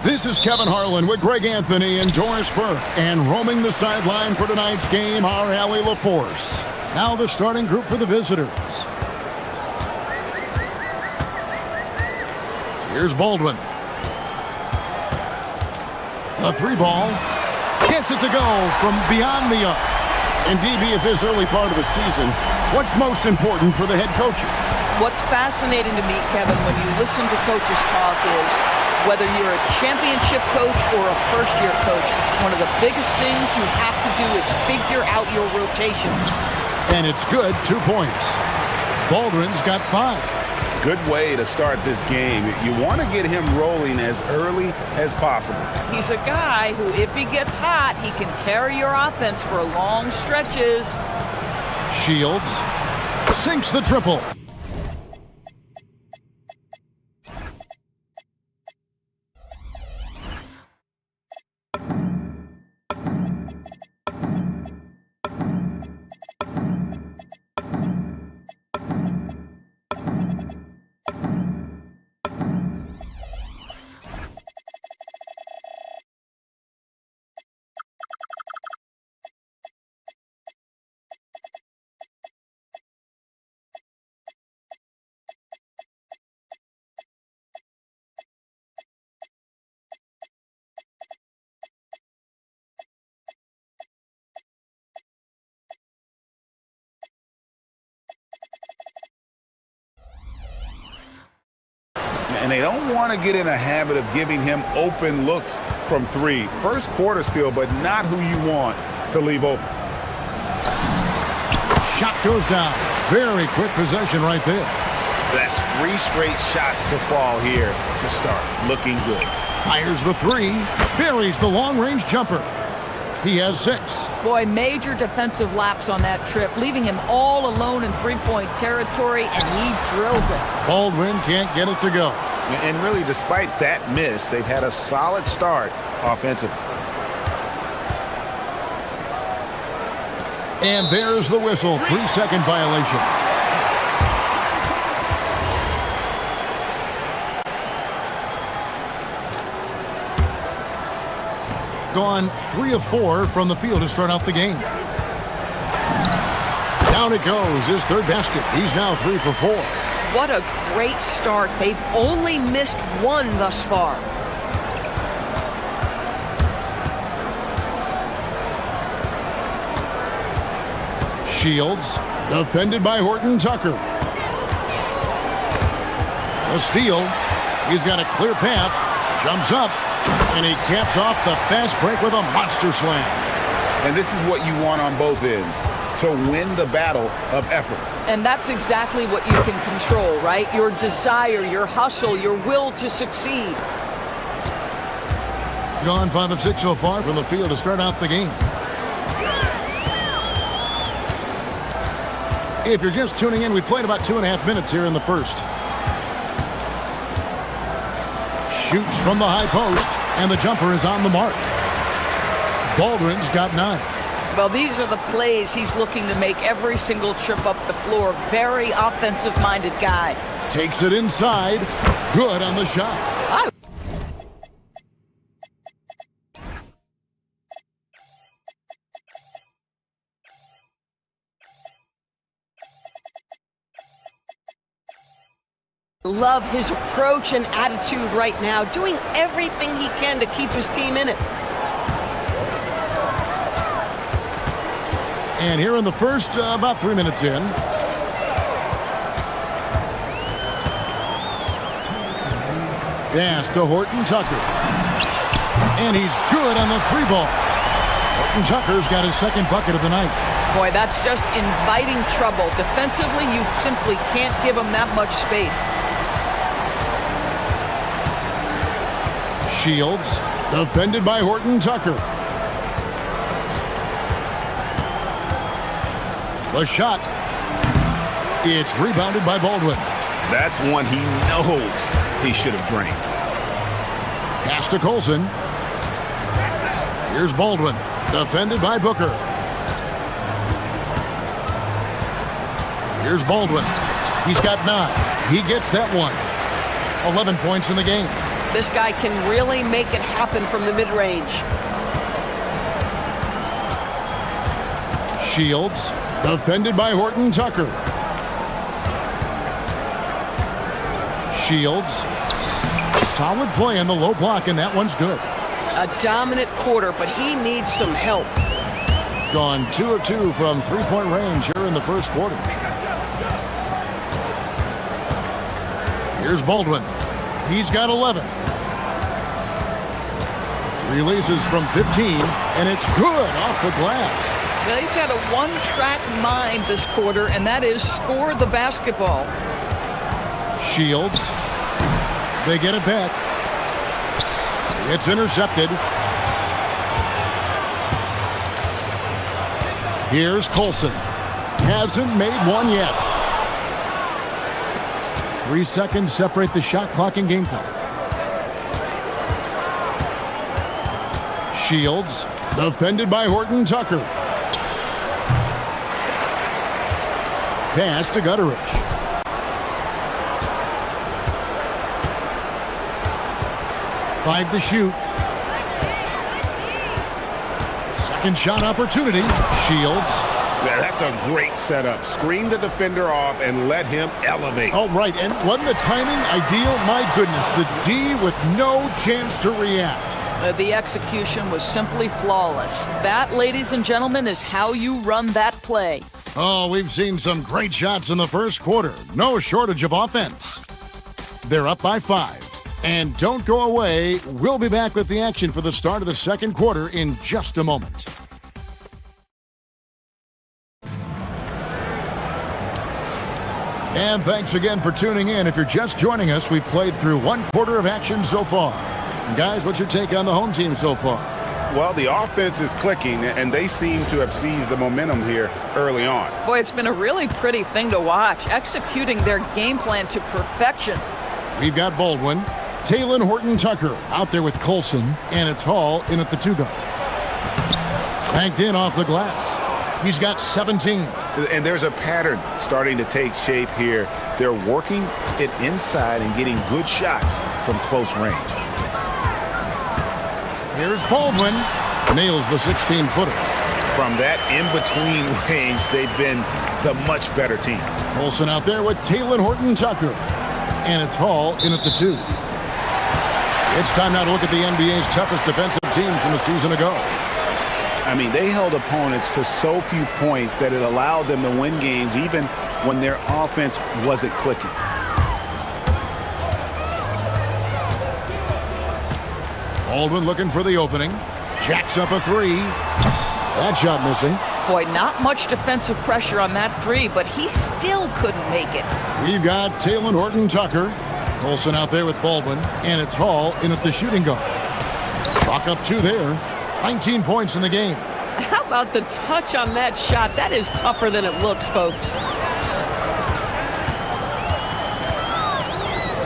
This is Kevin Harlan with Greg Anthony and Doris Burke. And roaming the sideline for tonight's game, our Allie LaForce. Now the starting group for the visitors. Here's Baldwin. A three ball. Gets it to go from beyond the arc. And DB, at this early part of the season, what's most important for the head coaches? What's fascinating to me, Kevin, when you listen to coaches talk is whether you're a championship coach or a first-year coach, one of the biggest things you have to do is figure out your rotations. And it's good, 2 points. Baldwin's got 5. Good way to start this game. You want to get him rolling as early as possible. He's a guy who, if he gets hot, he can carry your offense for long stretches. Shields sinks the triple. And they don't want to get in a habit of giving him open looks from 3. First quarter still, but not who you want to leave open. Shot goes down. Very quick possession right there. That's 3 straight shots to fall here to start. Looking good. Fires the 3. Buries the long-range jumper. He has 6. Boy, major defensive lapse on that trip, leaving him all alone in three-point territory, and he drills it. Baldwin can't get it to go. And really, despite that miss, they've had a solid start offensively. And there's the whistle. 3-second violation. Gone 3 of 4 from the field to start out the game. Down it goes, his third basket. He's now 3 for 4. What a great start. They've only missed 1 thus far. Shields, defended by Horton Tucker. A steal. He's got a clear path. Jumps up. And he caps off the fast break with a monster slam. And this is what you want on both ends, to win the battle of effort. And that's exactly what you can control, right? Your desire, your hustle, your will to succeed. Gone 5 of 6 so far from the field to start out the game. If you're just tuning in, we played about 2.5 minutes here in the first. Shoots from the high post, and the jumper is on the mark. Baldwin's got 9. Well, these are the plays he's looking to make every single trip up the floor. Very offensive-minded guy. Takes it inside. Good on the shot. Love his approach and attitude right now, doing everything he can to keep his team in it. And here in the first, about 3 minutes in. Pass to Horton Tucker. And he's good on the 3 ball. Horton Tucker's got his second bucket of the night. Boy, that's just inviting trouble. Defensively, you simply can't give him that much space. Shields, defended by Horton Tucker. The shot. It's rebounded by Baldwin. That's one he knows he should have drained. Pass to Colson. Here's Baldwin, defended by Booker. Here's Baldwin. He's got 9. He gets that one. 11 points in the game. This guy can really make it happen from the mid-range. Shields, defended by Horton Tucker. Shields, solid play in the low block, and that one's good. A dominant quarter, but he needs some help. Gone 2 of 2 from three-point range here in the first quarter. Here's Baldwin. He's got 11. Releases from 15, and it's good off the glass. Well, he's had a one-track mind this quarter, and that is score the basketball. Shields. They get it back. It's intercepted. Here's Colson. Hasn't made one yet. 3 seconds separate the shot clock and game clock. Shields, defended by Horton Tucker. Pass to Gutteridge. Five to shoot. Second shot opportunity. Shields. Yeah, that's a great setup. Screen the defender off and let him elevate. Oh, right. And wasn't the timing ideal? My goodness. The D with no chance to react. The execution was simply flawless. That, ladies and gentlemen, is how you run that play. Oh, we've seen some great shots in the first quarter. No shortage of offense. They're up by 5. And don't go away. We'll be back with the action for the start of the second quarter in just a moment. And thanks again for tuning in. If you're just joining us, we've played through one quarter of action so far. And guys, what's your take on the home team so far? Well, the offense is clicking, and they seem to have seized the momentum here early on. Boy, it's been a really pretty thing to watch, executing their game plan to perfection. We've got Baldwin, Taylon Horton-Tucker out there with Colson, and it's Hall in at the 2-guard. Banked in off the glass. He's got 17. And there's a pattern starting to take shape here. They're working it inside and getting good shots from close range. Here's Baldwin. Nails the 16-footer. From that in-between range, they've been the much better team. Colson out there with Taylon Horton-Tucker. And it's Hall in at the 2. It's time now to look at the NBA's toughest defensive teams from a season ago. I mean, they held opponents to so few points that it allowed them to win games even when their offense wasn't clicking. Baldwin looking for the opening. Jacks up a 3. That shot missing. Boy, not much defensive pressure on that 3, but he still couldn't make it. We've got Taylon Horton-Tucker. Colson out there with Baldwin. And it's Hall in at the shooting guard. Chalk up 2 there. 19 points in the game. How about the touch on that shot? That is tougher than it looks, folks.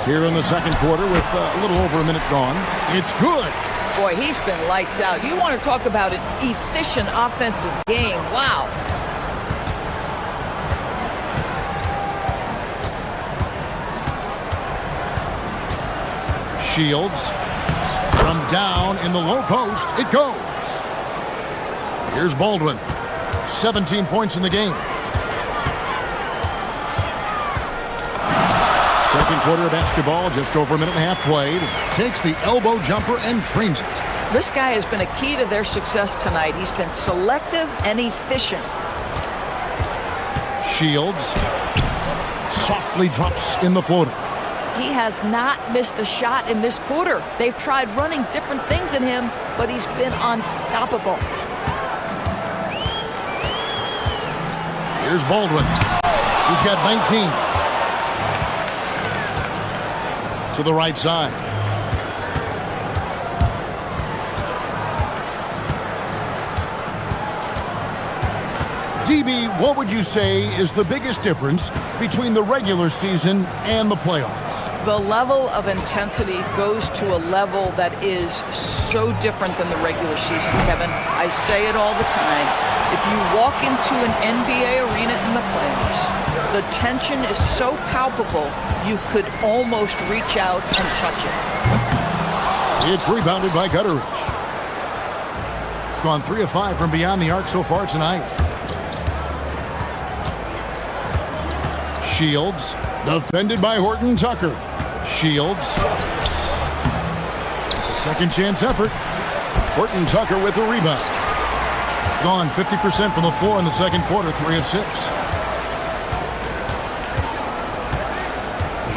Here in the second quarter with a little over a minute gone. It's good. Boy, he's been lights out. You want to talk about an efficient offensive game. Wow. Shields. From down in the low post, it goes. Here's Baldwin. 17 points in the game. Second quarter of basketball, just over a minute and a half played. Takes the elbow jumper and trains it. This guy has been a key to their success tonight. He's been selective and efficient. Shields softly drops in the floater. He has not missed a shot in this quarter. They've tried running different things in him, but he's been unstoppable. Here's Baldwin. He's got 19. To the right side. DB, what would you say is the biggest difference between the regular season and the playoffs? The level of intensity goes to a level that is so different than the regular season, Kevin. I say it all the time. If you walk into an NBA arena in the playoffs, the tension is so palpable, you could almost reach out and touch it. It's rebounded by Gutteridge. Gone 3 of 5 from beyond the arc so far tonight. Shields, defended by Horton Tucker. Shields. Second chance effort. Horton Tucker with the rebound. Gone 50% from the floor in the second quarter, 3 of 6.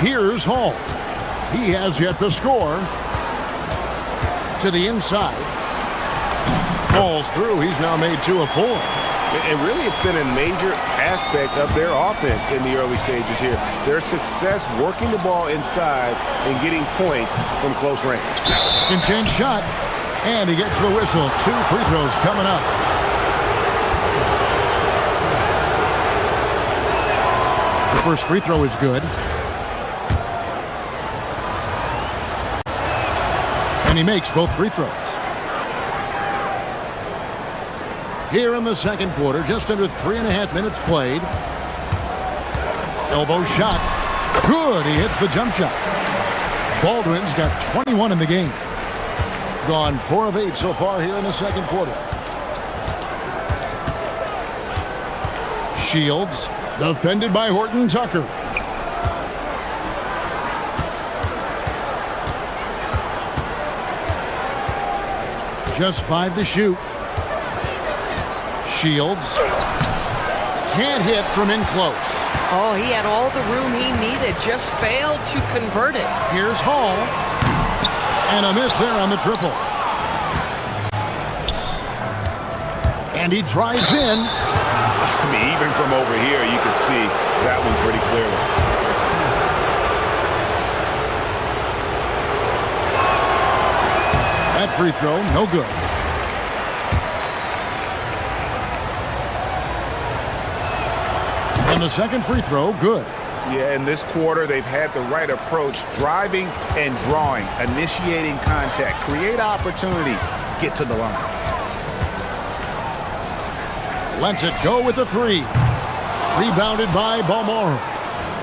Here's Hall. He has yet to score. To the inside. Falls through. He's now made 2 of 4. And really, it's been a major aspect of their offense in the early stages here. Their success working the ball inside and getting points from close range. Second chance shot. And he gets the whistle. 2 free throws coming up. The first free throw is good. And he makes both free throws. Here in the second quarter, just under 3.5 minutes played. Elbow shot. Good. He hits the jump shot. Baldwin's got 21 in the game. Gone 4 of 8 so far here in the second quarter. Shields, defended by Horton Tucker. Just 5 to shoot. Shields can't hit from in close. Oh, he had all the room he needed, just failed to convert it. Here's Hall. And a miss there on the triple. And he drives in. I mean, even from over here, you can see that one pretty clearly. That free throw, no good. And the second free throw, good. Yeah, in this quarter, they've had the right approach, driving and drawing, initiating contact, create opportunities, get to the line. Lets it go with the 3. Rebounded by Balmore.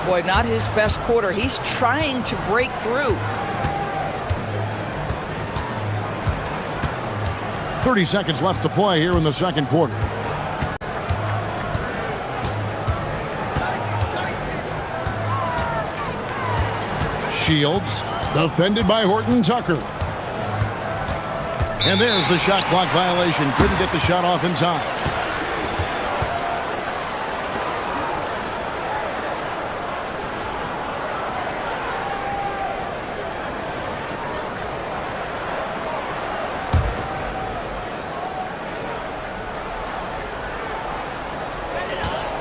Boy, not his best quarter. He's trying to break through. 30 seconds left to play here in the second quarter. Shields, defended by Horton Tucker. And there's the shot clock violation. Couldn't get the shot off in time.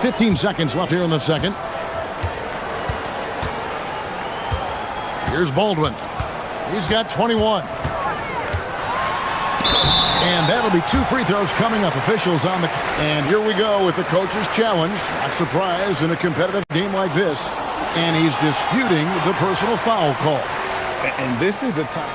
Fifteen seconds left here in the second. Here's Baldwin. He's got 21. And that'll be 2 free throws coming up. Officials on the... And here we go with the coach's challenge. Not surprised in a competitive game like this. And he's disputing the personal foul call. And this is the time.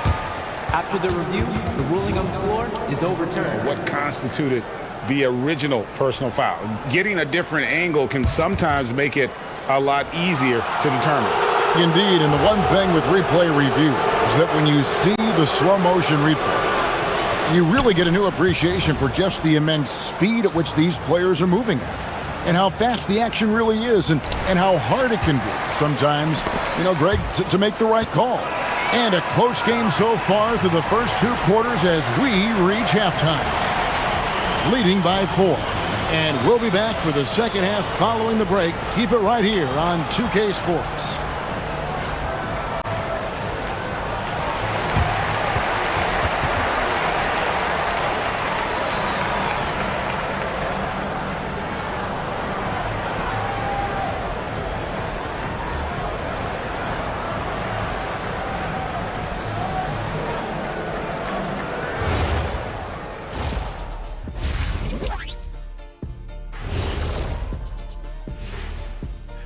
After the review, the ruling on the floor is overturned. What constituted the original personal foul? Getting a different angle can sometimes make it a lot easier to determine. Indeed, and the one thing with replay review is that when you see the slow motion replays, you really get a new appreciation for just the immense speed at which these players are moving at, and how fast the action really is, and how hard it can be sometimes, Greg, to make the right call. And a close game so far through the first 2 quarters as we reach halftime, leading by 4. And we'll be back for the second half following the break. Keep it right here on 2K Sports.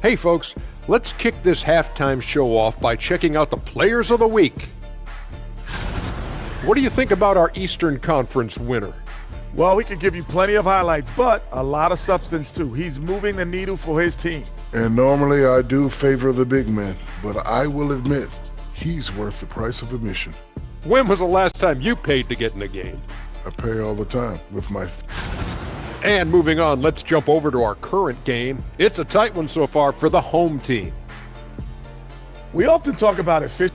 Hey folks, let's kick this halftime show off by checking out the Players of the Week. What do you think about our Eastern Conference winner? Well, we could give you plenty of highlights, but a lot of substance too. He's moving the needle for his team. And normally I do favor the big man, but I will admit he's worth the price of admission. When was the last time you paid to get in a game? I pay all the time with my... And moving on, let's jump over to our current game. It's a tight one so far for the home team. We often talk about efficiency.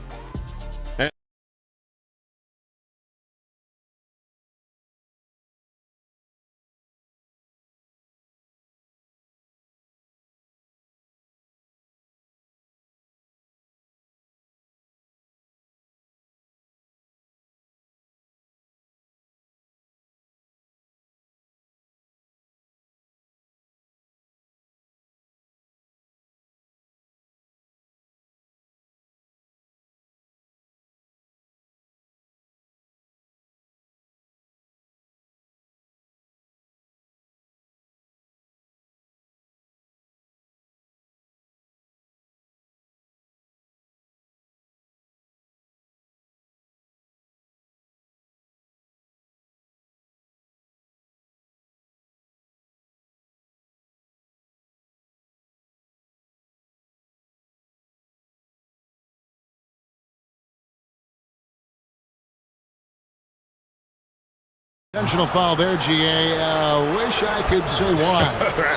Intentional foul there, GA. Wish I could say why.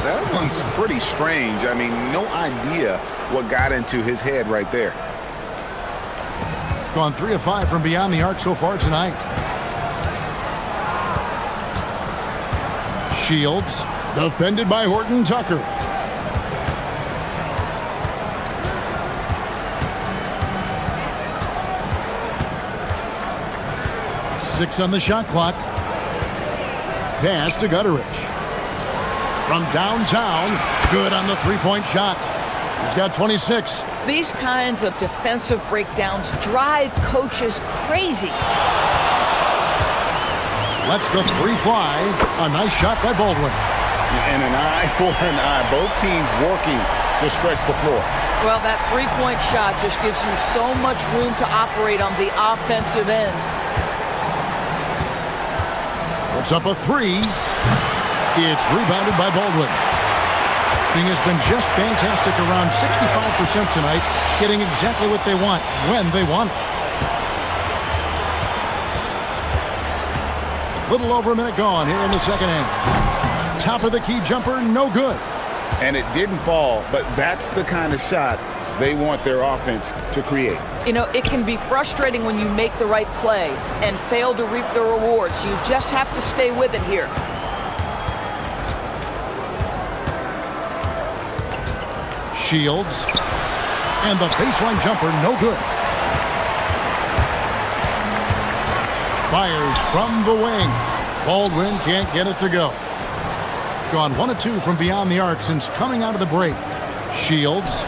That one's pretty strange. I mean, no idea what got into his head right there. Gone 3 of 5 from beyond the arc so far tonight. Shields, defended by Horton Tucker. Six on the shot clock. Pass to Gutteridge. From downtown, good on the three-point shot. He's got 26. These kinds of defensive breakdowns drive coaches crazy. Lets the three fly. A nice shot by Baldwin. And an eye for an eye. Both teams working to stretch the floor. Well, that three-point shot just gives you so much room to operate on the offensive end. Puts up a three. It's rebounded by Baldwin. Thing has been just fantastic, around 65% tonight, getting exactly what they want, when they want it. Little over a minute gone here in the second half. Top of the key jumper, no good. And it didn't fall, but that's the kind of shot they want their offense to create. You know, it can be frustrating when you make the right play and fail to reap the rewards. You just have to stay with it here. Shields. And the baseline jumper, no good. Fires from the wing. Baldwin can't get it to go. Gone 1 of 2 from beyond the arc since coming out of the break. Shields.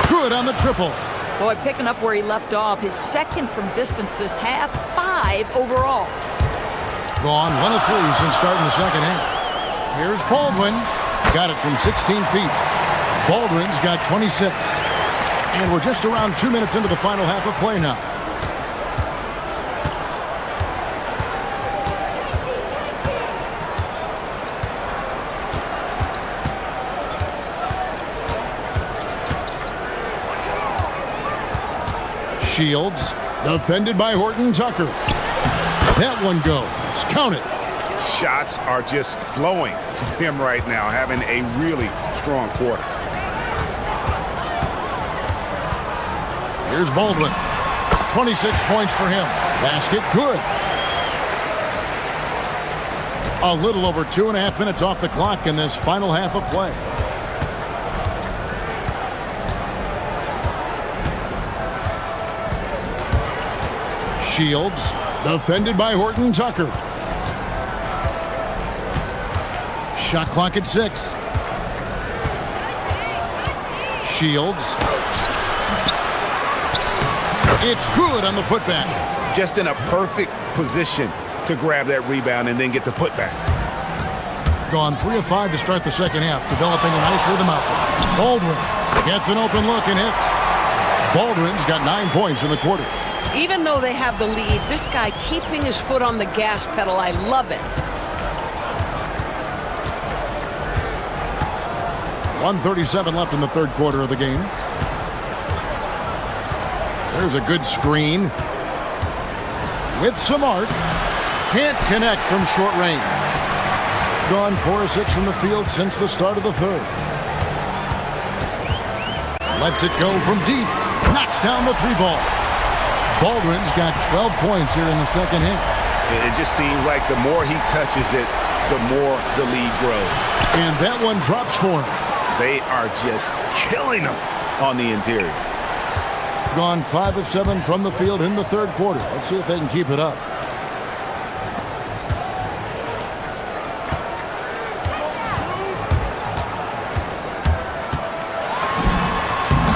Good on the triple. Boy, picking up where he left off. His second from distance this half, 5 overall. Gone 1 of 3 since starting the second half. Here's Baldwin. Got it from 16 feet. Baldwin's got 26. And we're just around 2 minutes into the final half of play now. Shields, defended by Horton Tucker. That one goes. Count it. Shots are just flowing for him right now, having a really strong quarter. Here's Baldwin. 26 points for him. Basket good. A little over 2.5 minutes off the clock in this final half of play. Shields, defended by Horton Tucker. Shot clock at 6. Shields. It's good on the putback. Just in a perfect position to grab that rebound and then get the putback. Gone 3 of 5 to start the second half, developing a nice rhythm out there. Baldwin gets an open look and hits. Baldwin's got 9 points in the quarter. Even though they have the lead, this guy keeping his foot on the gas pedal, I love it. 1:37 left in the third quarter of the game. There's a good screen. with some arc. Can't connect from short range. Gone 4 of 6 from the field since the start of the third. Lets it go from deep. Knocks down the 3 ball. Baldwin's got 12 points here in the second half. It just seems like the more he touches it, the more the lead grows. And that one drops for him. They are just killing him on the interior. Gone 5 of 7 from the field in the third quarter. Let's see if they can keep it up.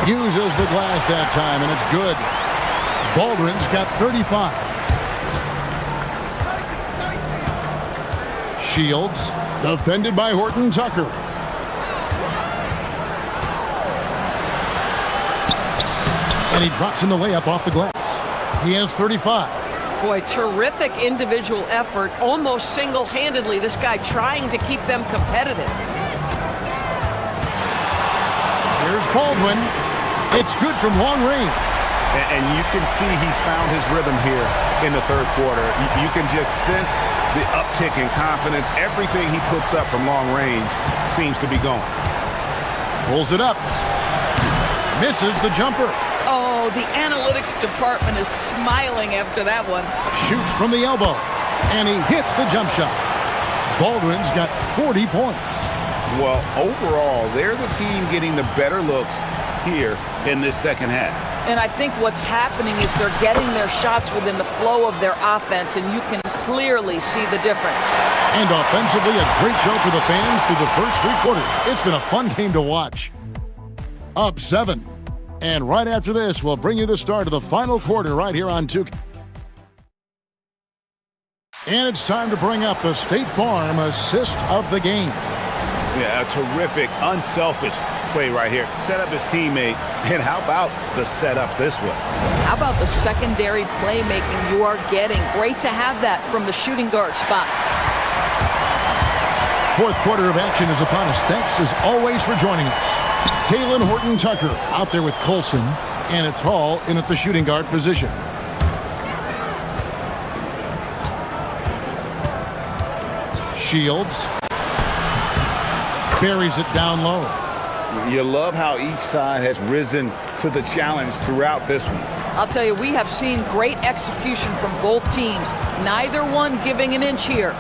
Uses the glass that time, and it's good. Baldwin's got 35. Shields, defended by Horton Tucker. And he drops in the layup off the glass. He has 35. Boy, terrific individual effort, almost single-handedly. This guy trying to keep them competitive. Here's Baldwin. It's good from long range. And you can see he's found his rhythm here in the third quarter. You can just sense the uptick in confidence. Everything he puts up from long range seems to be going. Pulls it up. Misses the jumper. Oh, the analytics department is smiling after that one. Shoots from the elbow. And he hits the jump shot. Baldwin's got 40 points. Well, overall, they're the team getting the better looks here in this second half. And I think what's happening is they're getting their shots within the flow of their offense, and you can clearly see the difference. And offensively, a great show for the fans through the first 3 quarters. It's been a fun game to watch. Up 7. And right after this, we'll bring you the start of the final quarter right here on 2K. And it's time to bring up the State Farm assist of the game. Yeah, a terrific, unselfish play right here. Set up his teammate, and how about the setup this was? How about the secondary playmaking you are getting? Great to have that from the shooting guard spot. Fourth quarter of action is upon us. Thanks as always for joining us. Taylon Horton Tucker out there with Colson, and it's Hall in at the shooting guard position. Shields buries it down low. You love how each side has risen to the challenge throughout this one. I'll tell you, we have seen great execution from both teams. Neither one giving an inch here.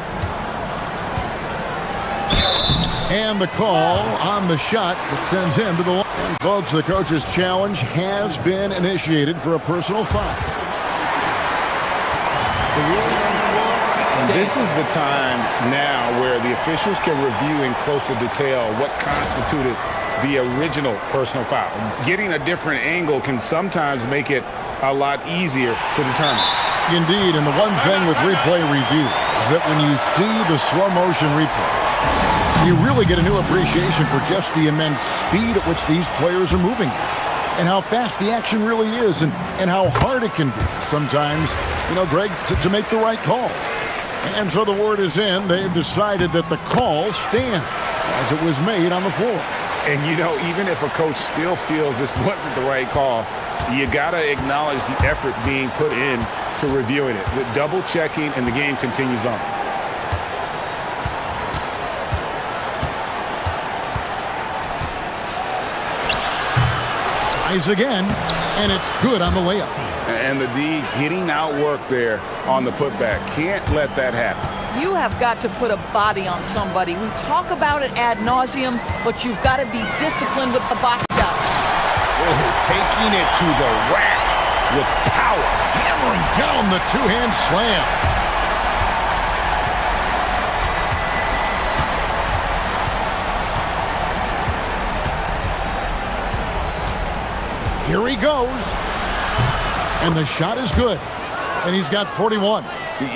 And the call on the shot that sends him to the line. And folks, the coach's challenge has been initiated for a personal foul. And this is the time now where the officials can review in closer detail what constituted the original personal foul. Getting a different angle can sometimes make it a lot easier to determine. Indeed, and the one thing with replay review is that when you see the slow motion replay, you really get a new appreciation for just the immense speed at which these players are moving and how fast the action really is and how hard it can be sometimes, Greg, to make the right call. And so the word is in. They've decided that the call stands as it was made on the floor. And, even if a coach still feels this wasn't the right call, you got to acknowledge the effort being put in to reviewing it. The double checking, and the game continues on. Tries again, and it's good on the layup. And the D getting outworked there on the putback. Can't let that happen. You have got to put a body on somebody. We talk about it ad nauseum, but you've got to be disciplined with the box outs. Taking it to the rack with power. Hammering down the two-hand slam. Here he goes. And the shot is good. And he's got 41.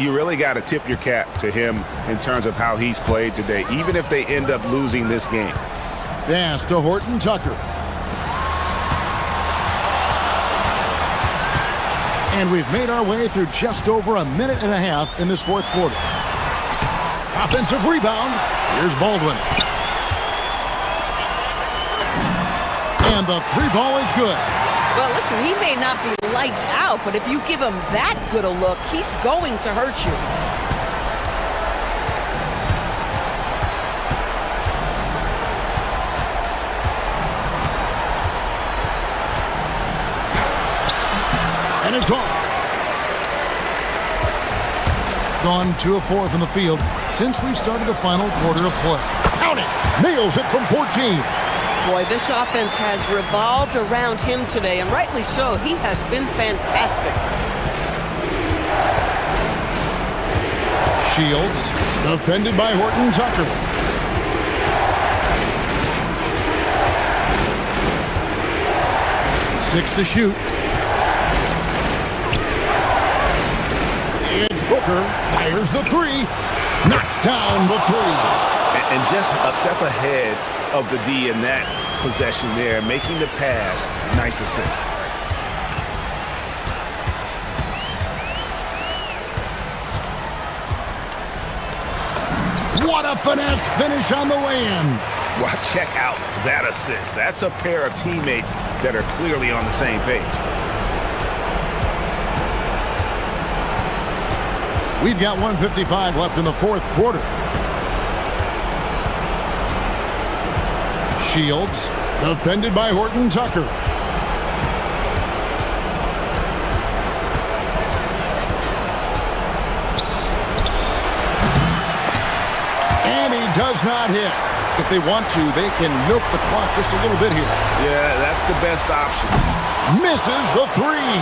You really got to tip your cap to him in terms of how he's played today, even if they end up losing this game. Pass to Horton Tucker. And we've made our way through just over a minute and a half in this fourth quarter. Offensive rebound. Here's Baldwin. And the 3 ball is good. Well, listen, he may not be lights out, but if you give him that good a look, he's going to hurt you. And it's off. Gone 2 of 4 from the field since we started the final quarter of play. Count it! Nails it from 14. Boy, this offense has revolved around him today, and rightly so. He has been fantastic. Shields, defended by Horton Tucker. Six to shoot. It's Booker, fires the three, knocks down the three. And just a step ahead of the D in that possession there, making the pass. Nice assist. What a finesse finish on the way-in. Well, check out that assist. That's a pair of teammates that are clearly on the same page. We've got 1:55 left in the fourth quarter. Shields, defended by Horton Tucker. And he does not hit. If they want to, they can milk the clock just a little bit here. Yeah, that's the best option. Misses the three.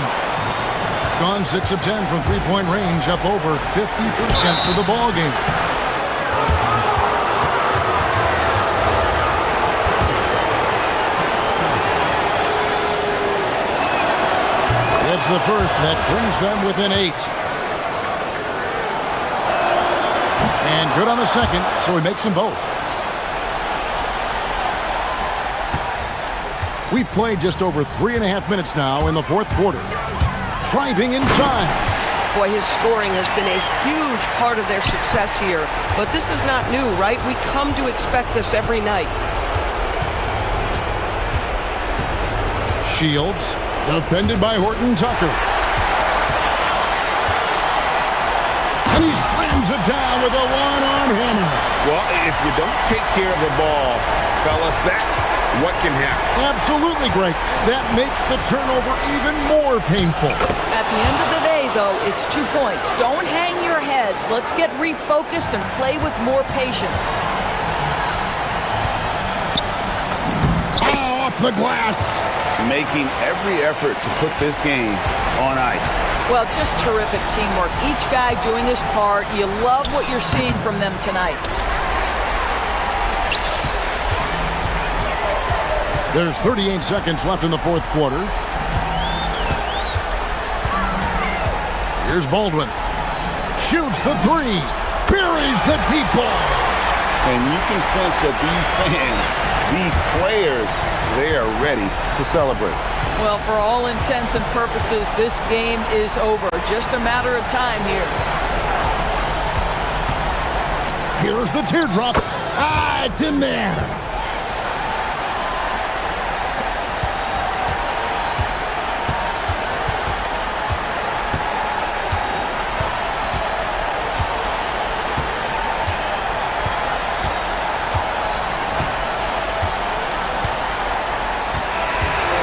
Gone 6 of 10 from three-point range, up over 50% for the ball game. It's the first that brings them within 8. And good on the second, so he makes them both. We've played just over 3.5 minutes now in the fourth quarter. Driving inside. Boy, his scoring has been a huge part of their success here. But this is not new, right? We come to expect this every night. Shields, defended by Horton Tucker. And he slams it down with a one-arm hammer. Well, if you don't take care of the ball, fellas, that's what can happen. Absolutely great. That makes the turnover even more painful. At the end of the day, though, it's 2 points. Don't hang your heads. Let's get refocused and play with more patience. Oh, off the glass. Making every effort to put this game on ice. Well, just terrific teamwork. Each guy doing his part. You love what you're seeing from them tonight. There's 38 seconds left in the fourth quarter. Here's Baldwin. Shoots the three. Buries the deep ball. And you can sense that these fans, these players, they are ready to celebrate. Well, for all intents and purposes, this game is over. Just a matter of time here. Here's the teardrop. Ah, it's in there.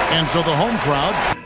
And so the home crowd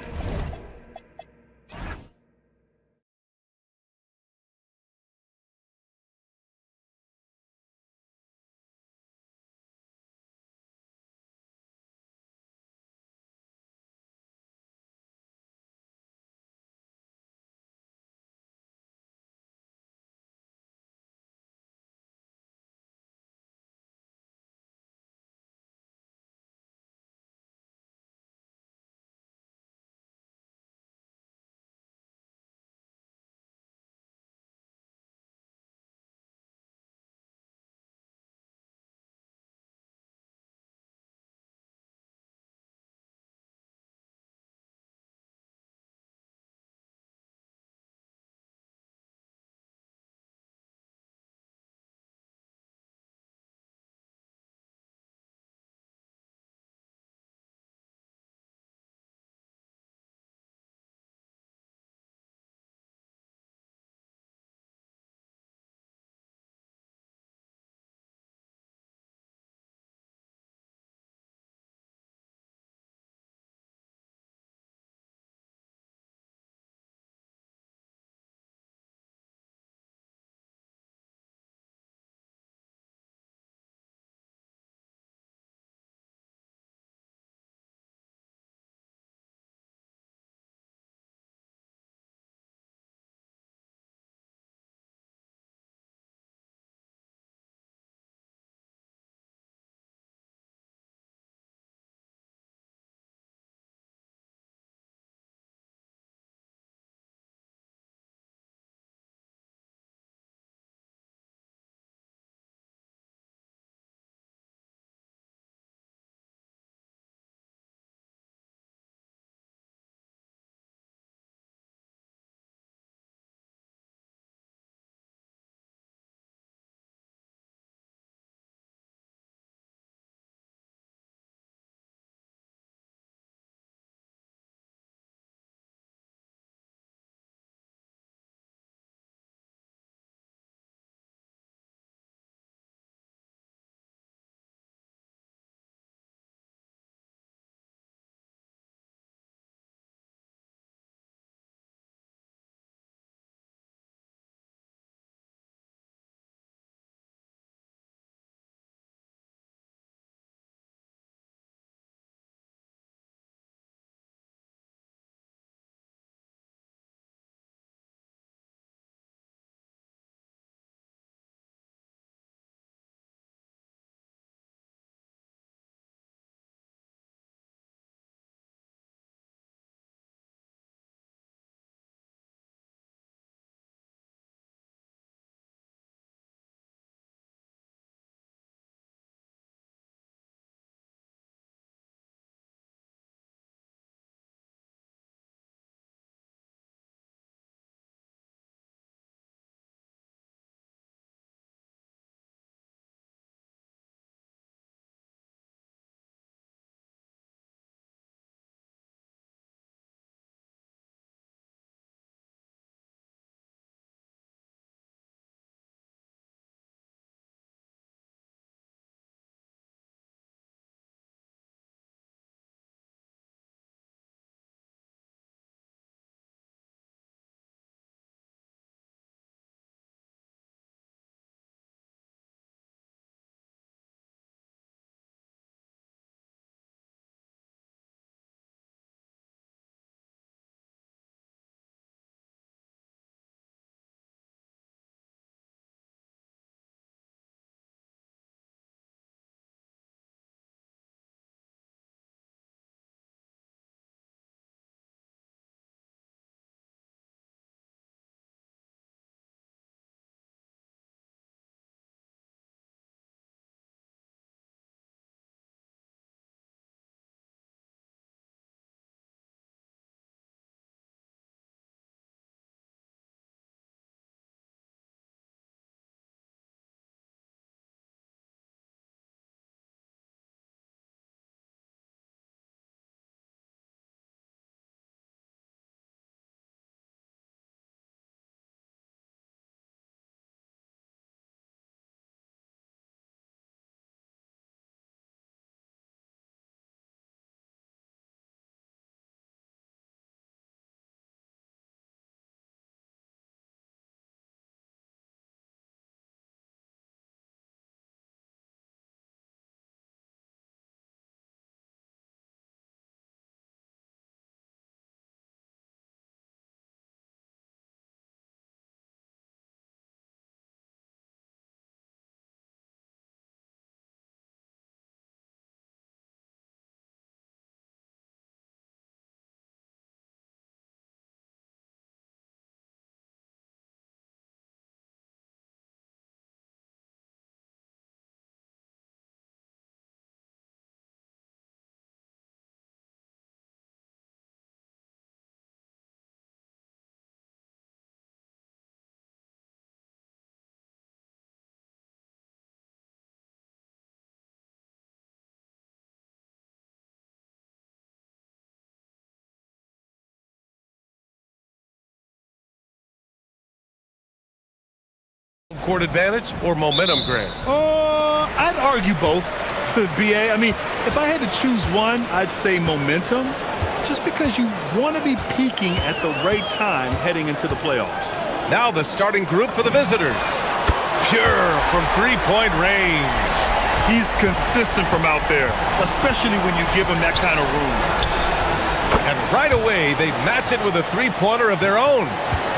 Court advantage or momentum grab? I'd argue both, BA. I mean, if I had to choose one, I'd say momentum, just because you want to be peaking at the right time heading into the playoffs. Now the starting group for the visitors. Pure from three-point range. He's consistent from out there, especially when you give him that kind of room. And right away, they match it with a three-pointer of their own.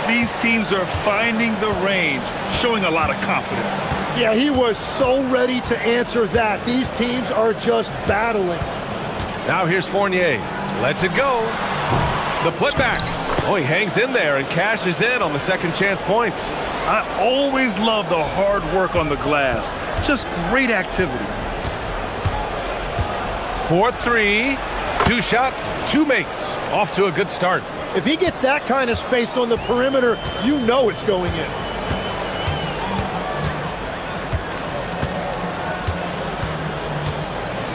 These teams are finding the range, showing a lot of confidence. Yeah, he was so ready to answer that. These teams are just battling. Now here's Fournier. Lets it go. The putback. Oh, he hangs in there and cashes in on the second chance points. I always love the hard work on the glass. Just great activity. 4-3. 2 shots, 2 makes. Off to a good start. If he gets that kind of space on the perimeter, you know it's going in.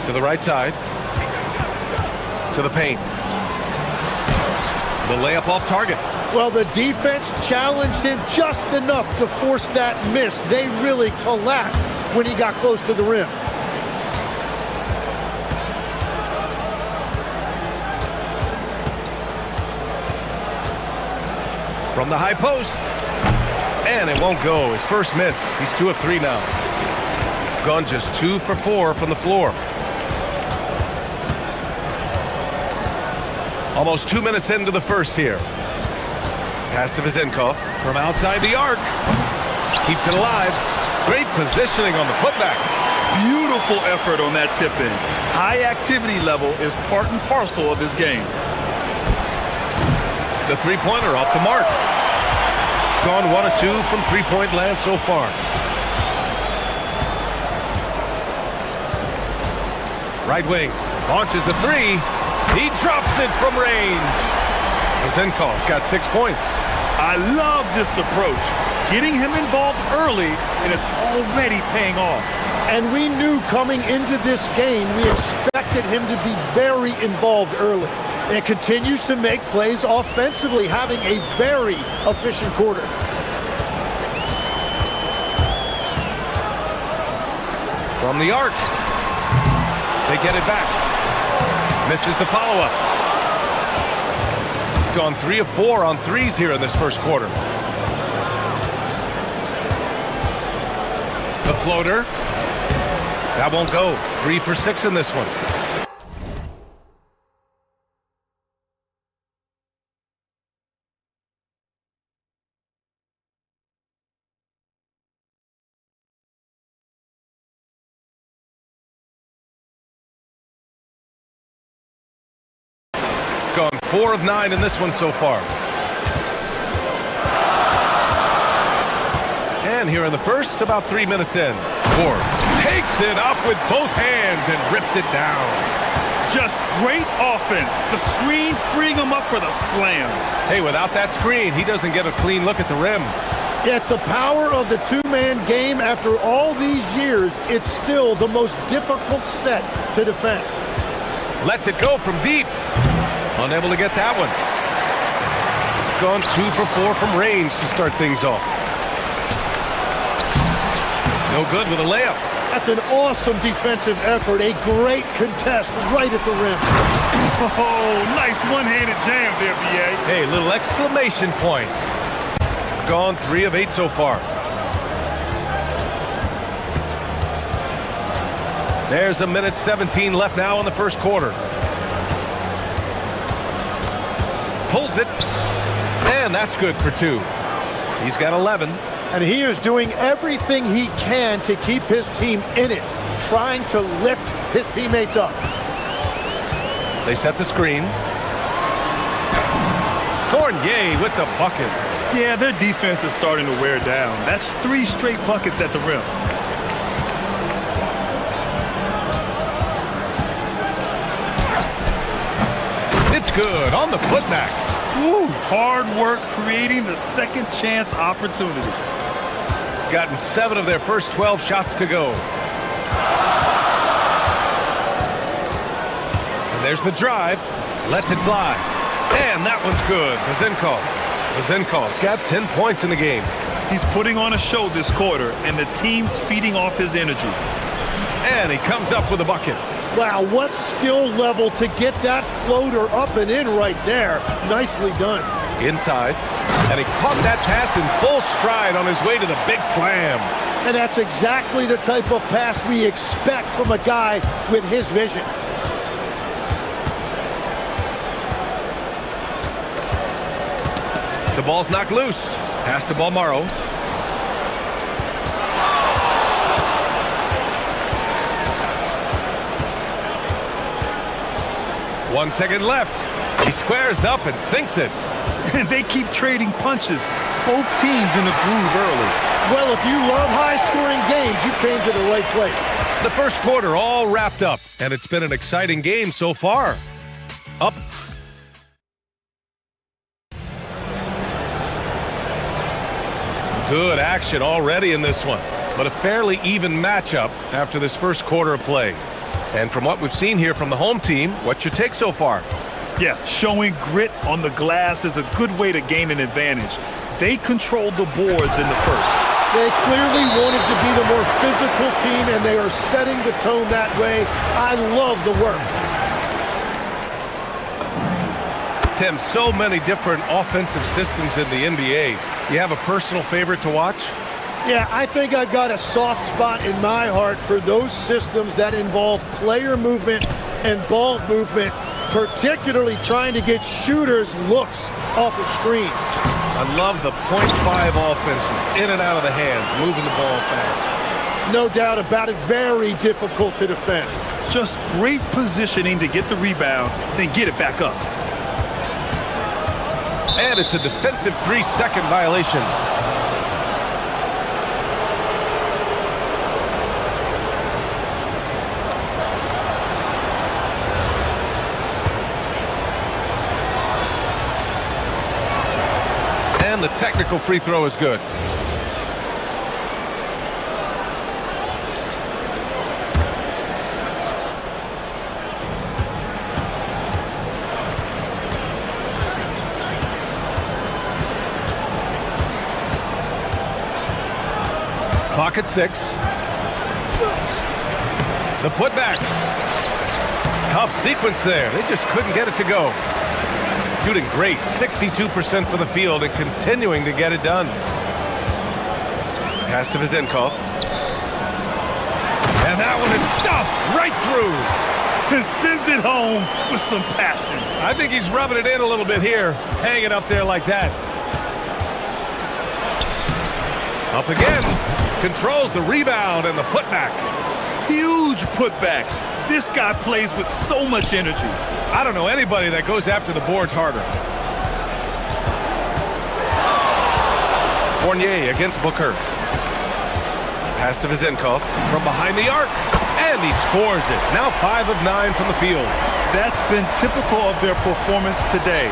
To the right side. To the paint. The layup off target. Well, the defense challenged him just enough to force that miss. They really collapsed when he got close to the rim. From the high post. And it won't go. His first miss. He's 2 of 3 now. Gone just 2 for 4 from the floor. Almost 2 minutes into the first here. Pass to Vezenkov from outside the arc. Keeps it alive. Great positioning on the putback. Beautiful effort on that tip-in. High activity level is part and parcel of his game. The three-pointer off the mark. Gone 1 of 2 from three-point land so far. Right wing. Launches a 3. He drops it from range. Vezenkov's got 6 points. I love this approach. Getting him involved early, and it's already paying off. And we knew coming into this game, we expected him to be very involved early. And continues to make plays offensively, having a very efficient quarter. From the arc. They get it back. Misses the follow-up. Gone 3 of 4 on threes here in this first quarter. The floater. That won't go. 3 for 6 in this one. Gone 4 of 9 in this one so far. And here in the first, about 3 minutes in. Ford takes it up with both hands and rips it down. Just great offense. The screen freeing him up for the slam. Hey, without that screen, he doesn't get a clean look at the rim. Yeah, it's the power of the two-man game. After all these years, it's still the most difficult set to defend. Lets it go from deep. Unable to get that one. Gone 2 for 4 from range to start things off. No good with a layup. That's an awesome defensive effort. A great contest right at the rim. Oh, nice one-handed jam there, BA. Hey, little exclamation point. Gone 3 of 8 so far. There's 1:17 left now in the first quarter. Pulls it. And that's good for 2. He's got 11. And he is doing everything he can to keep his team in it, trying to lift his teammates up. They set the screen. Fournier with the bucket. Yeah, their defense is starting to wear down. That's 3 straight buckets at the rim. It's good on the putback. Woo, hard work creating the second chance opportunity. Gotten 7 of their first 12 shots to go. And there's the drive. Lets it fly. And that one's good. Vezenkov's got 10 points in the game. He's putting on a show this quarter, and the team's feeding off his energy. And he comes up with a bucket. Wow, what skill level to get that floater up and in right there. Nicely done. Inside, and he caught that pass in full stride on his way to the big slam. And that's exactly the type of pass we expect from a guy with his vision. The ball's knocked loose. Pass to Balmaro. One second left. He squares up and sinks it. And they keep trading punches. Both teams in the groove early. Well, if you love high-scoring games, you came to the right place. The first quarter all wrapped up, and it's been an exciting game so far. Up. Good action already in this one, but a fairly even matchup after this first quarter of play. And from what we've seen here from the home team, what's your take so far? Yeah, showing grit on the glass is a good way to gain an advantage. They controlled the boards in the first. They clearly wanted to be the more physical team, and they are setting the tone that way. I love the work. Tim, so many different offensive systems in the NBA. You have a personal favorite to watch? Yeah, I think I've got a soft spot in my heart for those systems that involve player movement and ball movement, particularly trying to get shooters looks off of screens. I love the .5 offenses, in and out of the hands, moving the ball fast. No doubt about it, very difficult to defend. Just great positioning to get the rebound, then get it back up. And it's a defensive 3-second violation. And the technical free throw is good. Clock at 6. The putback. Tough sequence there. They just couldn't get it to go. Shooting great. 62% for the field and continuing to get it done. Pass to Vezenkov. And that one is stuffed right through. And sends it home with some passion. I think he's rubbing it in a little bit here. Hang it up there like that. Up again. Controls the rebound and the putback. Huge putback. This guy plays with so much energy. I don't know anybody that goes after the boards harder. Fournier against Booker. Pass to Vezenkov from behind the arc. And he scores it. Now 5 of 9 from the field. That's been typical of their performance today.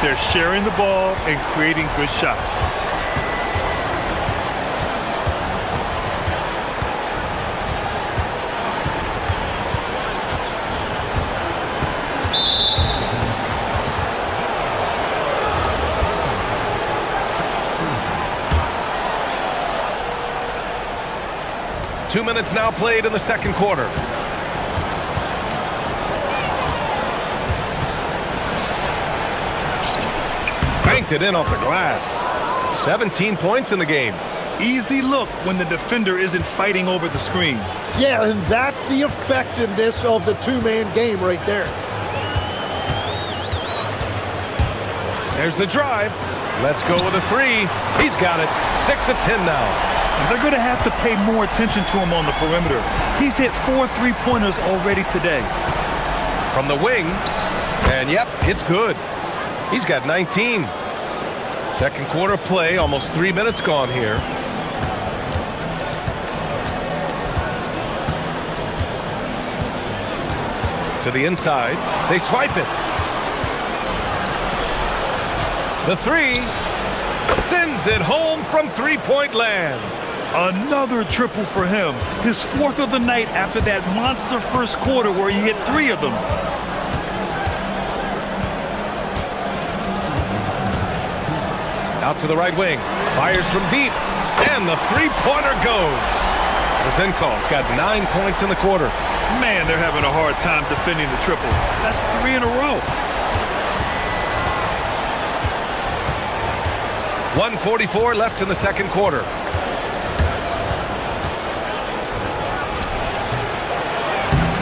They're sharing the ball and creating good shots. Two minutes now played in the second quarter. Banked it in off the glass. 17 points in the game. Easy look when the defender isn't fighting over the screen. Yeah, and that's the effectiveness of the two-man game right there. There's the drive. Let's go with a 3. He's got it. 6 of 10 now. And they're going to have to pay more attention to him on the perimeter. He's hit 4 3-pointers already today. From the wing. And yep, it's good. He's got 19. Second quarter play, almost 3 minutes gone here. To the inside. They swipe it. The 3 sends it home from three-point land. Another triple for him. His 4th of the night after that monster first quarter where he hit 3 of them. Out to the right wing. Fires from deep. And the three-pointer goes. Zenkov's got 9 points in the quarter. Man, they're having a hard time defending the triple. That's 3 in a row. 1:44 left in the second quarter.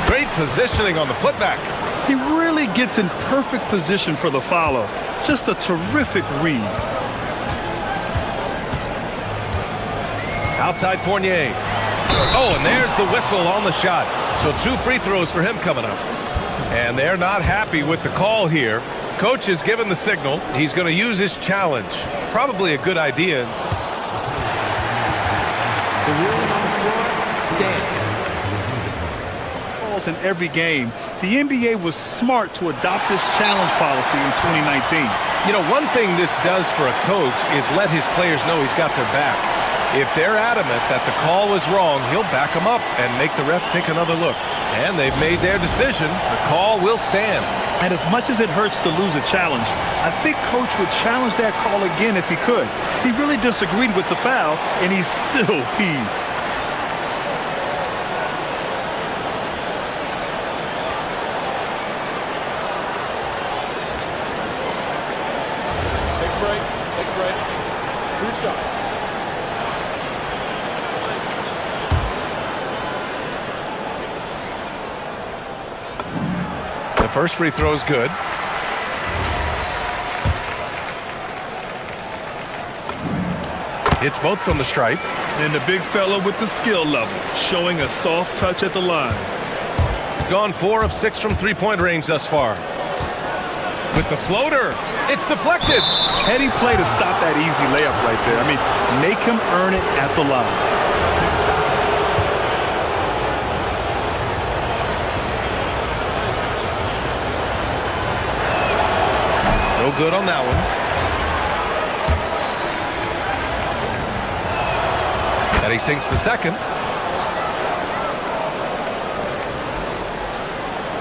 Great positioning on the putback. He really gets in perfect position for the follow. Just a terrific read. Outside Fournier. Oh, and there's the whistle on the shot. So 2 free throws for him coming up. And they're not happy with the call here. Coach has given the signal. He's going to use his challenge. Probably a good idea. The ruling on the floor stands. In every game, the NBA was smart to adopt this challenge policy in 2019. You know, one thing this does for a coach is let his players know he's got their back. If they're adamant that the call was wrong, he'll back them up and make the refs take another look. And they've made their decision. The call will stand. And as much as it hurts to lose a challenge, I think Coach would challenge that call again if he could. He really disagreed with the foul, and he's still peeved. Take a break. Take a break. 2 shots. The first free throw is good. It's both from the stripe. And the big fella with the skill level, showing a soft touch at the line. Gone 4 of 6 from three-point range thus far. With the floater, it's deflected. Heady play to stop that easy layup right there. I mean, make him earn it at the line. No good on that one. And he sinks the second.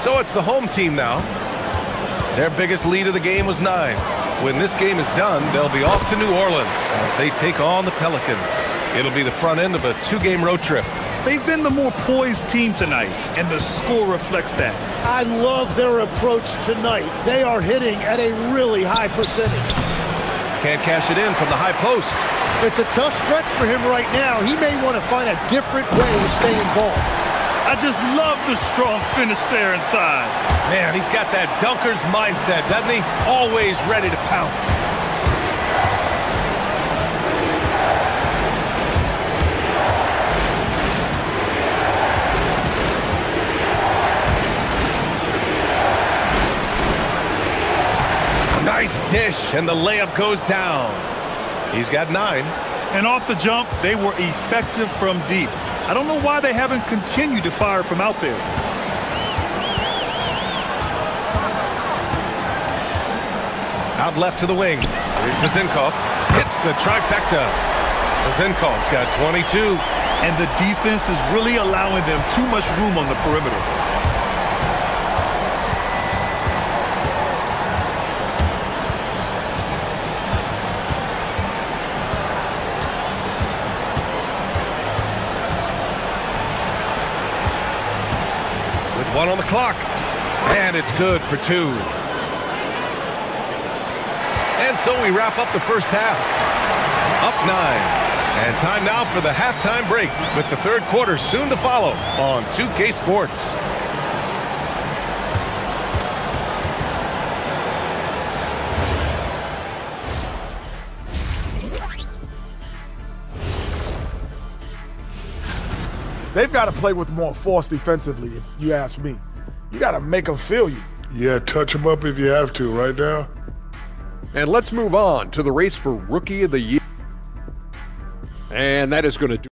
So it's the home team now. Their biggest lead of the game was 9. When this game is done, they'll be off to New Orleans as they take on the Pelicans. It'll be the front end of a 2-game road trip. They've been the more poised team tonight, and the score reflects that. I love their approach tonight. They are hitting at a really high percentage. Can't cash it in from the high post. It's a tough stretch for him right now. He may want to find a different way to stay involved. I just love the strong finish there inside. Man, he's got that dunker's mindset, doesn't he? Always ready to pounce. Nice dish, and the layup goes down. He's got 9. And off the jump, they were effective from deep. I don't know why they haven't continued to fire from out there. Out left to the wing. Here's Vezenkov. Hits the trifecta. Vezenkov's got 22. And the defense is really allowing them too much room on the perimeter. With 1 on the clock. And it's good for 2. And so we wrap up the first half. Up 9. And time now for the halftime break with the third quarter soon to follow on 2K Sports. They've got to play with more force defensively, if you ask me. You got to make them feel you. Yeah, touch them up if you have to right now. And let's move on to the race for Rookie of the Year. And that is going to do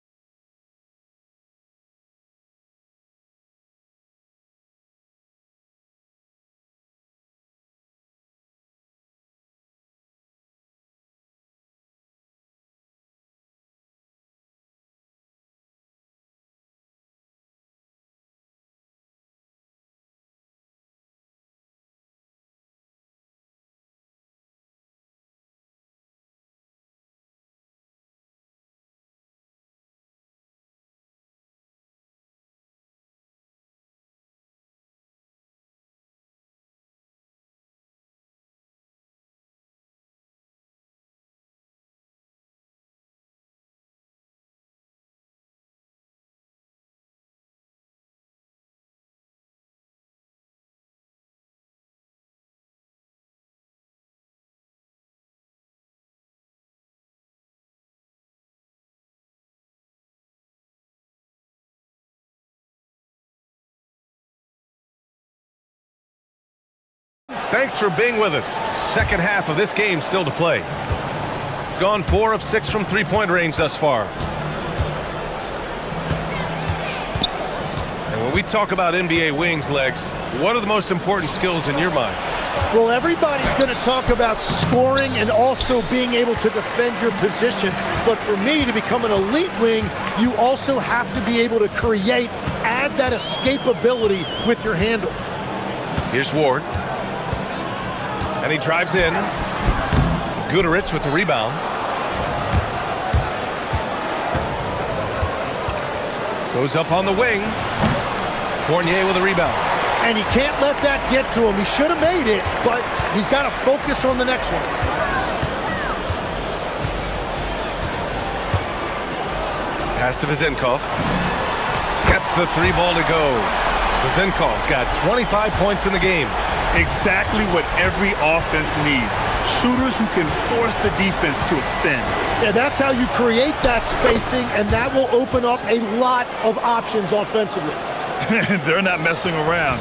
Thanks for being with us. Second half of this game still to play. Gone 4 of 6 from three-point range thus far. And when we talk about NBA wings, Legs, what are the most important skills in your mind? Well, everybody's going to talk about scoring and also being able to defend your position. But for me, to become an elite wing, you also have to be able to create, add that escapability with your handle. Here's Ward. And he drives in. Guterich with the rebound. Goes up on the wing. Fournier with a rebound. And he can't let that get to him. He should have made it, but he's got to focus on the next one. Pass to Vezenkov. Gets the three ball to go. Vezenkov's got 25 points in the game. Exactly what every offense needs. Shooters who can force the defense to extend. Yeah, that's how you create that spacing, and that will open up a lot of options offensively. They're not messing around.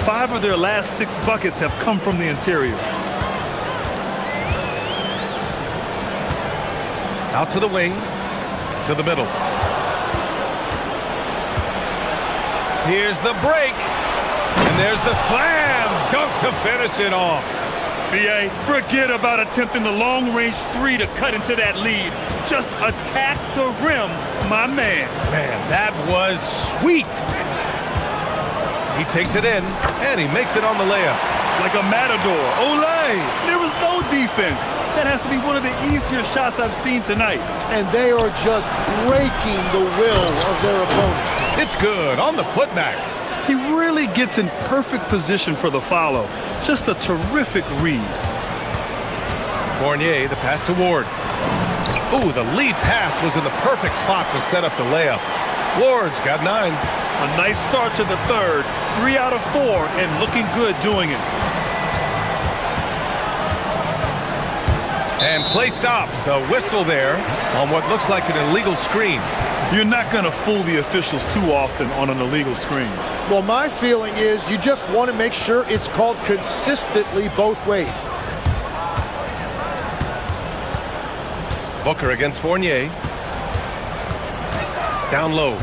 5 of their last 6 buckets have come from the interior. Out to the wing, to the middle. Here's the break, and there's the slam dunk to finish it off. BA, forget about attempting the long-range 3 to cut into that lead. Just attack the rim, my man. Man, that was sweet. He takes it in, and he makes it on the layup. Like a matador. Olay! There was no defense. That has to be one of the easier shots I've seen tonight. And they are just breaking the will of their opponent. It's good on the putback. He really gets in perfect position for the follow. Just a terrific read. Fournier, the pass to Ward. Ooh, the lead pass was in the perfect spot to set up the layup. Ward's got 9. A nice start to the third. 3 out of 4 and looking good doing it. And play stops. A whistle there on what looks like an illegal screen. You're not going to fool the officials too often on an illegal screen. Well, my feeling is you just want to make sure it's called consistently both ways. Booker against Fournier. Down low.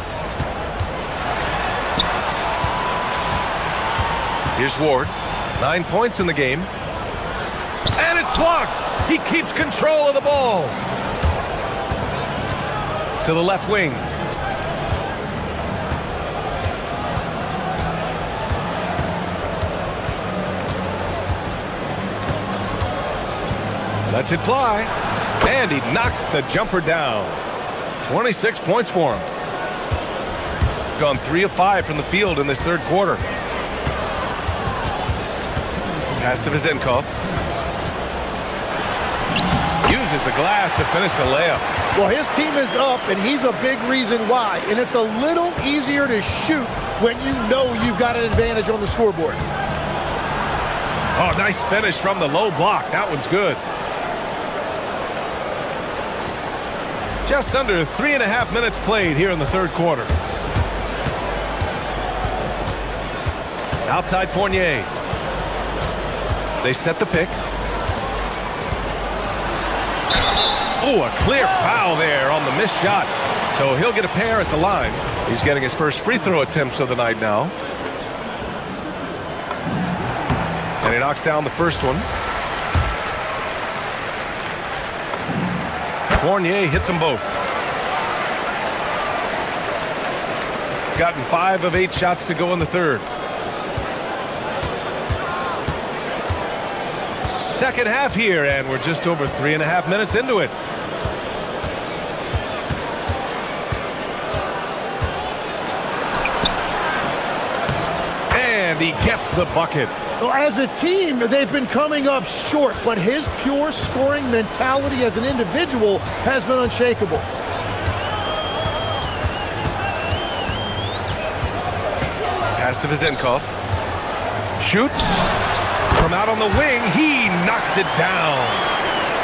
Here's Ward. 9 points in the game. And it's blocked. He keeps control of the ball. To the left wing. Lets it fly. And he knocks the jumper down. 26 points for him. Gone 3 of 5 from the field in this third quarter. Pass to Vezenkov. Uses the glass to finish the layup. Well, his team is up, and he's a big reason why. And it's a little easier to shoot when you know you've got an advantage on the scoreboard. Oh, nice finish from the low block. That one's good. Just under 3.5 minutes played here in the third quarter. Outside Fournier. They set the pick. Oh, a clear foul there on the missed shot. So he'll get a pair at the line. He's getting his first free throw attempts of the night now. And he knocks down the first one. Fournier hits them both. Gotten 5 of 8 shots to go in the third. Second half here, and we're just over 3.5 minutes into it. And he gets the bucket. Well, as a team, they've been coming up short, but his pure scoring mentality as an individual has been unshakable. Pass to Vezenkov. Shoots. From out on the wing, he knocks it down.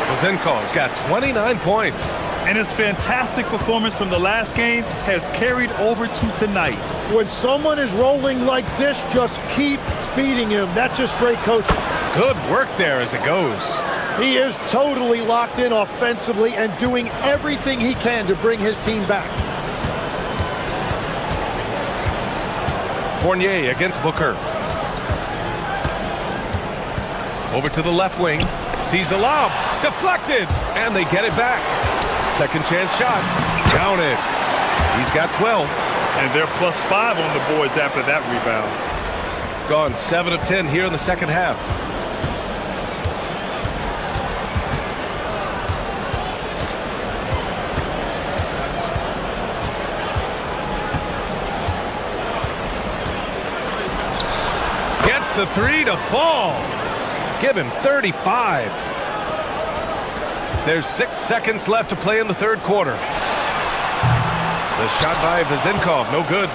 Vezenkov's got 29 points. And his fantastic performance from the last game has carried over to tonight. When someone is rolling like this, just keep feeding him. That's just great coaching. Good work there as it goes. He is totally locked in offensively and doing everything he can to bring his team back. Fournier against Booker. Over to the left wing. Sees the lob. Deflected. And they get it back. Second chance shot. Count it. He's got 12. And they're +5 on the boards after that rebound. Gone 7 of 10 here in the second half. Gets the three to fall. Give him 35. There's 6 seconds left to play in the third quarter. The shot by Vezenkov, no good.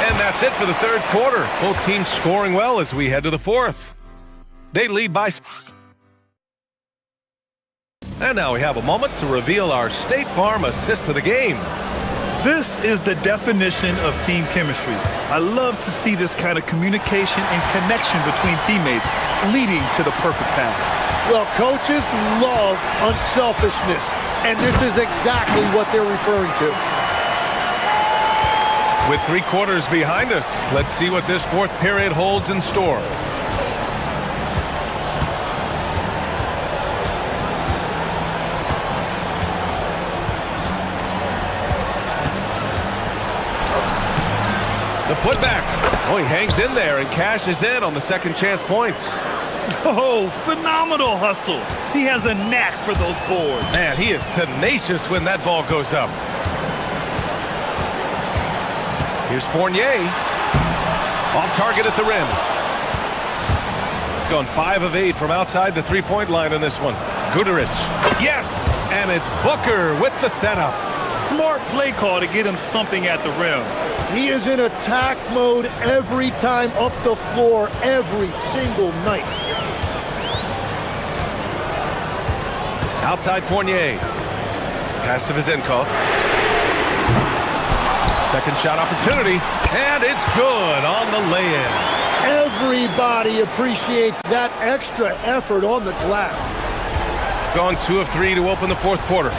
And that's it for the third quarter. Both teams scoring well as we head to the fourth. They lead by... And now we have a moment to reveal our State Farm assist of the game. This is the definition of team chemistry. I love to see this kind of communication and connection between teammates leading to the perfect pass. Well, coaches love unselfishness, and this is exactly what they're referring to. With 3 quarters behind us, let's see what this fourth period holds in store. The putback. Oh, he hangs in there and cashes in on the second chance points. Oh, phenomenal hustle. He has a knack for those boards. Man, he is tenacious when that ball goes up. Here's Fournier. Off target at the rim. Gone 5 of 8 from outside the three-point line on this one. Guterich. Yes! And it's Booker with the setup. Smart play call to get him something at the rim. He is in attack mode every time up the floor, every single night. Outside Fournier. Pass to Vezenkov. Second shot opportunity, and it's good on the lay-in. Everybody appreciates that extra effort on the glass. Gone 2 of 3 to open the fourth quarter.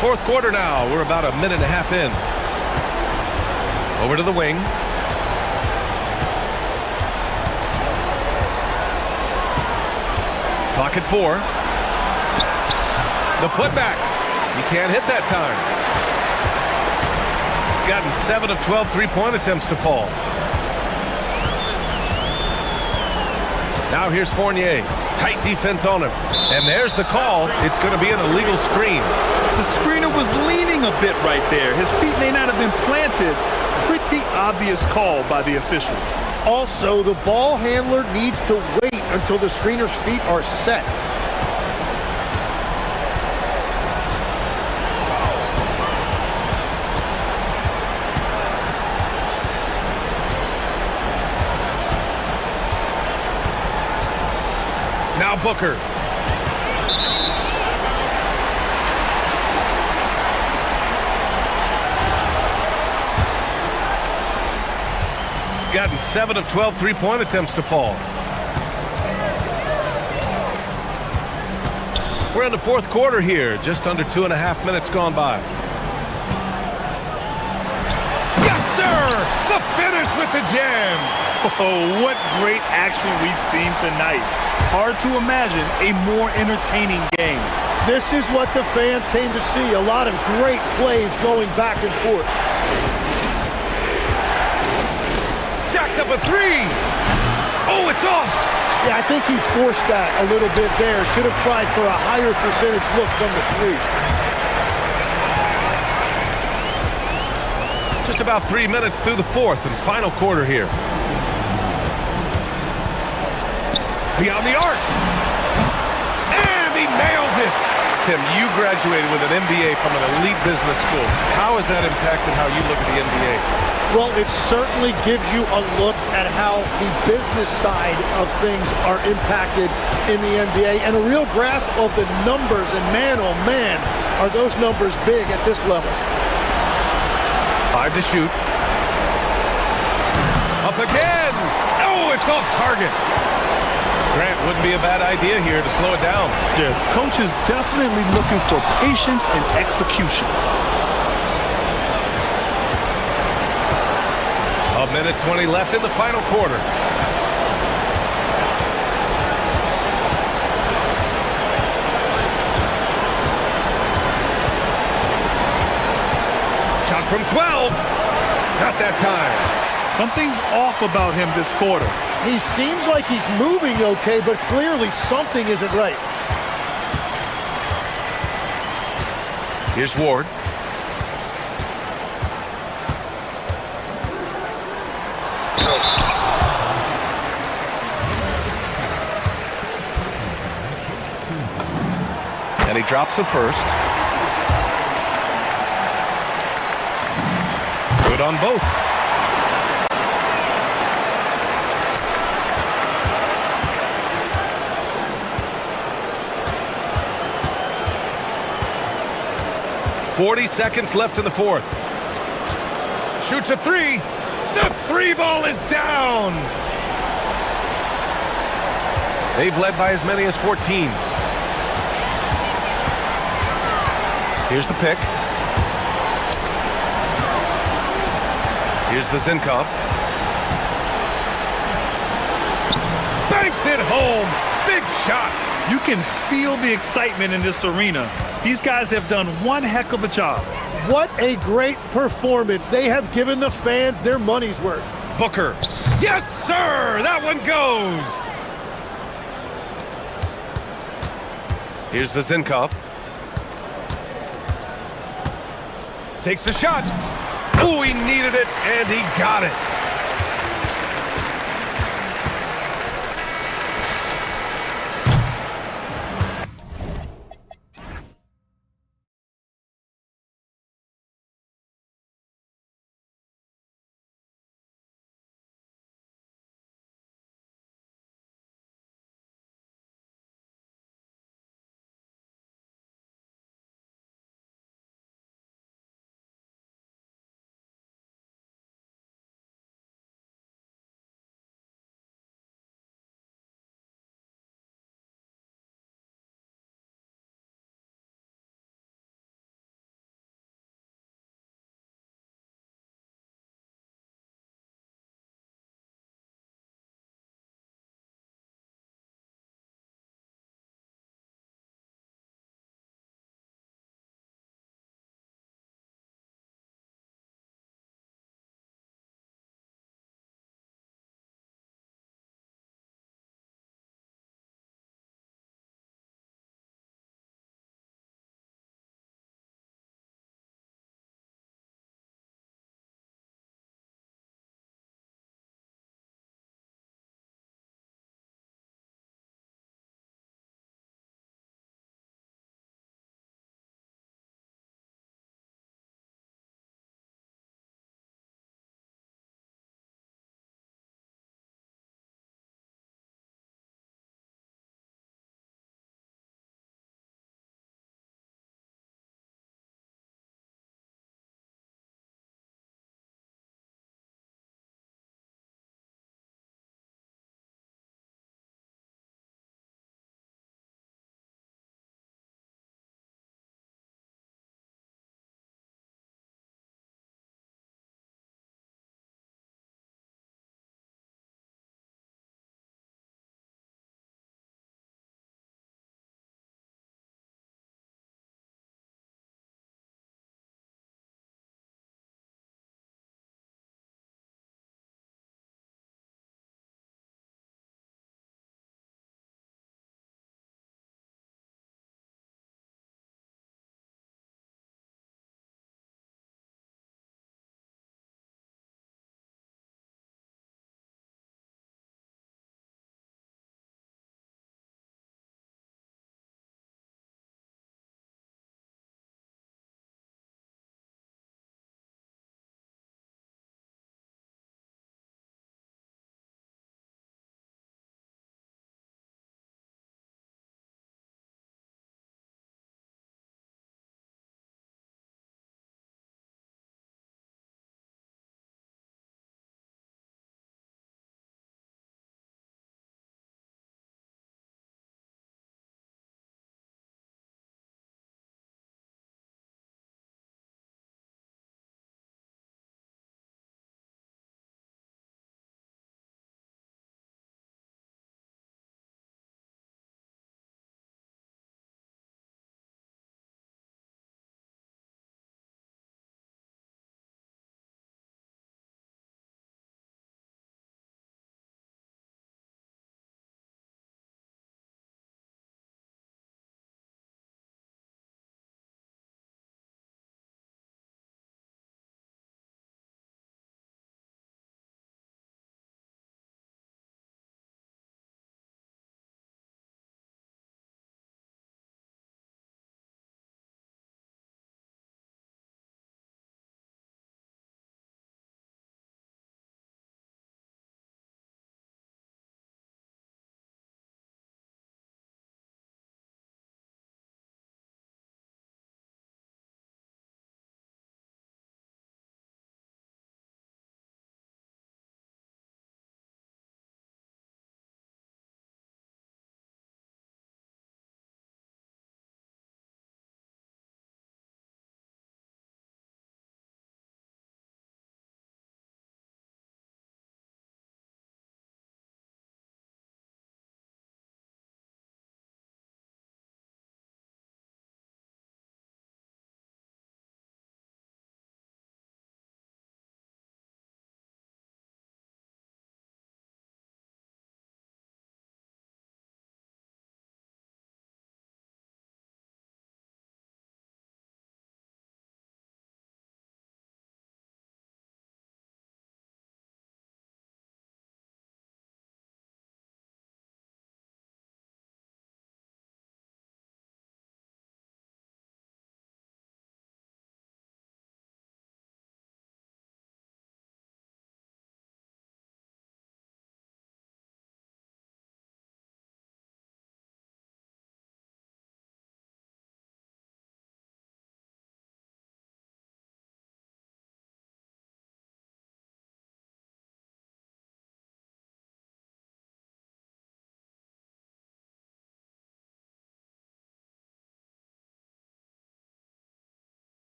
Fourth quarter now. We're about a minute and a half in. Over to the wing. Clock at 4. The putback. You can't hit that time. Gotten 7 of 12 three-point attempts to fall. Now here's Fournier. Tight defense on him. And there's the call. It's going to be an illegal screen. The screener was leaning a bit right there. His feet may not have been planted. Pretty obvious call by the officials. Also, the ball handler needs to wait until the screener's feet are set. Now Booker. Gotten 7 of 12 three-point attempts to fall. We're in the fourth quarter here. Just under 2.5 minutes gone by. Yes, sir! The finish with the jam! Oh, what great action we've seen tonight. Hard to imagine a more entertaining game. This is what the fans came to see. A lot of great plays going back and forth. Jacks up a 3. Oh, it's off. Yeah, I think he forced that a little bit there. Should have tried for a higher percentage look from the 3. Just about 3 minutes through the fourth and final quarter here. Beyond the arc. And he nails it. Tim, you graduated with an MBA from an elite business school. How has that impacted how you look at the NBA? Well, it certainly gives you a look at how the business side of things are impacted in the NBA and a real grasp of the numbers. And man, oh man, are those numbers big at this level. 5 to shoot. Up again. Oh, it's off target. Grant wouldn't be a bad idea here to slow it down. Yeah, coach is definitely looking for patience and execution. A minute 20 left in the final quarter. Shot from 12. Not that time. Something's off about him this quarter. He seems like he's moving okay, but clearly something isn't right. Here's Ward. And he drops it first. Good on both. .40 seconds left in the fourth. Shoots a three. The three ball is down. They've led by as many as 14. Here's the pick. Here's Vazinkov. Banks it home. Big shot. You can feel the excitement in this arena. These guys have done one heck of a job. What a great performance. They have given the fans their money's worth. Booker. Yes, sir. That one goes. Here's Vazinkov. Takes the shot. Oh, he needed it, and he got it.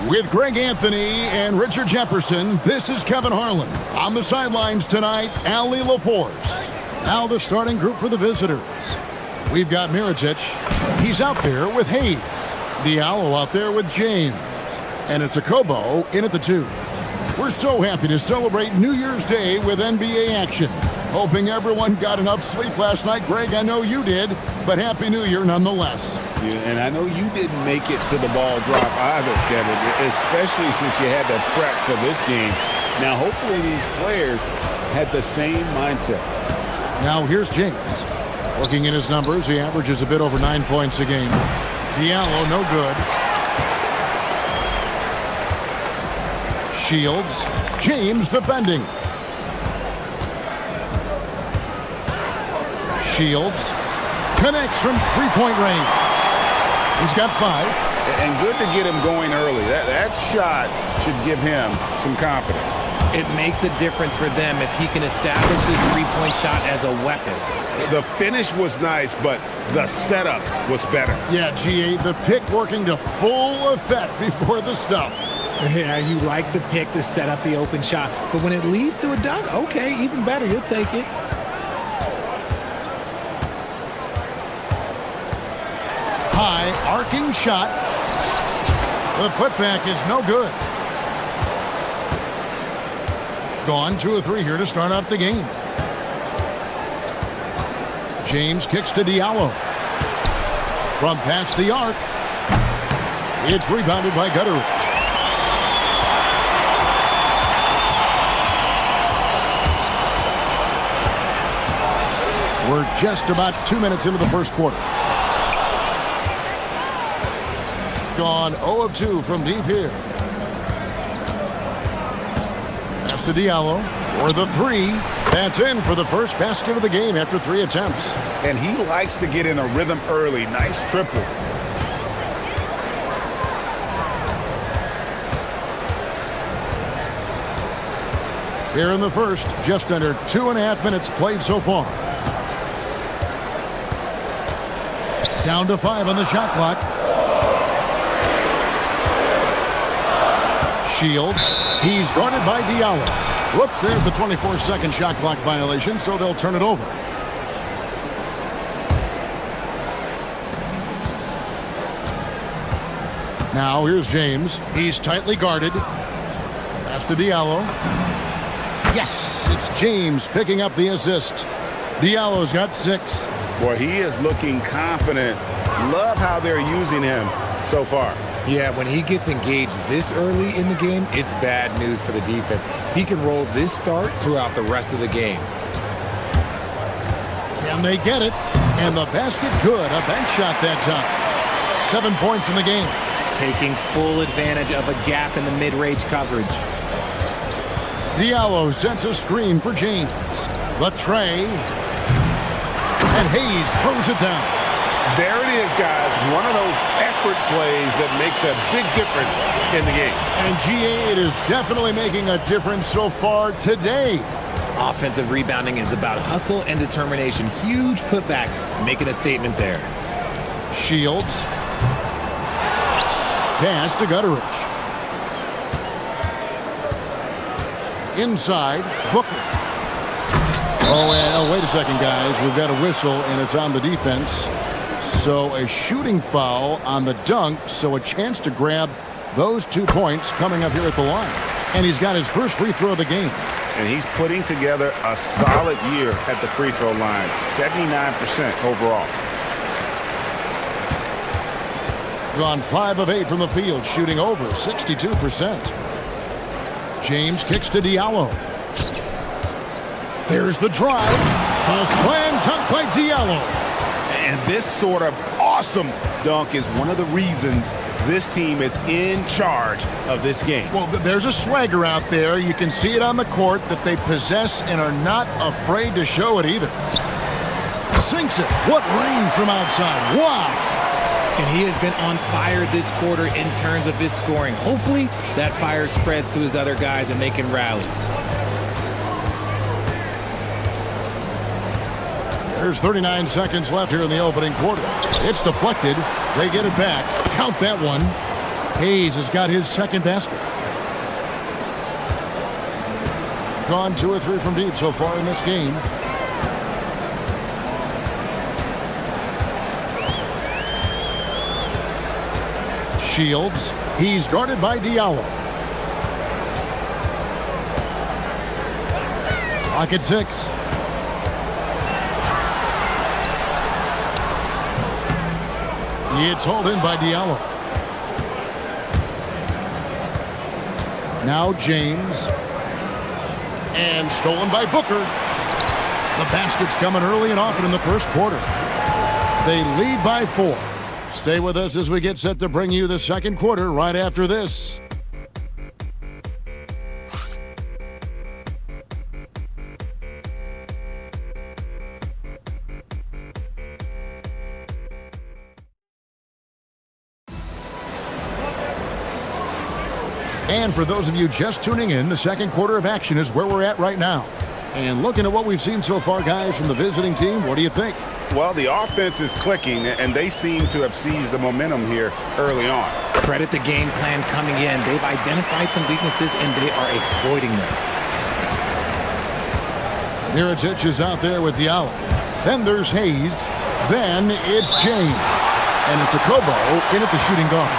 With Greg Anthony and Richard Jefferson, this is Kevin Harlan. On the sidelines tonight, Ali LaForce. Now the starting group for the visitors. We've got Miritich. He's out there with Hayes. Diallo out there with James. And it's a Kobo in at the 2. We're so happy to celebrate New Year's Day with NBA action. Hoping everyone got enough sleep last night. Greg, I know you did, but Happy New Year nonetheless. Yeah, and I know you didn't make it to the ball drop either, Kevin, especially since you had to prep for this game. Now, hopefully these players had the same mindset. Now here's James. Looking at his numbers, he averages a bit over 9 points a game. Diallo, no good. Shields. James defending. Shields connects from three-point range. He's got 5. And good to get him going early. That shot should give him some confidence. It makes a difference for them if he can establish his three-point shot as a weapon. The finish was nice, but the setup was better. Yeah, GA, the pick working to full effect before the stuff. Yeah, you like the pick to set up the open shot, but when it leads to a dunk, okay, even better, you'll take it. High arcing shot. The putback is no good. Gone 2 of 3 here to start out the game. James kicks to Diallo. From past the arc. It's rebounded by Gutteridge. We're just about 2 minutes into the first quarter. Gone 0 of 2 from deep here. Pass to Diallo for the 3. That's in for the first basket of the game after 3 attempts. And he likes to get in a rhythm early. Nice triple. Here in the first, just under 2.5 minutes played so far. Down to 5 on the shot clock. Shields. He's guarded by Diallo. Whoops, there's the 24-second shot clock violation, so they'll turn it over. Now here's James. He's tightly guarded. Pass to Diallo. Yes, it's James picking up the assist. Diallo's got 6. Boy, he is looking confident. Love how they're using him so far. Yeah, when he gets engaged this early in the game, it's bad news for the defense. He can roll this start throughout the rest of the game. Can they get it? And the basket good. A bank shot that time. 7 points in the game. Taking full advantage of a gap in the mid-range coverage. Diallo sets a screen for James. The tray. And Hayes throws it down. There it is, guys. One of those effort plays that makes a big difference in the game. And GA, it is definitely making a difference so far today. Offensive rebounding is about hustle and determination. Huge putback, making a statement there. Shields. Pass to Gutteridge. Inside, Booker. Oh, and wait a second, guys. We've got a whistle, and it's on the defense. So a shooting foul on the dunk, so a chance to grab those 2 points coming up here at the line. And he's got his first free throw of the game. And he's putting together a solid year at the free throw line, 79% overall. Gone 5 of 8 from the field, shooting over 62%. James kicks to Diallo. There's the drive. A slam dunk by Diallo. And this sort of awesome dunk is one of the reasons this team is in charge of this game. Well, there's a swagger out there. You can see it on the court that they possess and are not afraid to show it either. Sinks it. What range from outside. Wow. And he has been on fire this quarter in terms of his scoring. Hopefully that fire spreads to his other guys and they can rally. There's 39 seconds left here in the opening quarter. It's deflected. They get it back. Count that one. Hayes has got his second basket. Gone 2 or 3 from deep so far in this game. Shields. He's guarded by Diallo. Clock at 6. It's hauled in by Diallo. Now James. And stolen by Booker. The basket's coming early and often in the first quarter. They lead by 4. Stay with us as we get set to bring you the second quarter right after this. And for those of you just tuning in, the second quarter of action is where we're at right now. And looking at what we've seen so far, guys, from the visiting team, what do you think? Well, the offense is clicking, and they seem to have seized the momentum here early on. Credit the game plan coming in. They've identified some weaknesses, and they are exploiting them. Mirotic is out there with Diallo. Then there's Hayes. Then it's James. And it's a Kobo in at the shooting guard.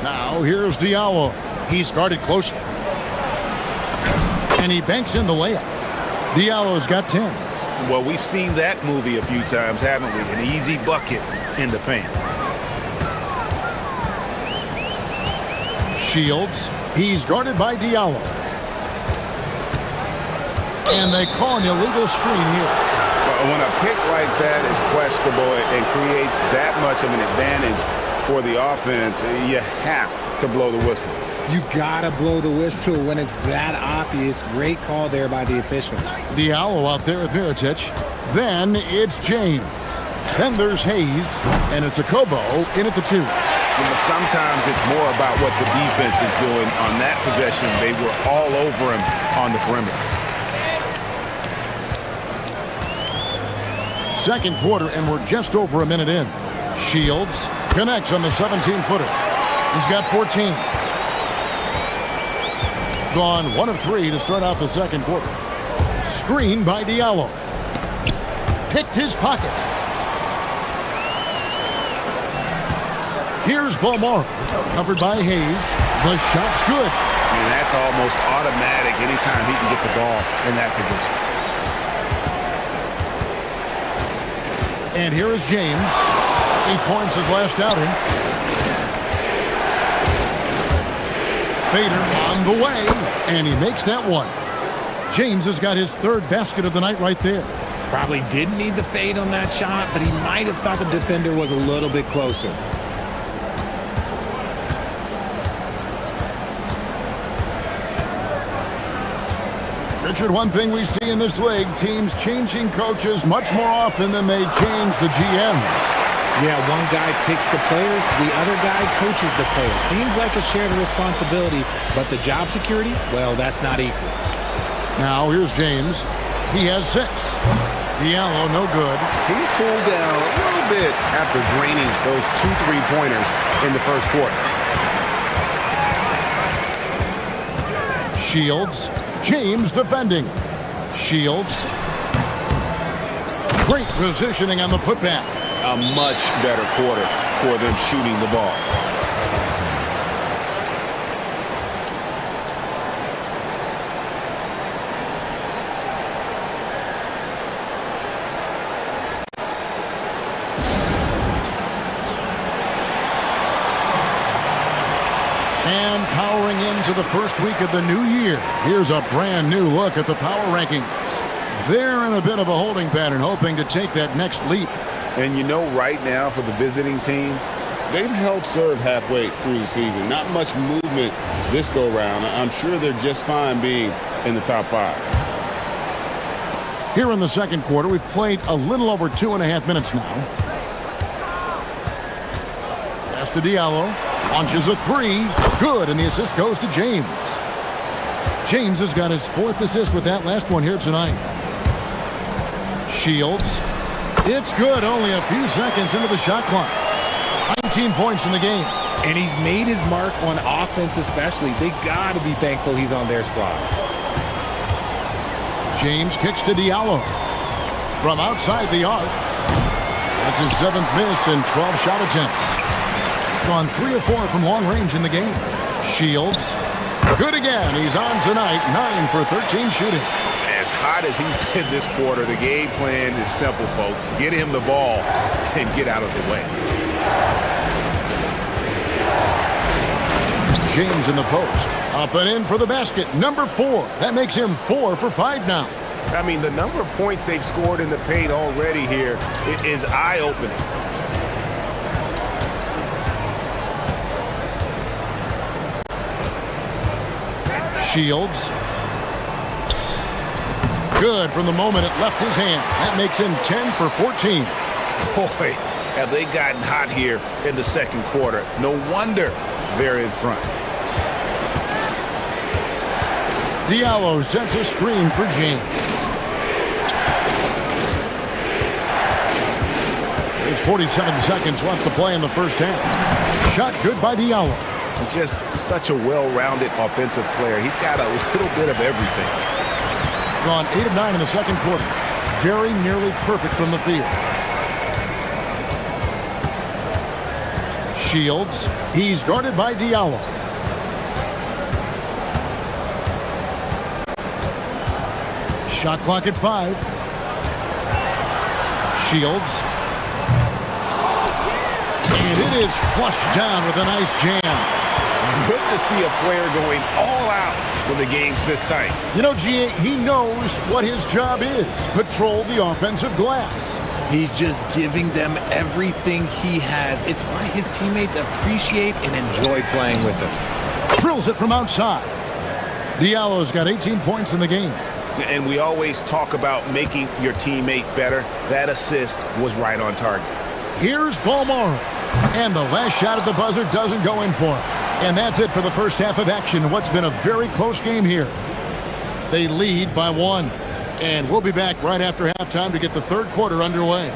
Now here's Diallo. He's guarded closely. And he banks in the layup. Diallo's got 10. Well, we've seen that movie a few times, haven't we? An easy bucket in the paint. Shields. He's guarded by Diallo. And they call an illegal screen here. Well, when a pick like that is questionable and creates that much of an advantage for the offense, you have to blow the whistle. You gotta blow the whistle when it's that obvious. Great call there by the official. Diallo out there with Mirotic. Then it's James. Then there's Hayes. And it's a Kobo in at the 2. Sometimes it's more about what the defense is doing on that possession. They were all over him on the perimeter. Second quarter, and we're just over a minute in. Shields connects on the 17-footer. He's got 14. Gone 1 of 3 to start out the second quarter. Screen by Diallo. Picked his pocket. Here's Balmore. Covered by Hayes. The shot's good. I mean, that's almost automatic anytime he can get the ball in that position. And here is James. 8 points his last outing. Fader on the way, and he makes that one. James has got his 3rd basket of the night right there. Probably didn't need the fade on that shot, but he might have thought the defender was a little bit closer. Richard, one thing we see in this league, teams changing coaches much more often than they change the GM. Yeah, one guy picks the players, the other guy coaches the players. Seems like a shared responsibility, but the job security, well, that's not equal. Now here's James. He has 6. Diallo, no good. He's cooled down a little bit after draining those 2 3-pointers in the first quarter. Shields. James defending. Shields. Great positioning on the putback. A much better quarter for them shooting the ball. And powering into the first week of the new year, here's a brand new look at the power rankings. They're in a bit of a holding pattern, hoping to take that next leap. And you know, right now for the visiting team, they've held serve halfway through the season. Not much movement this go-round. I'm sure they're just fine being in the top 5. Here in the second quarter, we've played a little over 2.5 minutes now. Pass to Diallo. Launches a 3. Good, and the assist goes to James. James has got his 4th assist with that last one here tonight. Shields. It's good. Only a few seconds into the shot clock. 19 points in the game. And he's made his mark on offense especially. They got to be thankful he's on their squad. James kicks to Diallo. From outside the arc. That's his 7th miss in 12 shot attempts. Gone 3 of 4 from long range in the game. Shields. Good again. He's on tonight. 9 for 13 shooting. As hot as he's been this quarter, the game plan is simple, folks. Get him the ball and get out of the way. James in the post. Up and in for the basket. Number 4. That makes him 4 for 5 now. I mean, the number of points they've scored in the paint already here is eye-opening. Shields. Good from the moment it left his hand. That makes him 10 for 14. Boy, have they gotten hot here in the second quarter. No wonder they're in front. Diallo sets a screen for James. There's 47 seconds left to play in the first half. Shot good by Diallo. Just such a well-rounded offensive player. He's got a little bit of everything. Gone 8 of 9 in the second quarter. Very nearly perfect from the field. Shields. He's guarded by Diallo. Shot clock at 5. Shields. And it is flushed down with a nice jam. Good to see a player going all out when the game's this tight. You know, G.A., he knows what his job is. Patrol the offensive glass. He's just giving them everything he has. It's why his teammates appreciate and enjoy playing with him. Drills it from outside. Diallo's got 18 points in the game. And we always talk about making your teammate better. That assist was right on target. Here's Balmore. And the last shot at the buzzer doesn't go in for him. And that's it for the first half of action in what's been a very close game here. They lead by 1. And we'll be back right after halftime to get the third quarter underway.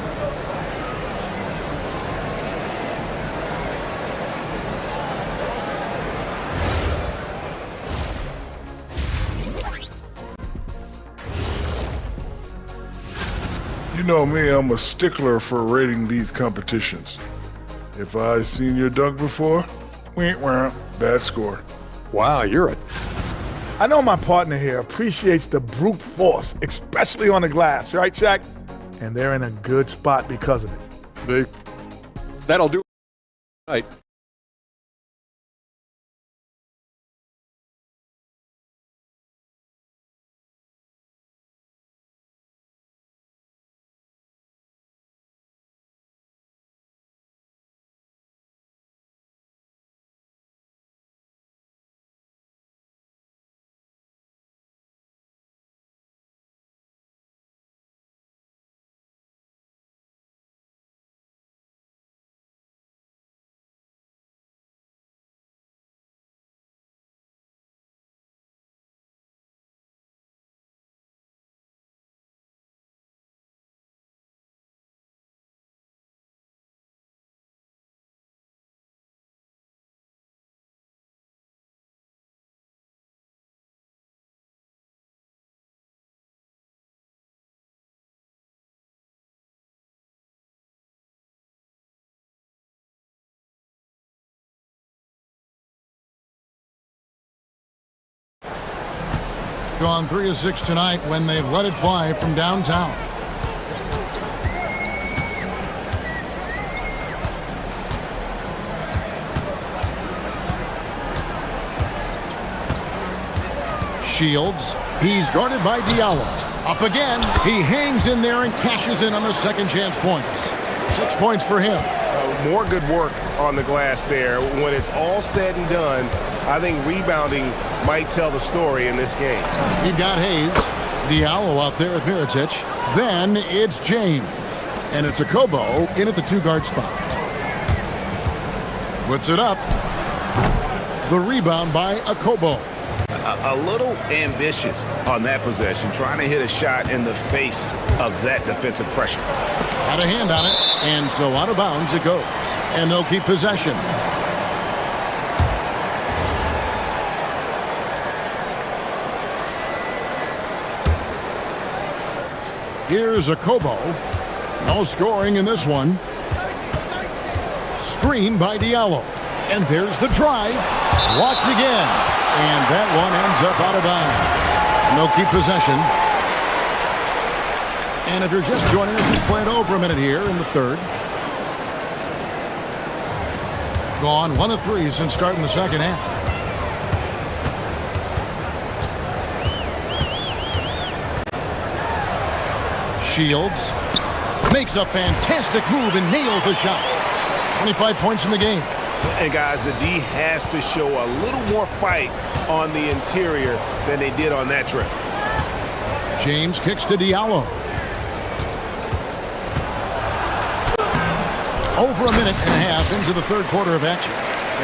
You know me, I'm a stickler for rating these competitions. If I've seen your dunk before, bad score. Wow, you're a... I know my partner here appreciates the brute force, especially on the glass, right, Shaq? And they're in a good spot because of it. That'll do it tonight. Gone 3 of 6 tonight when they've let it fly from downtown. Shields. He's guarded by Diallo. Up again. He hangs in there and cashes in on the second chance points. 6 points for him. More good work on the glass there. When it's all said and done, I think rebounding might tell the story in this game. You've got Hayes. Diallo out there at Miritich. Then it's James. And it's Akobo in at the 2-guard spot. Puts it up. The rebound by Akobo. a little ambitious on that possession, trying to hit a shot in the face of that defensive pressure. Had a hand on it, and so out of bounds it goes. And they'll keep possession. Here's a Kobo. No scoring in this one. Screen by Diallo. And there's the drive. Blocked again. And that one ends up out of bounds. And they'll keep possession. And if you're just joining us, we've played over a minute here in the third. Gone 1 of 3 since starting the second half. Shields makes a fantastic move and nails the shot. 25 points in the game. And guys, the D has to show a little more fight on the interior than they did on that trip. James kicks to Diallo. Over a minute and a half into the third quarter of action.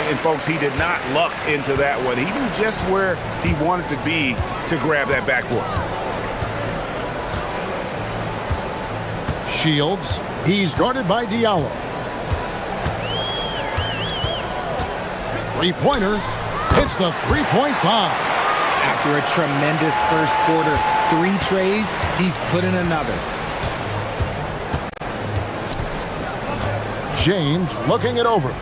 And folks, he did not luck into that one. He knew just where he wanted to be to grab that backboard. Shields, he's guarded by Diallo. Three-pointer, hits the three-point bomb. After a tremendous first quarter, 3 trays, he's put in another. James looking it over.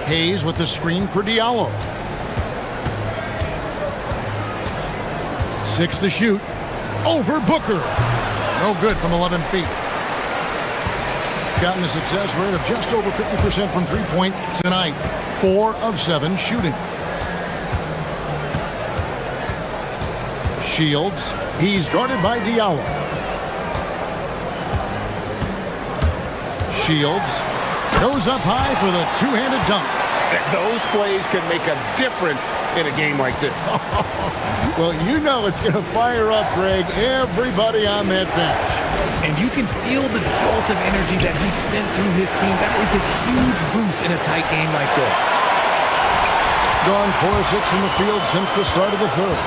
Hayes with the screen for Diallo. 6 to shoot. Over Booker. No good from 11 feet. Gotten a success rate of just over 50% from three-point tonight. 4 of 7 shooting. Shields. He's guarded by Diallo. Shields goes up high for the two-handed dunk. Those plays can make a difference in a game like this. Well, you know it's going to fire up, Greg, everybody on that bench. And you can feel the jolt of energy that he sent through his team. That is a huge boost in a tight game like this. Gone 4 of 6 from the field since the start of the third.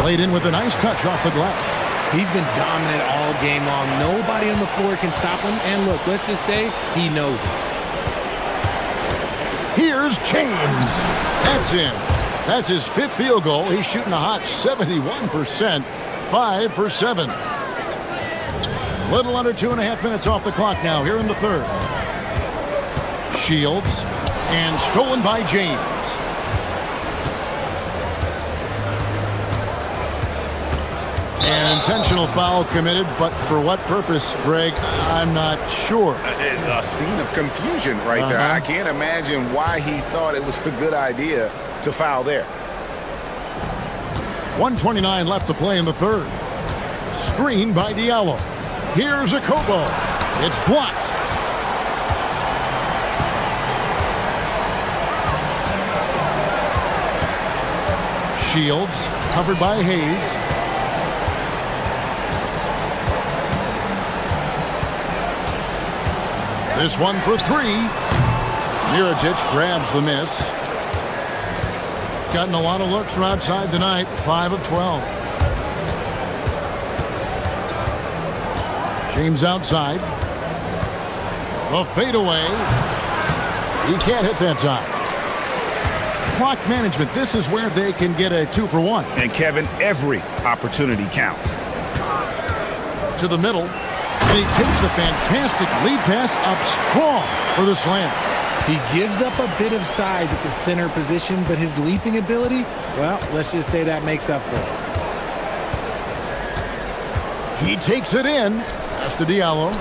Played in with a nice touch off the glass. He's been dominant all game long. Nobody on the floor can stop him. And look, let's just say he knows it. Here's James. That's in. That's his 5th field goal. He's shooting a hot 71%. 5 for 7. Little under 2.5 minutes off the clock now here in the third. Shields. And stolen by James. An intentional foul committed, but for what purpose, Greg, I'm not sure. A scene of confusion right there. I can't imagine why he thought it was a good idea to foul there. 1:29 left to play in the third. Screen by Diallo. Here's a Kobo. It's blocked. Shields covered by Hayes. This one for 3. Mirotic grabs the miss. Gotten a lot of looks from outside tonight. 5 of 12. James outside. The fadeaway. He can't hit that time. Clock management. This is where they can get a 2 for 1. And Kevin, every opportunity counts. To the middle. And he takes the fantastic lead pass up strong for the slam. He gives up a bit of size at the center position, but his leaping ability, well, let's just say that makes up for it. He takes it in. That's to Diallo.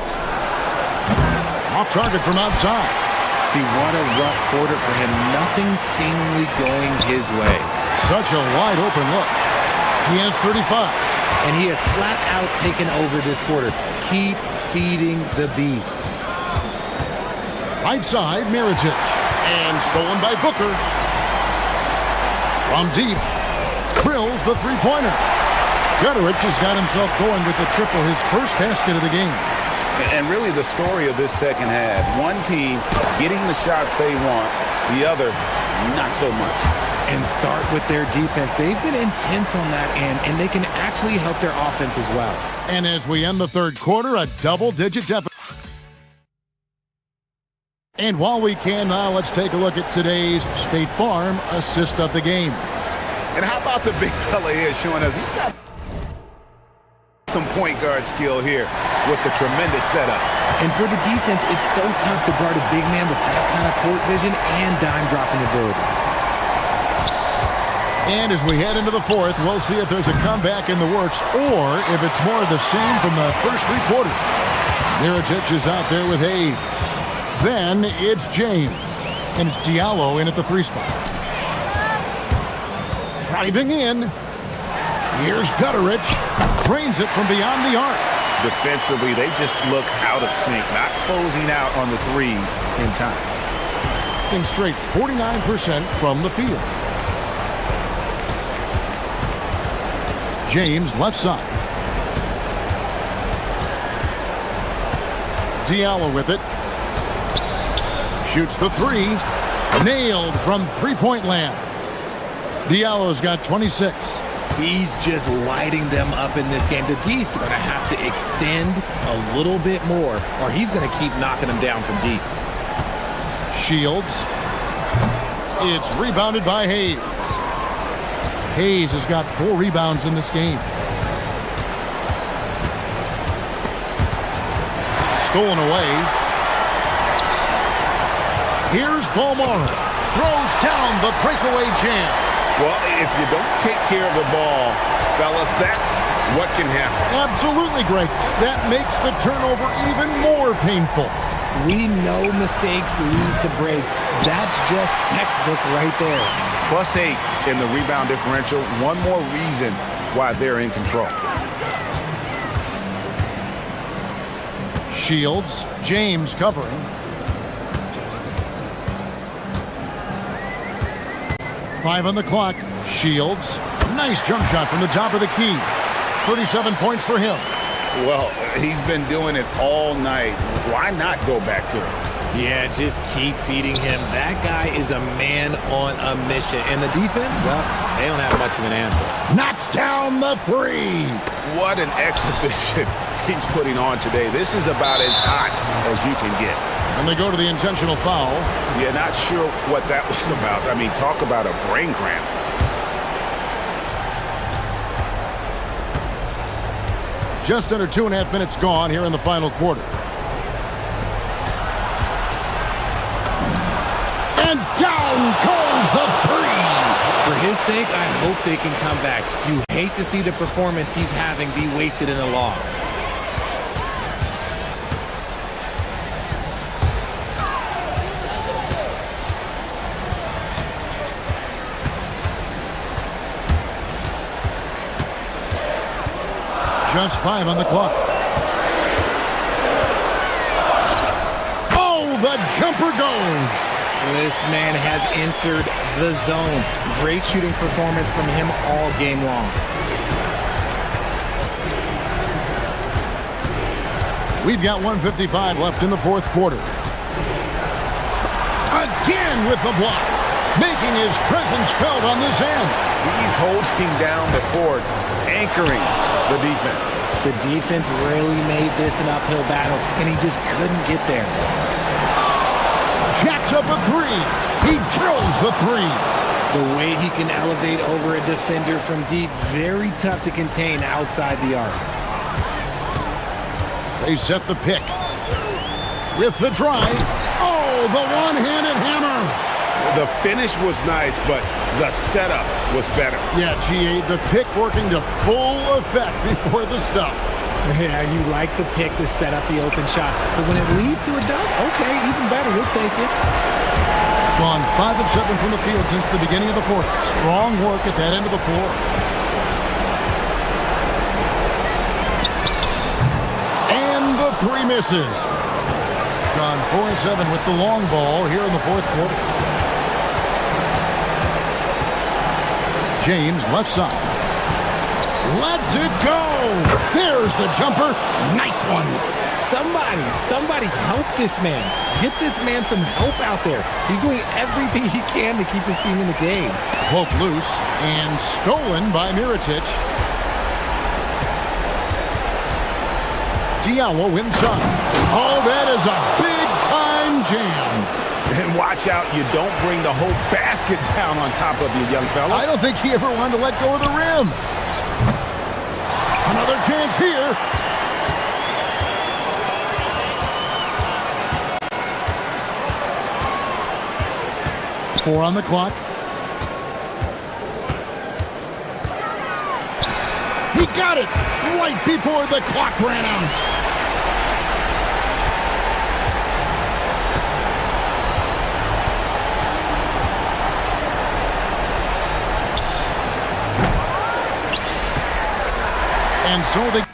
Off target from outside. See, what a rough quarter for him. Nothing seemingly going his way. Such a wide open look. He has 35. And he has flat out taken over this quarter. Keep feeding the beast. Right side, Mirotic. And stolen by Booker. From deep. Drills the three-pointer. Gutterich has got himself going with the triple, his first basket of the game. And really the story of this second half. One team getting the shots they want. The other not so much. And start with their defense. They've been intense on that end, and they can actually help their offense as well. And as we end the third quarter, a double-digit deficit. And while we can now, let's take a look at today's State Farm assist of the game. And how about the big fella here showing us he's got some point guard skill here with the tremendous setup. And for the defense, it's so tough to guard a big man with that kind of court vision and dime dropping ability. And as we head into the fourth, we'll see if there's a comeback in the works or if it's more of the same from the first three quarters. Mirotic is out there with Hayes. Then it's James. And it's Diallo in at the 3 spot. Driving in. Here's Gutterich. Drains it from beyond the arc. Defensively, they just look out of sync, not closing out on the threes in time. In straight 49% from the field. James left side. Diallo with it. Shoots the 3. Nailed from three-point land. Diallo's got 26. He's just lighting them up in this game. The D's are going to have to extend a little bit more, or he's going to keep knocking them down from deep. Shields. It's rebounded by Hayes. Hayes has got 4 rebounds in this game. Stolen away. Here's Balmora. Throws down the breakaway jam. Well, if you don't take care of the ball, fellas, that's what can happen. Absolutely, Greg. That makes the turnover even more painful. We know mistakes lead to breaks. That's just textbook right there. +8 in the rebound differential. One more reason why they're in control. Shields. James covering. Five on the clock. Shields. Nice jump shot from the top of the key. 37 points for him. Well, he's been doing it all night. Why not go back to him? Yeah, just keep feeding him. That guy is a man on a mission. And the defense, well, they don't have much of an answer. Knocks down the 3. What an exhibition he's putting on today. This is about as hot as you can get. And they go to the intentional foul. Yeah, not sure what that was about. I mean, talk about a brain cramp. Just under 2.5 minutes gone here in the final quarter. And down goes the 3. For his sake, I hope they can come back. You hate to see the performance he's having be wasted in a loss. Just 5 on the clock. Oh, the jumper goes. This man has entered the zone. Great shooting performance from him all game long. We've got 1:55 left in the fourth quarter. Again with the block. Making his presence felt on this end. He's holding down the fort, anchoring the defense. The defense really made this an uphill battle, and he just couldn't get there. Jacks up a 3. He drills the 3. The way he can elevate over a defender from deep, very tough to contain outside the arc. They set the pick. With the drive. Oh, the one-handed hammer. The finish was nice, but the setup was better. Yeah, G8, the pick working to full effect before the stuff. Yeah, you like the pick to set up the open shot. But when it leads to a dunk, okay, even better, we'll take it. Gone 5 of 7 from the field since the beginning of the fourth. Strong work at that end of the floor. And the 3 misses. Gone 4 of 7 with the long ball here in the fourth quarter. James left side. Lets it go. There's the jumper. Nice one. Somebody help this man. Get this man some help out there. He's doing everything he can to keep his team in the game. Poke loose and stolen by Mirotic. Diallo inside. Oh, that is a big-time jam. And watch out, you don't bring the whole basket down on top of you, young fella. I don't think he ever wanted to let go of the rim. Another chance here. Four on the clock. He got it right before the clock ran out. And so they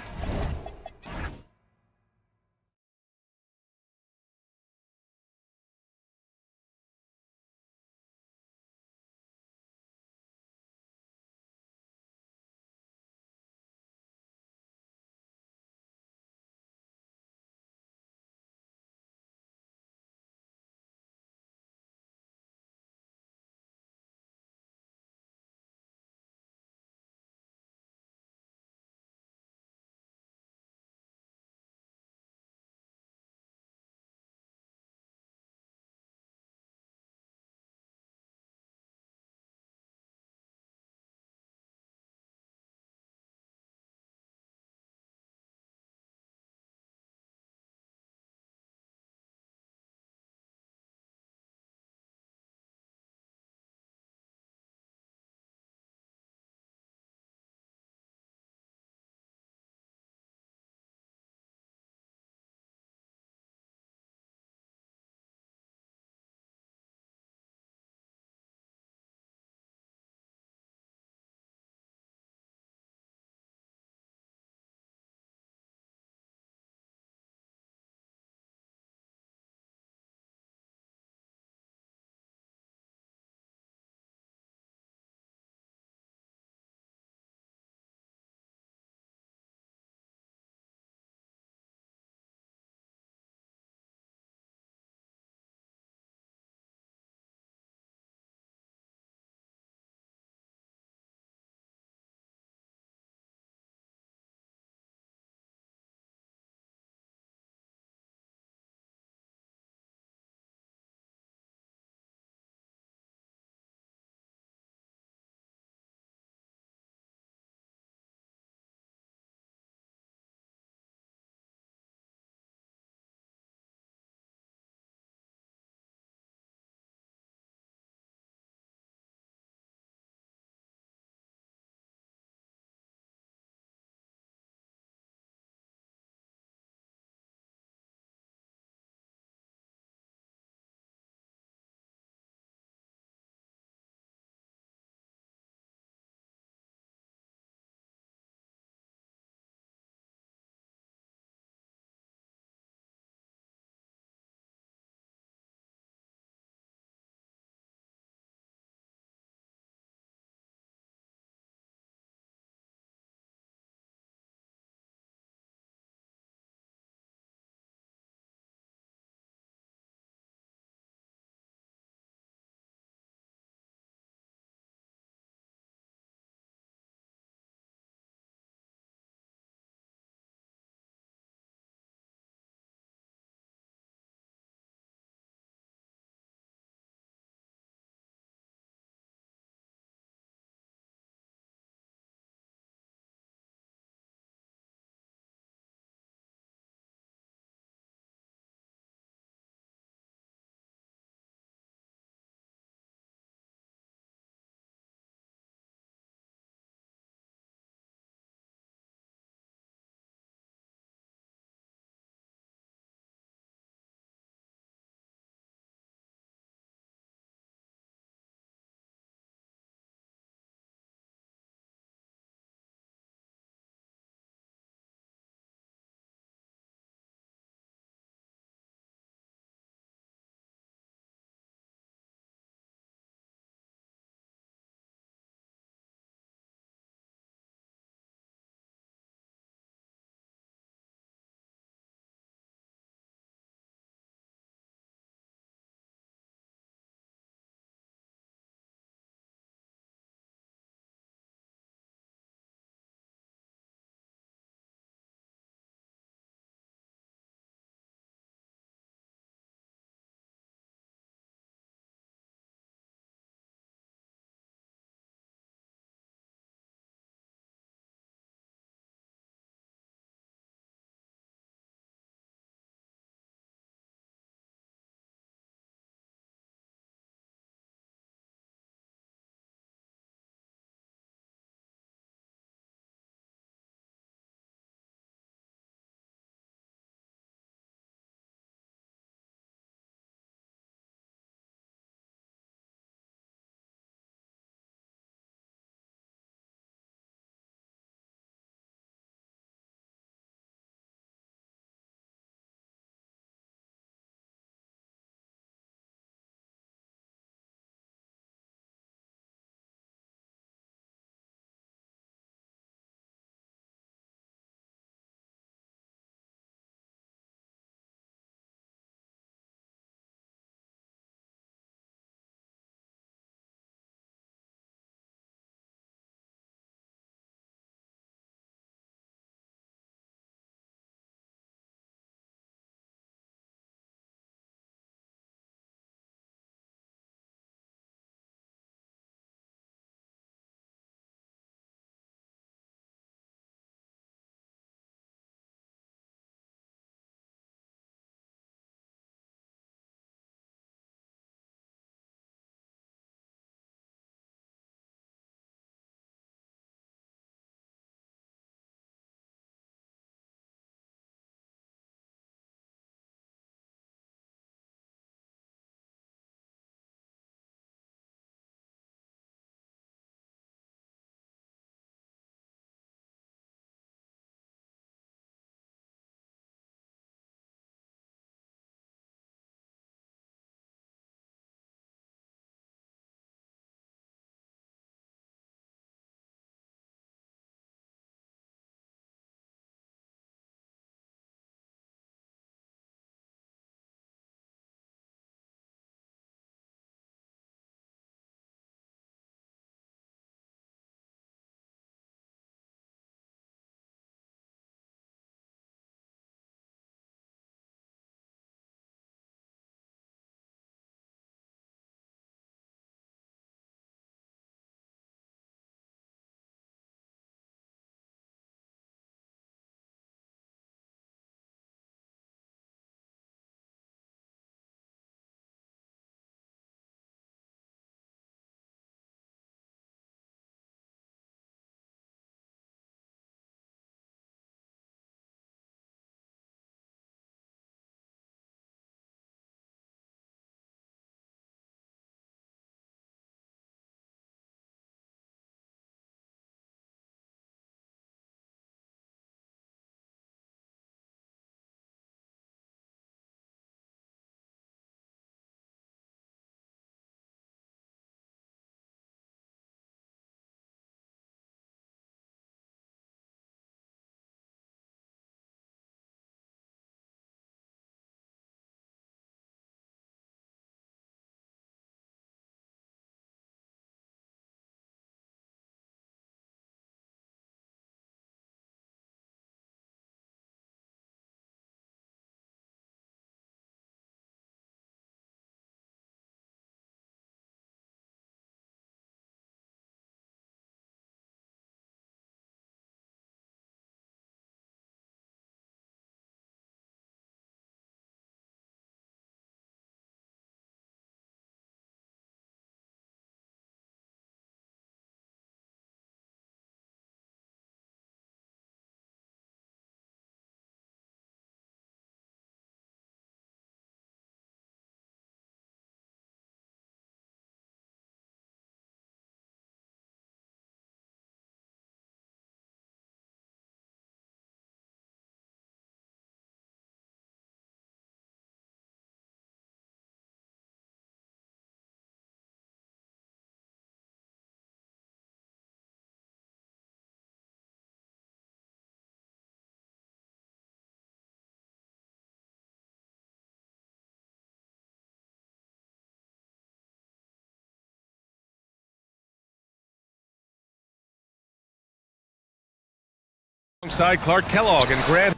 Alongside Clark Kellogg and Grant.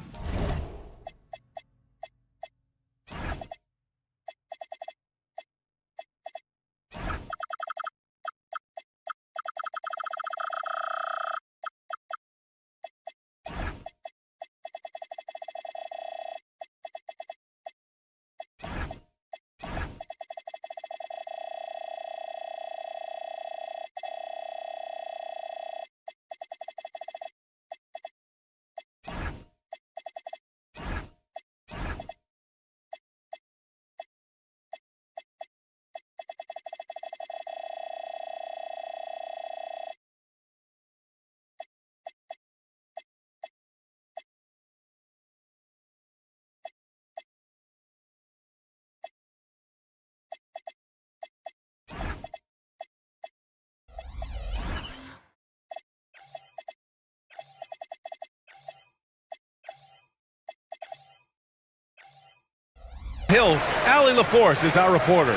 Hill, Allie LaForce is our reporter.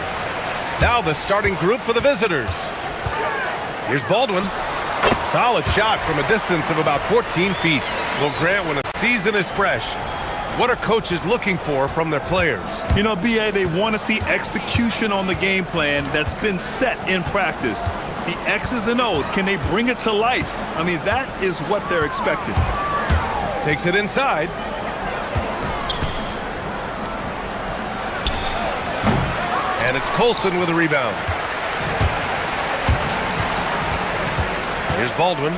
Now the starting group for the visitors. Here's Baldwin. Solid shot from a distance of about 14 feet. Well, Grant, when a season is fresh, what are coaches looking for from their players? You know, BA, they want to see execution on the game plan that's been set in practice. The X's and O's, can they bring it to life? I mean, that is what they're expecting. Takes it inside. And it's Colson with a rebound. Here's Baldwin.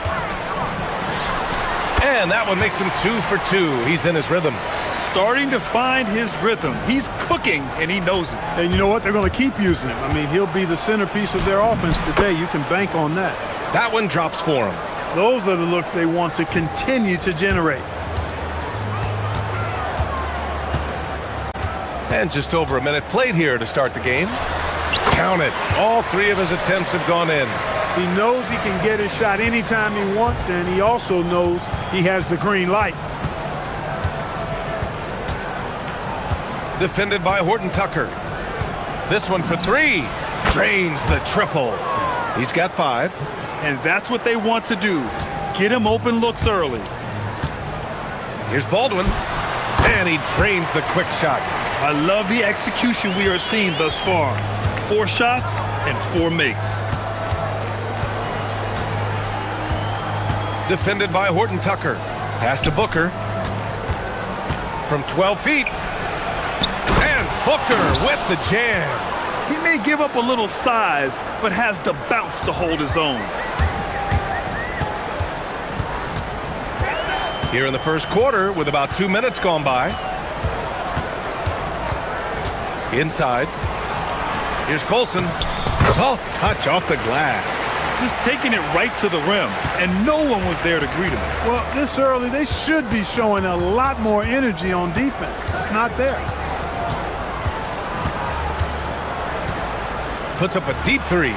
And that one makes him 2 for 2. He's in his rhythm. Starting to find his rhythm. He's cooking, and he knows it. And you know what? They're going to keep using him. I mean, he'll be the centerpiece of their offense today. You can bank on that. That one drops for him. Those are the looks they want to continue to generate. And just over a minute played here to start the game. Count it. All 3 of his attempts have gone in. He knows he can get his shot anytime he wants, and he also knows he has the green light. Defended by Horton Tucker. This one for 3. Drains the triple. He's got 5. And that's what they want to do. Get him open looks early. Here's Baldwin. And he drains the quick shot. I love the execution we are seeing thus far. 4 shots and 4 makes. Defended by Horton Tucker. Pass to Booker. From 12 feet. And Booker with the jam. He may give up a little size, but has the bounce to hold his own. Here in the first quarter with about 2 minutes gone by. Inside. Here's Colson. Soft touch off the glass. Just taking it right to the rim, and no one was there to greet him. Well, this early, they should be showing a lot more energy on defense. It's not there. Puts up a deep 3.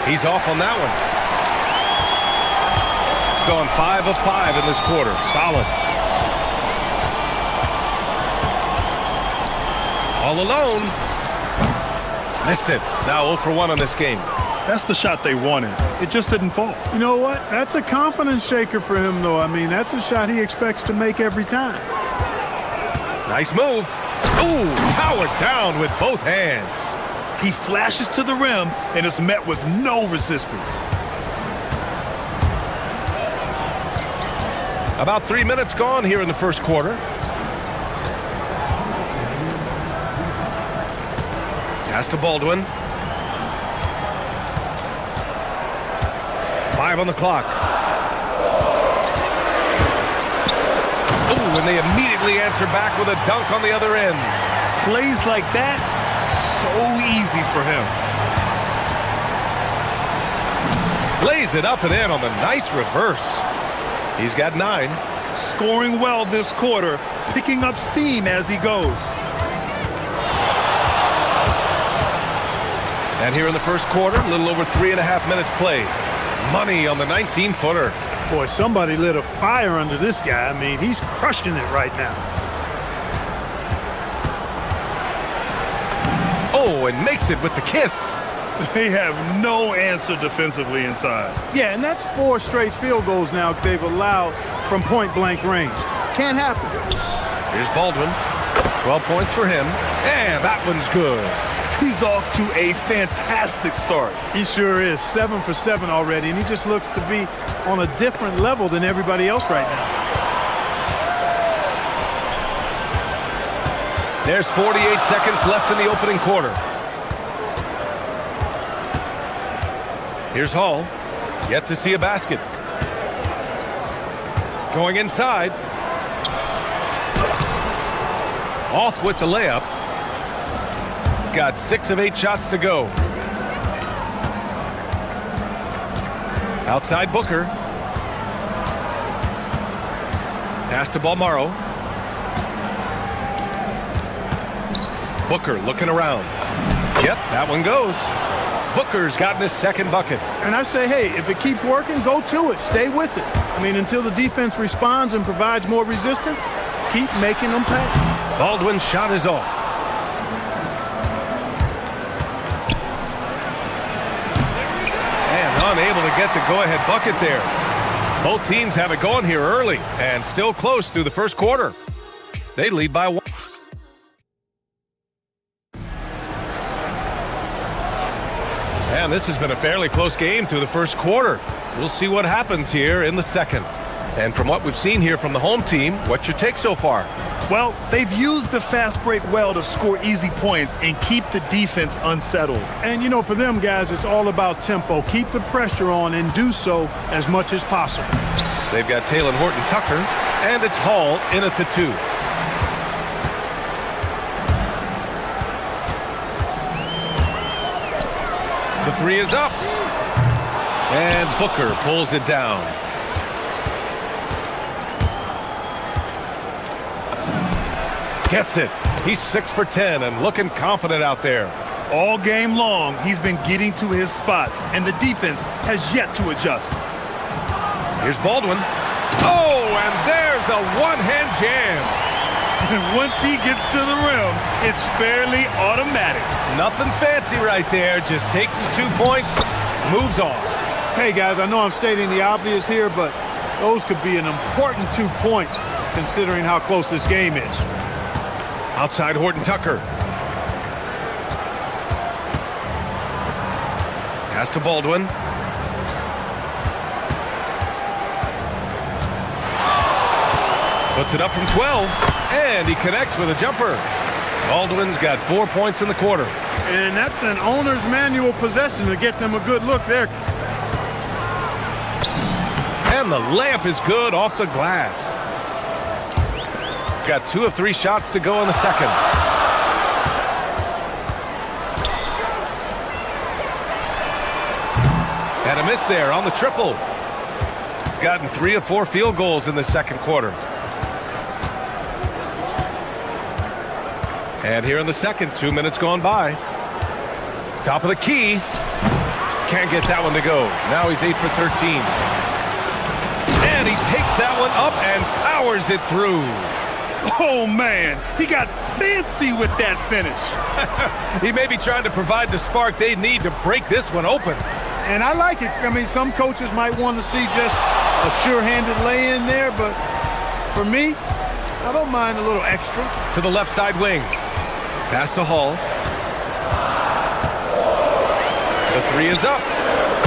He's off on that one. Gone 5 of 5 in this quarter. Solid. All alone. Missed it. Now 0 for 1 on this game. That's the shot they wanted. It just didn't fall. You know what? That's a confidence shaker for him, though. I mean, that's a shot he expects to make every time. Nice move. Ooh, powered down with both hands. He flashes to the rim and is met with no resistance. About 3 minutes gone here in the first quarter. Pass to Baldwin. 5 on the clock. Ooh, and they immediately answer back with a dunk on the other end. Plays like that, so easy for him. Lays it up and in on the nice reverse. He's got 9. Scoring well this quarter, picking up steam as he goes. And here in the first quarter, a little over 3.5 minutes played. Money on the 19-footer. Boy, somebody lit a fire under this guy. I mean, he's crushing it right now. Oh, and makes it with the kiss. They have no answer defensively inside. Yeah, and that's 4 straight field goals now they've allowed from point-blank range. Can't happen. Here's Baldwin. 12 points for him. And that one's good. He's off to a fantastic start. He sure is. 7 for 7 already, and he just looks to be on a different level than everybody else right now. There's 48 seconds left in the opening quarter. Here's Hall. Yet to see a basket. Going inside. Off with the layup. Got 6 of 8 shots to go. Outside Booker. Pass to Balmaro. Booker looking around. Yep, that one goes. Booker's gotten his second bucket. And I say, hey, if it keeps working, go to it. Stay with it. I mean, until the defense responds and provides more resistance, keep making them pay. Baldwin's shot is off. And unable to get the go-ahead bucket there. Both teams have it going here early and still close through the first quarter. They lead by 1. And this has been a fairly close game through the first quarter. We'll see what happens here in the second. And from what we've seen here from the home team, what's your take so far? Well, they've used the fast break well to score easy points and keep the defense unsettled. And, you know, for them guys, it's all about tempo. Keep the pressure on and do so as much as possible. They've got Taylor Horton-Tucker, and it's Hall in at the 2. The 3 is up. And Booker pulls it down. Gets it. He's 6 for 10 and looking confident out there. All game long, he's been getting to his spots, and the defense has yet to adjust. Here's Baldwin. Oh, and there's a one-hand jam. And once he gets to the rim, it's fairly automatic. Nothing fancy right there. Just takes his 2 points, moves on. Hey, guys, I know I'm stating the obvious here, but those could be an important 2 points considering how close this game is. Outside Horton-Tucker. Pass to Baldwin. Puts it up from 12, and he connects with a jumper. Baldwin's got 4 points in the quarter. And that's an owner's manual possession to get them a good look there. And the layup is good off the glass. Got 2 of 3 shots to go in the second. Had a miss there on the triple. Gotten 3 of 4 field goals in the second quarter. And here in the second, 2 minutes gone by. Top of the key. Can't get that one to go. Now he's 8 for 13. And he takes that one up and powers it through. Oh, man, he got fancy with that finish. He may be trying to provide the spark they need to break this one open. And I like it. I mean, some coaches might want to see just a sure-handed lay-in there, but for me, I don't mind a little extra. To the left side wing. Pass to Hall. The 3 is up.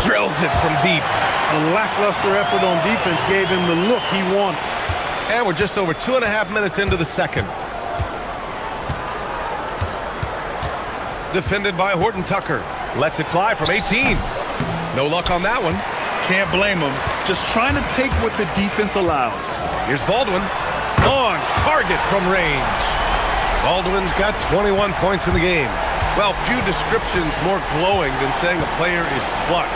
Drills it from deep. A lackluster effort on defense gave him the look he wanted. And we're just over 2.5 minutes into the second. Defended by Horton-Tucker. Lets it fly from 18. No luck on that one. Can't blame him. Just trying to take what the defense allows. Here's Baldwin. On target from range. Baldwin's got 21 points in the game. Well, few descriptions more glowing than saying a player is clutch.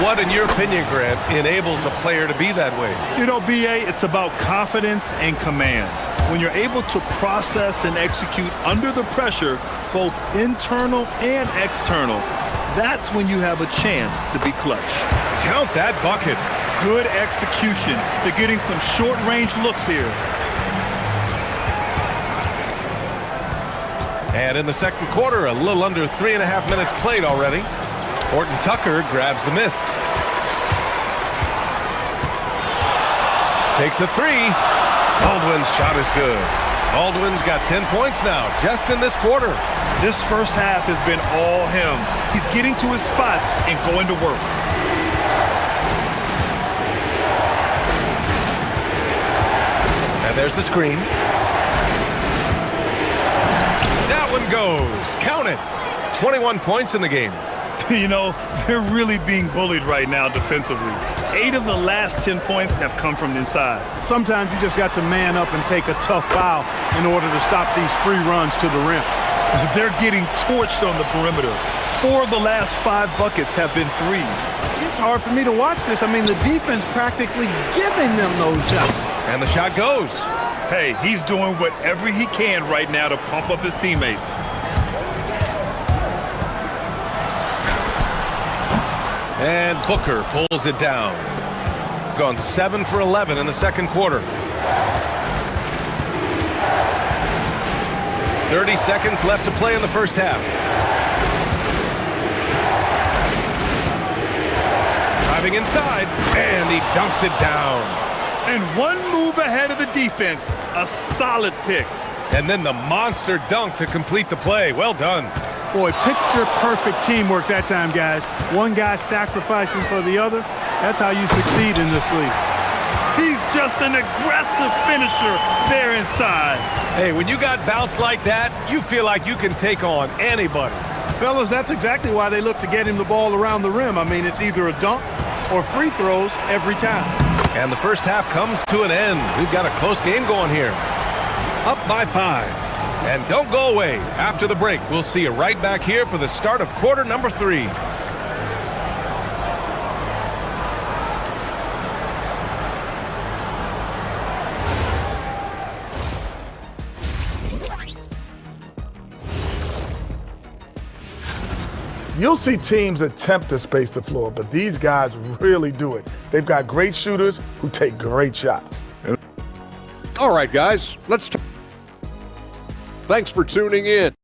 What, in your opinion, Grant, enables a player to be that way? You know, B.A., it's about confidence and command. When you're able to process and execute under the pressure, both internal and external, that's when you have a chance to be clutch. Count that bucket. Good execution. They're getting some short-range looks here. And in the second quarter, a little under 3.5 minutes played already. Horton Tucker grabs the miss. Takes a three. Baldwin's shot is good. Baldwin's got 10 points now, just in this quarter. This first half has been all him. He's getting to his spots and going to work. And there's the screen. That one goes. Count it. 21 points in the game. You know, they're really being bullied right now defensively. 8 of the last 10 points have come from inside. Sometimes you just got to man up and take a tough foul in order to stop these free runs to the rim. They're getting torched on the perimeter. 4 of the last 5 buckets have been threes. It's hard for me to watch this. I mean, the defense practically giving them those shots. And the shot goes. Hey, he's doing whatever he can right now to pump up his teammates. And Booker pulls it down. Gone 7 for 11 in the second quarter. 30 seconds left to play in the first half. Driving inside, and he dunks it down. And one move ahead of the defense. A solid pick. And then the monster dunk to complete the play. Well done. Boy, picture-perfect teamwork that time, guys. One guy sacrificing for the other. That's how you succeed in this league. He's just an aggressive finisher there inside. Hey, when you got bounce like that, you feel like you can take on anybody. Fellas, that's exactly why they look to get him the ball around the rim. I mean, it's either a dunk or free throws every time. And the first half comes to an end. We've got a close game going here. Up by 5. And don't go away. After the break, we'll see you right back here for the start of quarter number 3. You'll see teams attempt to space the floor, but these guys really do it. They've got great shooters who take great shots. All right, guys, let's talk. Thanks for tuning in.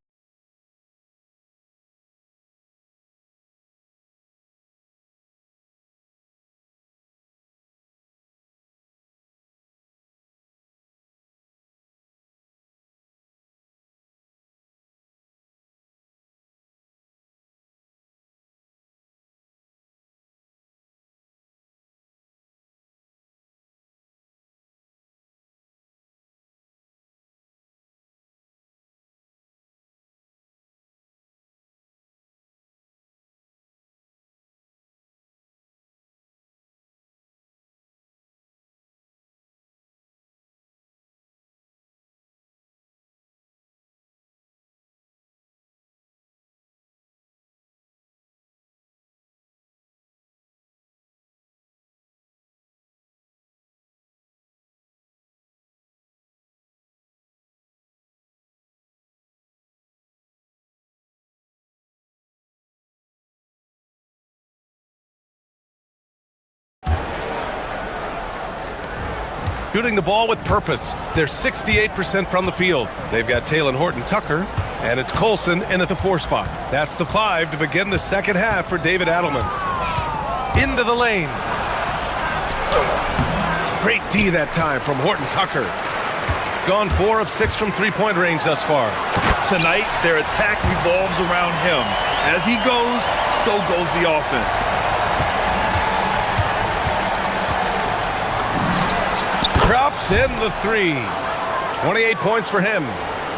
Shooting the ball with purpose. They're 68% from the field. They've got Taylor Horton Tucker, and it's Colson in at the 4 spot. That's the 5 to begin the second half for David Adelman. Into the lane. Great D that time from Horton Tucker. Gone 4 of 6 from three-point range thus far. Tonight, their attack revolves around him. As he goes, so goes the offense. Drops in the 3. 28 points for him.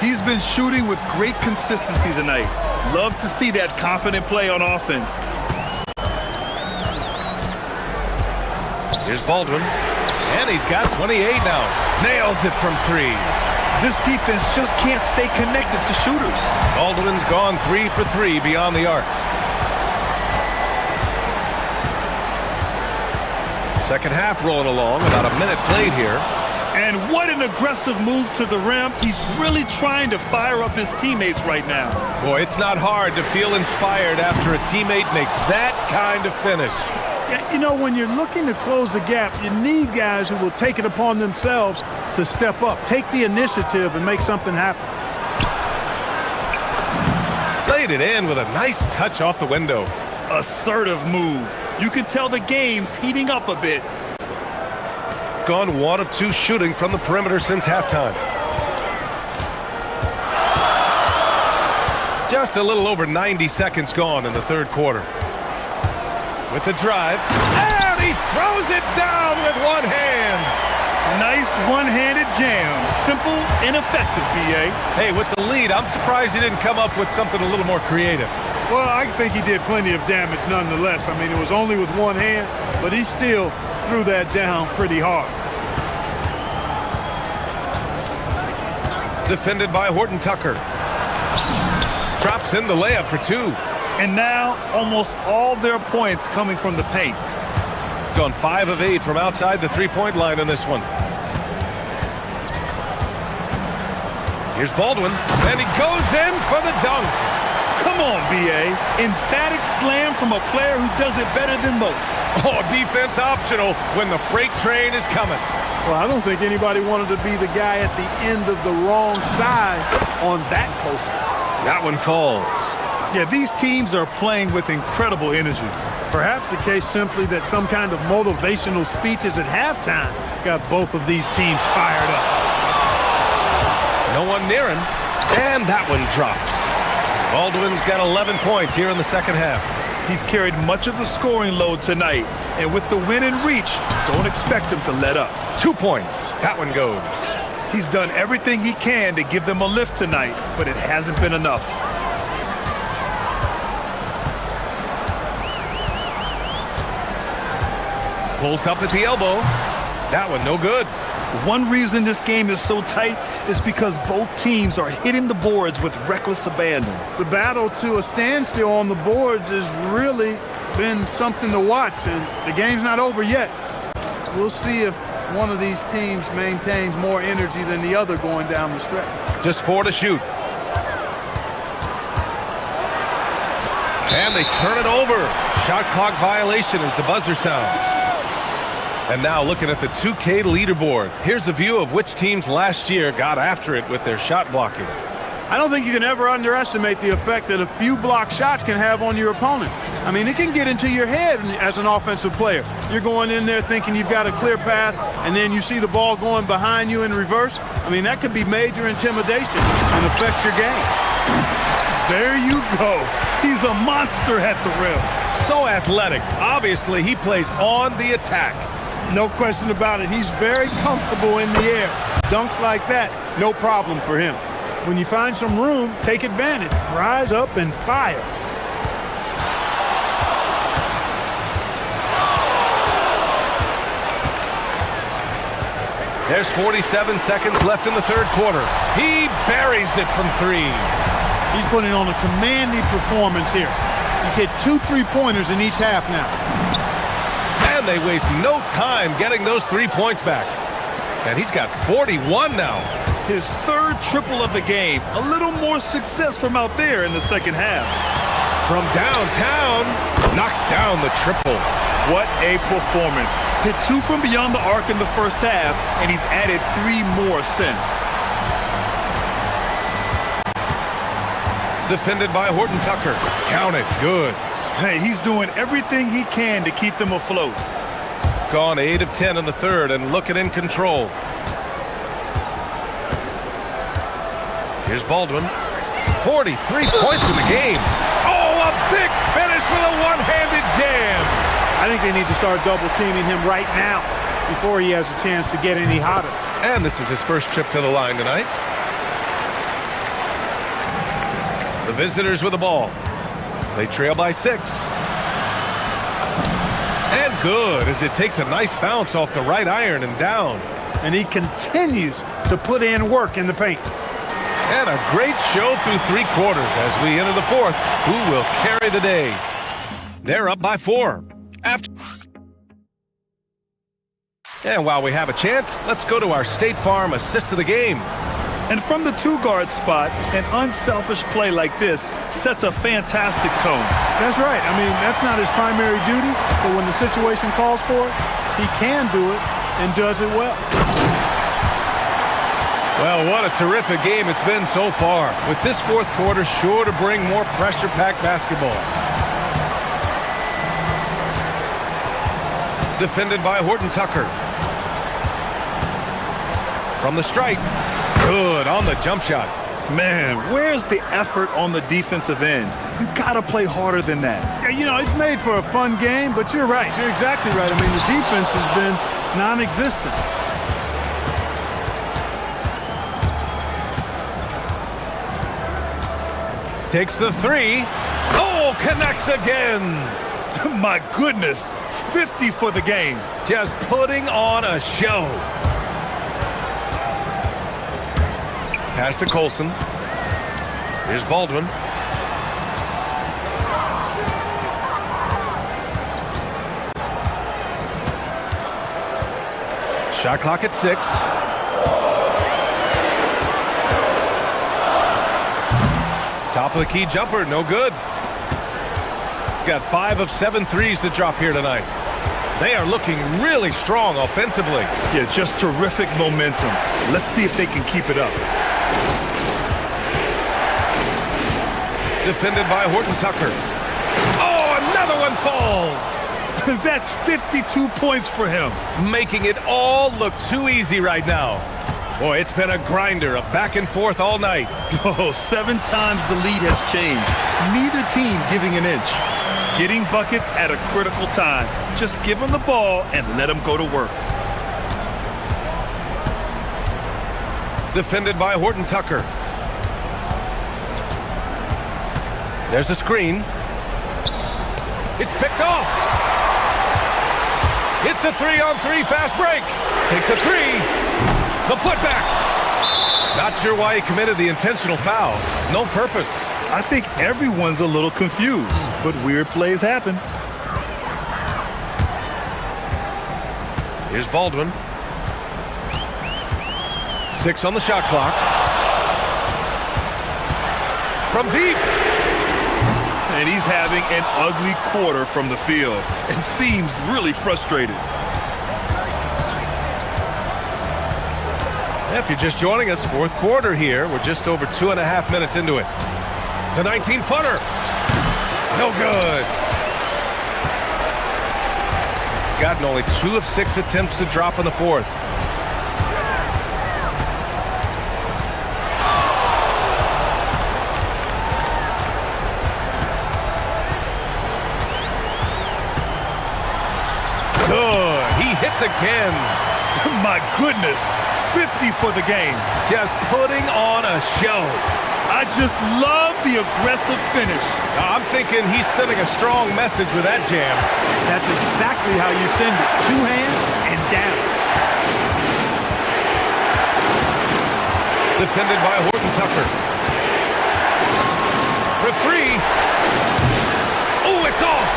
He's been shooting with great consistency tonight. Love to see that confident play on offense. Here's Baldwin. And he's got 28 now. Nails it from 3. This defense just can't stay connected to shooters. Baldwin's gone 3 for 3 beyond the arc. Second half rolling along, about a minute played here. And what an aggressive move to the rim. He's really trying to fire up his teammates right now. Boy, it's not hard to feel inspired after a teammate makes that kind of finish. Yeah, you know, when you're looking to close the gap, you need guys who will take it upon themselves to step up, take the initiative, and make something happen. Laid it in with a nice touch off the window. assertive move. You can tell the game's heating up a bit. Gone 1 of 2 shooting from the perimeter since halftime. Just a little over 90 seconds gone in the third quarter. With the drive, and he throws it down with one hand. Nice one-handed jam. Simple and effective, B.A. Hey, with the lead, I'm surprised he didn't come up with something a little more creative. Well, I think he did plenty of damage nonetheless. I mean, it was only with one hand, but he still threw that down pretty hard. Defended by Horton Tucker. Drops in the layup for 2. And now, almost all their points coming from the paint. Gone 5 of 8 from outside the three-point line in this one. Here's Baldwin, and he goes in for the dunk. Come on, B.A. Emphatic slam from a player who does it better than most. Oh, defense optional when the freight train is coming. Well, I don't think anybody wanted to be the guy at the end of the wrong side on that poster. That one falls. Yeah, these teams are playing with incredible energy. Perhaps the case simply that some kind of motivational speeches at halftime got both of these teams fired up. No one near him, and that one drops. Baldwin's got 11 points here in the second half. He's carried much of the scoring load tonight, and with the win and reach, don't expect him to let up. 2 points. That one goes. He's done everything he can to give them a lift tonight, but it hasn't been enough. Pulls up at the elbow. That one no good. One reason this game is so tight is because both teams are hitting the boards with reckless abandon. The battle to a standstill on the boards has really been something to watch, and the game's not over yet. We'll see if one of these teams maintains more energy than the other going down the stretch. Just 4 to shoot. And they turn it over. Shot clock violation as the buzzer sounds. And now looking at the 2K leaderboard. Here's a view of which teams last year got after it with their shot blocking. I don't think you can ever underestimate the effect that a few block shots can have on your opponent. I mean, it can get into your head as an offensive player. You're going in there thinking you've got a clear path, and then you see the ball going behind you in reverse. I mean, that could be major intimidation and affect your game. There you go. He's a monster at the rim. So athletic. Obviously, he plays on the attack. No question about it. He's very comfortable in the air. Dunks like that, no problem for him. When you find some room, take advantage. Rise up and fire. There's 47 seconds left in the third quarter. He buries it from 3. He's putting on a commanding performance here. He's hit 2 3-pointers in each half now. And they waste no time getting those 3 points back. And he's got 41 now. His third triple of the game. A little more success from out there in the second half. From downtown, knocks down the triple. What a performance. Hit 2 from beyond the arc in the first half, and he's added 3 more since. Defended by Horton Tucker. Count it. Good. Hey, he's doing everything he can to keep them afloat. Gone 8 of 10 in the third and looking in control. Here's Baldwin. 43 points in the game. Oh, a big finish with a one-handed jam. I think they need to start double-teaming him right now before he has a chance to get any hotter. And this is his first trip to the line tonight. The visitors with the ball. They trail by 6. And good, as it takes a nice bounce off the right iron and down. And he continues to put in work in the paint. And a great show through 3 quarters as we enter the fourth. Who will carry the day? They're up by 4. And while we have a chance, let's go to our State Farm assist of the game. And from the 2-guard spot, an unselfish play like this sets a fantastic tone. That's right. I mean, that's not his primary duty, but when the situation calls for it, he can do it and does it well. Well, what a terrific game it's been so far, with this fourth quarter sure to bring more pressure-packed basketball. Defended by Horton Tucker. From the stripe. Good on the jump shot. Man, where's the effort on the defensive end? You gotta play harder than that. Yeah, you know, it's made for a fun game, but you're right. You're exactly right. I mean, the defense has been non-existent. Takes the three. Oh, connects again. My goodness, 50 for the game. Just putting on a show. Pass to Colson. Here's Baldwin. Shot clock at 6. Top of the key jumper, no good. Got 5 of 7 threes to drop here tonight. They are looking really strong offensively. Yeah, just terrific momentum. Let's see if they can keep it up. Defended by Horton Tucker. Oh, another one falls. That's 52 points for him. Making it all look too easy right now. Boy, it's been a grinder, a back and forth all night. Oh, 7 times the lead has changed. Neither team giving an inch. Getting buckets at a critical time. Just give them the ball and let them go to work. Defended by Horton Tucker. There's a screen. It's picked off. It's a 3-on-3 fast break. Takes a 3. The putback. Not sure why he committed the intentional foul. No purpose. I think everyone's a little confused, but weird plays happen. Here's Baldwin. 6 on the shot clock. From deep. And he's having an ugly quarter from the field and seems really frustrated. If you're just joining us, fourth quarter here. We're just over 2.5 minutes into it. The 19-footer. No good. Gotten only 2 of 6 attempts to drop in the fourth. Good. He hits again. My goodness. 50 for the game. Just putting on a show. I just love the aggressive finish. I'm thinking he's sending a strong message with that jam. That's exactly how you send it. 2 hands and down. Defended by Horton Tucker. For 3. Oh, it's off.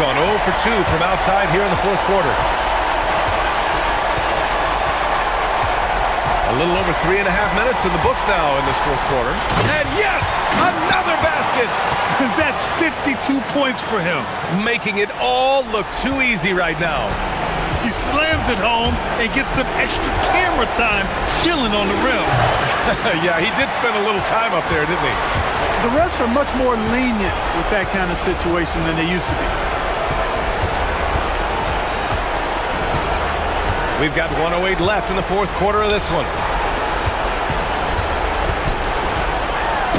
Gone 0 for 2 from outside here in the fourth quarter. A little over 3.5 minutes in the books now in this fourth quarter. And yes, another basket. That's 52 points for him. Making it all look too easy right now. He slams it home and gets some extra camera time chilling on the rim. Yeah, he did spend a little time up there, didn't he? The refs are much more lenient with that kind of situation than they used to be. We've got 1:08 left in the fourth quarter of this one.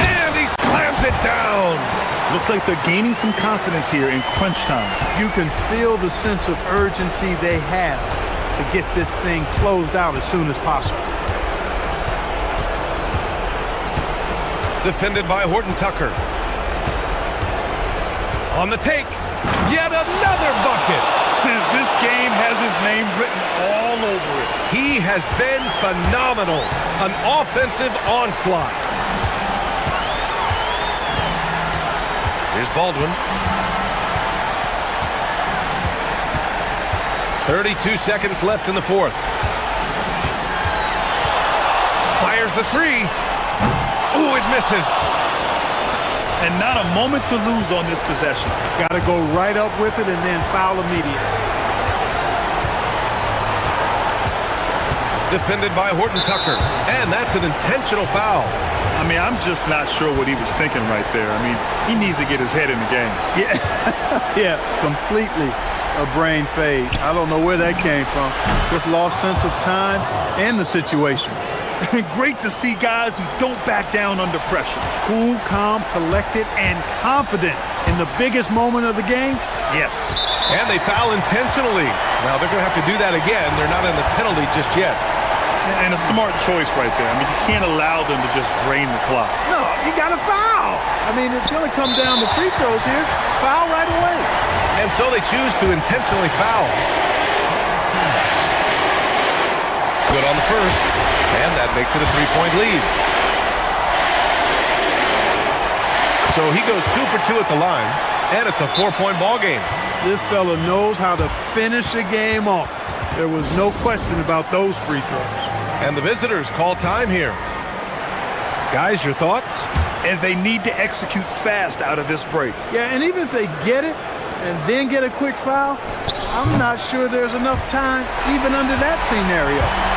And he slams it down. Looks like they're gaining some confidence here in crunch time. You can feel the sense of urgency they have to get this thing closed out as soon as possible. Defended by Horton Tucker. On the take. Yet another bucket. This game has his name written all over it. He has been phenomenal. An offensive onslaught. Here's Baldwin. 32 seconds left in the fourth. Fires the 3. Ooh, it misses. And not a moment to lose on this possession. Got to go right up with it and then foul immediately. Defended by Horton Tucker. And that's an intentional foul. I mean, I'm just not sure what he was thinking right there. I mean, he needs to get his head in the game. Yeah, yeah, completely. a brain fade. I don't know where that came from. Just lost sense of time and the situation. Great to see guys who don't back down under pressure. Cool, calm, collected, and confident in the biggest moment of the game. Yes. And they foul intentionally. Now they're going to have to do that again. They're not in the penalty just yet. And a smart choice right there. I mean, you can't allow them to just drain the clock. No, you got to foul. I mean, it's going to come down to free throws here. Foul right away. And so they choose to intentionally foul. Good on the first. And that makes it a 3-point lead. So he goes 2 for 2 at the line, and it's a 4-point ball game. This fella knows how to finish a game off. There was no question about those free throws. And the visitors call time here. Guys, your thoughts? And they need to execute fast out of this break. Yeah, and even if they get it and then get a quick foul, I'm not sure there's enough time even under that scenario.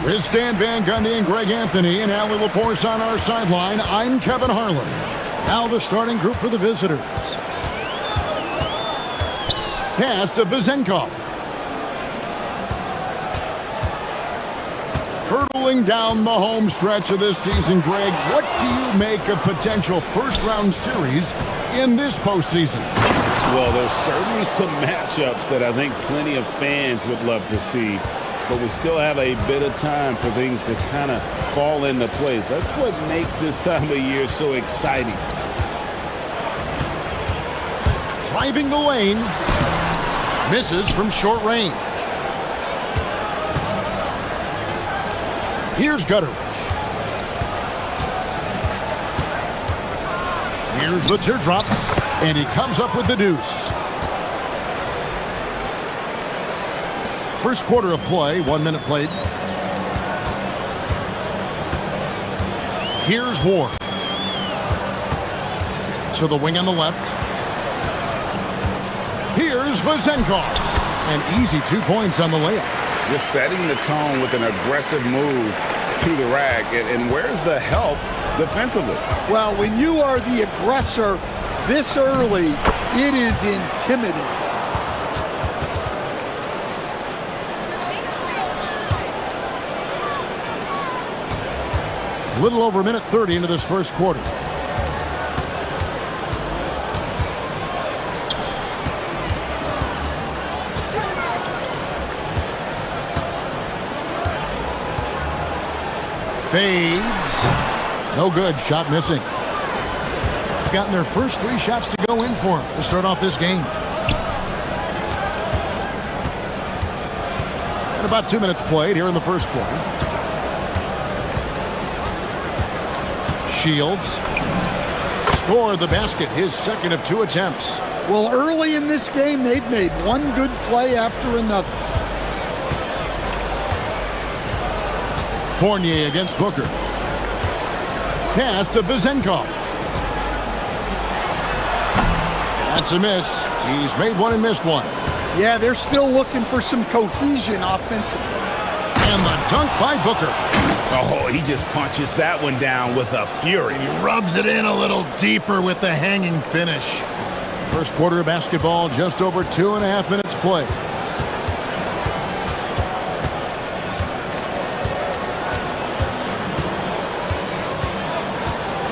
With Stan Van Gundy and Greg Anthony and Allie LaForce on our sideline, I'm Kevin Harlan. Now the starting group for the visitors. Pass to Vezenkov. Hurtling down the home stretch of this season, Greg, what do you make of potential first-round series in this postseason? Well, there's certainly some matchups that I think plenty of fans would love to see, but we still have a bit of time for things to kind of fall into place. That's what makes this time of year so exciting. Driving the lane, misses from short range. Here's Gutteridge. Here's the teardrop, and he comes up with the deuce. First quarter of play, 1 minute played. Here's Ward. To the wing on the left. Here's Vezenkov. An easy 2 points on the layup. Just setting the tone with an aggressive move to the rack. And where's the help defensively? Well, when you are the aggressor this early, it is intimidating. A little over a minute 30 into this first quarter. Fades. No good. Shot missing. Gotten their first 3 shots to go in for him to start off this game. And about 2 minutes played here in the first quarter. Shields. Scored the basket. His second of 2 attempts. Well, early in this game, they've made one good play after another. Fournier against Booker. Pass to Vezenkov. That's a miss. He's made one and missed one. Yeah, they're still looking for some cohesion offensively. And the dunk by Booker. Oh, he just punches that one down with a fury. He rubs it in a little deeper with the hanging finish. First quarter of basketball, just over 2.5 minutes played.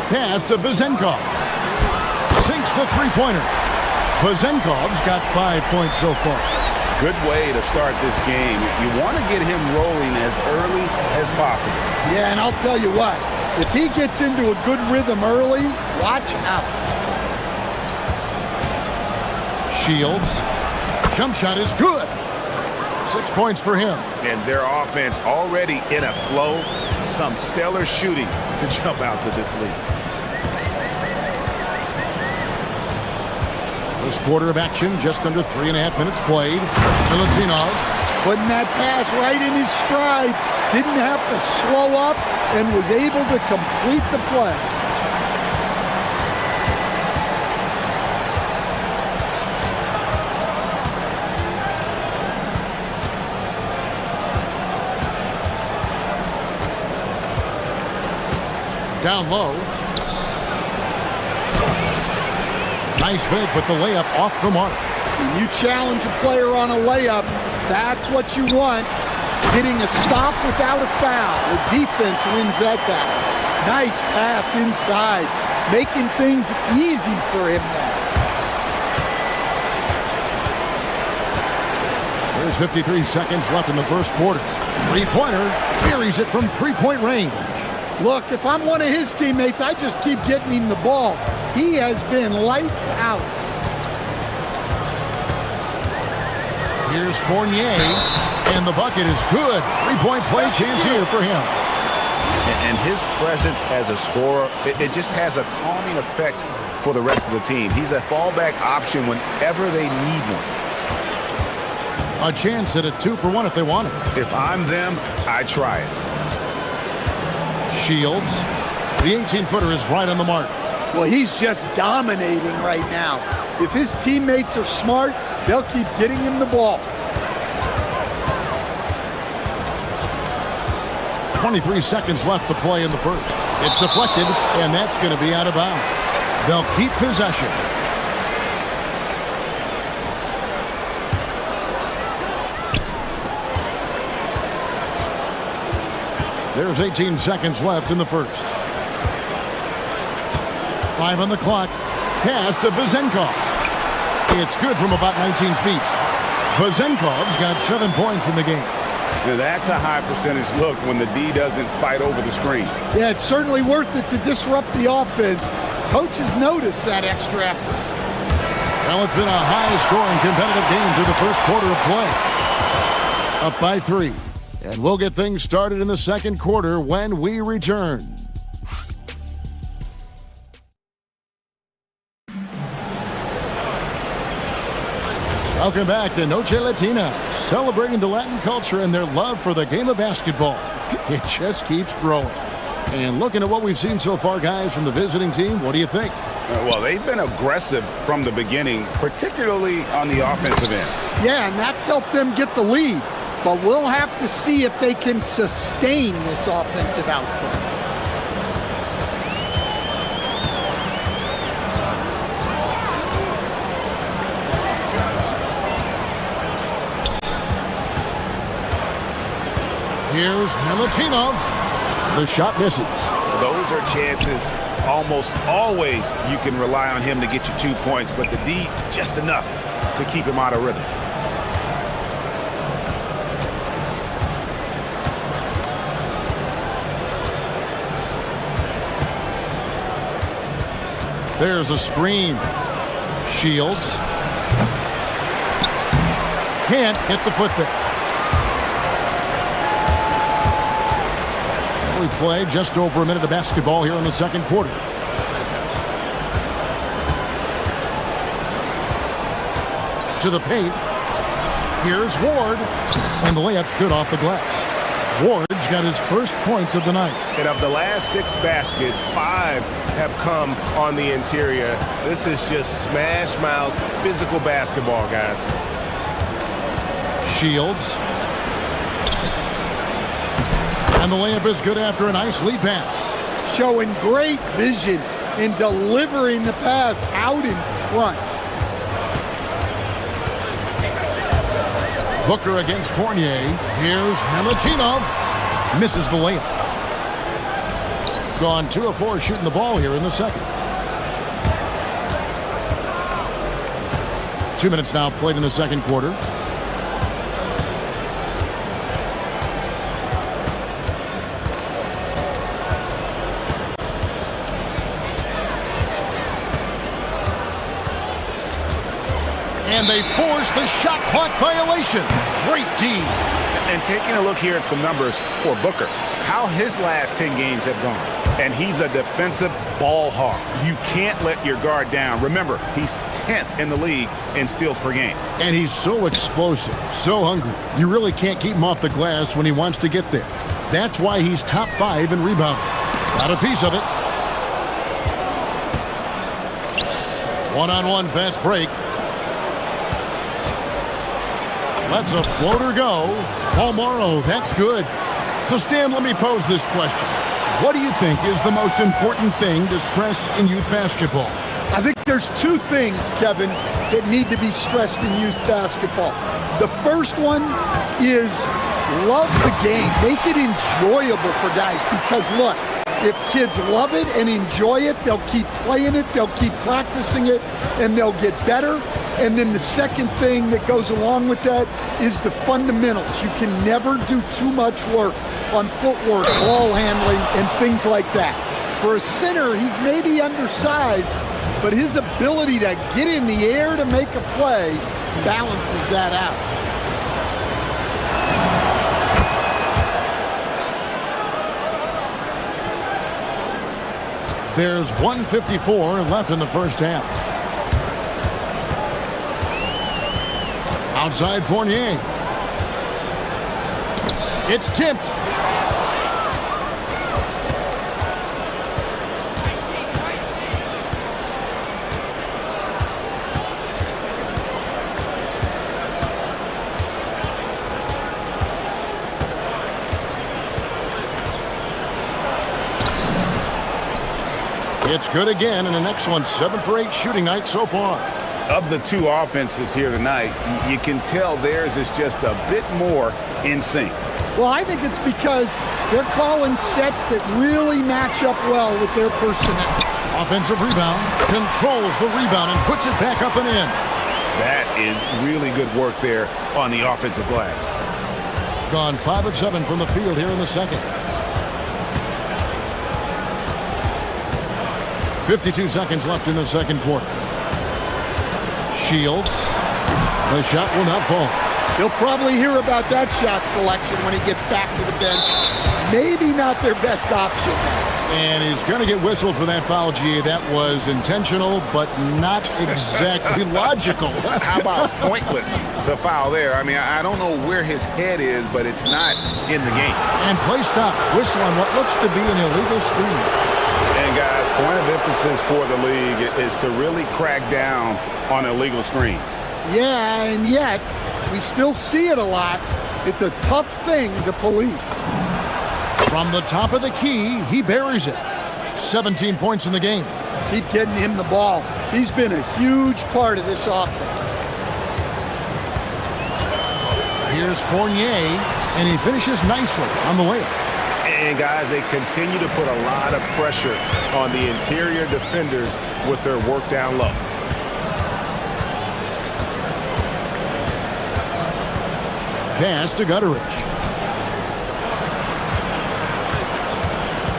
Pass to Vezenkov. Sinks the three-pointer. Vezenkov's got 5 points so far. Good way to start this game. You want to get him rolling as early as possible. Yeah, and I'll tell you what, if he gets into a good rhythm early, watch out. Shields. Jump shot is good. 6 points for him. And their offense already in a flow. Some stellar shooting to jump out to this lead. First quarter of action, just under 3.5 minutes played. Milutinov putting that pass right in his stride. Didn't have to slow up and was able to complete the play. Down low. Nice fake, but the layup off the mark. When you challenge a player on a layup, that's what you want. Getting a stop without a foul. The defense wins that battle. Nice pass inside, making things easy for him now. There's 53 seconds left in the first quarter. Three-pointer, buries it from three-point range. Look, if I'm one of his teammates, I just keep getting him the ball. He has been lights out. Here's Fournier, and the bucket is good. Three-point play chance here for him. And his presence as a scorer, it just has a calming effect for the rest of the team. He's a fallback option whenever they need one. A chance at a 2-for-1 if they want it. If I'm them, I try it. Shields. The 18-footer is right on the mark. Well, he's just dominating right now. If his teammates are smart, they'll keep getting him the ball. 23 seconds left to play in the first. It's deflected, and that's going to be out of bounds. They'll keep possession. There's 18 seconds left in the first. 5 on the clock. Pass to Vezenkov. It's good from about 19 feet. Vezenkov's got 7 points in the game. Now that's a high percentage look when the D doesn't fight over the screen. Yeah, it's certainly worth it to disrupt the offense. Coaches notice that extra effort. Well, it's been a high-scoring competitive game through the first quarter of play. Up by 3. And we'll get things started in the second quarter when we return. Welcome back to Noche Latina, celebrating the Latin culture and their love for the game of basketball. It just keeps growing. And looking at what we've seen so far, guys, from the visiting team, what do you think? Well, they've been aggressive from the beginning, particularly on the offensive end. Yeah, and that's helped them get the lead. But we'll have to see if they can sustain this offensive output. Here's Milutinov. The shot misses. Those are chances almost always you can rely on him to get you 2 points, but the D just enough to keep him out of rhythm. There's a screen. Shields. Can't hit the putback. We play just over a minute of basketball here in the second quarter. To the paint. Here's Ward. And the layup's good off the glass. Ward's got his first points of the night. And of the last 6 baskets, 5 have come on the interior. This is just smash mouth physical basketball, guys. Shields. And the layup is good after a nice lead pass. Showing great vision in delivering the pass out in front. Booker against Fournier. Here's Milutinov. Misses the layup. Gone 2 of 4 shooting the ball here in the second. 2 minutes now played in the second quarter. And they force the shot clock violation. Great D. And taking a look here at some numbers for Booker, how his last 10 games have gone. And he's a defensive ball hawk. You can't let your guard down. Remember, he's 10th in the league in steals per game. And he's so explosive, so hungry. You really can't keep him off the glass when he wants to get there. That's why he's top 5 in rebounding. Got a piece of it. One-on-one fast break. Lets a floater go. Paul Morrow, that's good. So, Stan, let me pose this question. What do you think is the most important thing to stress in youth basketball? I think there's 2 things, Kevin, that need to be stressed in youth basketball. The first one is love the game. Make it enjoyable for guys because, look, if kids love it and enjoy it, they'll keep playing it, they'll keep practicing it, and they'll get better. And then the second thing that goes along with that is the fundamentals. You can never do too much work on footwork, ball handling, and things like that. For a center, he's maybe undersized, but his ability to get in the air to make a play balances that out. There's 1:54 left in the first half. Outside Fournier. It's tipped. It's good again, and an excellent 7 for 8 shooting night so far. Of the two offenses here tonight, you can tell theirs is just a bit more in sync. Well, I think it's because they're calling sets that really match up well with their personnel. Offensive rebound, controls the rebound and puts it back up and in. That is really good work there on the offensive glass. Gone 5 of 7 from the field here in the second. 52 seconds left in the second quarter. Shields. The shot will not fall. He'll probably hear about that shot selection when he gets back to the bench. Maybe not their best option. And he's going to get whistled for that foul, G. That was intentional, but not exactly logical. How about pointless to foul there? I mean, I don't know where his head is, but it's not in the game. And play stops. Whistle on what looks to be an illegal screen. And guys, point of emphasis for the league is to really crack down on illegal screens. Yeah, and yet we still see it a lot. It's a tough thing to police. From the top of the key, he buries it. 17 points in the game. Keep getting him the ball. He's been a huge part of this offense. Here's Fournier, and he finishes nicely on the layup. And guys, they continue to put a lot of pressure on the interior defenders with their work down low. Pass to Gutteridge.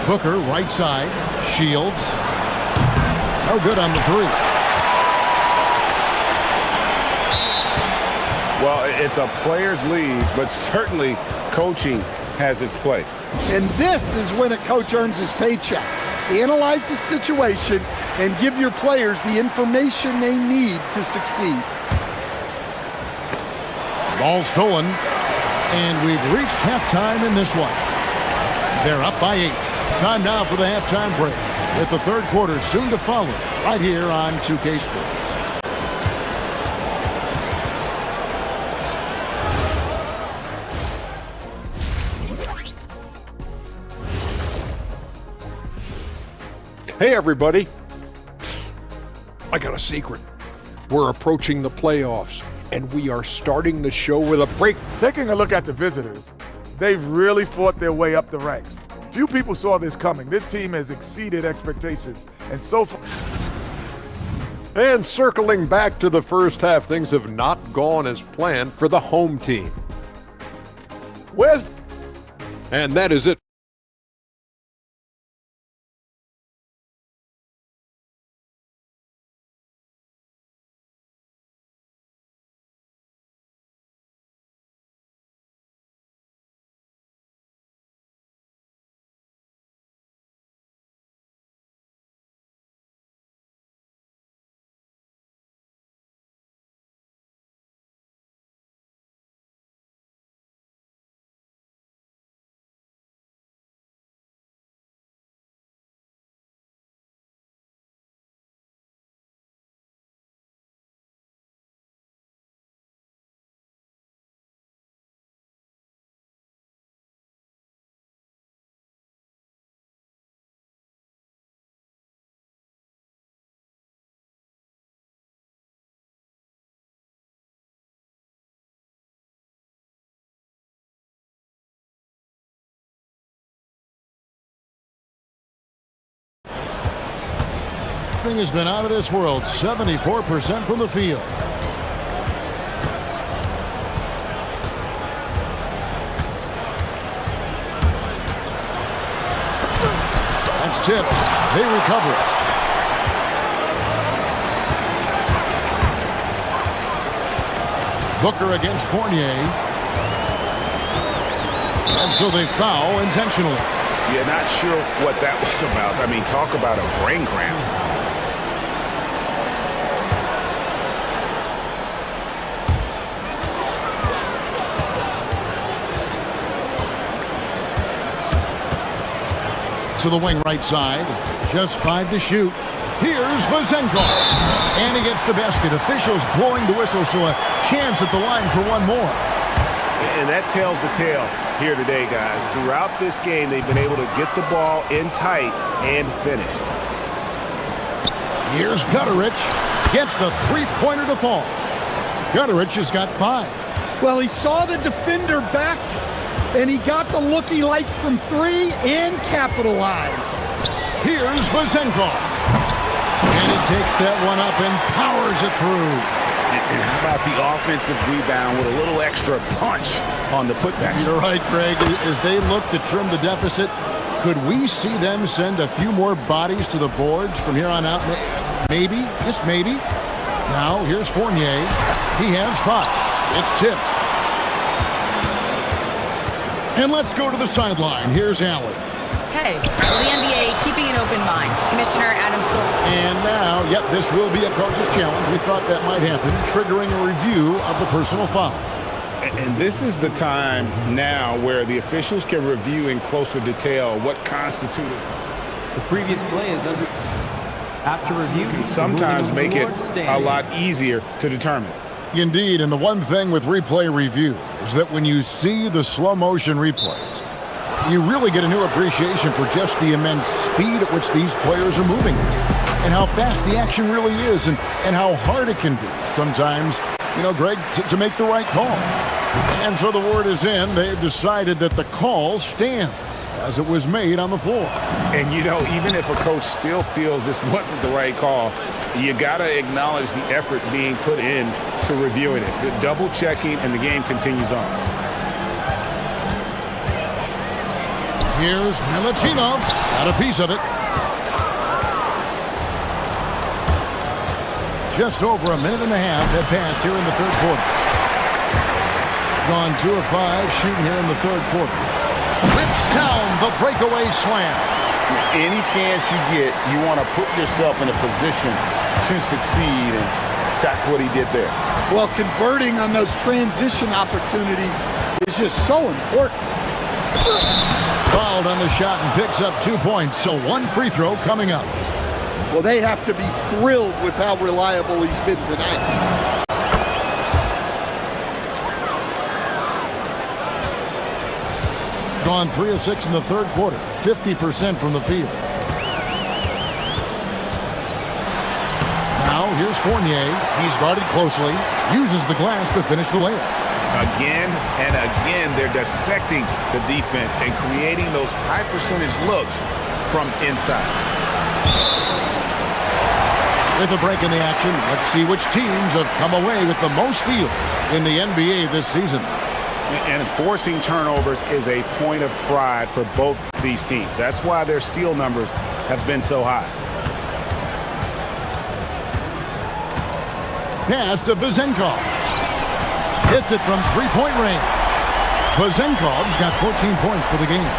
Booker, right side. Shields. No good on the three. Well, it's a player's league, but certainly coaching has its place. And this is when a coach earns his paycheck. Analyze the situation and give your players the information they need to succeed. Ball stolen, and we've reached halftime in this one. They're up by 8. Time now for the halftime break, with the third quarter soon to follow, right here on 2K Sports. Hey, everybody. Psst. I got a secret. We're approaching the playoffs, and we are starting the show with a break. Taking a look at the visitors, they've really fought their way up the ranks. Few people saw this coming. This team has exceeded expectations, and so far. And circling back to the first half, things have not gone as planned for the home team. And that is it. Has been out of this world, 74% from the field. That's tipped. They recover it. Booker against Fournier. And so they foul intentionally. Yeah, not sure what that was about. I mean, talk about a brain cramp. To the wing right side. Just 5 to shoot. Here's Vazenko. And he gets the basket. Officials blowing the whistle, so a chance at the line for one more. And that tells the tale here today, guys. Throughout this game, they've been able to get the ball in tight and finish. Here's Gutterich. Gets the three-pointer to fall. Gutterich has got 5. Well, he saw the defender back, and he got the look he liked from 3 and capitalized. Here's Vazenkov. And he takes that one up and powers it through. And how about the offensive rebound with a little extra punch on the putback? You're right, Greg. As they look to trim the deficit, could we see them send a few more bodies to the boards from here on out? Maybe, just maybe. Now, here's Fournier. He has 5. It's tipped. And let's go to the sideline. Here's Allen. Hey, will the NBA keeping an open mind? Commissioner Adam Silver. And now, yep, this will be a coach's challenge. We thought that might happen, triggering a review of the personal foul. And this is the time now where the officials can review in closer detail what constituted. The previous play is under. After review, can sometimes make it a lot easier to determine. Indeed, and the one thing with replay review is that when you see the slow motion replays, you really get a new appreciation for just the immense speed at which these players are moving and how fast the action really is and how hard it can be sometimes, you know, Greg, to make the right call. And so the word is in. They've decided that the call stands as it was made on the floor. And, you know, even if a coach still feels this wasn't the right call, you got to acknowledge the effort being put in to reviewing it. The double checking, and the game continues on. Here's Milutinov. Got a piece of it. Just over a minute and a half had passed here in the third quarter. Gone 2 of 5 shooting here in the third quarter. Whips down the breakaway slam. Any chance you get, you want to put yourself in a position to succeed, and that's what he did there. Well, converting on those transition opportunities is just so important. Fouled on the shot and picks up 2 points, so 1 free throw coming up. Well, they have to be thrilled with how reliable he's been tonight. Gone 3 of 6 in the third quarter, 50% from the field. Now here's Fournier. He's guarded closely, uses the glass to finish the layup. Again and again, they're dissecting the defense and creating those high percentage looks from inside. With a break in the action, let's see which teams have come away with the most steals in the NBA this season. And forcing turnovers is a point of pride for both these teams. That's why their steal numbers have been so high. Pass to Vazenkov. Hits it from three-point range. Vazenkov's got 14 points for the game.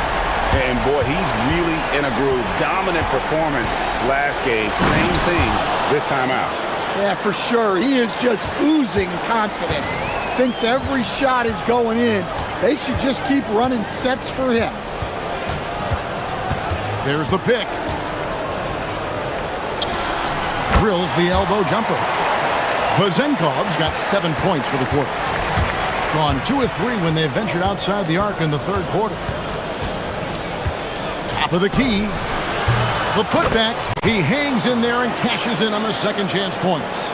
And boy, he's really in a groove. Dominant performance last game. Same thing this time out. Yeah, for sure. He is just oozing confidence. Thinks every shot is going in. They should just keep running sets for him. There's the pick. Drills the elbow jumper. Vazenkov's got 7 points for the quarter. Gone 2 of 3 when they ventured outside the arc in the third quarter. Top of the key. The putback. He hangs in there and cashes in on the second chance points.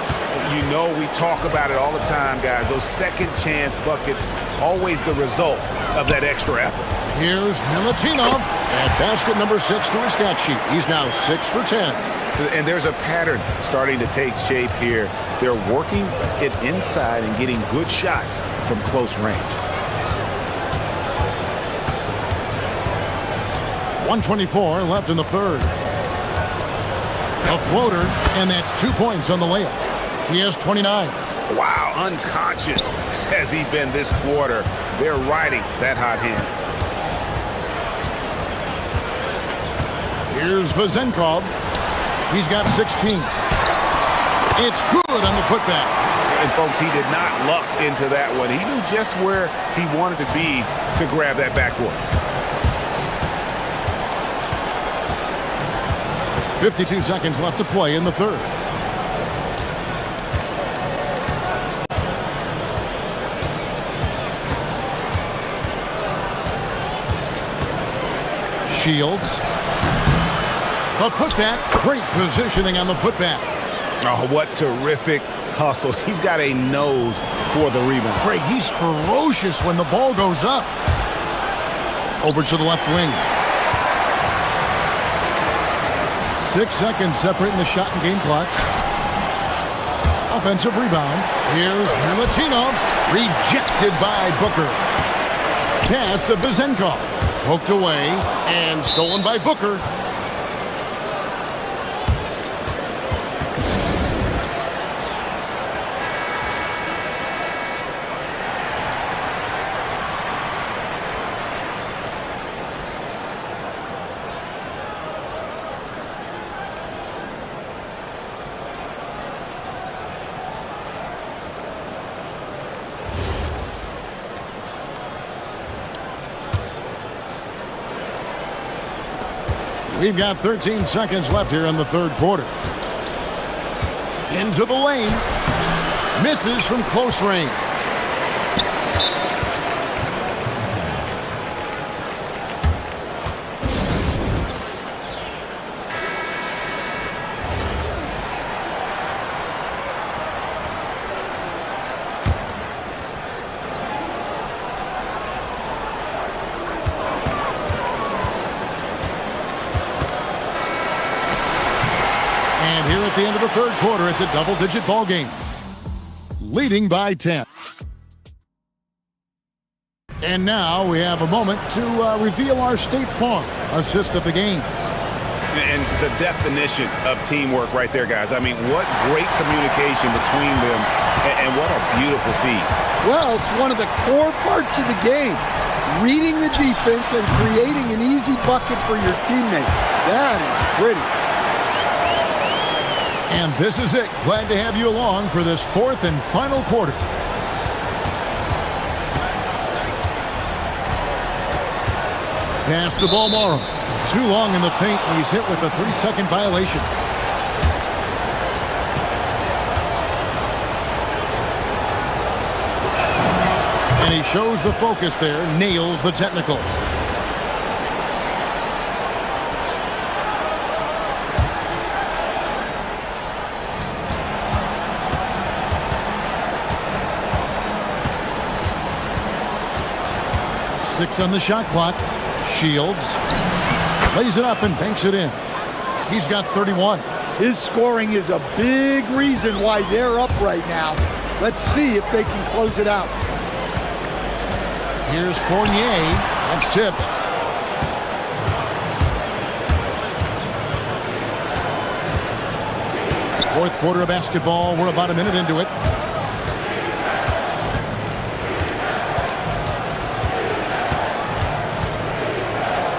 You know, we talk about it all the time, guys. Those second chance buckets, always the result of that extra effort. Here's Milutinov. Add basket number 6 to his stat sheet. He's now 6 for 10. And there's a pattern starting to take shape here. They're working it inside and getting good shots from close range. 1:24 left in the third. A floater, and that's 2 points on the layup. He has 29. Wow, unconscious has he been this quarter. They're riding that hot hand. Here's Vazenkov. He's got 16. It's good on the putback. And folks, he did not luck into that one. He knew just where he wanted to be to grab that backboard. 52 seconds left to play in the third. Shields. The putback, great positioning on the putback. Oh, what terrific hustle. He's got a nose for the rebound. Craig, he's ferocious when the ball goes up. Over to the left wing. 6 seconds separating the shot and game clocks. Offensive rebound. Here's Milutinov. Rejected by Booker. Pass to Vezenkov. Poked away and stolen by Booker. We've got 13 seconds left here in the third quarter. Into the lane. Misses from close range. At the end of the third quarter, it's a double-digit ball game, leading by 10. And now we have a moment to reveal our State Farm assist of the game. And the definition of teamwork right there, guys. I mean, what great communication between them, and what a beautiful feed. Well, it's one of the core parts of the game. Reading the defense and creating an easy bucket for your teammate. That is pretty. And this is it. Glad to have you along for this fourth and final quarter. Pass to ball Morrow. Too long in the paint, and he's hit with a 3-second violation. And he shows the focus there, nails the technical. Six on the shot clock. Shields lays it up and banks it in. He's got 31. His scoring is a big reason why they're up right now. Let's see if they can close it out. Here's Fournier. That's tipped. Fourth quarter of basketball. We're about a minute into it.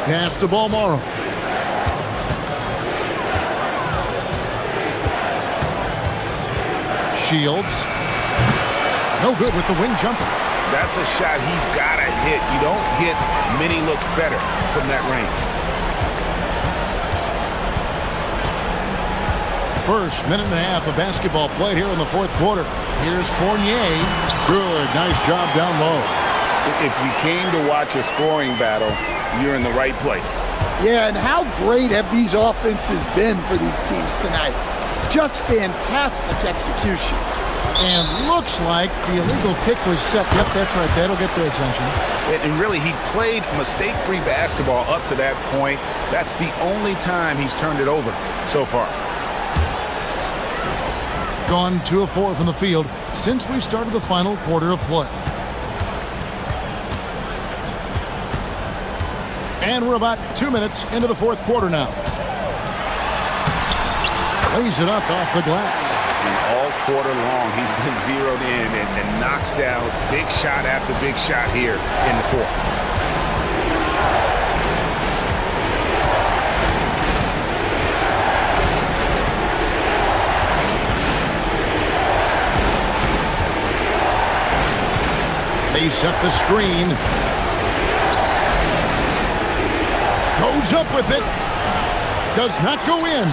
Pass to ball Morrow. Shields. No good with the wing jumper. That's a shot he's got to hit. You don't get many looks better from that range. First minute and a half of basketball played here in the fourth quarter. Here's Fournier. Good. Nice job down low. If you came to watch a scoring battle, you're in the right place. Yeah, and how great have these offenses been for these teams tonight? Just fantastic execution. And looks like the illegal kick was set. Yep, that's right. That'll get their attention. And really, he played mistake-free basketball up to that point. That's the only time he's turned it over so far. Gone 2 of 4 from the field since we started the final quarter of play. And we're about 2 minutes into the fourth quarter now. Lays it up off the glass. And all quarter long, he's been zeroed in and knocks down big shot after big shot here in the fourth. They set the screen. Goes up with it. Does not go in.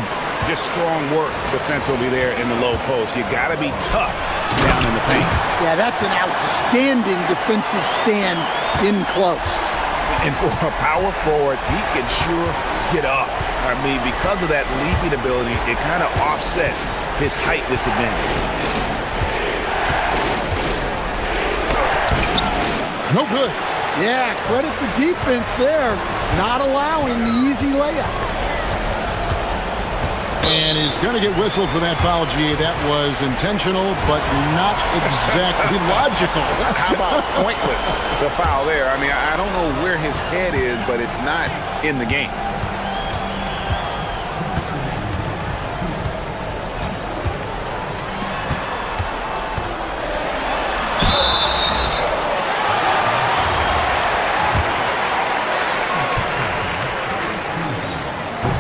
Just strong work defensively there in the low post. You got to be tough down in the paint. Yeah, that's an outstanding defensive stand in close. And for a power forward, he can sure get up. I mean, because of that leaping ability, it kind of offsets his height disadvantage. No good. Yeah, credit the defense there, not allowing the easy layup. And he's going to get whistled for that foul, G. That was intentional, but not exactly logical. How about pointless to foul there? I mean, I don't know where his head is, but it's not in the game.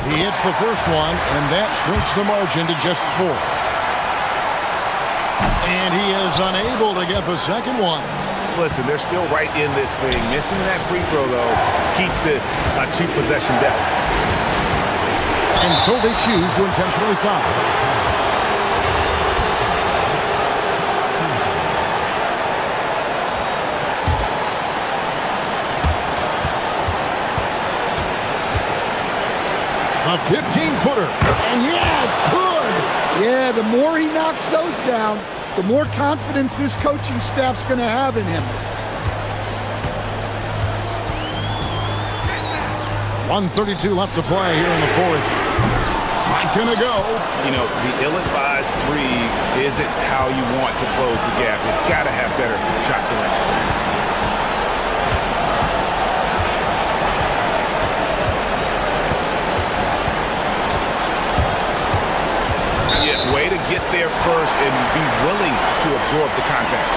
He hits the first one, and that shrinks the margin to just 4. And he is unable to get the second one. Listen, they're still right in this thing. Missing that free throw, though, keeps this a 2-possession deficit. And so they choose to intentionally foul. A 15-footer. And yeah, it's good. Yeah, the more he knocks those down, the more confidence this coaching staff's going to have in him. 1:32 left to play here in the fourth. Not gonna go. You know, the ill-advised threes isn't how you want to close the gap. You've got to have better shot selection. Yeah, way to get there first and be willing to absorb the contact.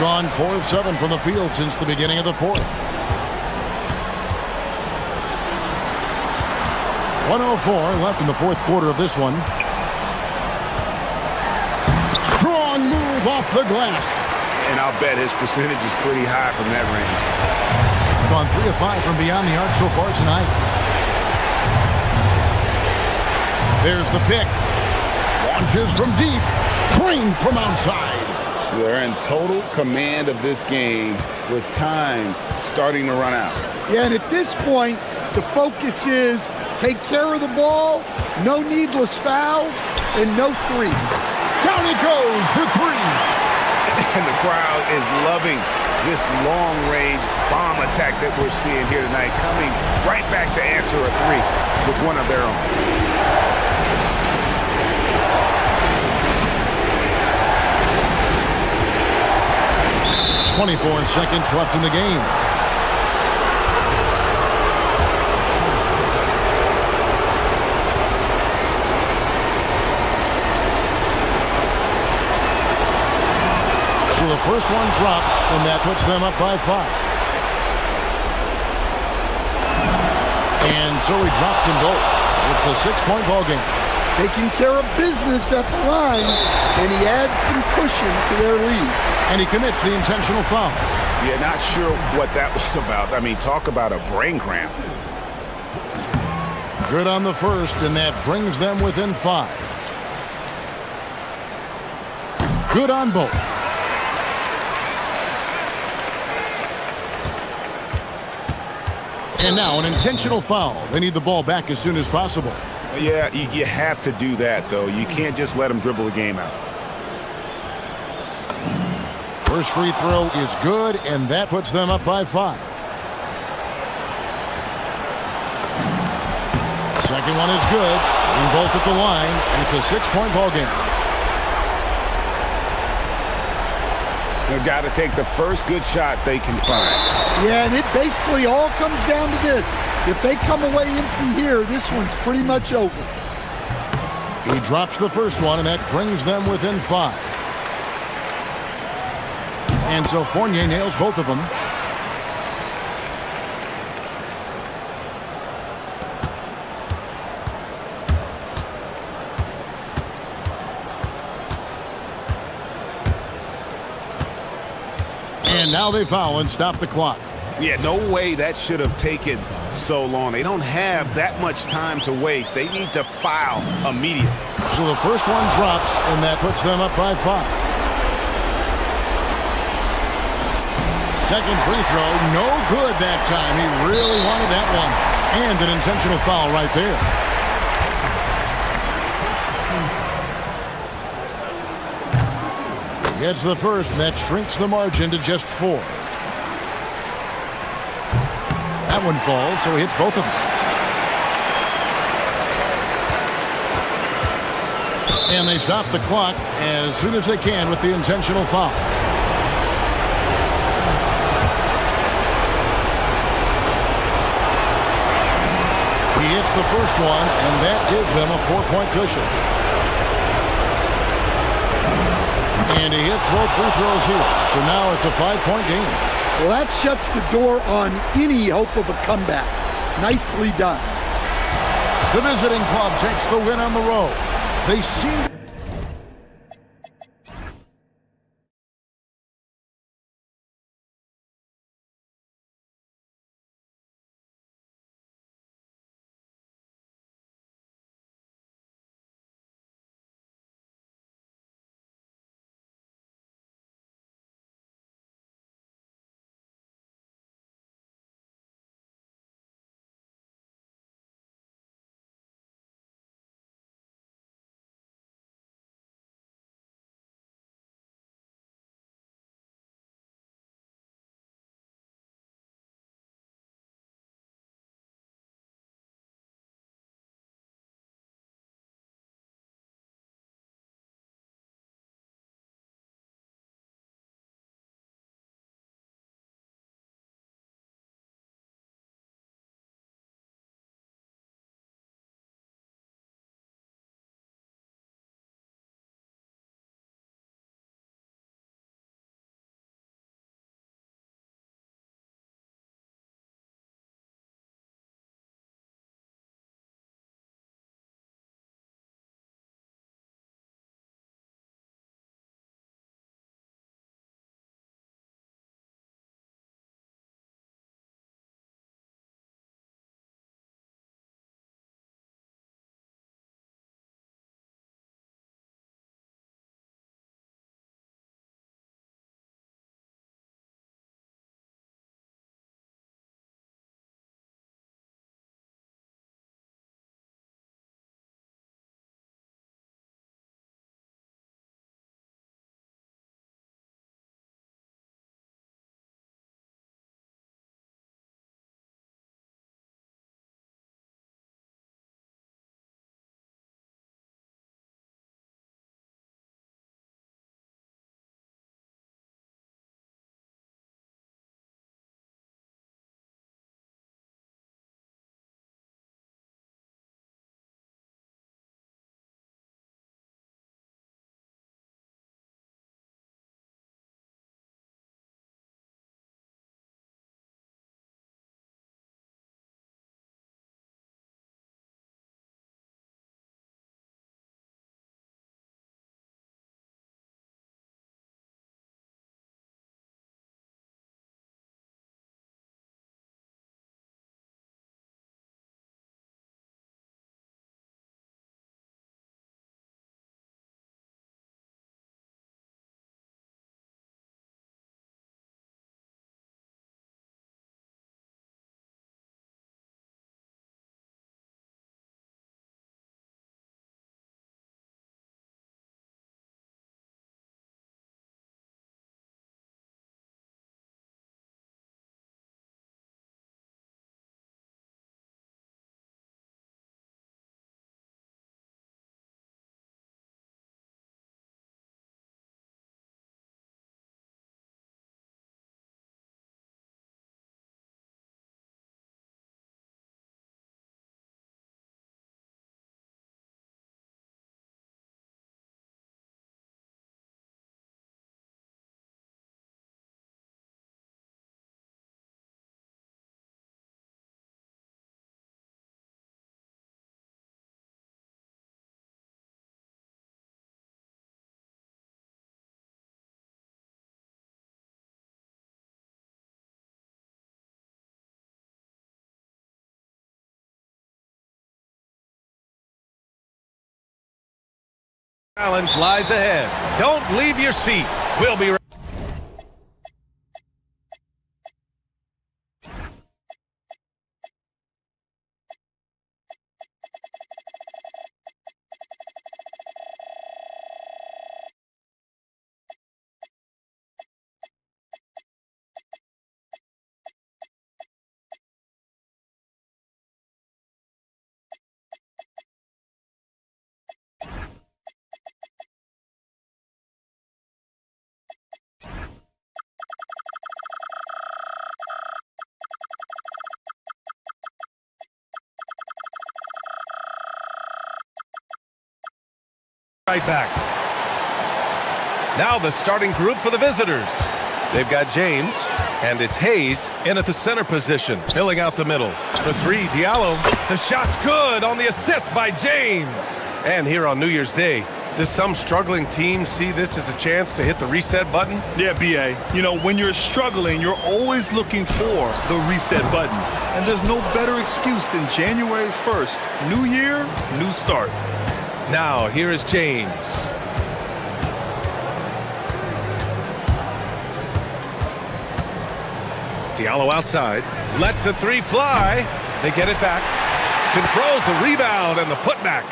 Gone 4 of 7 from the field since the beginning of the fourth. 1:04 left in the fourth quarter of this one. Strong move off the glass. And I'll bet his percentage is pretty high from that range. Gone 3 of 5 from beyond the arc so far tonight. There's the pick. Launches from deep. Trained from outside. They're in total command of this game with time starting to run out. Yeah, and at this point, the focus is take care of the ball, no needless fouls, and no threes. Down it goes for 3. And the crowd is loving this long-range bomb attack that we're seeing here tonight, coming right back to answer a 3 with one of their own. 24 seconds left in the game. So the first one drops, and that puts them up by 5. And so he drops them both. It's a 6-point ball game. Taking care of business at the line, and he adds some cushion to their lead. And he commits the intentional foul. Yeah, not sure what that was about. I mean, talk about a brain cramp. Good on the first, and that brings them within 5. Good on both. And now an intentional foul. They need the ball back as soon as possible. Yeah, you have to do that, though. You can't just let them dribble the game out. First free throw is good, and that puts them up by 5. Second one is good. And both at the line, and it's a 6-point ball game. They've got to take the first good shot they can find. Yeah, and it basically all comes down to this. If they come away empty here, this one's pretty much over. He drops the first one, and that brings them within 5. And so Fournier nails both of them. And now they foul and stop the clock. Yeah, no way that should have taken so long. They don't have that much time to waste. They need to foul immediately. So the first one drops, and that puts them up by 5. second free throw, no good that time. He really wanted that one. And an intentional foul right there. Gets the first, and that shrinks the margin to just 4. That one falls, so he hits both of them. And they stop the clock as soon as they can with the intentional foul. He hits the first one, and that gives them a 4-point cushion. And he hits both free throws here. So now it's a 5-point game. Well, that shuts the door on any hope of a comeback. Nicely done. The visiting club takes the win on the road. They seem... Challenge lies ahead. Don't leave your seat. We'll be right right back. Now the starting group for the visitors. They've got James, and it's Hayes in at the center position, filling out the middle. For three, Diallo. The shot's good on the assist by James. And here on New Year's Day, does some struggling team see this as a chance to hit the reset button? Yeah, B.A. You know, when you're struggling, you're always looking for the reset button. And there's no better excuse than January 1st. New year, new start. Now, here is James. Diallo outside. Lets the three fly. They get it back. Controls the rebound and the putback.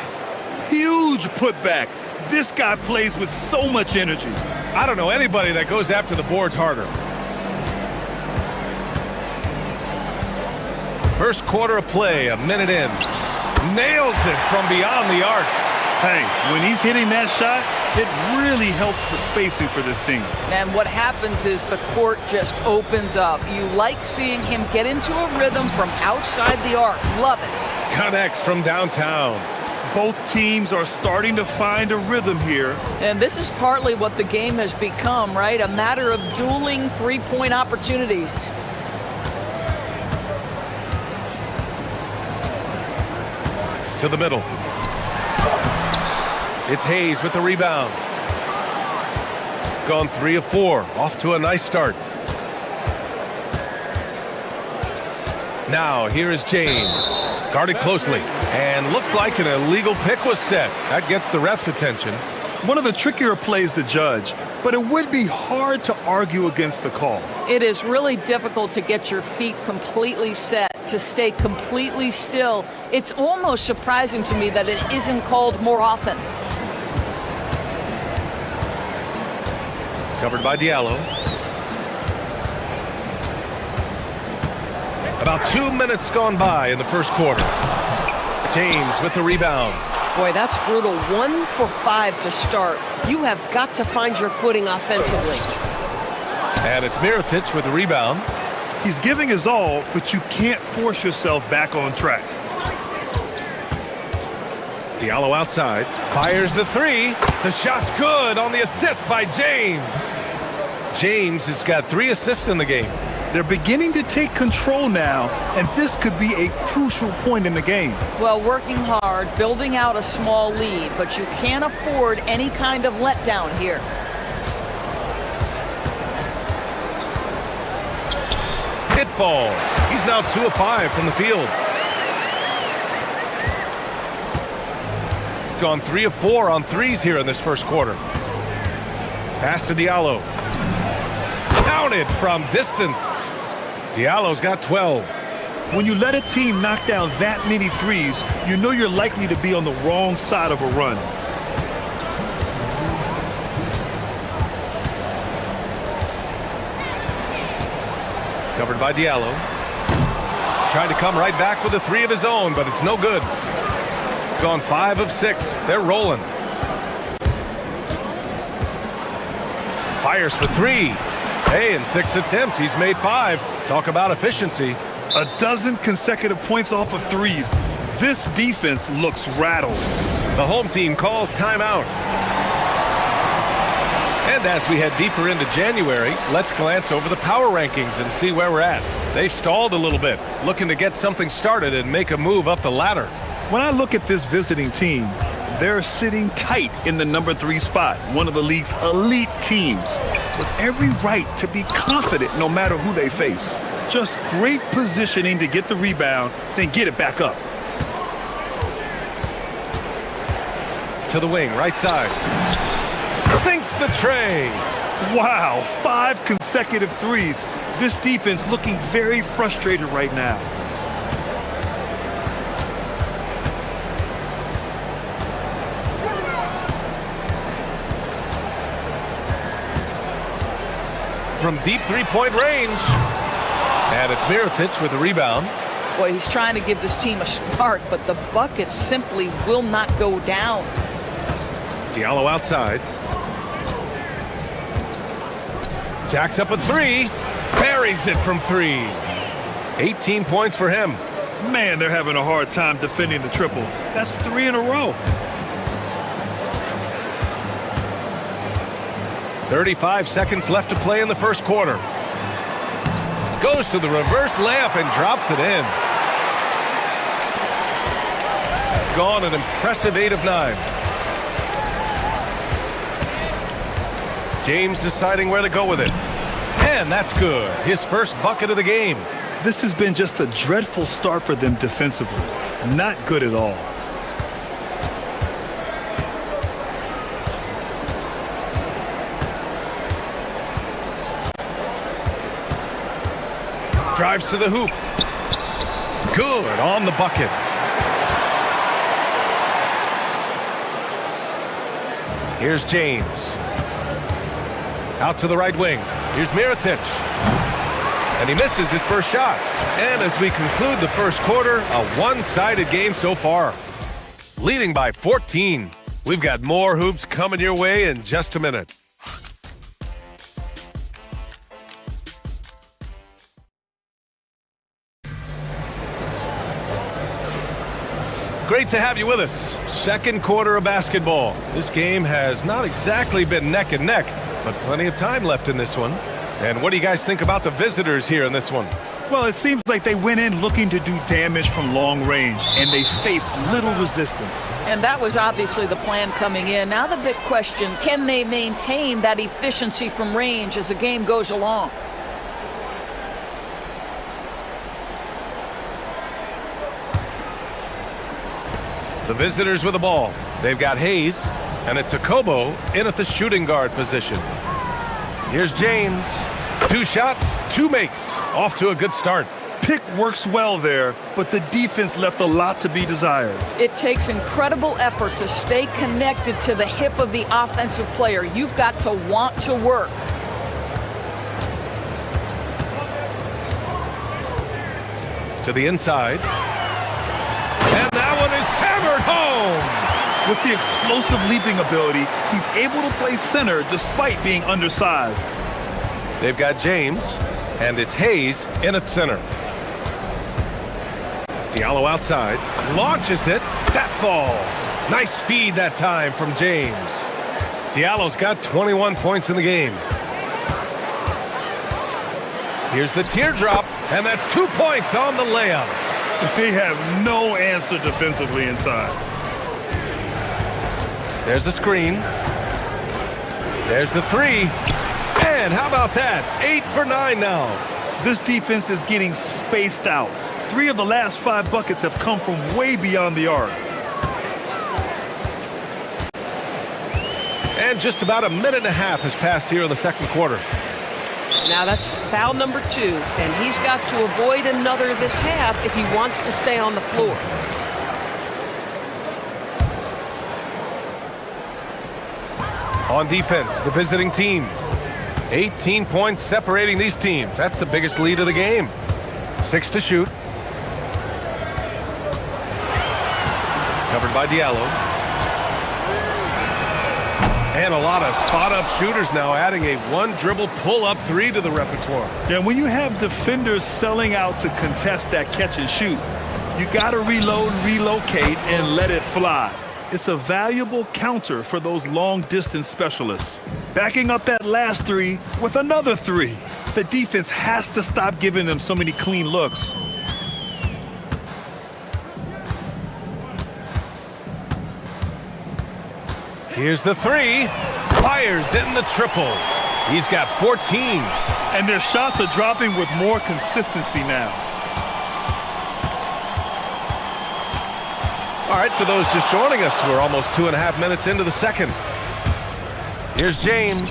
Huge putback. This guy plays with so much energy. I don't know anybody that goes after the boards harder. First quarter of play, a minute in. Nails it from beyond the arc. Hey, when he's hitting that shot, it really helps the spacing for this team. And what happens is the court just opens up. You like seeing him get into a rhythm from outside the arc. Love it. Connects from downtown. Both teams are starting to find a rhythm here. And this is partly what the game has become, right? A matter of dueling three-point opportunities. To the middle. It's Hayes with the rebound. Gone 3 of 4. Off to a nice start. Now, here is James. Guarded closely. And looks like an illegal pick was set. That gets the ref's attention. One of the trickier plays to judge, but it would be hard to argue against the call. It is really difficult to get your feet completely set, to stay completely still. It's almost surprising to me that it isn't called more often. Covered by Diallo. About 2 minutes gone by in the first quarter. James with the rebound. Boy, that's brutal. 1 for 5 to start. You have got to find your footing offensively. And it's Mirotic with the rebound. He's giving his all, but you can't force yourself back on track. Diallo outside. Fires the three. The shot's good on the assist by James. James has got 3 assists in the game. They're beginning to take control now, and this could be a crucial point in the game. Well, working hard, building out a small lead, but you can't afford any kind of letdown here. It falls. He's now 2 of 5 from the field. Gone 3 of 4 on threes here in this first quarter. Pass to Diallo. Counted from distance. Diallo's got 12. When you let a team knock down that many threes, you know you're likely to be on the wrong side of a run. Covered by Diallo. Tried to come right back with a 3 of his own, but it's no good. Gone 5 of 6. They're rolling. Fires for 3. Hey, in 6 attempts, he's made 5. Talk about efficiency. A dozen consecutive points off of threes. This defense looks rattled. The home team calls timeout. And as we head deeper into January, let's glance over the power rankings and see where we're at. They've stalled a little bit, looking to get something started and make a move up the ladder. When I look at this visiting team, they're sitting tight in the number 3 spot, one of the league's elite teams, with every right to be confident no matter who they face. Just great positioning to get the rebound, then get it back up. To the wing, right side. Sinks the tray. Wow, 5 consecutive threes. This defense looking very frustrated right now. From deep three-point range. And it's Mirotic with the rebound. Boy, he's trying to give this team a spark, but the buckets simply will not go down. Diallo outside. Jacks up a 3. Buries it from 3. 18 points for him. Man, they're having a hard time defending the triple. That's 3 in a row. 35 seconds left to play in the first quarter. Goes to the reverse layup and drops it in. That's gone an impressive 8 of 9. James deciding where to go with it. And that's good. His first bucket of the game. This has been just a dreadful start for them defensively. Not good at all. Drives to the hoop. Good on the bucket. Here's James. Out to the right wing. Here's Mirotic. And he misses his first shot. And as we conclude the first quarter, a one-sided game so far. Leading by 14. We've got more hoops coming your way in just a minute. Great to have you with us. Second quarter of basketball. This game has not exactly been neck and neck, but plenty of time left in this one. And what do you guys think about the visitors here in this one? Well, it seems like they went in looking to do damage from long range, and they faced little resistance. And that was obviously the plan coming in. Now the big question, can they maintain that efficiency from range as the game goes along? The visitors with the ball. They've got Hayes, and it's Akobo in at the shooting guard position. Here's James. 2 shots, 2 makes. Off to a good start. Pick works well there, but the defense left a lot to be desired. It takes incredible effort to stay connected to the hip of the offensive player. You've got to want to work. To the inside. And that one is hammered home. With the explosive leaping ability, he's able to play center despite being undersized. They've got James, and it's Hayes in at center. Diallo outside, launches it, that falls. Nice feed that time from James. Diallo's got 21 points in the game. Here's the teardrop, and that's 2 points on the layup. They have no answer defensively inside. There's a screen. There's the 3. And how about that? 8 for 9 now. This defense is getting spaced out. 3 of the last 5 buckets have come from way beyond the arc. And just about a minute and a half has passed here in the second quarter. Now that's foul number 2, and he's got to avoid another this half if he wants to stay on the floor. On defense, the visiting team. 18 points separating these teams. That's the biggest lead of the game. 6 to shoot. Covered by Diallo. And a lot of spot-up shooters now, adding a one-dribble pull-up 3 to the repertoire. Yeah, when you have defenders selling out to contest that catch and shoot, you got to reload, relocate, and let it fly. It's a valuable counter for those long-distance specialists. Backing up that last 3 with another 3. The defense has to stop giving them so many clean looks. Here's the 3. Fires in the triple. He's got 14. And their shots are dropping with more consistency now. All right, for those just joining us, we're almost 2.5 minutes into the second. Here's James.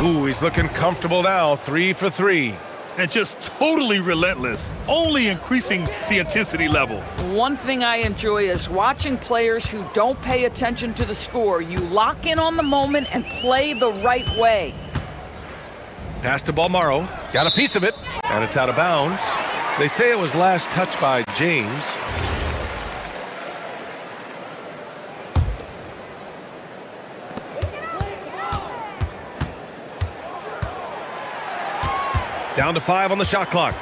Ooh, he's looking comfortable now. 3 for 3. And just totally relentless, only increasing the intensity level. One thing I enjoy is watching players who don't pay attention to the score. You lock in on the moment and play the right way. Pass to Balmaro. Got a piece of it, and it's out of bounds. They say it was last touched by James. Down to 5 on the shot clock.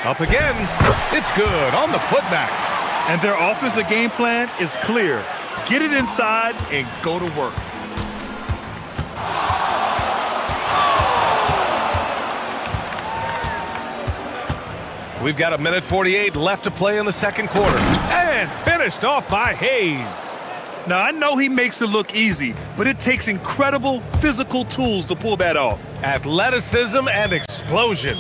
Up again. It's good on the putback. And their offensive game plan is clear. Get it inside and go to work. We've got 1:48 left to play in the second quarter. And finished off by Hayes. Now, I know he makes it look easy, but it takes incredible physical tools to pull that off. Athleticism and explosion.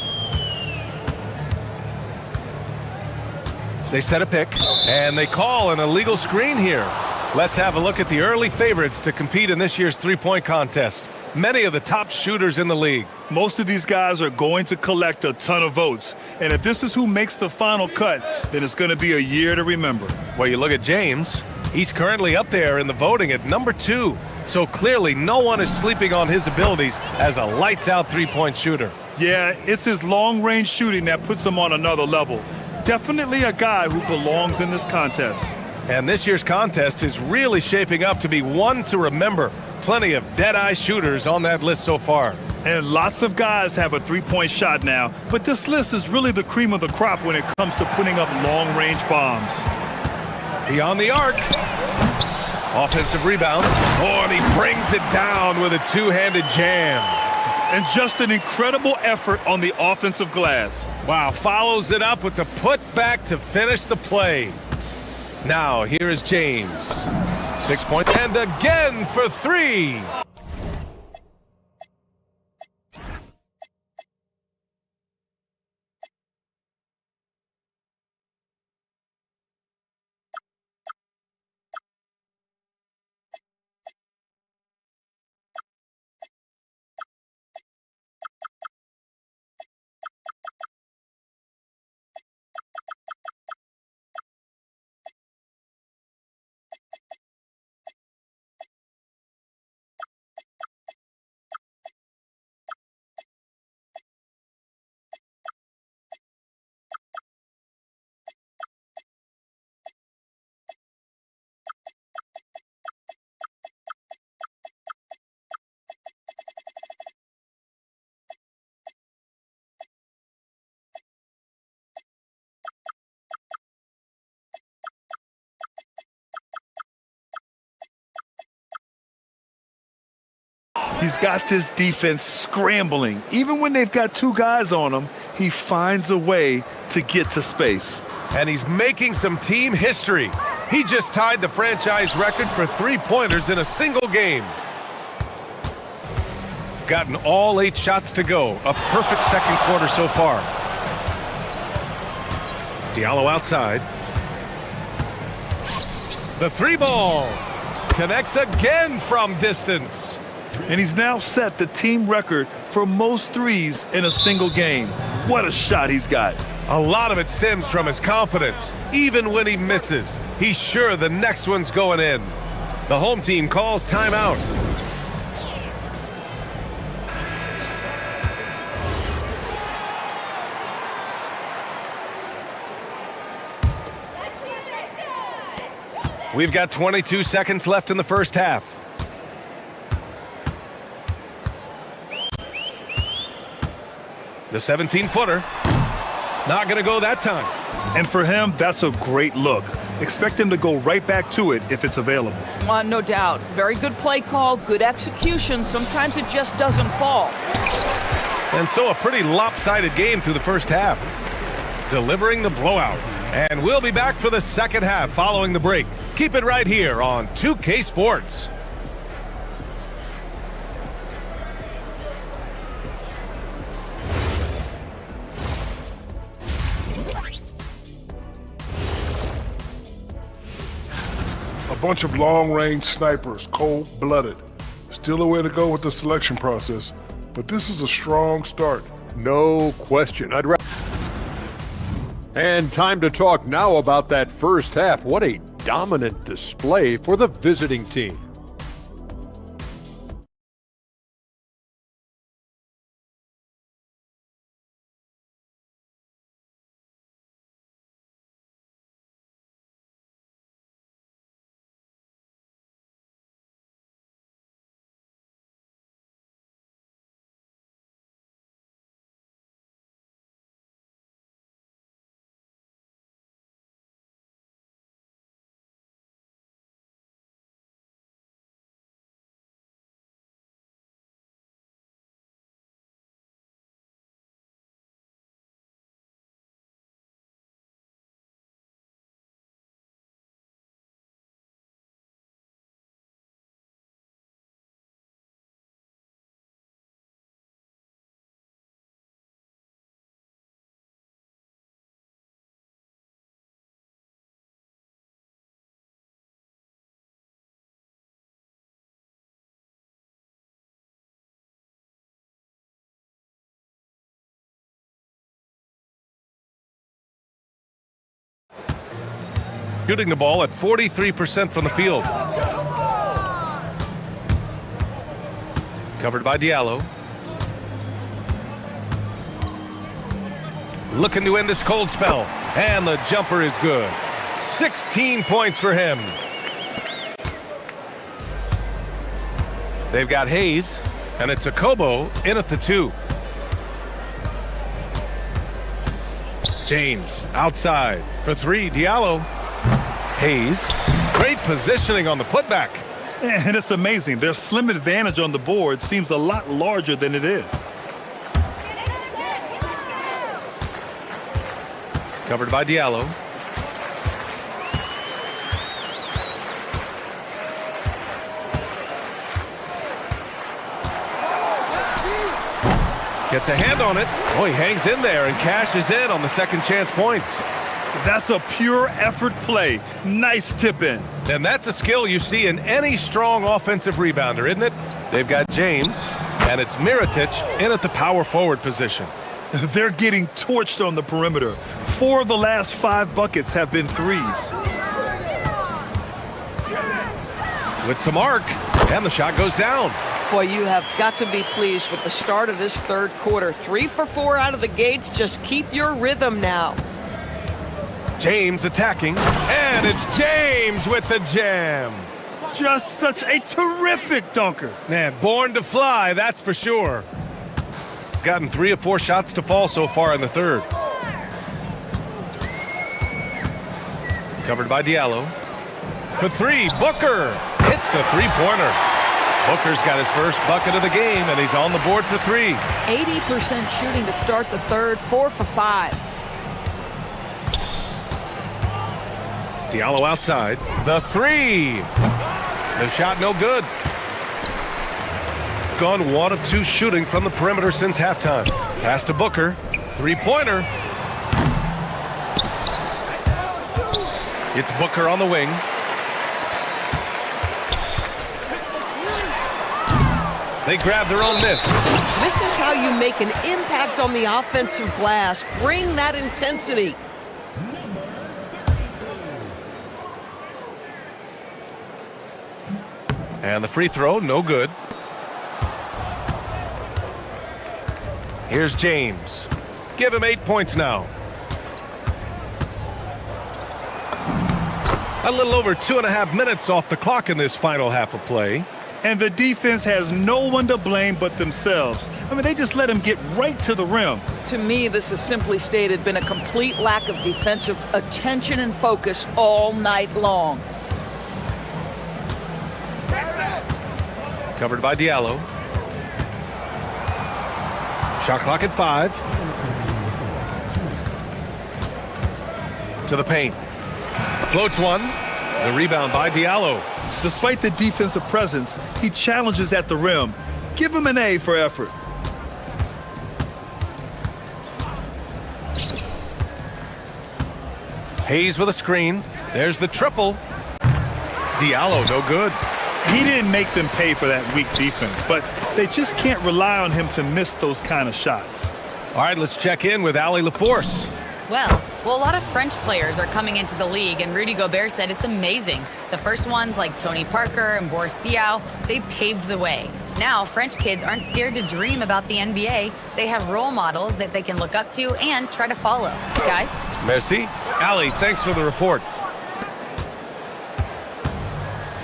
They set a pick, and they call an illegal screen here. Let's have a look at the early favorites to compete in this year's three-point contest. Many of the top shooters in the league. Most of these guys are going to collect a ton of votes. And if this is who makes the final cut, then it's going to be a year to remember. Well, you look at James. He's currently up there in the voting at number 2. So clearly no one is sleeping on his abilities as a lights-out three-point shooter. Yeah, it's his long-range shooting that puts him on another level. Definitely a guy who belongs in this contest. And this year's contest is really shaping up to be one to remember. Plenty of dead-eye shooters on that list so far. And lots of guys have a three-point shot now, but this list is really the cream of the crop when it comes to putting up long-range bombs. Beyond the arc. Offensive rebound. Oh, and he brings it down with a two-handed jam. And just an incredible effort on the offensive glass. Wow, follows it up with the putback to finish the play. Now, here is James. 6 points, and again for 3. He's got this defense scrambling. Even when they've got two guys on him, he finds a way to get to space. And he's making some team history. He just tied the franchise record for three-pointers in a single game. Gotten all 8 shots to go. A perfect second quarter so far. Diallo outside. The 3-ball connects again from distance. And he's now set the team record for most threes in a single game. What a shot he's got. A lot of it stems from his confidence. Even when he misses, he's sure the next one's going in. The home team calls timeout. We've got 22 seconds left in the first half. The 17-footer. Not going to go that time. And for him, that's a great look. Expect him to go right back to it if it's available. No doubt. Very good play call, good execution. Sometimes it just doesn't fall. And so a pretty lopsided game through the first half. Delivering the blowout. And we'll be back for the second half following the break. Keep it right here on 2K Sports. A bunch of long-range snipers, cold-blooded. Still a way to go with the selection process, but this is a strong start. No question. And time to talk now about that first half. What a dominant display for the visiting team. shooting the ball at 43% from the field. Covered by Diallo. Looking to end this cold spell. And the jumper is good. 16 points for him. They've got Hayes, and it's Akobo in at the 2. James outside for 3. Diallo. Hayes. Great positioning on the putback. And it's amazing. Their slim advantage on the board seems a lot larger than it is. Covered by Diallo. Gets a hand on it. Oh, he hangs in there and cashes in on the second chance points. That's a pure effort play. Nice tip in. And that's a skill you see in any strong offensive rebounder, isn't it? They've got James, and it's Mirotic in at the power forward position. They're getting torched on the perimeter. 4 of the last 5 buckets have been threes. With some arc, and the shot goes down. Boy, you have got to be pleased with the start of this third quarter. 3 for 4 out of the gates. Just keep your rhythm now. James attacking, and it's James with the jam. Just such a terrific dunker. Man, born to fly, that's for sure. Gotten 3 of 4 shots to fall so far in the third. Covered by Diallo. For 3, Booker hits a 3-pointer. Booker's got his first bucket of the game, and he's on the board for 3. 80% shooting to start the third, 4 for 5. Diallo outside. The 3. The shot no good. Gone 1 of 2 shooting from the perimeter since halftime. Pass to Booker. 3-pointer. It's Booker on the wing. They grab their own miss. This is how you make an impact on the offensive glass. Bring that intensity. And the free throw, no good. Here's James. Give him 8 points now. A little over 2.5 minutes off the clock in this final half of play. And the defense has no one to blame but themselves. I mean, they just let him get right to the rim. To me, this has simply stated been a complete lack of defensive attention and focus all night long. Covered by Diallo. Shot clock at 5. To the paint. Floats one. The rebound by Diallo. Despite the defensive presence, he challenges at the rim. Give him an A for effort. Hayes with a screen. There's the triple. Diallo, no good. He didn't make them pay for that weak defense, but they just can't rely on him to miss those kind of shots. All right, let's check in with Ali LaForce. Well, a lot of French players are coming into the league, and Rudy Gobert said it's amazing. The first ones, like Tony Parker and Boris Diaw, they paved the way. Now, French kids aren't scared to dream about the NBA. They have role models that they can look up to and try to follow. Guys? Merci. Ali, thanks for the report.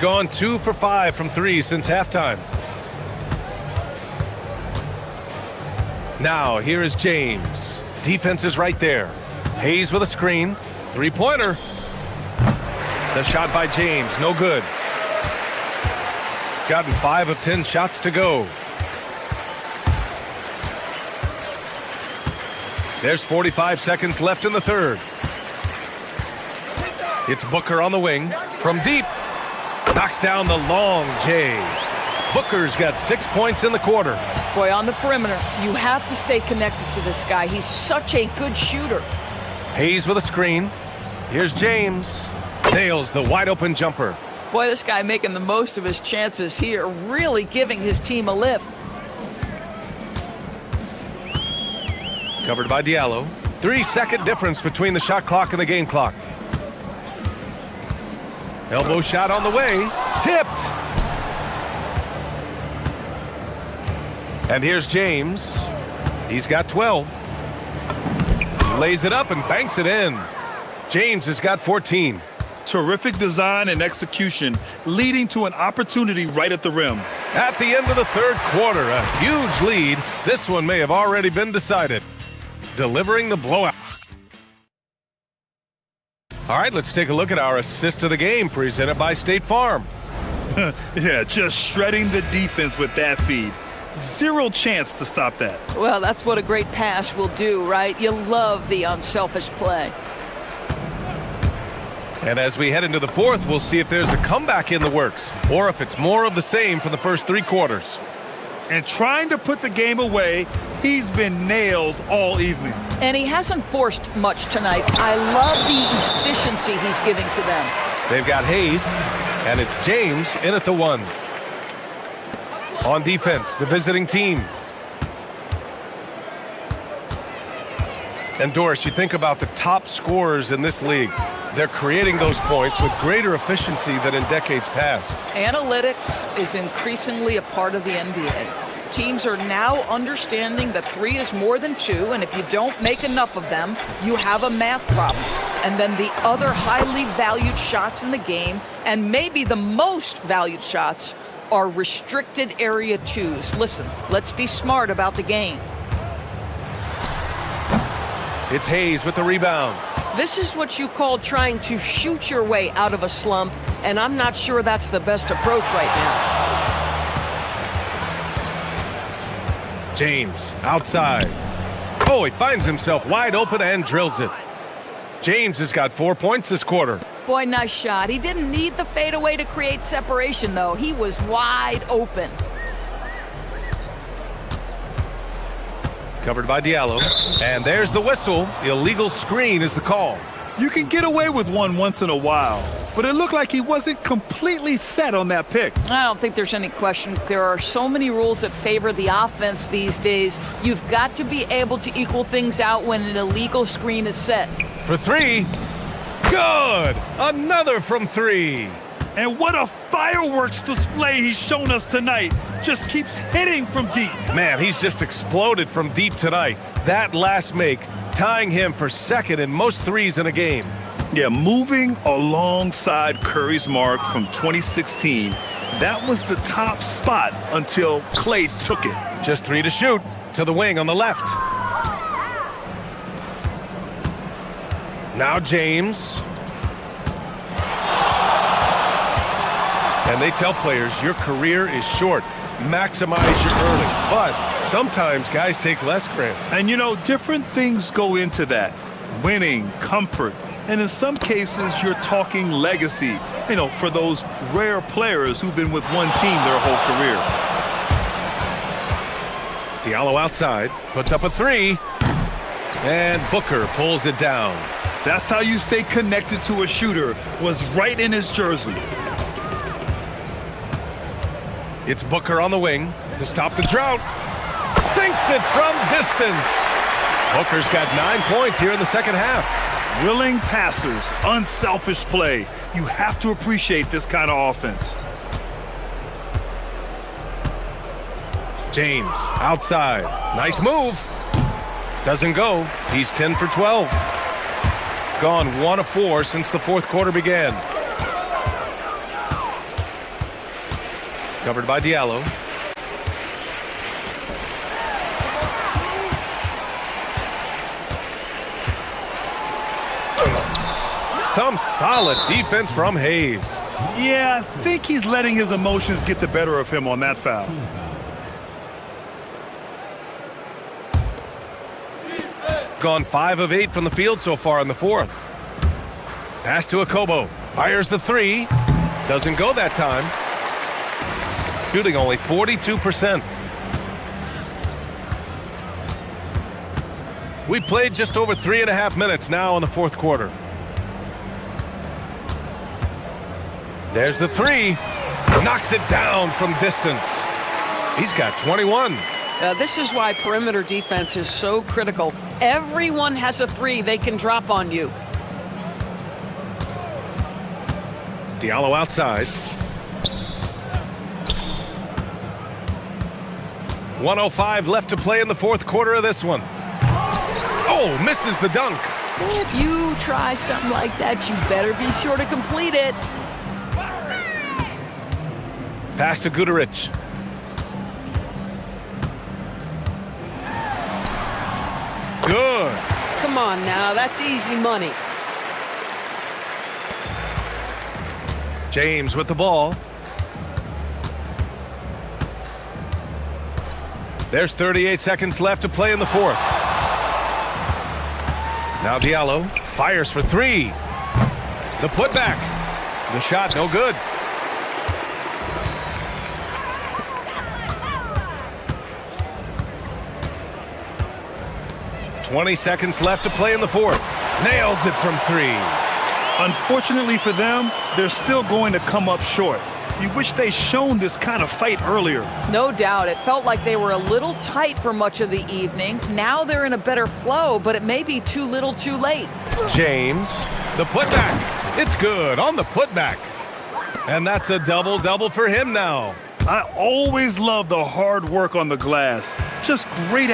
Gone 2 for 5 from 3 since halftime. Now, here is James. Defense is right there. Hayes with a screen. 3-pointer. The shot by James, no good. Gotten 5 of 10 shots to go. There's 45 seconds left in the third. It's Booker on the wing. From deep. Knocks down the long J. Booker's got 6 points in the quarter. Boy, on the perimeter, you have to stay connected to this guy. He's such a good shooter. Hayes with a screen. Here's James. Nails the wide open jumper. Boy, this guy making the most of his chances here, really giving his team a lift. Covered by Diallo. 3-second difference between the shot clock and the game clock. Elbow shot on the way. Tipped. And here's James. He's got 12. Lays it up and banks it in. James has got 14. Terrific design and execution, leading to an opportunity right at the rim. At the end of the third quarter, a huge lead. This one may have already been decided. Delivering the blowout. All right, let's take a look at our assist of the game presented by State Farm. Yeah, just shredding the defense with that feed. Zero chance to stop that. Well, that's what a great pass will do, right? You love the unselfish play. And as we head into the fourth, we'll see if there's a comeback in the works or if it's more of the same for the first three quarters. And trying to put the game away, he's been nails all evening. And he hasn't forced much tonight. I love the efficiency he's giving to them. They've got Hayes, and it's James in at the one. On defense, the visiting team. And Doris, you think about the top scorers in this league. They're creating those points with greater efficiency than in decades past. Analytics is increasingly a part of the NBA. Teams are now understanding that 3 is more than 2, and if you don't make enough of them, you have a math problem. And then the other highly valued shots in the game, and maybe the most valued shots, are restricted area 2s. Listen, let's be smart about the game. It's Hayes with the rebound. This is what you call trying to shoot your way out of a slump, and I'm not sure that's the best approach right now. James outside. Oh, he finds himself wide open and drills it. James has got 4 points this quarter. Boy, nice shot. He didn't need the fadeaway to create separation, though. He was wide open. Covered by Diallo. And there's the whistle. Illegal screen is the call. You can get away with one once in a while, but it looked like he wasn't completely set on that pick. I don't think there's any question. There are so many rules that favor the offense these days. You've got to be able to equal things out when an illegal screen is set. For 3. Good! Another from 3. And what a fireworks display he's shown us tonight. Just keeps hitting from deep. Man, he's just exploded from deep tonight. That last make, tying him for second in most threes in a game. Yeah, moving alongside Curry's mark from 2016. That was the top spot until Clay took it. Just 3 to shoot. To the wing on the left. Now James. And they tell players, your career is short. Maximize your earnings. But sometimes guys take less, Grant. And you know, different things go into that. Winning, comfort, and in some cases, you're talking legacy. You know, for those rare players who've been with one team their whole career. Diallo outside, puts up a 3. And Booker pulls it down. That's how you stay connected to a shooter, was right in his jersey. It's Booker on the wing to stop the drought. Sinks it from distance. Booker's got 9 points here in the second half. Willing passers, unselfish play. You have to appreciate this kind of offense. James outside. Nice move. Doesn't go. He's 10 for 12. Gone 1 of 4 since the fourth quarter began. Covered by Diallo. Some solid defense from Hayes. Yeah, I think he's letting his emotions get the better of him on that foul. Gone 5 of 8 from the field so far in the fourth. Pass to Akobo. Fires the 3. Doesn't go that time. Shooting only 42%. We played just over 3.5 minutes now in the fourth quarter. There's the 3. Knocks it down from distance. He's got 21. This is why perimeter defense is so critical. Everyone has a 3 they can drop on you. Diallo outside. 1:05 left to play in the fourth quarter of this one. Oh, misses the dunk. If you try something like that, you better be sure to complete it. Pass to Guduric. Good. Come on now, that's easy money. James with the ball. There's 38 seconds left to play in the fourth. Now Diallo fires for three. The putback. The shot no good. "20 seconds left to play in the fourth. Nails it from three. Unfortunately for them, they're still going to come up short. You wish they'd shown this kind of fight earlier. No doubt. It felt like they were a little tight for much of the evening. Now they're in a better flow, but it may be too little too late. James, the putback. It's good on the putback. And that's a double-double for him now. I always love the hard work on the glass. Just great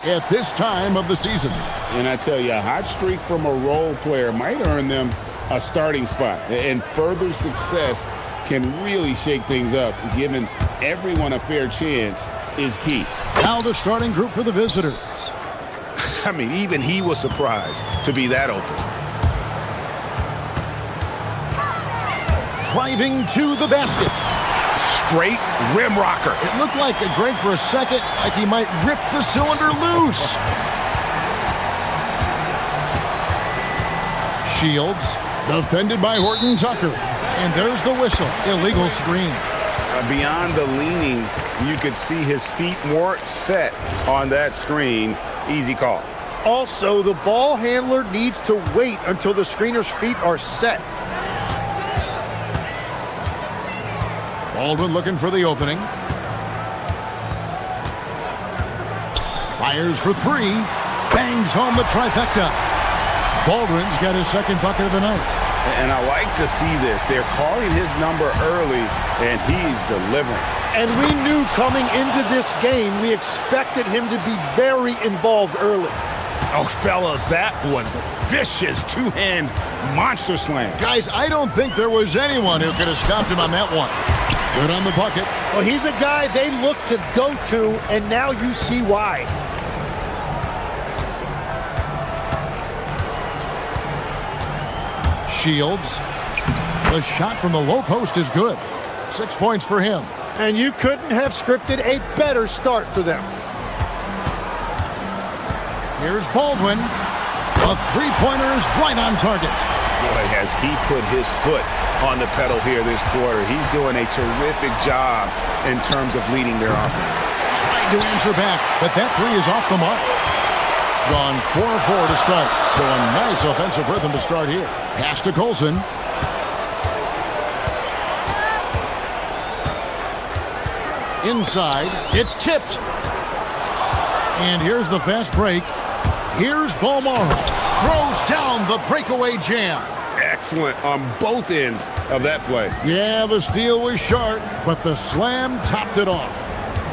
at this time of the season. And I tell you, a hot streak from a role player might earn them a starting spot. And further success can really shake things up. Giving everyone a fair chance is key. Now the starting group for the visitors. I mean, even he was surprised to be that open. Driving to the basket. Straight rim rocker. It looked like Greg for a second, like he might rip the cylinder loose. Shields, defended by Horton Tucker. And there's the whistle, illegal screen. Beyond the leaning, you could see his feet more set on that screen. Easy call. Also, the ball handler needs to wait until the screener's feet are set. Baldwin looking for the opening. Fires for three. Bangs home the trifecta. Baldwin's got his second bucket of the night. And I like to see this. They're calling his number early, and he's delivering. And we knew coming into this game, we expected him to be very involved early. Oh, fellas, that was vicious two-hand monster slam. Guys, I don't think there was anyone who could have stopped him on that one. Good on the bucket. Well, he's a guy they look to go to, and now you see why. Shields. The shot from the low post is good. 6 points for him. And you couldn't have scripted a better start for them. Here's Baldwin. A three-pointer is right on target. Boy, has he put his foot on the pedal here this quarter. He's doing a terrific job in terms of leading their offense. Trying to answer back, but that three is off the mark. Gone 4-4 to start. So a nice offensive rhythm to start here. Pass to Colson. Inside, it's tipped. And here's the fast break. Here's Balmaro. Throws down the breakaway jam. Excellent on both ends of that play. Yeah, the steal was sharp, but the slam topped it off.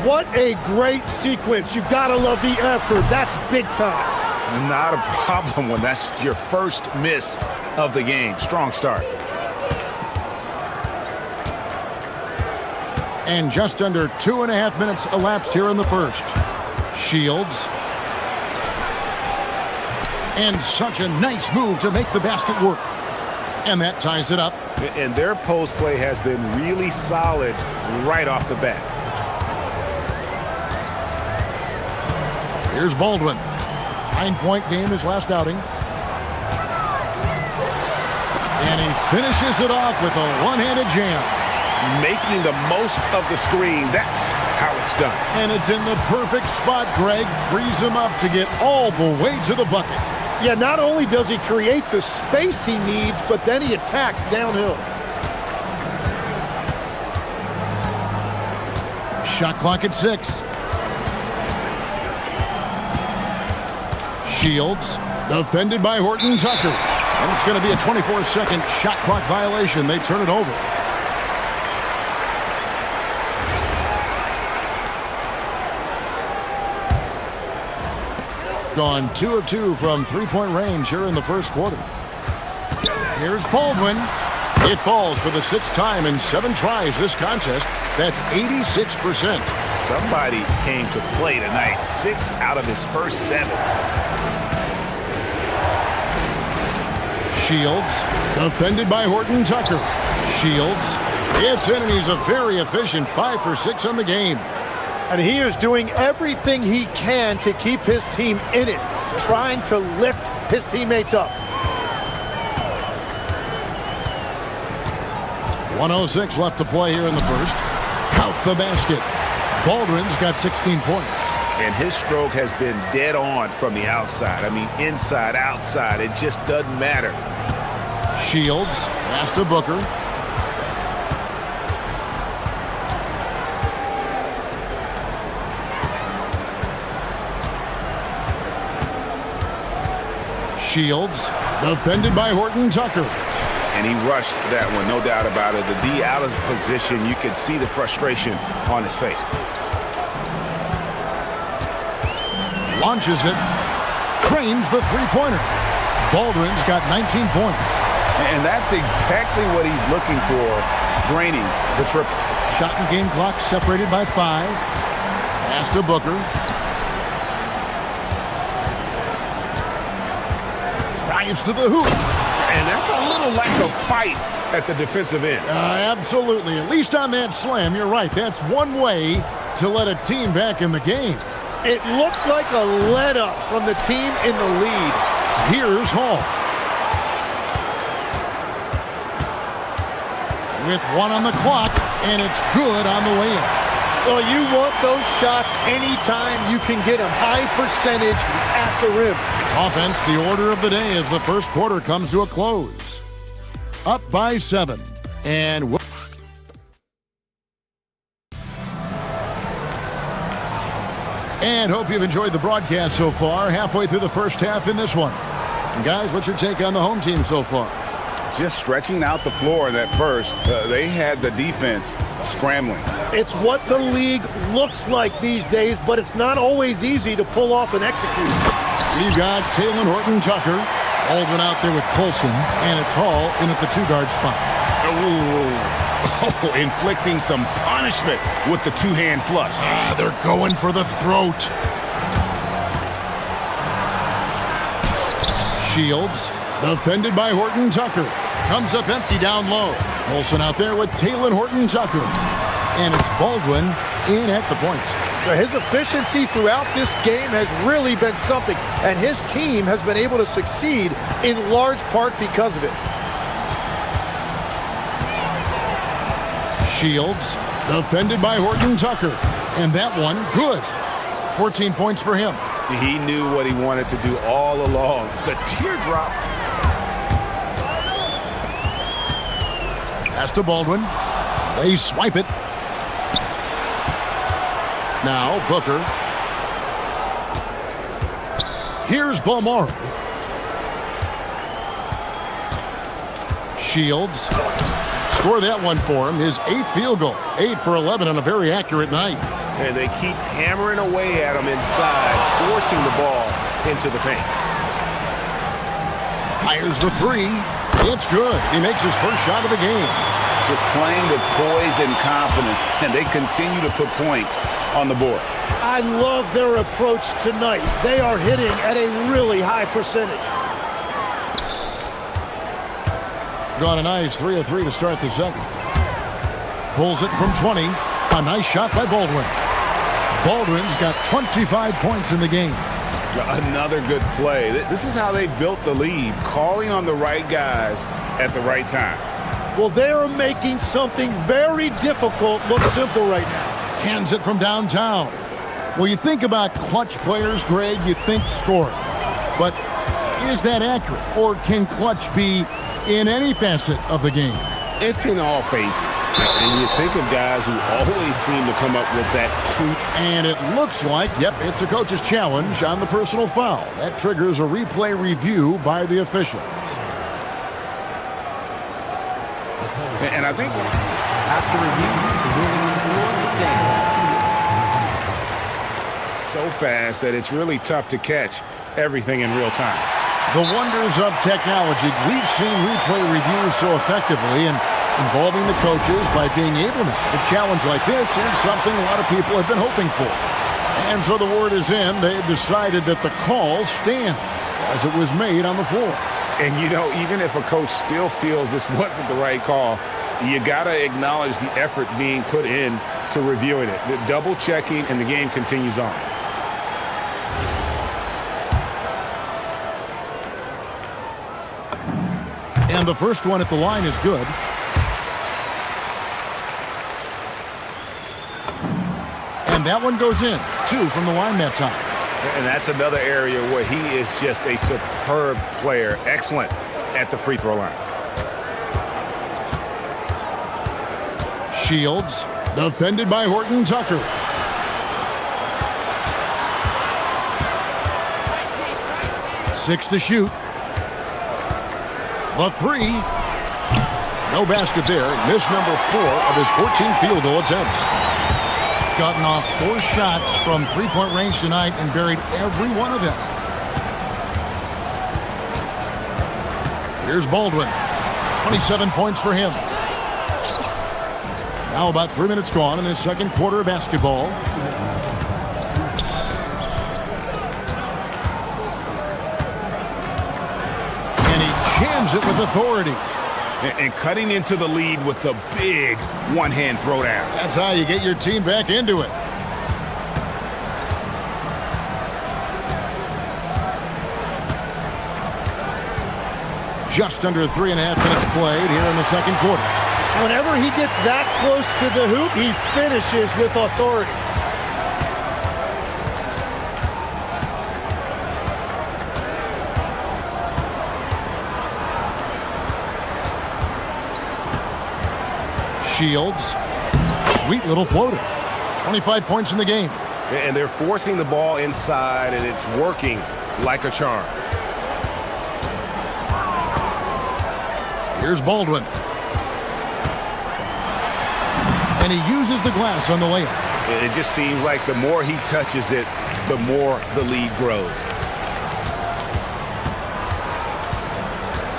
What a great sequence. You gotta love the effort. That's big time. Not a problem when that's your first miss of the game. Strong start. And just under 2.5 minutes elapsed here in the first. Shields. And such a nice move to make the basket work. And that ties it up. And their post play has been really solid right off the bat. Here's Baldwin. 9-point game his last outing. And he finishes it off with a one-handed jam. Making the most of the screen. That's how it's done. And it's in the perfect spot. Greg frees him up to get all the way to the bucket. Yeah, not only does he create the space he needs, but then he attacks downhill. Shot clock at 6. Shields, defended by Horton Tucker. And it's going to be a 24-second shot clock violation. They turn it over. Gone 2 of 2 from three-point range here in the first quarter. Here's Baldwin. It falls for the 6th time in 7 tries this contest. That's 86%. Somebody came to play tonight. 6 out of his first 7. Shields, defended by Horton Tucker. Shields, it's in, and he's a very efficient 5 for 6 on the game. And he is doing everything he can to keep his team in it, trying to lift his teammates up. 1:06 left to play here in the first. Count the basket. Baldwin's got 16 points. And his stroke has been dead on from the outside. I mean, inside, outside, it just doesn't matter. Shields, pass to Booker. Shields, defended by Horton Tucker. And he rushed that one, no doubt about it. The D out of position, you could see the frustration on his face. Launches it. Cranes the three-pointer. Baldwin's got 19 points. And that's exactly what he's looking for, draining the triple. Shot and game clock separated by 5. Pass to Booker. Drives to the hoop. And that's a little lack of fight at the defensive end. Absolutely. At least on that slam, you're right. That's one way to let a team back in the game. It looked like a let-up from the team in the lead. Here's Hall. With 1 on the clock, and it's good on the way in. Well, you want those shots anytime you can get them. High percentage at the rim. Offense, the order of the day as the first quarter comes to a close. Up by 7. And hope you've enjoyed the broadcast so far. Halfway through the first half in this one. And guys, what's your take on the home team so far? Just stretching out the floor in that first. They had the defense scrambling. It's what the league looks like these days, but it's not always easy to pull off and execute. We've got Taylor Horton-Tucker. Baldwin out there with Colson, and it's Hall in at the 2-guard spot. Oh, inflicting some punishment with the two-hand flush. They're going for the throat. Shields, defended by Horton-Tucker. Comes up empty down low. Colson out there with Taylor Horton-Tucker. And it's Baldwin in at the point. His efficiency throughout this game has really been something, and his team has been able to succeed in large part because of it. Shields, defended by Horton-Tucker. And that one, good. 14 points for him. He knew what he wanted to do all along. The teardrop. Pass to Baldwin. They swipe it. Now Booker. Here's Balmore. Shields. Score that one for him. His 8th field goal. 8 for 11 on a very accurate night. And they keep hammering away at him inside, forcing the ball into the paint. Fires the 3. It's good. He makes his first shot of the game. Just playing with poise and confidence, and they continue to put points on the board. I love their approach tonight. They are hitting at a really high percentage. Got a nice 3 of 3 to start the second. Pulls it from 20. A nice shot by Baldwin. Baldwin's got 25 points in the game. Another good play. This is how they built the lead, calling on the right guys at the right time. Well, they are making something very difficult look simple right now. Cans it from downtown. Well, you think about clutch players, Greg, you think scoring. But is that accurate? Or can clutch be in any facet of the game? It's in all phases. And you think of guys who always seem to come up with that truth. And it looks like, yep, it's a coach's challenge on the personal foul. That triggers a replay review by the officials. And I think after review, the ruling on the floor stands. So fast that it's really tough to catch everything in real time. The wonders of technology. We've seen replay reviews so effectively and involving the coaches by being able to. A challenge like this is something a lot of people have been hoping for. And so the word is in. They've decided that the call stands as it was made on the floor. And, you know, even if a coach still feels this wasn't the right call, you got to acknowledge the effort being put in to reviewing it. The double checking, and the game continues on. And the first one at the line is good. And that one goes in. 2 from the line that time. And that's another area where he is just a superb player. Excellent at the free throw line. Shields, defended by Horton-Tucker. Six to shoot. The 3. No basket there. Missed number 4 of his 14 field goal attempts. Gotten off 4 shots from three-point range tonight and buried every one of them. Here's Baldwin. 27 points for him. Now about 3 minutes gone in the second quarter of basketball. And he jams it with authority. And cutting into the lead with the big one-hand throwdown. That's how you get your team back into it. Just under 3.5 minutes played here in the second quarter. Whenever he gets that close to the hoop, he finishes with authority. Shields. Sweet little floater. 25 points in the game. And they're forcing the ball inside, and it's working like a charm. Here's Baldwin. And he uses the glass on the layup. It just seems like the more he touches it, the more the lead grows.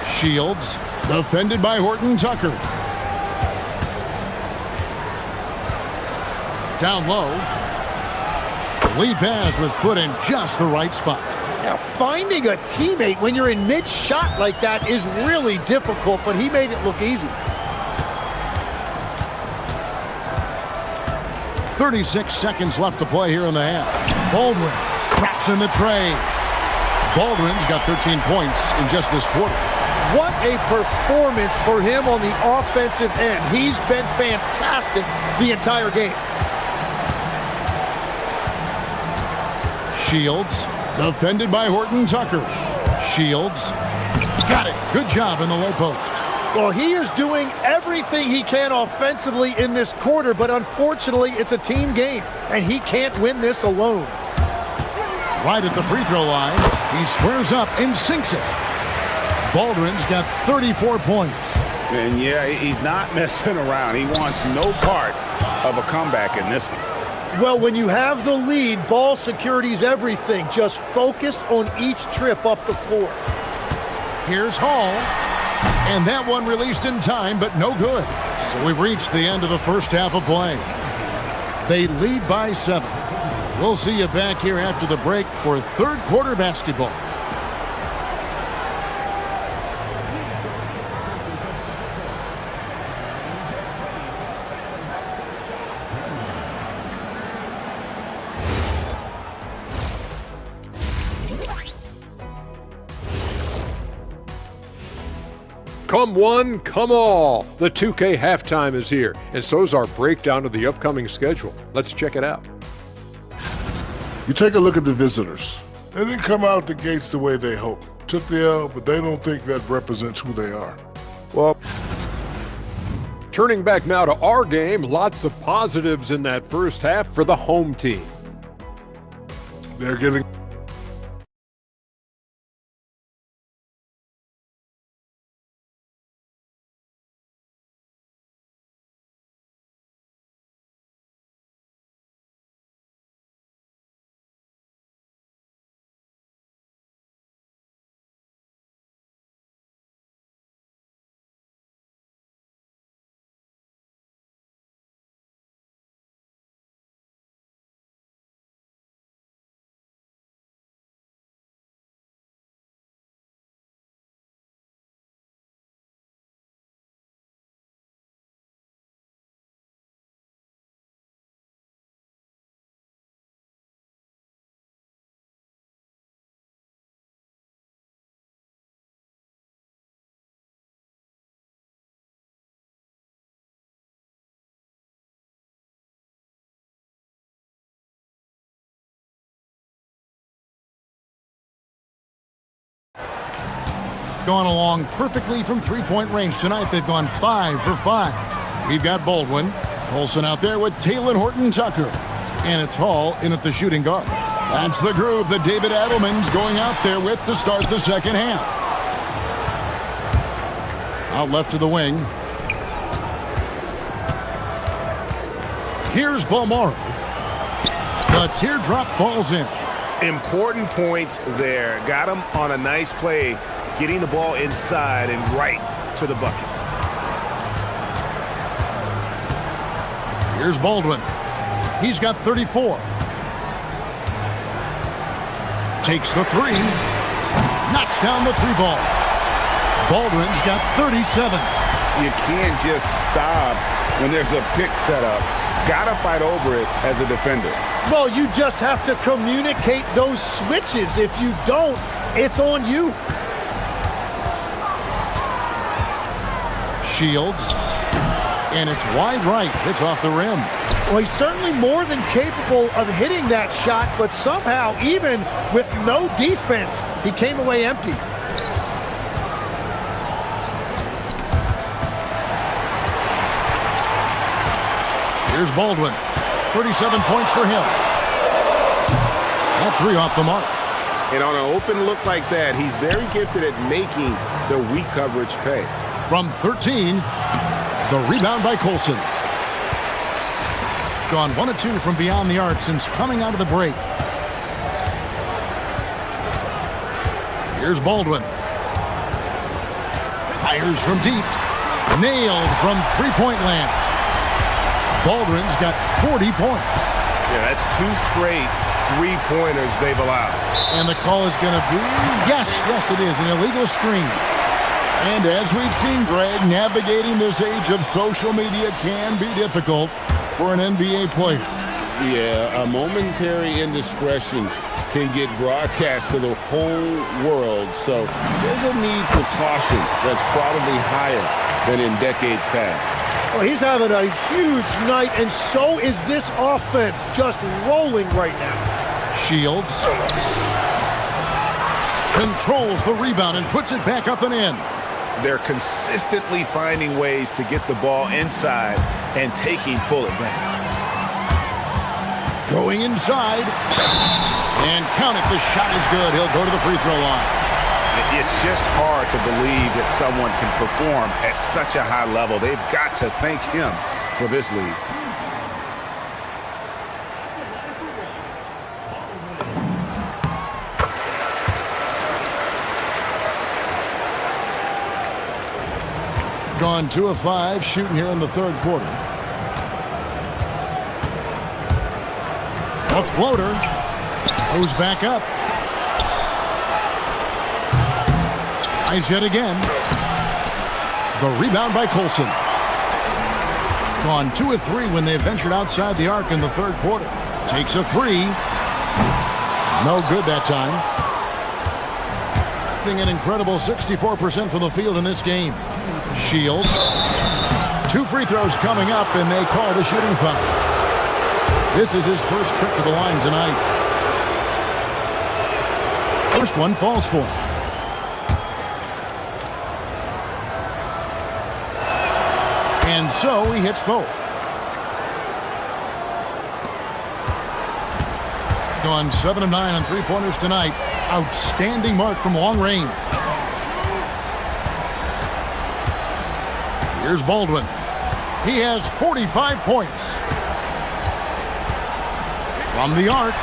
Shields, defended by Horton Tucker. Down low. The lead pass was put in just the right spot. Now, finding a teammate when you're in mid-shot like that is really difficult, but he made it look easy. 36 seconds left to play here in the half. Baldwin traps in the tray. Baldwin's got 13 points in just this quarter. What a performance for him on the offensive end. He's been fantastic the entire game. Shields, defended by Horton Tucker. Shields, got it. Good job in the low post. Well, he is doing everything he can offensively in this quarter, but unfortunately, it's a team game, and he can't win this alone. Right at the free throw line, he squares up and sinks it. Baldwin's got 34 points. And yeah, he's not messing around. He wants no part of a comeback in this one. Well, when you have the lead, ball security's everything. Just focus on each trip up the floor. Here's Hall. And that one released in time, but no good. So we've reached the end of the first half of play. They lead by 7. We'll see you back here after the break for third quarter basketball. Come one, come all. The 2K halftime is here, and so's our breakdown of the upcoming schedule. Let's check it out. You take a look at the visitors. They didn't come out the gates the way they hoped. Took the L, but they don't think that represents who they are. Well, turning back now to our game, lots of positives in that first half for the home team. They're getting gone along perfectly from three-point range tonight. They've gone 5 for 5. We've got Baldwin. Colson out there with Taylor Horton Tucker. And it's Hall in at the shooting guard. That's the group that David Adelman's going out there with to start the second half. Out left to the wing. Here's Balmore. The teardrop falls in. Important points there. Got him on a nice play, getting the ball inside and right to the bucket. Here's Baldwin. He's got 34. Takes the three. Knocks down the three ball. Baldwin's got 37. You can't just stop when there's a pick set up. Gotta fight over it as a defender. Well, you just have to communicate those switches. If you don't, it's on you. Shields. And it's wide right. It's off the rim. Well, he's certainly more than capable of hitting that shot, but somehow, even with no defense, he came away empty. Here's Baldwin. 37 points for him. That three off the mark. And on an open look like that, he's very gifted at making the weak coverage pay. From 13, the rebound by Colson. Gone 1 of 2 from beyond the arc since coming out of the break. Here's Baldwin. Fires from deep. Nailed from three-point land. Baldwin's got 40 points. Yeah, that's 2 straight three-pointers they've allowed. And the call is going to be, yes, it is, an illegal screen. And as we've seen, Greg, navigating this age of social media can be difficult for an NBA player. Yeah, a momentary indiscretion can get broadcast to the whole world. So there's a need for caution that's probably higher than in decades past. Well, he's having a huge night, and so is this offense, just rolling right now. Shields controls the rebound and puts it back up and in. They're consistently finding ways to get the ball inside and taking full advantage. Going inside. And count it, the shot is good. He'll go to the free throw line. It's just hard to believe that someone can perform at such a high level. They've got to thank him for this lead. Gone 2 of 5 shooting here in the third quarter. A floater goes back up. Tries yet again. The rebound by Colson. Gone 2 of 3 when they ventured outside the arc in the third quarter. Takes a three. No good that time. An incredible 64% from the field in this game. Shields. 2 free throws coming up, and they call the shooting foul. This is his first trip to the line tonight. First one falls for him. And so he hits both. Gone 7 of 9 on three-pointers tonight. Outstanding mark from long range. Here's Baldwin. He has 45 points. From the arc.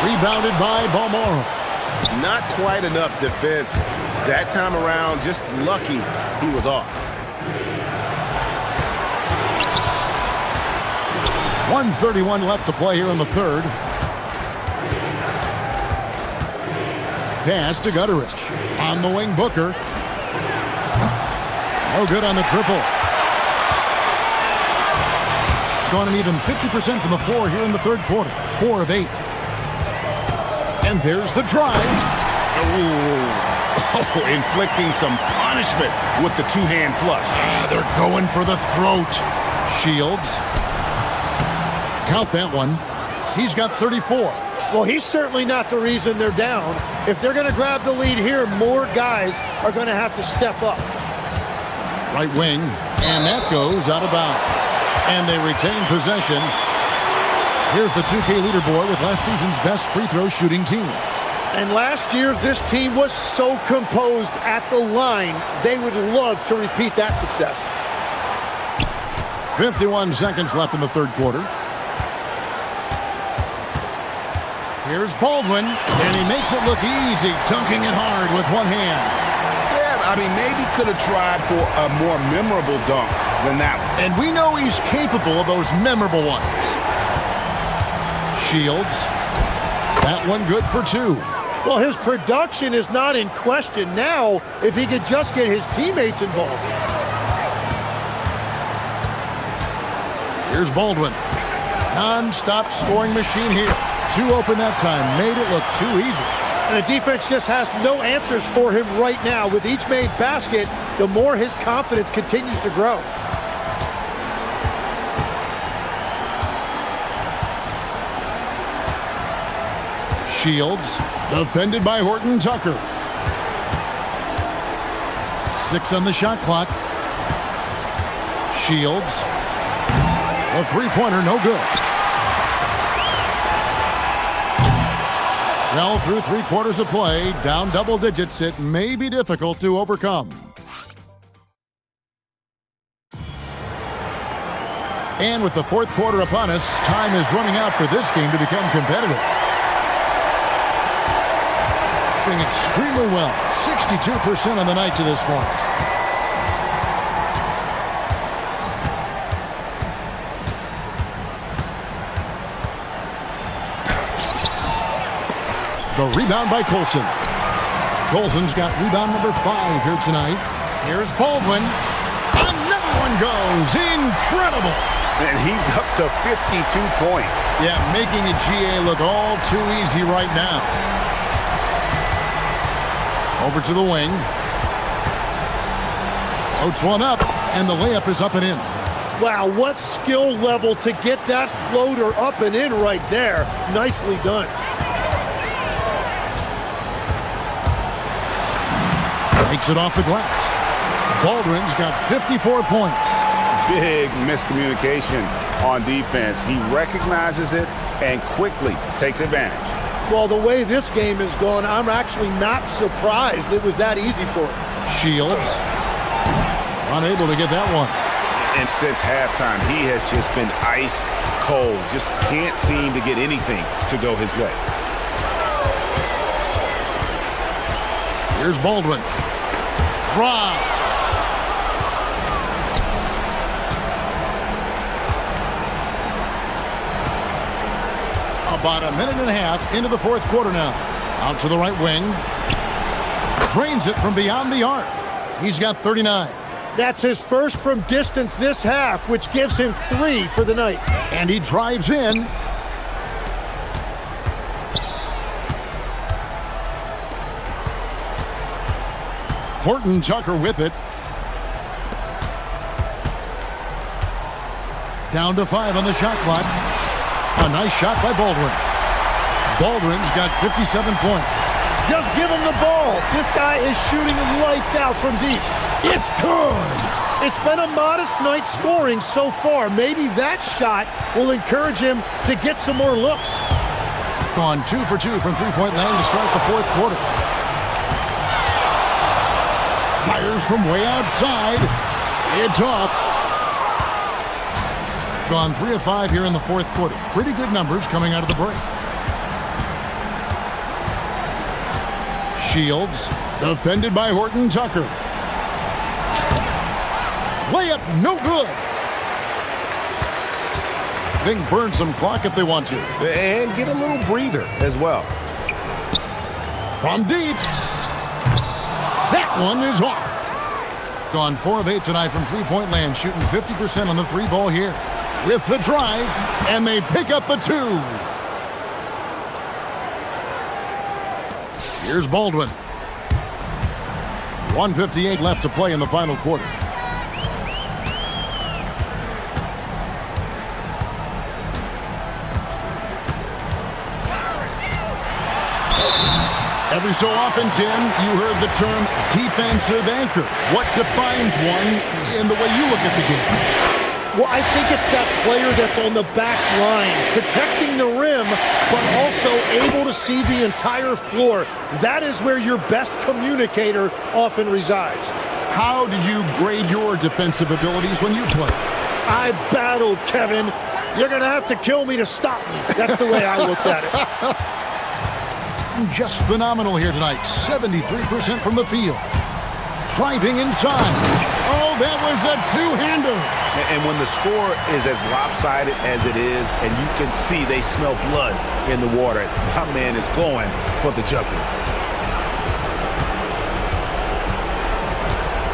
Rebounded by Balmore. Not quite enough defense. That time around, just lucky he was off. 1:31 left to play here in the third. Pass to Gutteridge. On the wing, Booker. No good on the triple. Gone an even 50% from the floor here in the third quarter. 4 of 8. And there's the drive. Oh, inflicting some punishment with the two-hand flush. They're going for the throat. Shields. Count that one. He's got 34. Well, he's certainly not the reason they're down. If they're going to grab the lead here, more guys are going to have to step up. Right wing, and that goes out of bounds. And they retain possession. Here's the 2K leaderboard with last season's best free throw shooting teams. And last year, this team was so composed at the line, they would love to repeat that success. 51 seconds left in the third quarter. Here's Baldwin, and he makes it look easy, dunking it hard with one hand. Yeah, I mean, maybe could have tried for a more memorable dunk than that one. And we know he's capable of those memorable ones. Shields. That one good for two. Well, his production is not in question now if he could just get his teammates involved. Here's Baldwin. Non-stop scoring machine here. Two open that time. Made it look too easy. And the defense just has no answers for him right now. With each made basket, the more his confidence continues to grow. Shields, defended by Horton Tucker. 6 on the shot clock. Shields. A three-pointer, no good. Well, through 3 quarters of play, down double digits, it may be difficult to overcome. And with the fourth quarter upon us, time is running out for this game to become competitive. Doing extremely well, 62% on the night to this point. The rebound by Colson. Colson's got rebound number 5 here tonight. Here's Baldwin. Another one goes. Incredible. And he's up to 52 points. Yeah, making a GA look all too easy right now. Over to the wing. Floats one up, and the layup is up and in. Wow, what skill level to get that floater up and in right there. Nicely done. Takes it off the glass. Baldwin's got 54 points. Big miscommunication on defense. He recognizes it and quickly takes advantage. Well, the way this game is going, I'm actually not surprised it was that easy for him. Shields. Unable to get that one. And since halftime, he has just been ice cold. Just can't seem to get anything to go his way. Here's Baldwin. Rob. About a minute and a half into the fourth quarter now. Out to the right wing. Drains it from beyond the arc. He's got 39. That's his first from distance this half, which gives him 3 for the night. And he drives in. Horton Tucker with it. Down to 5 on the shot clock. A nice shot by Baldwin. Baldwin's got 57 points. Just give him the ball. This guy is shooting lights out from deep. It's good. It's been a modest night scoring so far. Maybe that shot will encourage him to get some more looks. Gone 2 for 2 from three-point land to start the fourth quarter. Fires from way outside. It's off. Gone 3 of 5 here in the fourth quarter. Pretty good numbers coming out of the break. Shields, defended by Horton Tucker. Layup, no good. They can burn some clock if they want to. And get a little breather as well. From deep. That one is off. Gone 4 of 8 tonight from three-point land, shooting 50% on the 3 ball here. With the drive, and they pick up the 2. Here's Baldwin. 1:58 left to play in the final quarter. Every so often, Tim, you heard the term defensive anchor. What defines one in the way you look at the game? Well, I think it's that player that's on the back line, protecting the rim, but also able to see the entire floor. That is where your best communicator often resides. How did you grade your defensive abilities when you played? I battled, Kevin. You're going to have to kill me to stop me. That's the way I looked at it. Just phenomenal here tonight. 73% from the field. Driving inside. Oh, that was a two-hander. And when the score is as lopsided as it is, and you can see they smell blood in the water, my man is going for the jugular.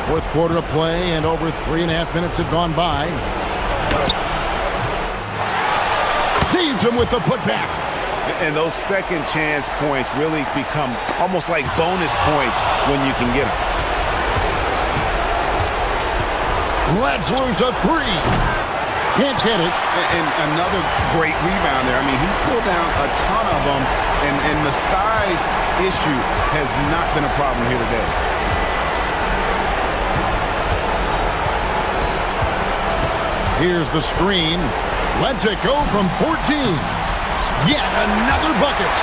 Fourth quarter of play, and over 3.5 minutes have gone by. Saves him with the putback. And those second chance points really become almost like bonus points when you can get them. Let's lose a three. Can't get it. And another great rebound there. I mean, he's pulled down a ton of them, and the size issue has not been a problem here today. Here's the screen. Lets it go from 14. Yet another bucket.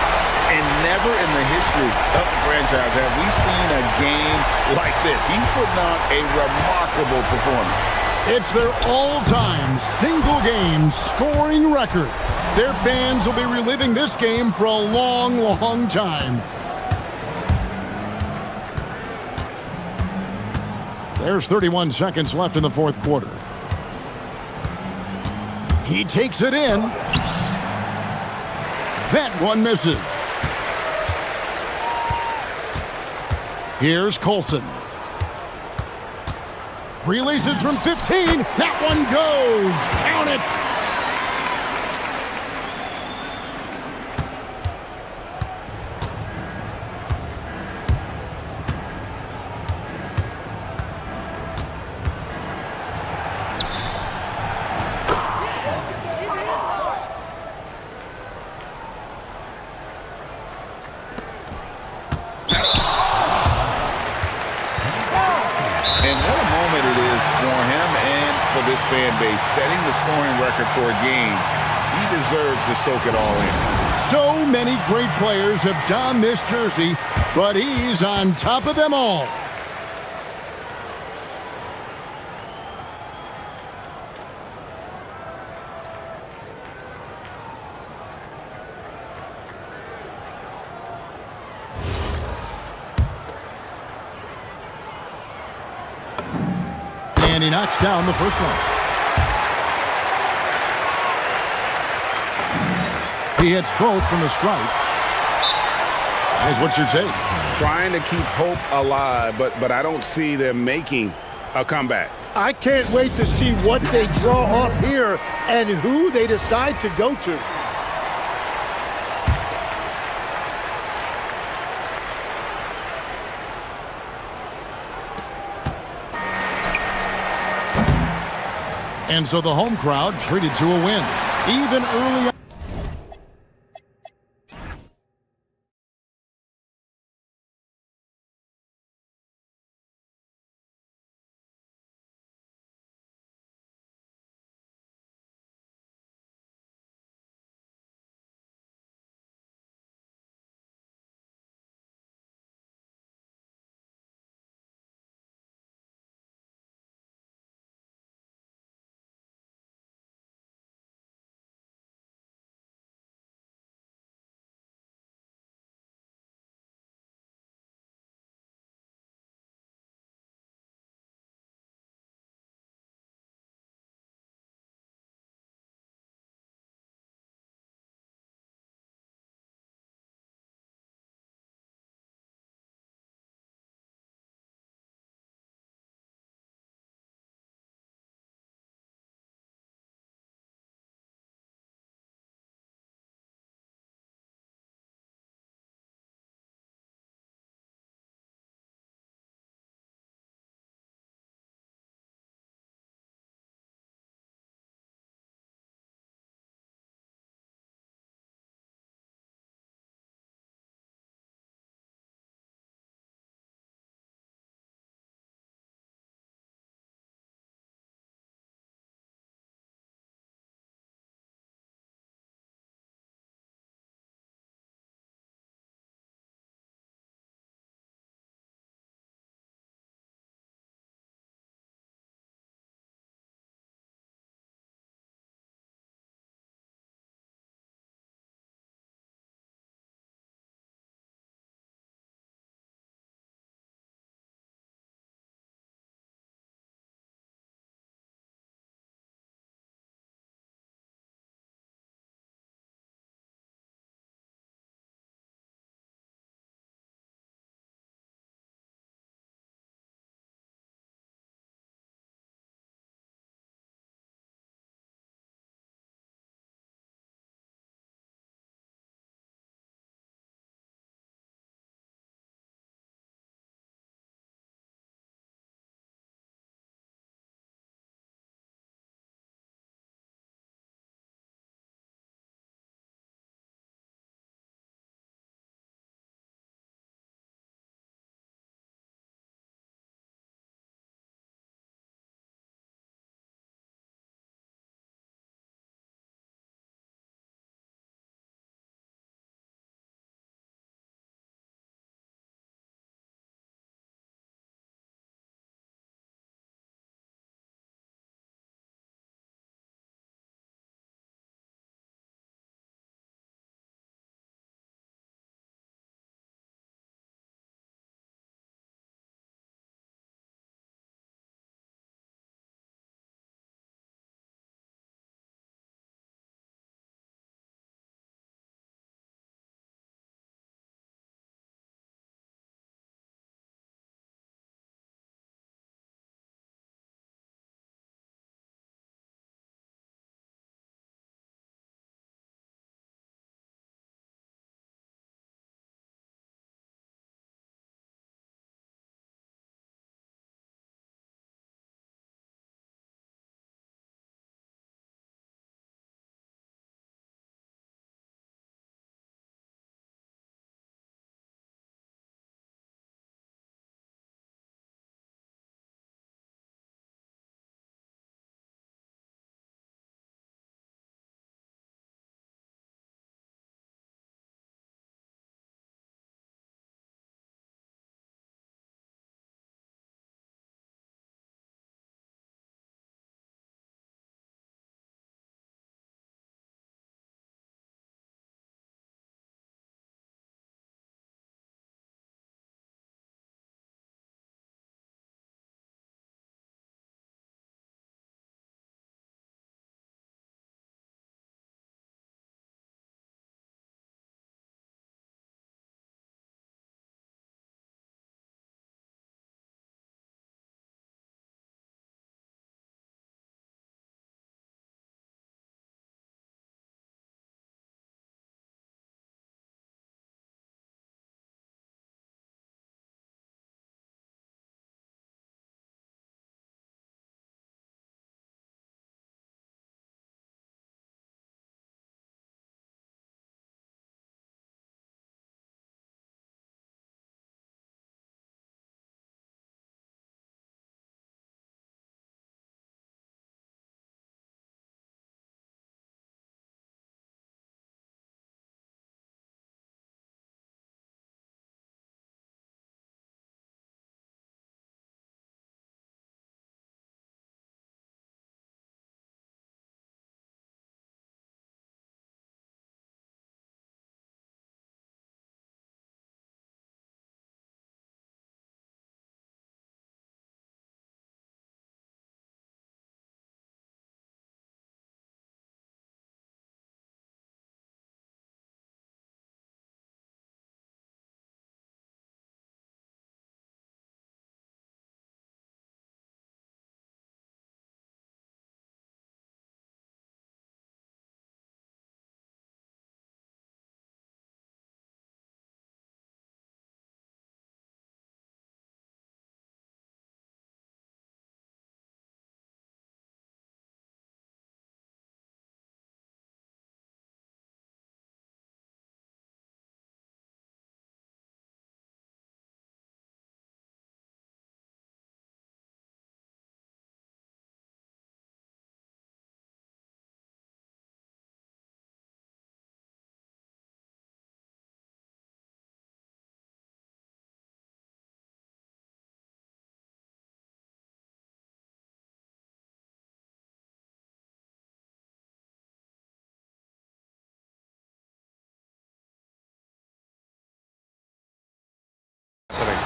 And never in the history of the franchise have we seen a game like this. He's putting on a remarkable performance. It's their all-time single-game scoring record. Their fans will be reliving this game for a long, long time. There's 31 seconds left in the fourth quarter. He takes it in. That one misses. Here's Colson. Releases from 15. That one goes. Count it. This fan base, setting the scoring record for a game. He deserves to soak it all in. So many great players have donned this jersey, but he's on top of them all. And he knocks down the first one. He hits both from the stripe. Here's what's your take? Trying to keep hope alive, but I don't see them making a comeback. I can't wait to see what they draw up here and who they decide to go to. And so the home crowd treated to a win. Even early on.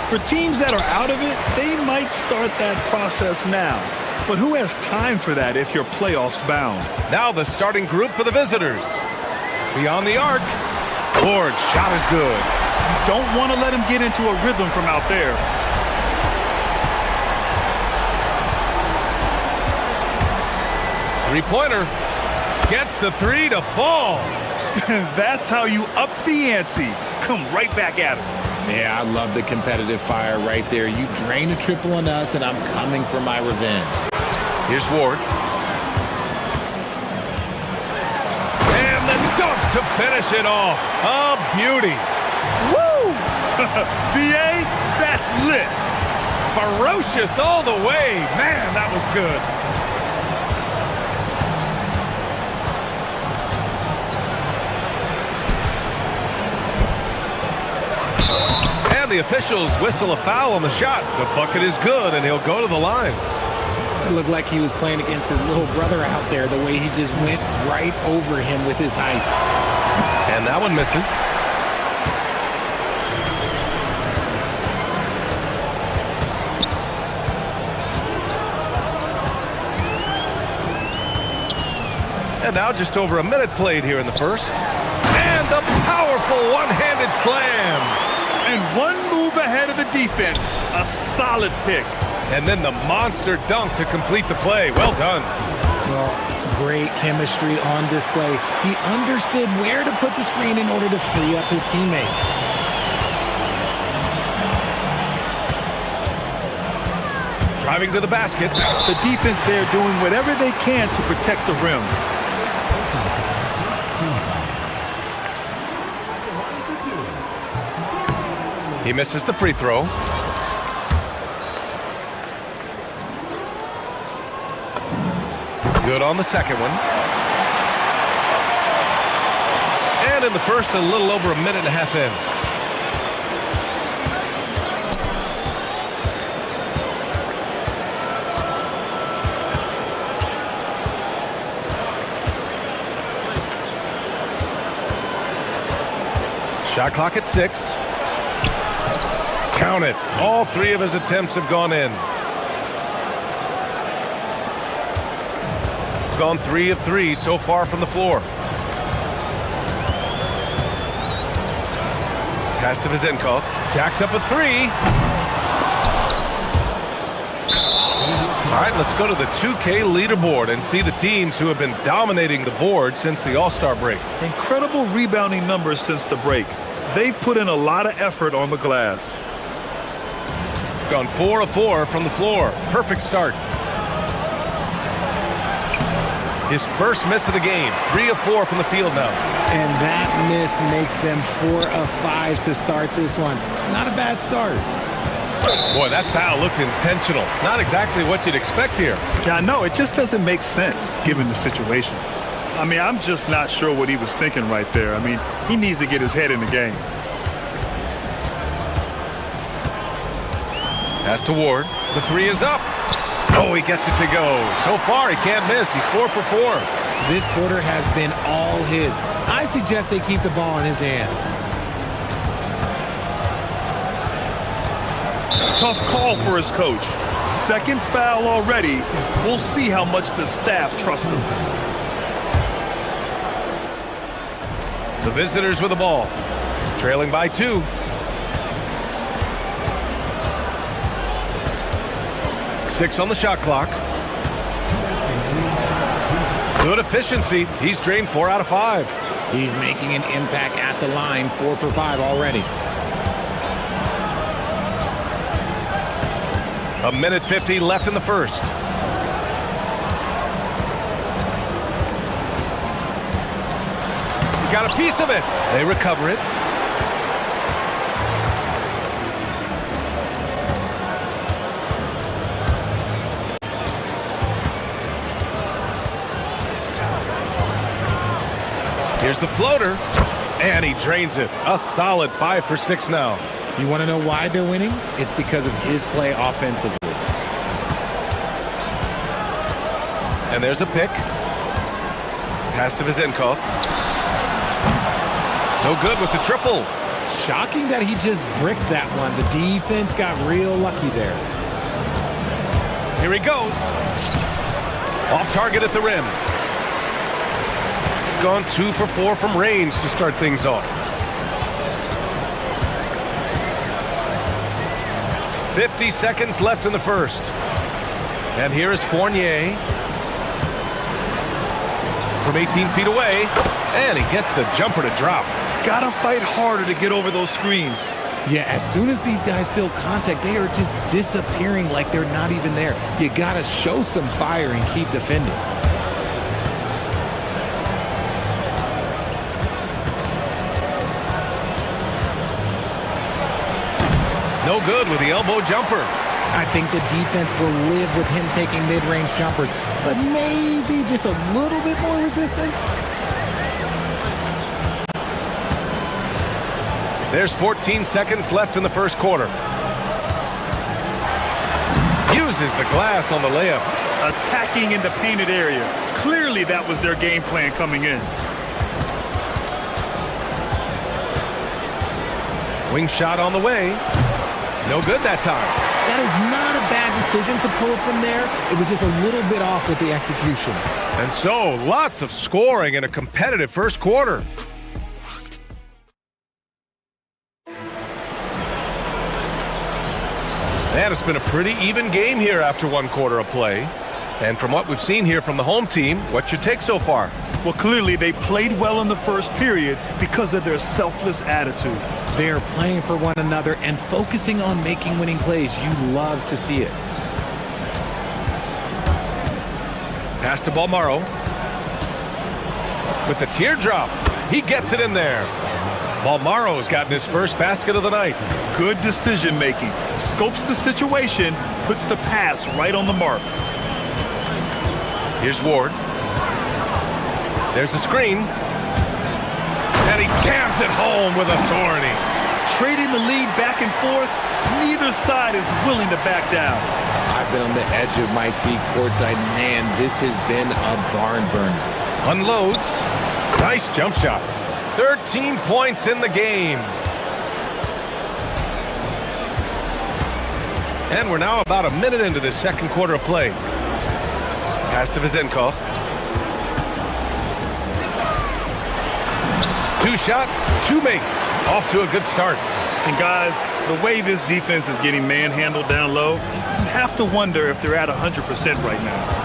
For teams that are out of it, they might start that process now. But who has time for that if you're playoffs bound? Now the starting group for the visitors. Beyond the arc. Ford, shot is good. Don't want to let him get into a rhythm from out there. Three-pointer. Gets the three to fall. That's how you up the ante. Come right back at him. Yeah, I love the competitive fire right there. You drain a triple on us, and I'm coming for my revenge. Here's Ward. And the dunk to finish it off. A beauty. Woo! BA, that's lit. Ferocious all the way. Man, that was good. And the officials whistle a foul on the shot. The bucket is good, and he'll go to the line. It looked like he was playing against his little brother out there, the way he just went right over him with his height. And that one misses. And now just over a minute played here in the first. And the powerful one-handed slam. And one move ahead of the defense. A solid pick. And then the monster dunk to complete the play. Well done. Well, great chemistry on display. He understood where to put the screen in order to free up his teammate. Driving to the basket. The defense there doing whatever they can to protect the rim. He misses the free throw. Good on the second one. And in the first, a little over a minute and a half in. Shot clock at 6. Count it. All three of his attempts have gone in. Gone 3 of 3 so far from the floor. Pass to Vizenkov. Jacks up a 3. All right, let's go to the 2K leaderboard and see the teams who have been dominating the board since the All-Star break. Incredible rebounding numbers since the break. They've put in a lot of effort on the glass. Gone 4 of 4 from the floor. Perfect start. His first miss of the game. 3 of 4 from the field now. And that miss makes them 4 of 5 to start this one. Not a bad start. Boy, that foul looked intentional. Not exactly what you'd expect here. Yeah, I know. It just doesn't make sense given the situation. I mean, I'm just not sure what he was thinking right there. I mean, he needs to get his head in the game. Pass to Ward. The 3 is up. Oh, he gets it to go. So far, he can't miss. He's 4 for 4. This quarter has been all his. I suggest they keep the ball in his hands. Tough call for his coach. Second foul already. We'll see how much the staff trusts him. The visitors with the ball. Trailing by 2. Six on the shot clock. Good efficiency. He's drained 4 out of 5. He's making an impact at the line. 4 for 5 already. A minute 50 left in the first. He got a piece of it. They recover it. Here's the floater, and he drains it. A solid 5 for 6 now. You want to know why they're winning? It's because of his play offensively. And there's a pick. Pass to Vizenkov. No good with the triple. Shocking that he just bricked that one. The defense got real lucky there. Here he goes. Off target at the rim. Gone 2 for 4 from range to start things off. 50 seconds left in the first. And here is Fournier. From 18 feet away. And he gets the jumper to drop. Gotta fight harder to get over those screens. Yeah, as soon as these guys feel contact, they are just disappearing like they're not even there. You gotta show some fire and keep defending. No good with the elbow jumper. I think the defense will live with him taking mid-range jumpers, but maybe just a little bit more resistance. There's 14 seconds left in the first quarter. Uses the glass on the layup. Attacking in the painted area. Clearly that was their game plan coming in. Wing shot on the way. No good that time. That is not a bad decision to pull it from there. It was just a little bit off with the execution. And so, lots of scoring in a competitive first quarter. And it's been a pretty even game here after one quarter of play. And from what we've seen here from the home team, what's your take so far? Well, clearly they played well in the first period because of their selfless attitude. They're playing for one another and focusing on making winning plays. You love to see it. Pass to Balmaro. With the teardrop, he gets it in there. Balmaro's gotten his first basket of the night. Good decision making. Scopes the situation, puts the pass right on the mark. Here's Ward. There's a screen. And he jams it home with authority. Trading the lead back and forth, neither side is willing to back down. I've been on the edge of my seat courtside. Man, this has been a barn burner. Unloads. Nice jump shot. 13 points in the game. And we're now about a minute into the second quarter of play. Pass to Vezenkov. 2 shots, 2 makes. Off to a good start. And guys, the way this defense is getting manhandled down low, you have to wonder if they're at 100% right now.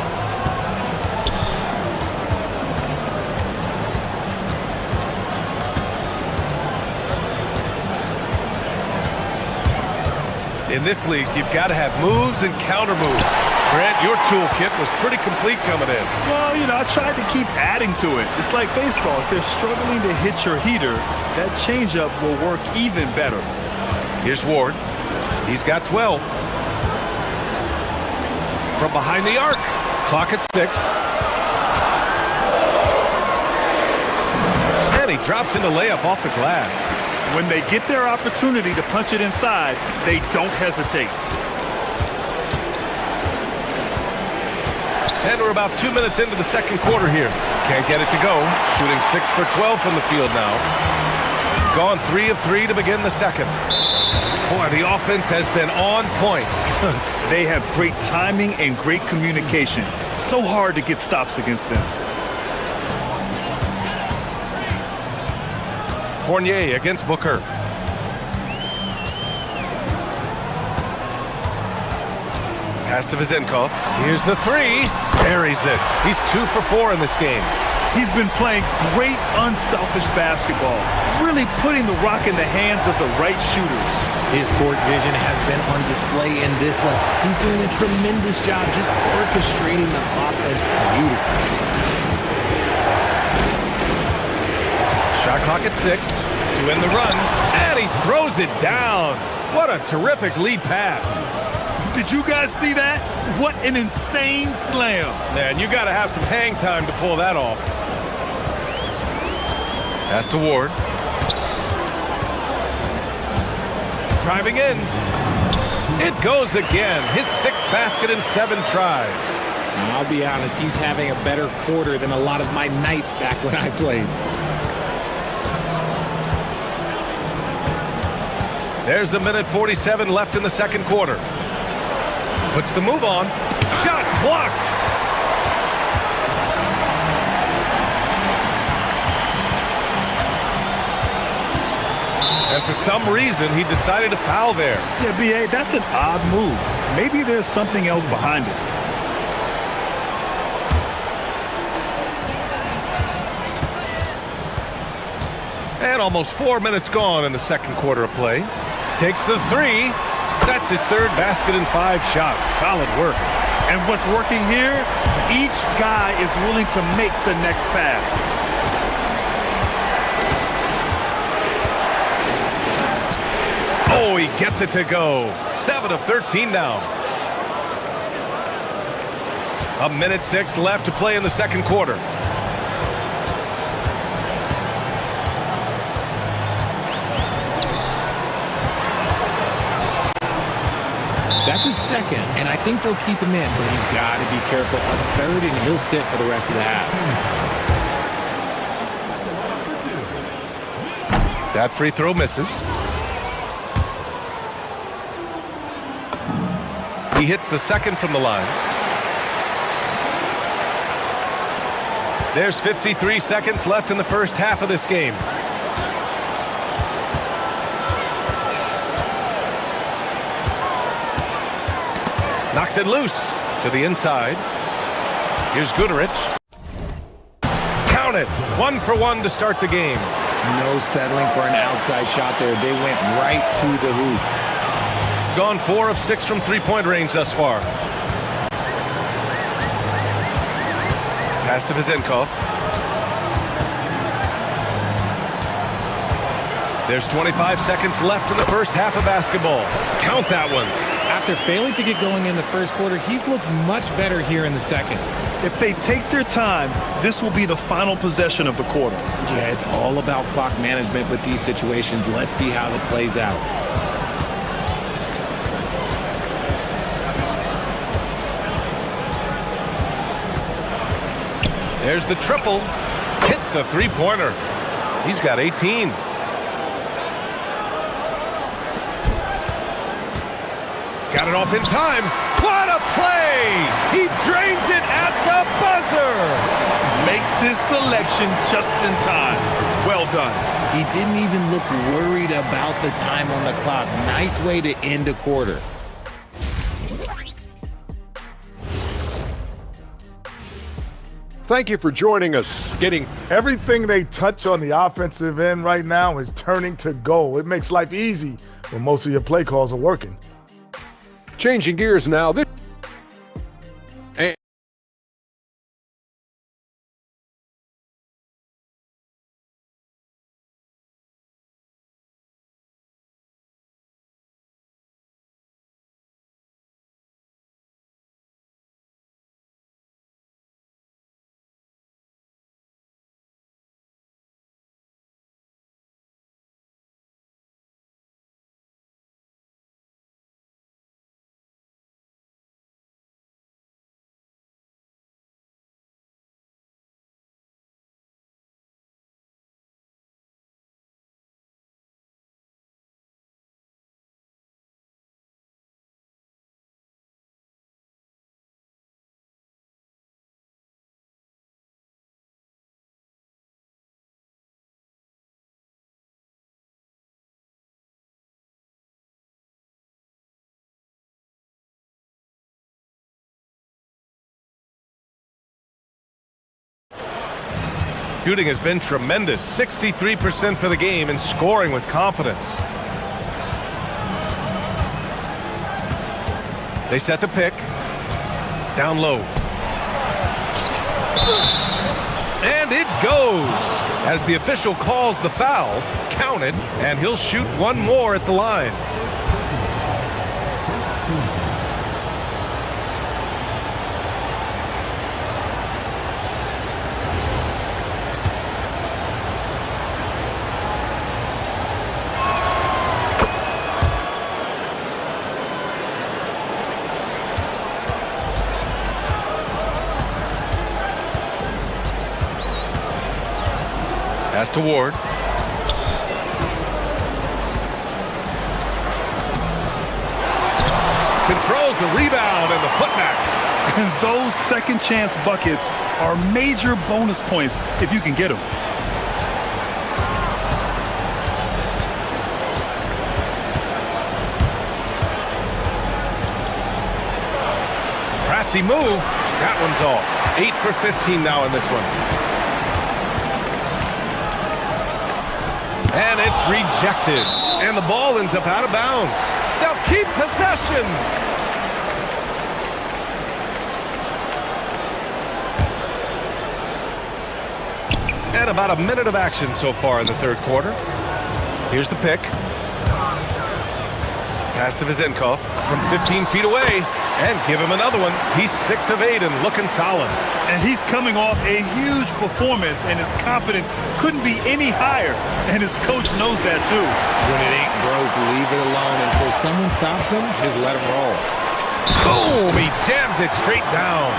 In this league, you've got to have moves and counter moves. Grant, your toolkit was pretty complete coming in. Well, you know, I tried to keep adding to it. It's like baseball. If they're struggling to hit your heater, that changeup will work even better. Here's Ward. He's got 12. From behind the arc. Clock at 6. And he drops in the layup off the glass. When they get their opportunity to punch it inside, they don't hesitate. And we're about 2 minutes into the second quarter here. Can't get it to go. Shooting 6 for 12 from the field now. Gone 3 of 3 to begin the second. Boy, the offense has been on point. They have great timing and great communication. So hard to get stops against them. Fournier against Booker. Pass to Vezenkov. Here's the 3. Buries it. He's 2 for 4 in this game. He's been playing great unselfish basketball, really putting the rock in the hands of the right shooters. His court vision has been on display in this one. He's doing a tremendous job just orchestrating the offense beautifully. Shot clock at 6 to end the run, and he throws it down. What a terrific lead pass. Did you guys see that? What an insane slam. Man, you got to have some hang time to pull that off. Pass to Ward. Driving in. It goes again. His 6th basket in 7 tries. I'll be honest, he's having a better quarter than a lot of my nights back when I played. There's a minute 47 left in the second quarter. Puts the move on. Shots blocked. And for some reason, he decided to foul there. Yeah, B.A., that's an odd move. Maybe there's something else behind it. And almost 4 minutes gone in the second quarter of play. Takes the three. That's his third basket in 5 shots. Solid work. And what's working here, each guy is willing to make the next pass. Oh, he gets it to go. 7 of 13 now. A minute 6 left to play in the second quarter. That's his second, and I think they'll keep him in, but he's got to be careful. A third, and he'll sit for the rest of the half. That free throw misses. He hits the second from the line. There's 53 seconds left in the first half of this game. Knocks it loose to the inside. Here's Goodrich. Count it. 1 for 1 to start the game. No settling for an outside shot there. They went right to the hoop. Gone 4 of 6 from three-point range thus far. Pass to Vizenkov. There's 25 seconds left in the first half of basketball. Count that one. After failing to get going in the first quarter, he's looked much better here in the second. If they take their time, this will be the final possession of the quarter. Yeah, it's all about clock management with these situations. Let's see how it plays out. There's the triple. Hits the three-pointer. He's got 18. Got it off in time. What a play! He drains it at the buzzer. Makes his selection just in time. Well done. He didn't even look worried about the time on the clock. Nice way to end a quarter. Thank you for joining us. Everything they touch on the offensive end right now is turning to goal. It makes life easy when most of your play calls are working. Changing gears now. Shooting has been tremendous. 63% for the game and scoring with confidence. They set the pick. Down low. And it goes. As the official calls the foul, counted, and he'll shoot one more at the line. Pass to Ward. controls the rebound and the putback. And those second chance buckets are major bonus points if you can get them. Crafty move. That one's off. 8 for 15 now in this one. And it's rejected. And the ball ends up out of bounds. They'll keep possession. And about a minute of action so far in the third quarter. Here's the pick. Pass to Vizenkov from 15 feet away. And give him another one. He's 6 of 8 and looking solid. And he's coming off a huge performance, and his confidence couldn't be any higher. And his coach knows that too. When it ain't broke, leave it alone until someone stops him. Just let him roll. Boom! He jams it straight down.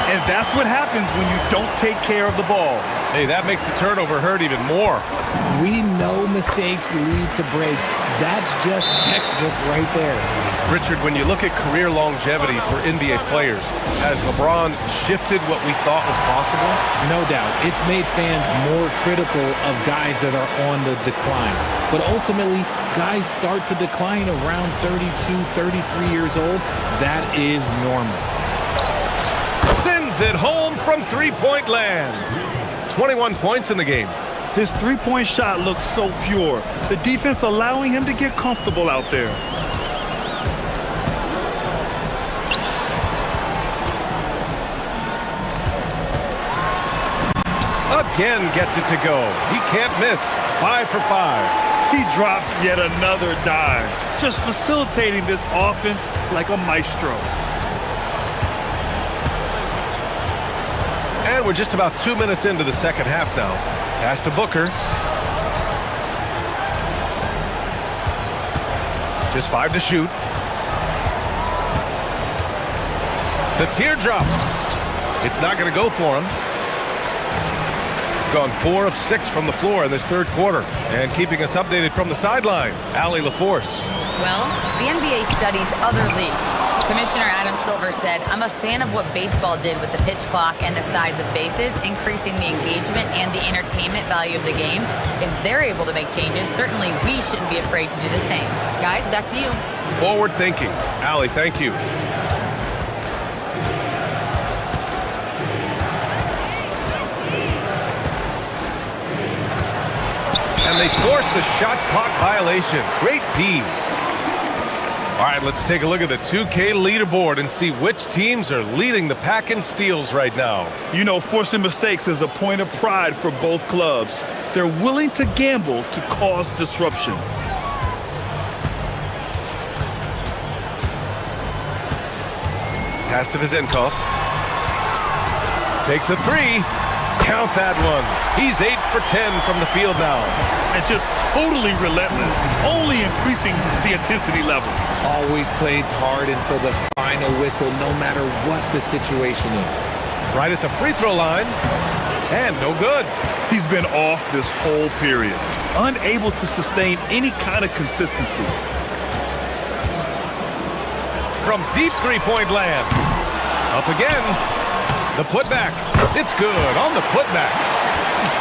And that's what happens when you don't take care of the ball. Hey, that makes the turnover hurt even more. We know mistakes lead to breaks. That's just textbook right there. Richard, when you look at career longevity for NBA players, has LeBron shifted what we thought was possible? No doubt. It's made fans more critical of guys that are on the decline. But ultimately, guys start to decline around 32, 33 years old. That is normal. Sends it home from three-point land. 21 points in the game. His three-point shot looks so pure. The defense allowing him to get comfortable out there. Again gets it to go. He can't miss. 5 for 5. He drops yet another dime, just facilitating this offense like a maestro. And we're just about 2 minutes into the second half now. Pass to Booker. Just 5 to shoot. The teardrop. It's not going to go for him. Gone 4 of 6 from the floor in this third quarter. And keeping us updated from the sideline, Allie LaForce. Well, the NBA studies other leagues. Commissioner Adam Silver said, I'm a fan of what baseball did with the pitch clock and the size of bases, increasing the engagement and the entertainment value of the game. If they're able to make changes, certainly we shouldn't be afraid to do the same. Guys, back to you. Forward thinking. Allie, thank you. And they forced the shot clock violation. Great D. All right, let's take a look at the 2K leaderboard and see which teams are leading the pack in steals right now. You know, forcing mistakes is a point of pride for both clubs. They're willing to gamble to cause disruption. Pass to Vizenkov. Takes a 3. Count that one. He's 8 for 10 from the field now. And just totally relentless, only increasing the intensity level. Always plays hard until the final whistle, no matter what the situation is. Right at the free throw line. And no good. He's been off this whole period, unable to sustain any kind of consistency. From deep three-point land. Up again. The putback. It's good on the putback.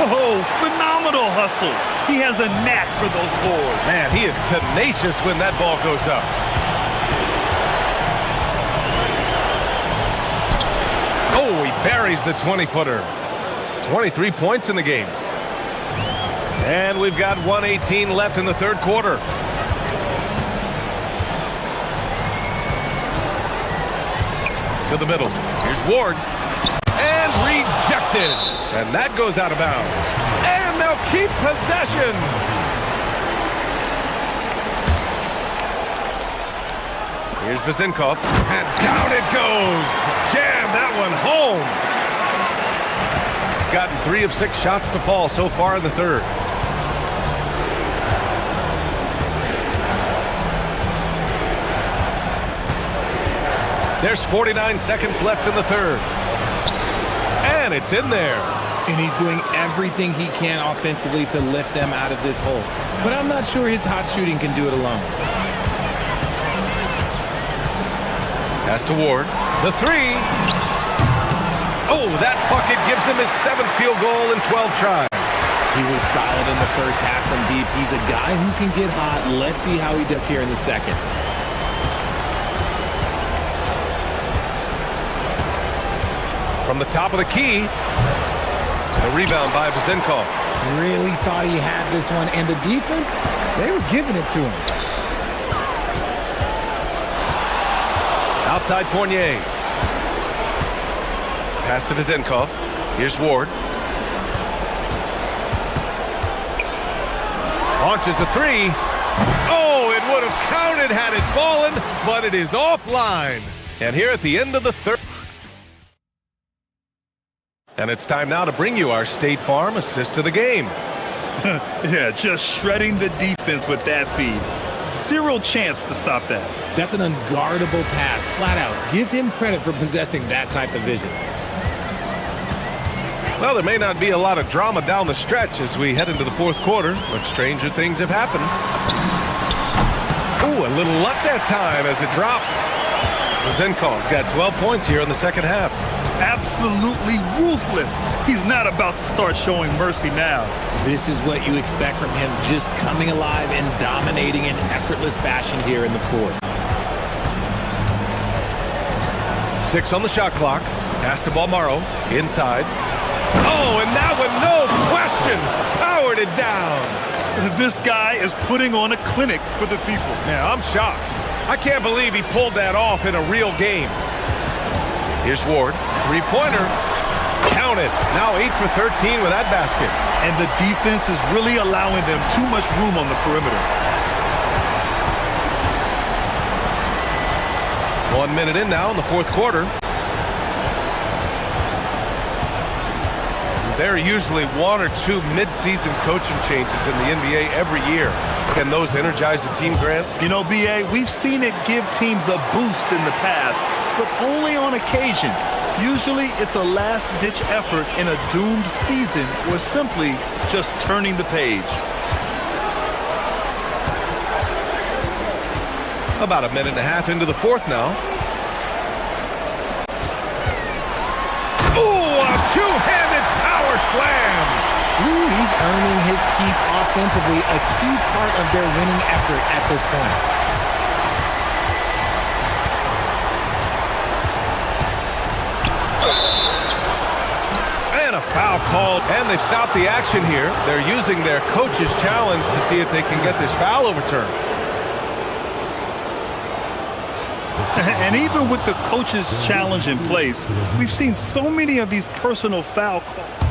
Oh, phenomenal hustle. He has a knack for those boards. Man, he is tenacious when that ball goes up. Oh, he buries the 20-footer. 23 points in the game. And we've got 1:18 left in the third quarter. To the middle. Here's Ward. And rejected. And that goes out of bounds. And they'll keep possession. Here's Vizenkov. And down it goes. Jam that one home. Gotten 3 of 6 shots to fall so far in the third. There's 49 seconds left in the third. And it's in there. And he's doing everything he can offensively to lift them out of this hole. But I'm not sure his hot shooting can do it alone. Pass to Ward. The three. Oh, that bucket gives him his 7th field goal in 12 tries. He was solid in the first half from deep. He's a guy who can get hot. Let's see how he does here in the second. From the top of the key. And a rebound by Vazenkov. Really thought he had this one. And the defense, they were giving it to him. Outside Fournier. Pass to Vazenkov. Here's Ward. Launches a three. Oh, it would have counted had it fallen, but it is offline. And here at the end of the third. And it's time now to bring you our State Farm assist to the game. Yeah, just shredding the defense with that feed. Zero chance to stop that. That's an unguardable pass, flat out. Give him credit for possessing that type of vision. Well, there may not be a lot of drama down the stretch as we head into the fourth quarter, but stranger things have happened. Ooh, a little luck that time as it drops. Vazenkov's got 12 points here in the second half. Absolutely ruthless. He's not about to start showing mercy now. This is what you expect from him, just coming alive and dominating in effortless fashion here in the fourth. 6 on the shot clock. Pass to Balmaro. Inside. Oh, and that one, no question, powered it down. This guy is putting on a clinic for the people. Yeah, I'm shocked. I can't believe he pulled that off in a real game. Here's Ward. Three-pointer. Count it. Now 8 for 13 with that basket. And the defense is really allowing them too much room on the perimeter. 1 minute in now in the fourth quarter. There are usually 1 or 2 mid-season coaching changes in the NBA every year. Can those energize the team, Grant? You know, B.A., we've seen it give teams a boost in the past, but only on occasion. Usually it's a last-ditch effort in a doomed season or simply just turning the page. About a minute and a half into the fourth now. Ooh, a two-handed power slam. Ooh, he's earning his keep offensively, a key part of their winning effort at this point. And a foul called, and they've stopped the action here. They're using their coach's challenge to see if they can get this foul overturned. And even with the coach's challenge in place, we've seen so many of these personal foul calls.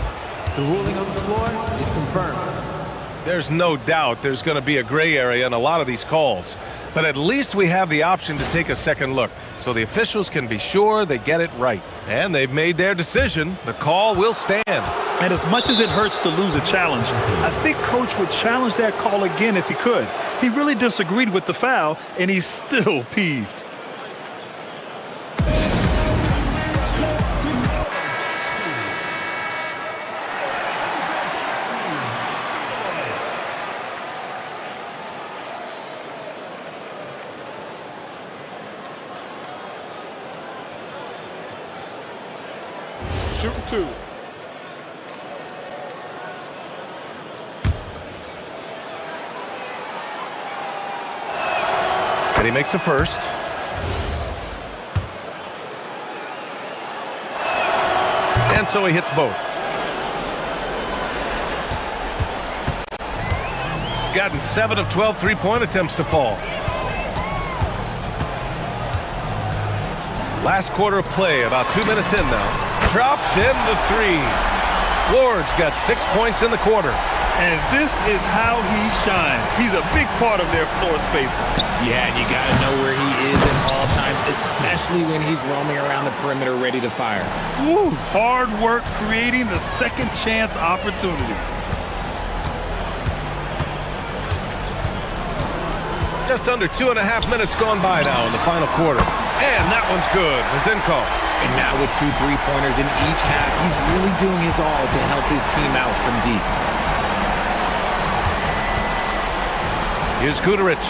The ruling on the floor is confirmed. There's no doubt there's going to be a gray area in a lot of these calls. But at least we have the option to take a second look, so the officials can be sure they get it right. And they've made their decision. The call will stand. And as much as it hurts to lose a challenge, I think Coach would challenge that call again if he could. He really disagreed with the foul, and he's still peeved. Shooting two. And he makes the first. And so he hits both. Gotten 7 of 12 three-point attempts to fall. Last quarter of play, about 2 minutes in now. Drops in the three. Ward's got 6 points in the quarter. And this is how he shines. He's a big part of their floor spacing. Yeah, and you got to know where he is at all times, especially when he's roaming around the perimeter ready to fire. Woo, hard work creating the second chance opportunity. Just under 2.5 minutes gone by now in the final quarter. And that one's good. Vazenkov. And now with 2 3-pointers in each half, he's really doing his all to help his team out from deep. Here's Guterich.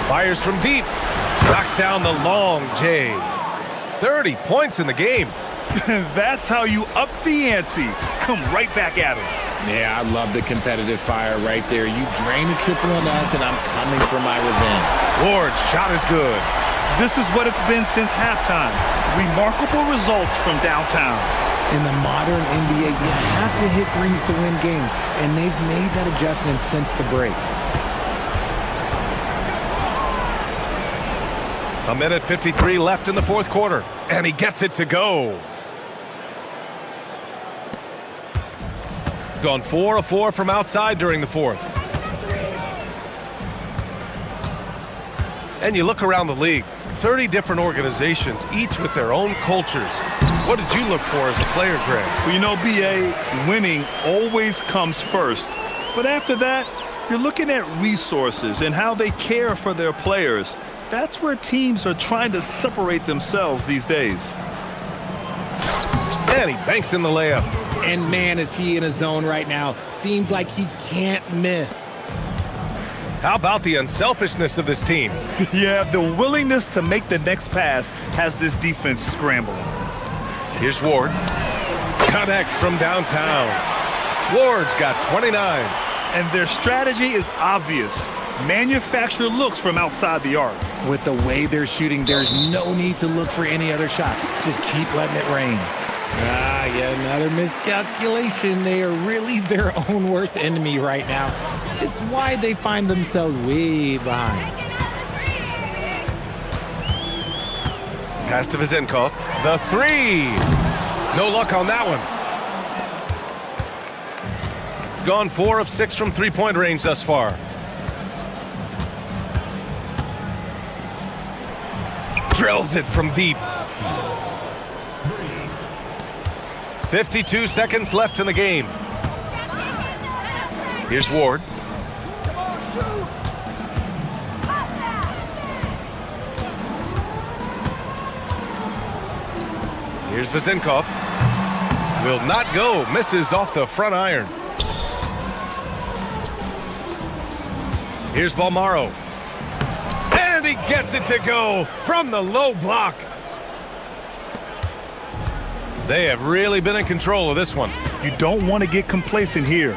Fires from deep. Knocks down the long J. 30 points in the game. That's how you up the ante. Come right back at him. Yeah, I love the competitive fire right there. You drain a triple on us, and I'm coming for my revenge. Ward's shot is good. This is what it's been since halftime. Remarkable results from downtown. In the modern NBA, you have to hit threes to win games, and they've made that adjustment since the break. A minute 53 left in the fourth quarter, and he gets it to go. Gone 4 of 4 from outside during the fourth. And you look around the league, 30 different organizations, each with their own cultures. What did you look for as a player, Greg? Well, you know, BA, winning always comes first. But after that, you're looking at resources and how they care for their players. That's where teams are trying to separate themselves these days. And he banks in the layup. And man, is he in a zone right now. Seems like he can't miss. How about the unselfishness of this team? Yeah, the willingness to make the next pass has this defense scrambling. Here's Ward. Connects from downtown. Ward's got 29. And their strategy is obvious. Manufacture looks from outside the arc. With the way they're shooting, there's no need to look for any other shot. Just keep letting it rain. Yeah, another miscalculation. They are really their own worst enemy right now. It's why they find themselves way behind. Pass to Vizenkov. The three. No luck on that one. Gone 4 of 6 from three-point range thus far. Drills it from deep. 52 seconds left in the game. Here's Ward. Here's Vizenkov. Will not go. Misses off the front iron. Here's Balmaro. And he gets it to go from the low block. They have really been in control of this one. You don't want to get complacent here.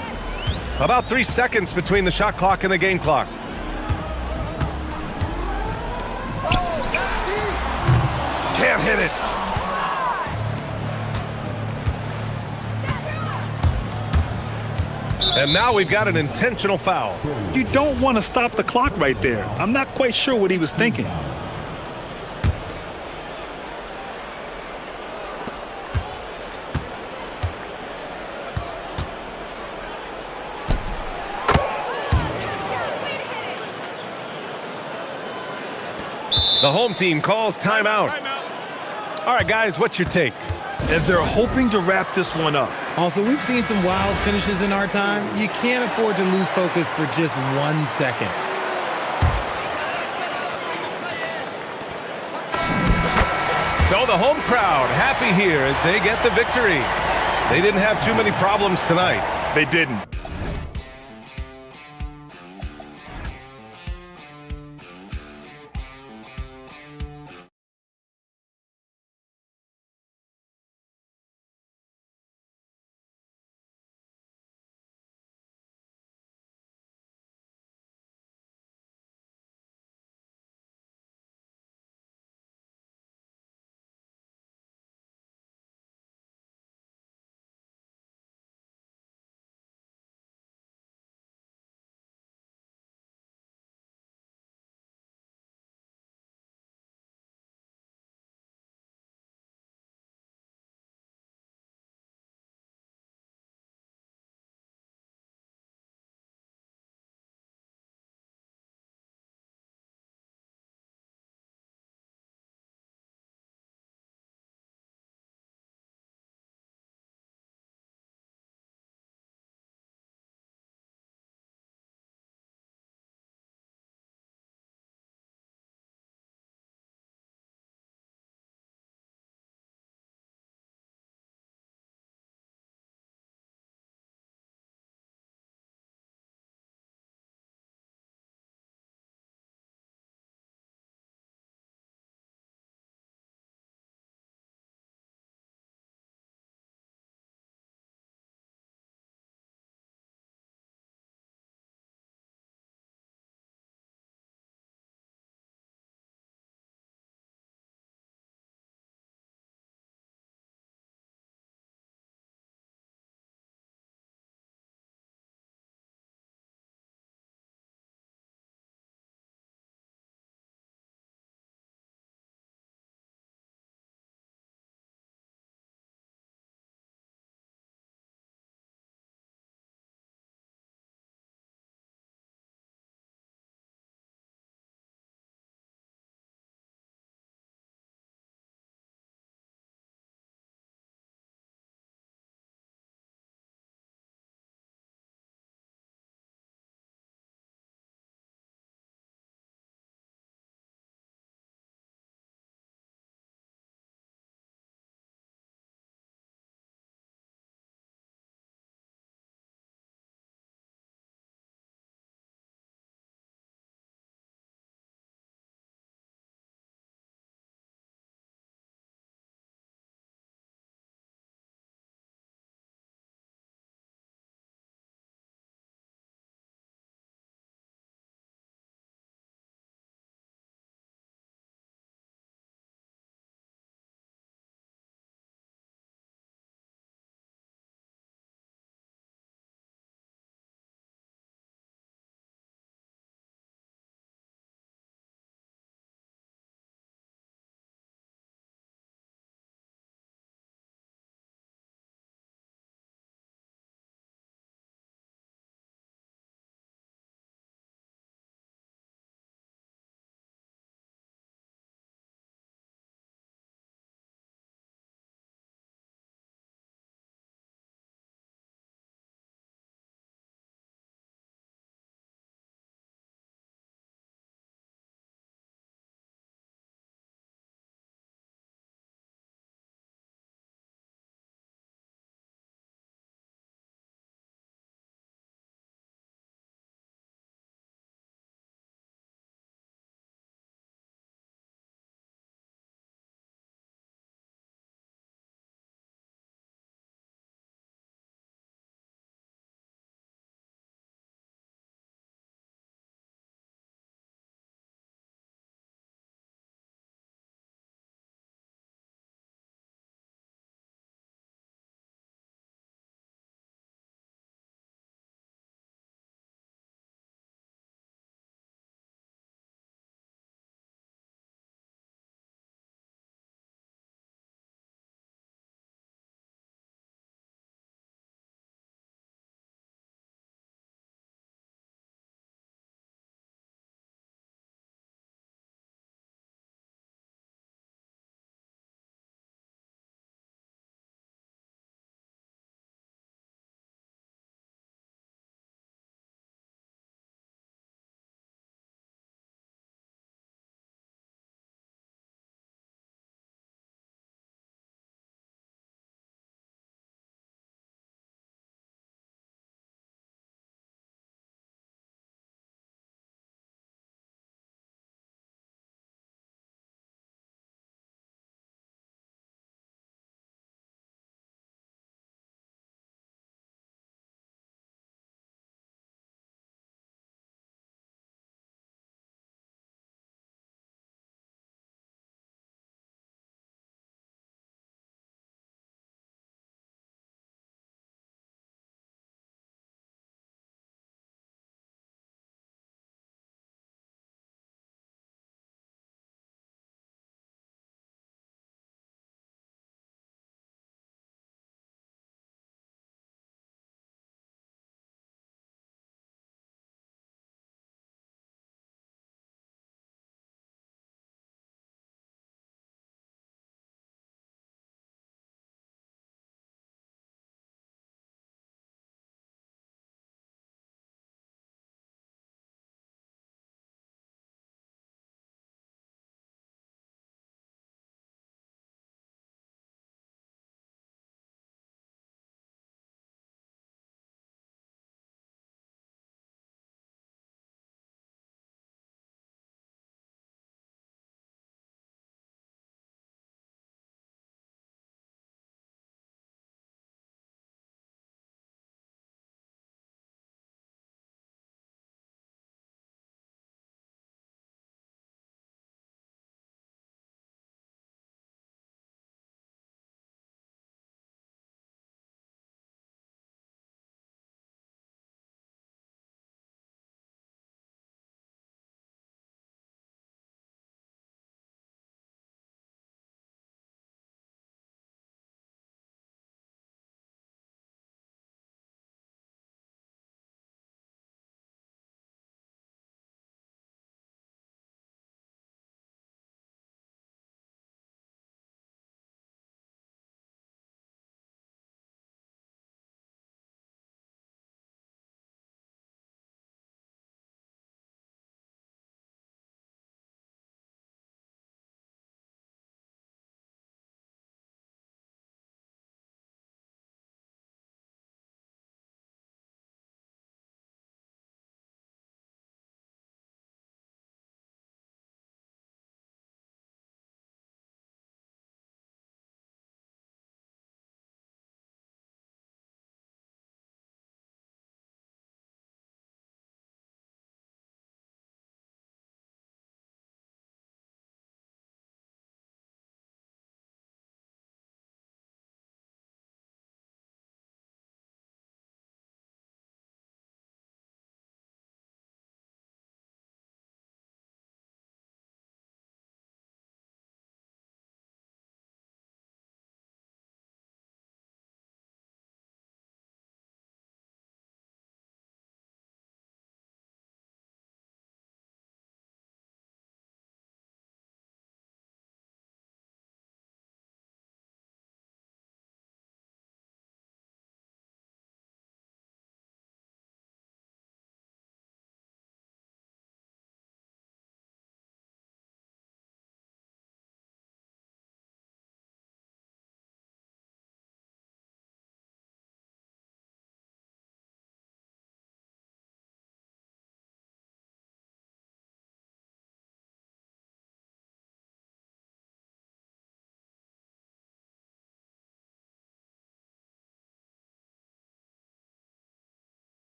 About 3 seconds between the shot clock and the game clock. Can't hit it. And now we've got an intentional foul. You don't want to stop the clock right there. I'm not quite sure what he was thinking. The home team calls timeout. All right, guys, what's your take? And they're hoping to wrap this one up. Also, we've seen some wild finishes in our time. You can't afford to lose focus for just 1 second. So the home crowd happy here as they get the victory. They didn't have too many problems tonight. They didn't.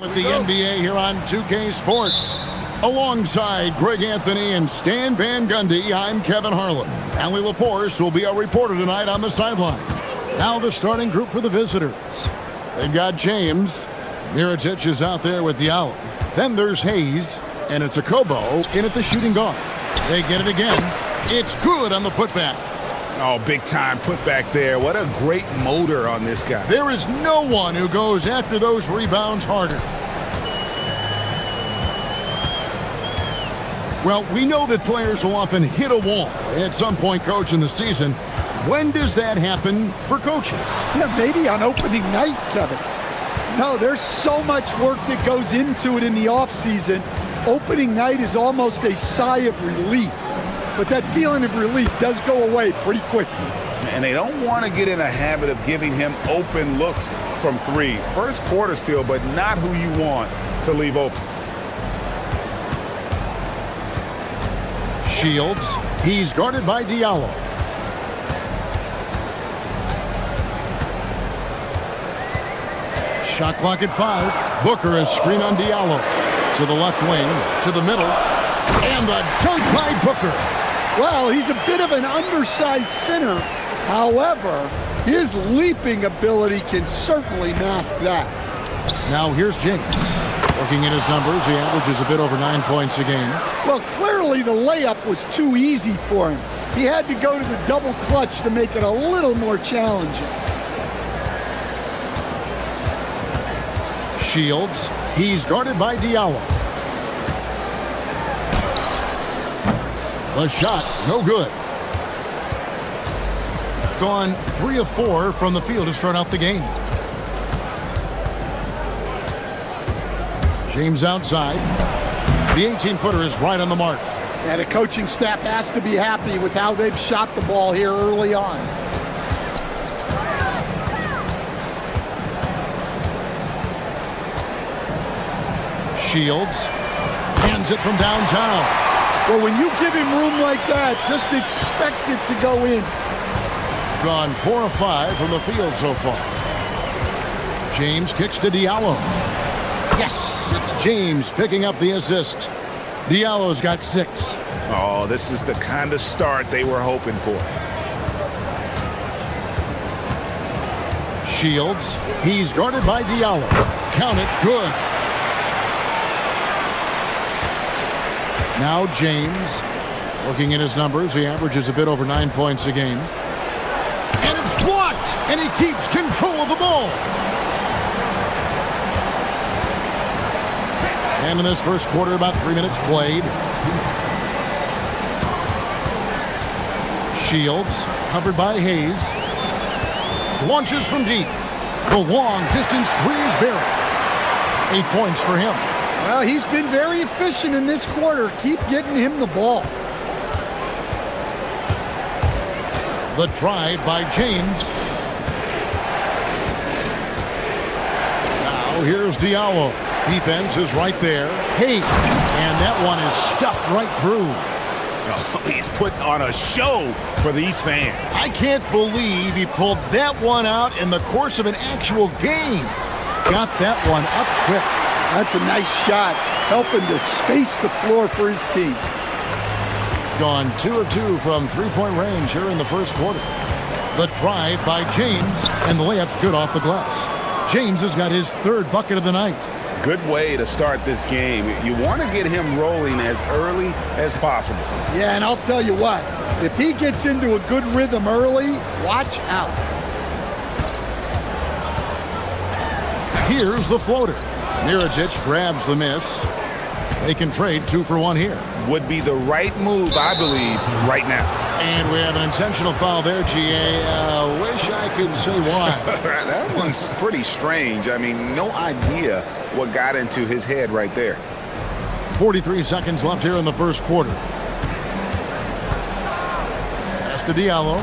With the NBA here on 2K Sports. Alongside Greg Anthony and Stan Van Gundy, I'm Kevin Harlan. Allie LaForce will be our reporter tonight on the sideline. Now the starting group for the visitors. They've got James. Mirotic is out there with Diallo. Then there's Hayes, and it's a Kobo in at the shooting guard. They get it again. It's good on the putback. Oh, big time putback there. What a great motor on this guy. There is no one who goes after those rebounds harder. Well, we know that players will often hit a wall at some point, Coach, in the season. When does that happen for coaching? Yeah, maybe on opening night, Kevin. No, there's so much work that goes into it in the offseason. Opening night is almost a sigh of relief. But that feeling of relief does go away pretty quickly. And they don't want to get in a habit of giving him open looks from three. First quarter still, but not who you want to leave open. Shields, he's guarded by Diallo. Shot clock at 5. Booker is screen on Diallo. To the left wing, to the middle, and the dunk by Booker. Well, he's a bit of an undersized center. However, his leaping ability can certainly mask that. Now here's James. Looking at his numbers, he averages a bit over 9 points a game. Well, clearly the layup was too easy for him. He had to go to the double clutch to make it a little more challenging. Shields, he's guarded by Diallo. The shot, no good. Gone 3 of 4 from the field to start out the game. James outside. The 18-footer is right on the mark. And the coaching staff has to be happy with how they've shot the ball here early on. Shields hands it from downtown. Well, when you give him room like that, just expect it to go in. Gone 4 of 5 from the field so far. James kicks to Diallo. Yes, it's James picking up the assist. Diallo's got 6. Oh, this is the kind of start they were hoping for. Shields, he's guarded by Diallo. Count it, good. Now James, looking at his numbers, he averages a bit over 9 points a game. And it's blocked, and he keeps control of the ball. And in this first quarter, about 3 minutes played. Shields, covered by Hayes. Launches from deep. The long distance 3 is buried. 8 points for him. Well, he's been very efficient in this quarter. Keep getting him the ball. The drive by James. Now here's Diallo. Defense is right there. Hayes. And that one is stuffed right through. Oh, he's putting on a show for these fans. I can't believe he pulled that one out in the course of an actual game. Got that one up quick. That's a nice shot, helping to space the floor for his team. Gone 2 of 2 from three-point range here in the first quarter. The drive by James, and the layup's good off the glass. James has got his 3rd bucket of the night. Good way to start this game. You want to get him rolling as early as possible. Yeah, and I'll tell you what, if he gets into a good rhythm early, watch out. Here's the floater. Mirotic grabs the miss. They can trade 2 for 1 here. Would be the right move, I believe, right now. And we have an intentional foul there, GA. Wish I could say why. That one's pretty strange. I mean, no idea what got into his head right there. 43 seconds left here in the first quarter. Pass to Diallo.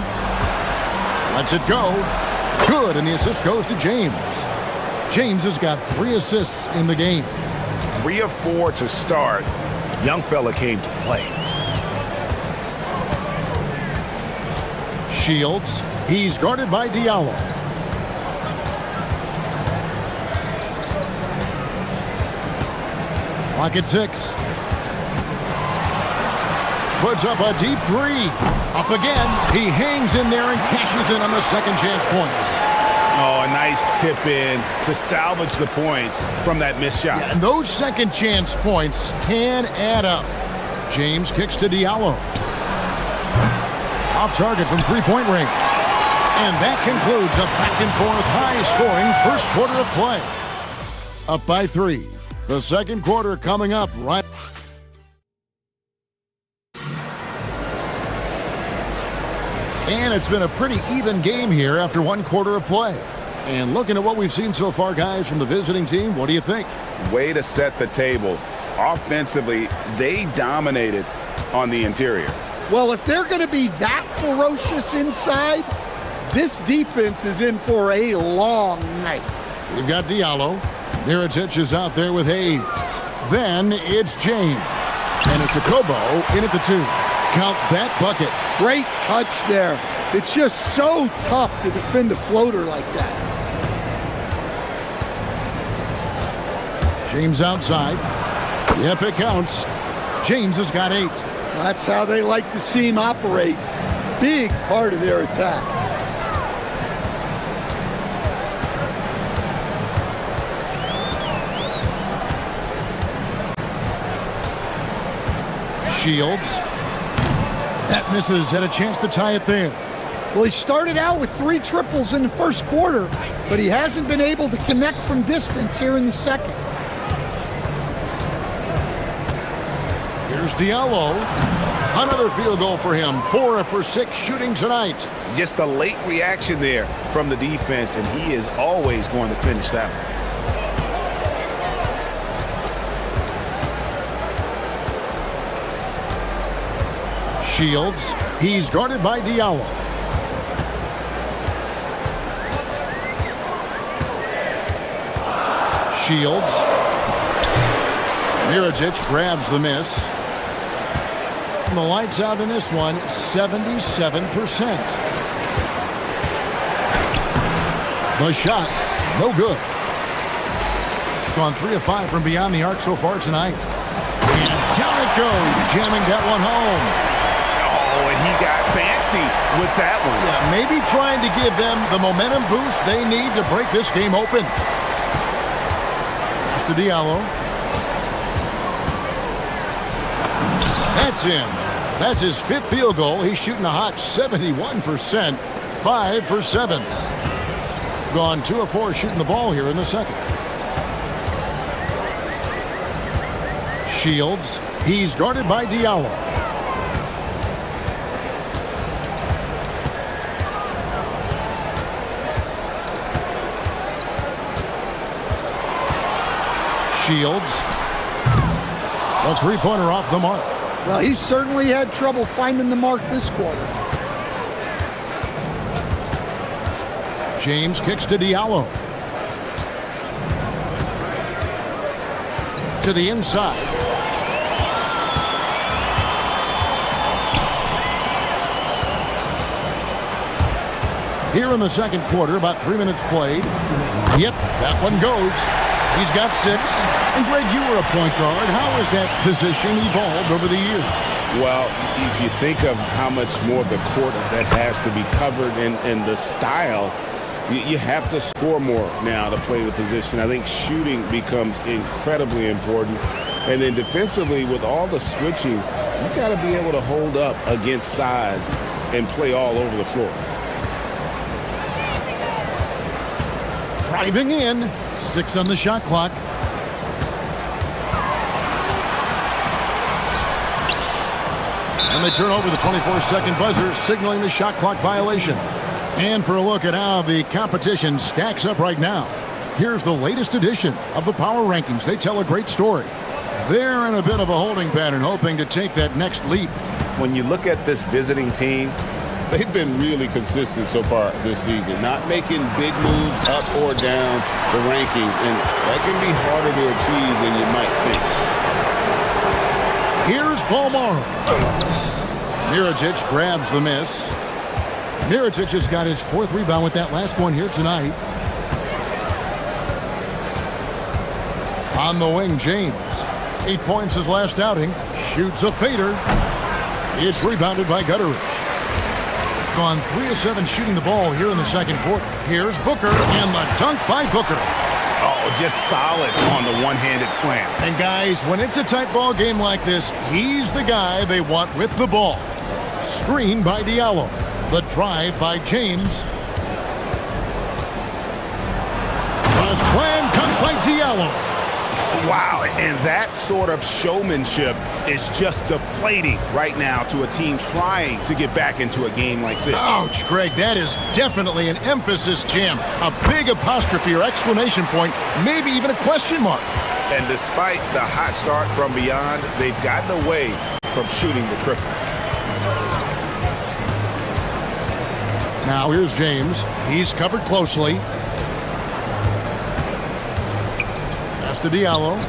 Lets it go. Good, and the assist goes to James. James has got 3 assists in the game. 3 of 4 to start. Young fella came to play. Shields, he's guarded by Diallo. Clock at 6. Puts up a deep three. Up again. He hangs in there and cashes in on the second chance points. Oh, a nice tip in to salvage the points from that missed shot. Yeah, and those second chance points can add up. James kicks to Diallo. Off target from three-point range. And that concludes a back-and-forth high-scoring first quarter of play. Up by 3. The second quarter coming up right. And it's been a pretty even game here after one quarter of play. And looking at what we've seen so far, guys, from the visiting team, what do you think? Way to set the table. Offensively, they dominated on the interior. Well, if they're going to be that ferocious inside, this defense is in for a long night. We've got Diallo. Mirotic is out there with Hayes. Then it's James. And it's Kobo in at the 2. Count that bucket. Great touch there. It's just so tough to defend a floater like that. James outside. Yep, it counts. James has got 8. That's how they like to see him operate. Big part of their attack. Shields. That misses, had a chance to tie it there. Well, he started out with 3 triples in the first quarter, but he hasn't been able to connect from distance here in the second. Here's Diallo. Another field goal for him. 4 for 6 shooting tonight. Just a late reaction there from the defense, and he is always going to finish that one. Shields. He's guarded by Diallo. Shields. Mirotic grabs the miss. And the lights out in this one, 77%. The shot, no good. Gone 3 of 5 from beyond the arc so far tonight. And down it goes, jamming that one home. Oh, and he got fancy with that one. Yeah, maybe trying to give them the momentum boost they need to break this game open. Pass to Diallo. That's in. That's his 5th field goal. He's shooting a hot 71%. 5 for 7. Gone 2 of 4 shooting the ball here in the second. Shields. He's guarded by Diallo. Shields. A 3-pointer off the mark. Well, he certainly had trouble finding the mark this quarter. James kicks to Diallo. To the inside. Here in the second quarter, about 3 minutes played. Yep, that one goes. He's got 6. And Greg, you were a point guard. How has that position evolved over the years? Well, if you think of how much more of the court that has to be covered and the style, you have to score more now to play the position. I think shooting becomes incredibly important. And then defensively, with all the switching, you got to be able to hold up against size and play all over the floor. Driving in. 6 on the shot clock. And they turn over the 24-second buzzer, signaling the shot clock violation. And for a look at how the competition stacks up right now, here's the latest edition of the Power Rankings. They tell a great story. They're in a bit of a holding pattern, hoping to take that next leap. When you look at this visiting team, they've been really consistent so far this season, not making big moves up or down the rankings, and that can be harder to achieve than you might think. Here's Palmaro. Mirotic grabs the miss. Mirotic has got his 4th rebound with that last one here tonight. On the wing, James. 8 points his last outing. Shoots a fader. It's rebounded by Gutteridge. Gone 3 of 7 shooting the ball here in the second quarter. Here's Booker, and the dunk by Booker. Oh, just solid on the one-handed slam. And guys, when it's a tight ball game like this, he's the guy they want with the ball. Screen by Diallo. The drive by James. The slam comes by Diallo. Wow, and that sort of showmanship is just deflating right now to a team trying to get back into a game like this. Ouch, Greg, that is definitely an emphasis jam. A big apostrophe or exclamation point, maybe even a question mark. And despite the hot start from beyond, they've gotten away from shooting the triple. Now here's James. He's covered closely. To Diallo.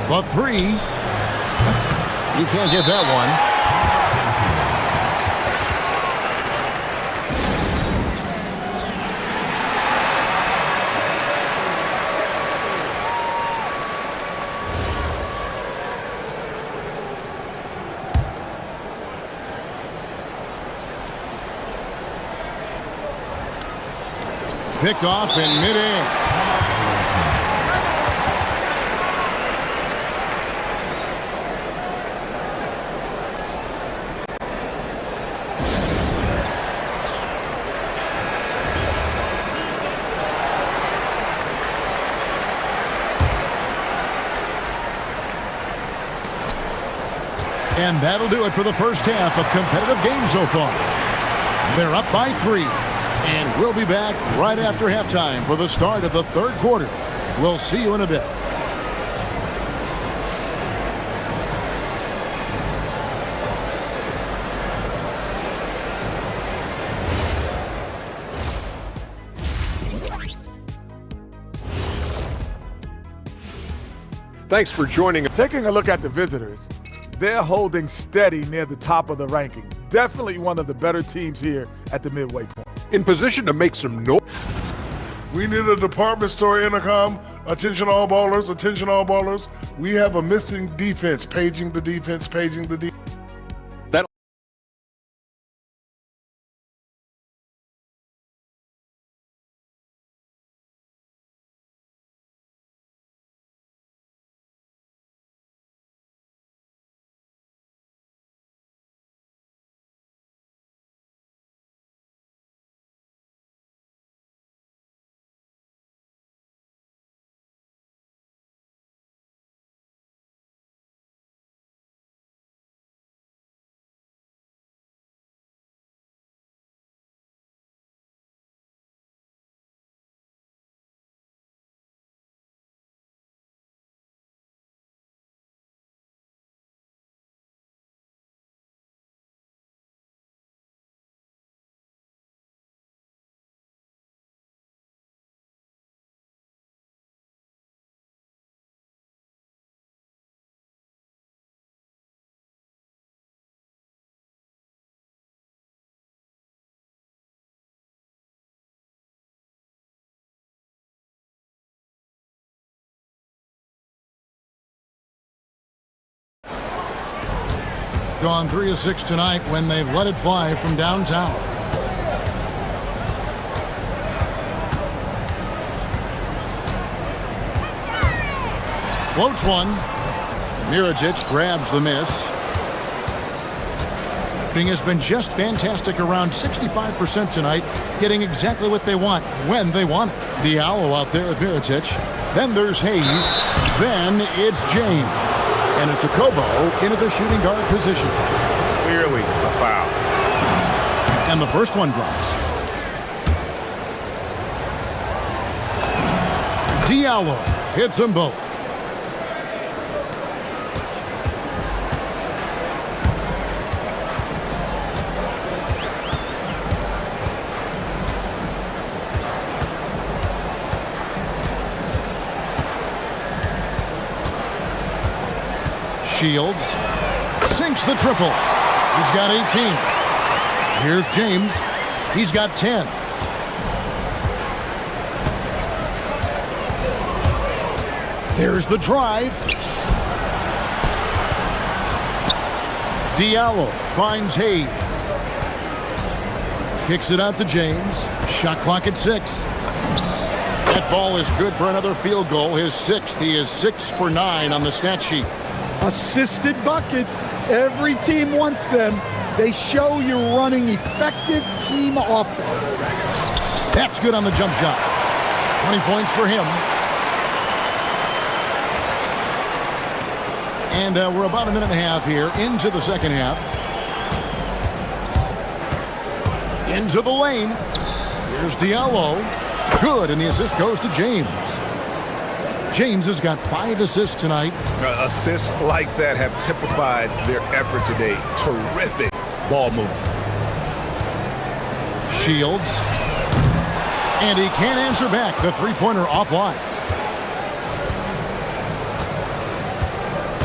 The 3. He can't get that one. Picked off in midair. And that'll do it for the first half of competitive games so far. They're up by 3. And we'll be back right after halftime for the start of the third quarter. We'll see you in a bit. Thanks for joining us. Taking a look at the visitors, they're holding steady near the top of the rankings. Definitely one of the better teams here at the midway point. In position to make some noise. We need a department store intercom. Attention all ballers, attention all ballers. We have a missing defense. Paging the defense, paging the defense. Gone 3 of 6 tonight when they've let it fly from downtown. Floats one. Mirajic grabs the miss. Shooting has been just fantastic, around 65% tonight, getting exactly what they want when they want it. Diallo out there with Mirajic. Then there's Hayes. Then it's James. And it's a Kobo into the shooting guard position. Clearly a foul. And the first one drops. Diallo hits them both. Shields sinks the triple. He's got 18. Here's James. He's got 10. There's the drive. Diallo finds Hayes. Kicks it out to James. Shot clock at 6. That ball is good for another field goal. His 6th. He is 6 for 9 on the stat sheet. Assisted buckets. Every team wants them. They show you're running effective team offense. That's good on the jump shot. 20 points for him. And we're about a minute and a half here into the second half. Into the lane. Here's Diallo. Good, and the assist goes to James. James has got 5 assists tonight. Assists like that have typified their effort today. Terrific ball movement. Shields. And he can't answer back. The three-pointer offline.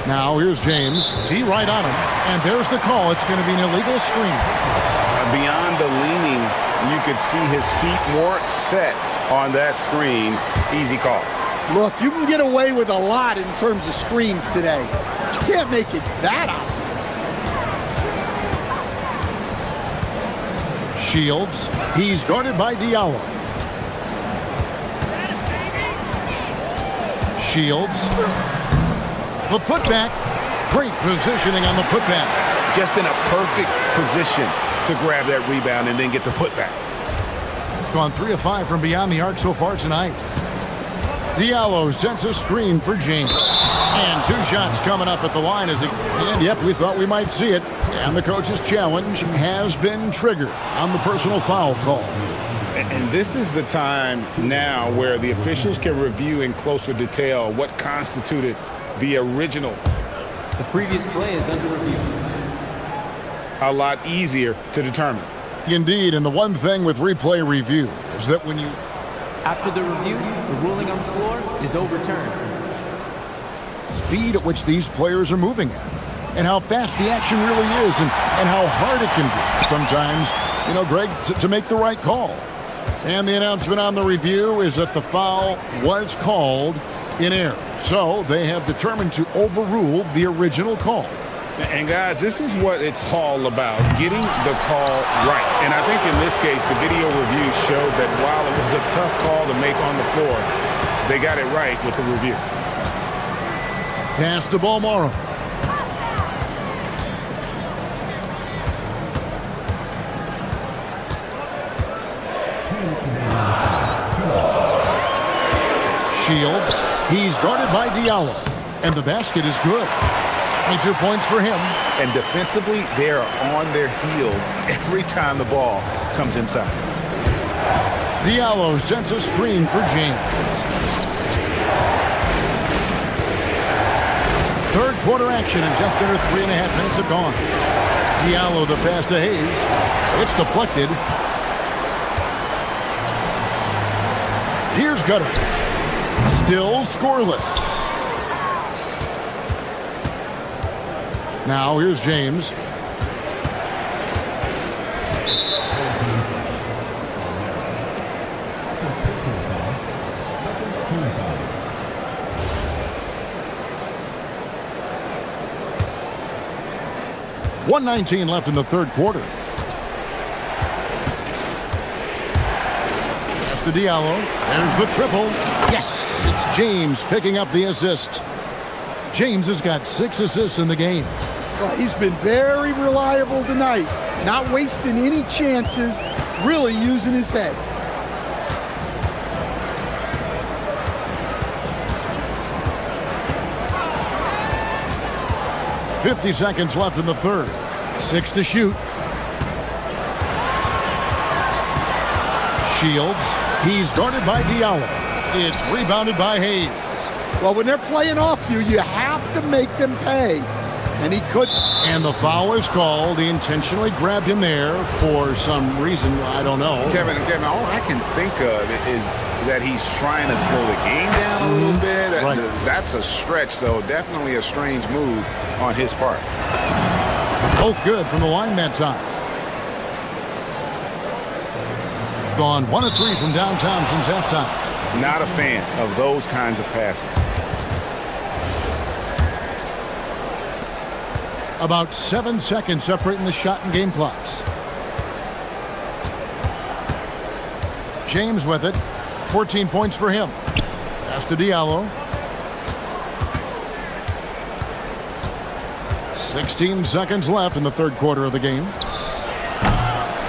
Now here's James. T right on him. And there's the call. It's going to be an illegal screen. Beyond the leaning, you could see his feet more set on that screen. Easy call. Look, you can get away with a lot in terms of screens today. But you can't make it that obvious. Shields. He's guarded by Diallo. Shields. The putback. Great positioning on the putback. Just in a perfect position to grab that rebound and then get the putback. Gone 3 of 5 from beyond the arc so far tonight. Diallo sets a screen for James. And 2 shots coming up at the line as he... And yep, we thought we might see it. And the coach's challenge has been triggered on the personal foul call. And this is the time now where the officials can review in closer detail what constituted the original. The previous play is under review. A lot easier to determine. Indeed, and the one thing with replay review is that when you... After the review, the ruling on the floor is overturned. Speed at which these players are moving at, and how fast the action really is, and how hard it can be sometimes, you know, Greg, to make the right call. And the announcement on the review is that the foul was called in error. So they have determined to overrule the original call. And guys, this is what it's all about, getting the call right. And I think in this case, the video review showed that while it was a tough call to make on the floor, they got it right with the review. Pass to Balmoro. Shields. He's guarded by Diallo. And the basket is good. 22 points for him. And defensively, they are on their heels every time the ball comes inside. Diallo sends a screen for James. Third quarter action, and just under 3.5 minutes have gone. Diallo the pass to Hayes. It's deflected. Here's Gutter. Still scoreless. Now here's James. .119 left in the third quarter. Pass to Diallo. There's the triple. Yes, it's James picking up the assist. James has got 6 assists in the game. Well, he's been very reliable tonight, not wasting any chances, really using his head. .50 seconds left in the third. 6 to shoot. Shields. He's guarded by Diallo. It's rebounded by Hayes. Well, when they're playing off you, you have to make them pay. And he could. And the foul is called. He intentionally grabbed him there for some reason. I don't know. Kevin, all I can think of is that he's trying to slow the game down a little bit. Right. That's a stretch, though. Definitely a strange move on his part. Both good from the line that time. Gone 1 of 3 from downtown since halftime. Not a fan of those kinds of passes. About 7 seconds separating the shot and game clocks. James with it. 14 points for him. Pass to Diallo. 16 seconds left in the third quarter of the game.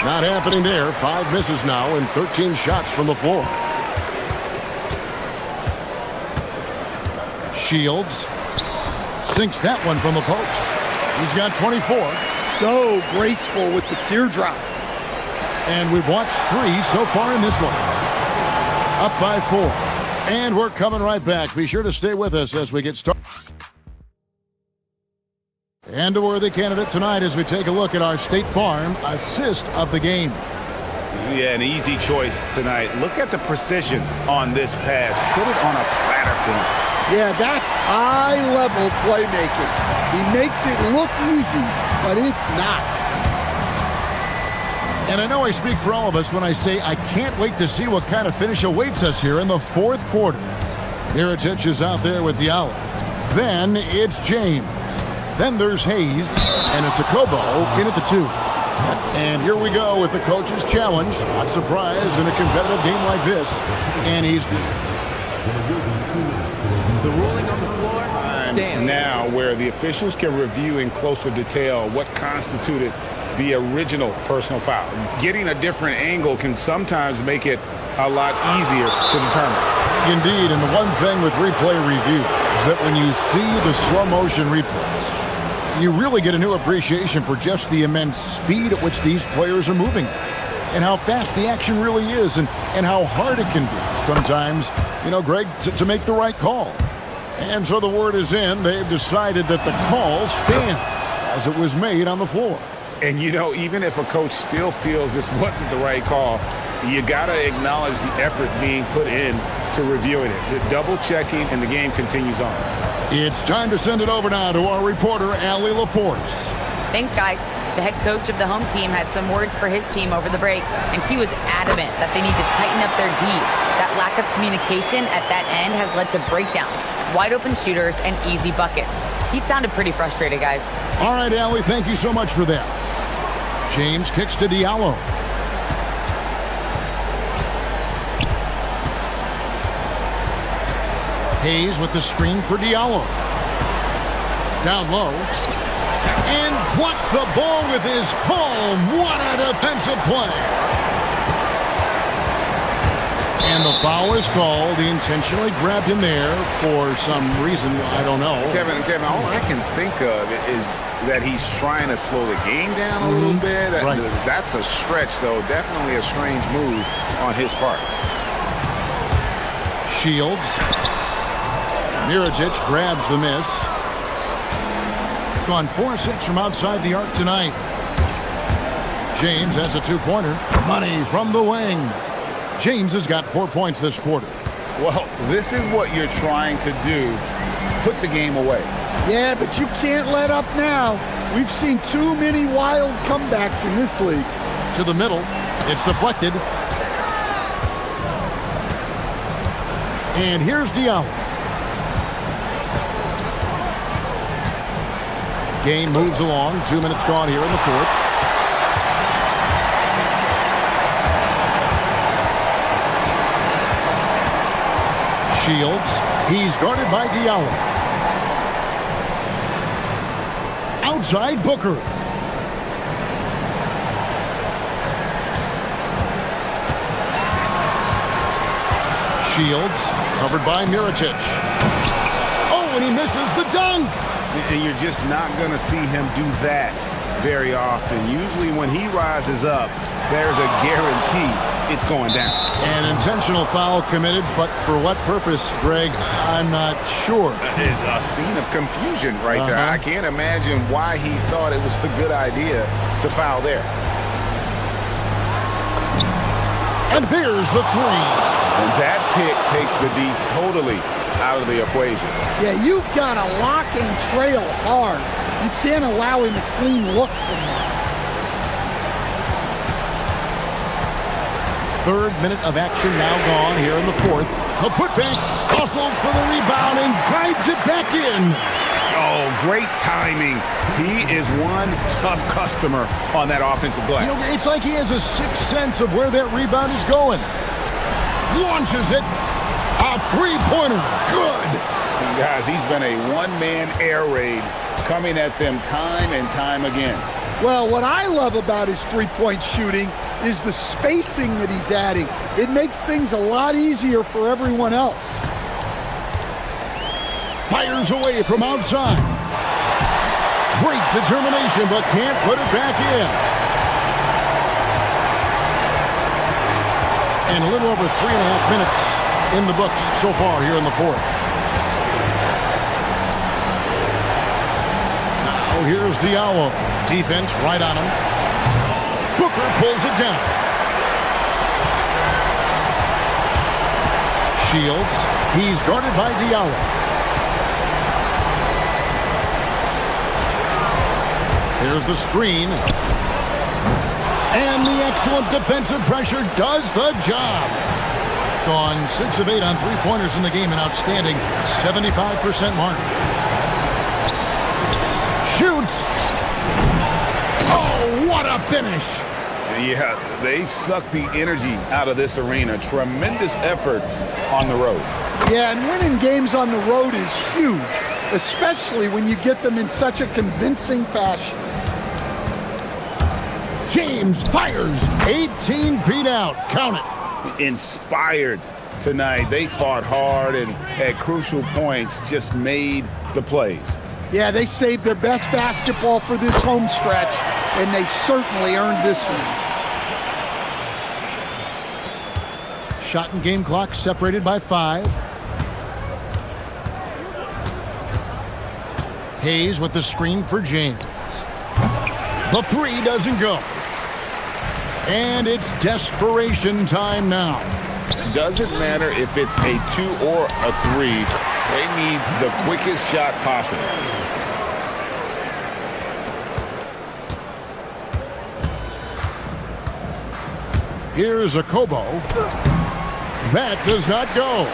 Not happening there. 5 misses now and 13 shots from the floor. Shields sinks that one from the post. He's got 24. So graceful with the teardrop. And we've watched 3 so far in this one. Up by 4. And we're coming right back. Be sure to stay with us as we get started. And a worthy candidate tonight as we take a look at our State Farm assist of the game. Yeah, an easy choice tonight. Look at the precision on this pass. Put it on a platter for him. Yeah, that's high-level playmaking. He makes it look easy, but it's not. And I know I speak for all of us when I say I can't wait to see what kind of finish awaits us here in the fourth quarter. Mirotic is out there with Diallo. Then it's James. Then there's Hayes, and it's a Kobo in at the 2. And here we go with the coach's challenge. Not surprised in a competitive game like this. And he's... The ruling on the floor stands. Now where the officials can review in closer detail what constituted the original personal foul. Getting a different angle can sometimes make it a lot easier to determine. Indeed, and the one thing with replay review is that when you see the slow motion replays, you really get a new appreciation for just the immense speed at which these players are moving and how fast the action really is and how hard it can be sometimes, Greg, to make the right call. And so the word is in. They've decided that the call stands as it was made on the floor. And, even if a coach still feels this wasn't the right call, you got to acknowledge the effort being put in to reviewing it. The double checking, and the game continues on. It's time to send it over now to our reporter, Allie LaForce. Thanks, guys. The head coach of the home team had some words for his team over the break, and he was adamant that they need to tighten up their D. That lack of communication at that end has led to breakdowns, wide open shooters, and easy buckets. He sounded pretty frustrated, guys. All right, Allie, thank you so much for that. James kicks to Diallo. Hayes with the screen for Diallo. Down low. And blocked the ball with his palm. What a defensive play. And the foul is called. He intentionally grabbed him there for some reason. I don't know. Kevin, all I can think of is that he's trying to slow the game down a little bit. Right. That's a stretch, though. Definitely a strange move on his part. Shields. Mirotic grabs the miss. Gone 4-6 from outside the arc tonight. James has a 2-pointer. Money from the wing. James has got 4 points this quarter. Well, this is what you're trying to do. Put the game away. Yeah, but you can't let up now. We've seen too many wild comebacks in this league. To the middle. It's deflected. And here's Diallo. Game moves along. 2 minutes gone here in the fourth. Shields. He's guarded by Diallo. Outside Booker. Shields covered by Mirotic. Oh, and he misses the dunk. And you're just not going to see him do that very often. Usually when he rises up, there's a guarantee it's going down. An intentional foul committed, but for what purpose, Greg? I'm not sure. A scene of confusion right there. I can't imagine why he thought it was a good idea to foul there. And there's the 3. And that pick takes the D totally out of the equation. Yeah, you've got to lock and trail hard. You can't allow him a clean look from that. Third minute of action now gone here in the fourth. The putback, hustles for the rebound and guides it back in. Oh, great timing. He is one tough customer on that offensive glass. You know, it's like he has a sixth sense of where that rebound is going. Launches it. A three-pointer. Good. And guys, he's been a one-man air raid coming at them time and time again. Well, what I love about his three-point shooting is the spacing that he's adding. It makes things a lot easier for everyone else. Fires away from outside. Great determination, but can't put it back in. And a little over 3.5 minutes in the books so far here in the fourth. Now here's Diallo. Defense right on him. Booker pulls it down. Shields. He's guarded by Diallo. Here's the screen. And the excellent defensive pressure does the job. Gone 6 of 8 on three-pointers in the game, an outstanding 75% mark. Shoots. Oh, what a finish. Yeah, they've sucked the energy out of this arena. Tremendous effort on the road. Yeah, and winning games on the road is huge, especially when you get them in such a convincing fashion. James fires 18 feet out. Count it. Inspired tonight. They fought hard and at crucial points just made the plays. Yeah, they saved their best basketball for this home stretch, and they certainly earned this one. Shot and game clock separated by 5. Hayes with the screen for James. The three doesn't go. And it's desperation time now. It doesn't matter if it's a 2 or a 3. They need the quickest shot possible. Here's a Kobo. That does not go.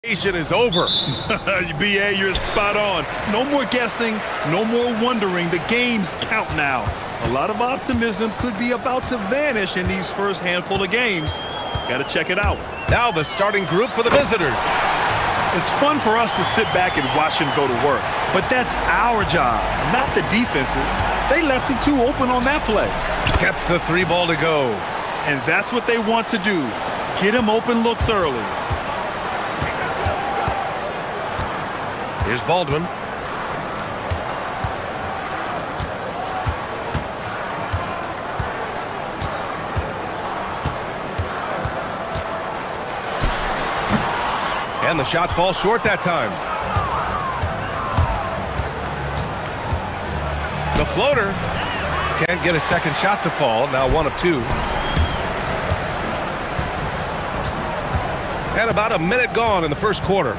Is over. BA, you're spot on. No more guessing, no more wondering. The games count now. A lot of optimism could be about to vanish in these first handful of games. Got to check it out. Now the starting group for the visitors. It's fun for us to sit back and watch him go to work. But that's our job, not the defense's. They left him too open on that play. Gets the 3 ball to go. And that's what they want to do. Get him open looks early. Here's Baldwin. And the shot falls short that time. The floater can't get a second shot to fall. Now 1 of 2. And about a minute gone in the first quarter.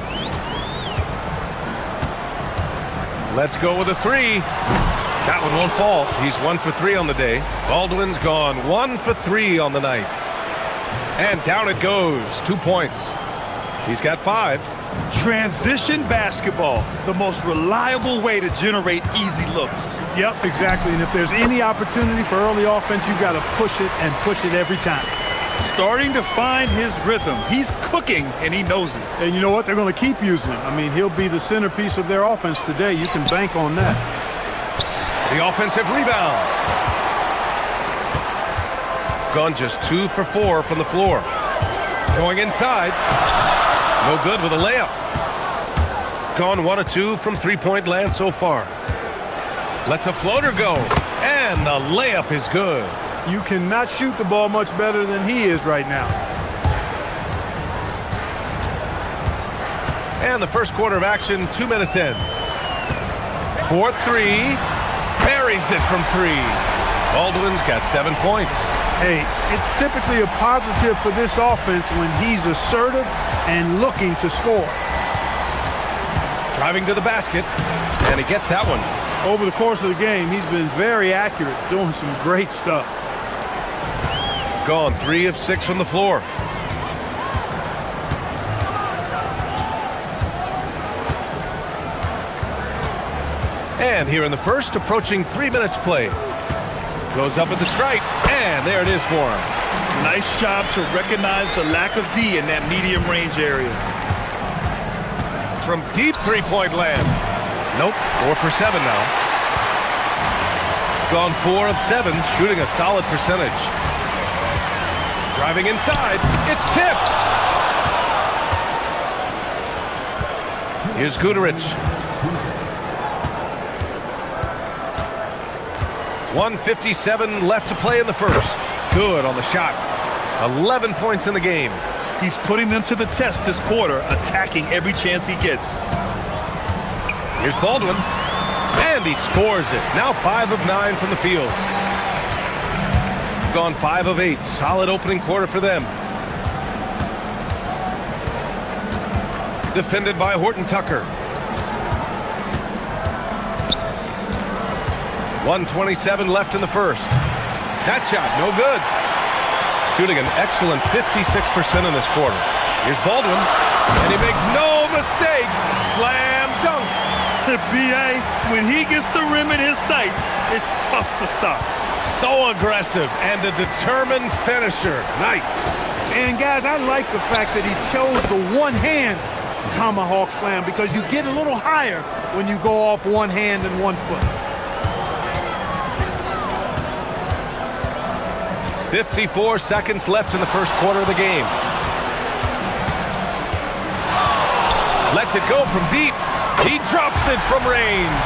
Let's go with a 3. That one won't fall. He's 1 for 3 on the day. Baldwin's gone 1 for 3 on the night. And down it goes. 2 points. He's got 5. Transition basketball, the most reliable way to generate easy looks. Yep, exactly. And if there's any opportunity for early offense, you've got to push it and push it every time. Starting to find his rhythm. He's cooking, and he knows it. And you know what? They're going to keep using him. I mean, he'll be the centerpiece of their offense today. You can bank on that. The offensive rebound. Gone just 2 for 4 from the floor. Going inside. No good with a layup. Gone 1 of 2 from 3-point land so far. Lets a floater go. And the layup is good. You cannot shoot the ball much better than he is right now. And the first quarter of action, 2 minutes in. 4-3. Buries it from 3. Baldwin's got 7 points. Hey, it's typically a positive for this offense when he's assertive and looking to score. Driving to the basket, and he gets that one. Over the course of the game, he's been very accurate, doing some great stuff. Gone 3 of 6 from the floor. And here in the first, approaching 3 minutes play. Goes up at the stripe, and there it is for him. Nice job to recognize the lack of D in that medium range area. From deep 3-point land. Nope, 4 for 7 now. Gone 4 of 7, shooting a solid percentage. Driving inside, it's tipped. Here's Guterich. 1:57 left to play in the first. Good on the shot. 11 points in the game. He's putting them to the test this quarter, attacking every chance he gets. Here's Baldwin. And he scores it. Now 5 of 9 from the field. Gone 5 of 8. Solid opening quarter for them. Defended by Horton Tucker. 1:27 left in the first. That shot, no good. Shooting an excellent 56% in this quarter. Here's Baldwin, and he makes no mistake. Slam dunk. BA, when he gets the rim in his sights, it's tough to stop. So aggressive and a determined finisher. Nice. And guys, I like the fact that he chose the one-hand tomahawk slam because you get a little higher when you go off one hand and 1 foot. 54 seconds left in the first quarter of the game. Lets it go from deep. He drops it from range.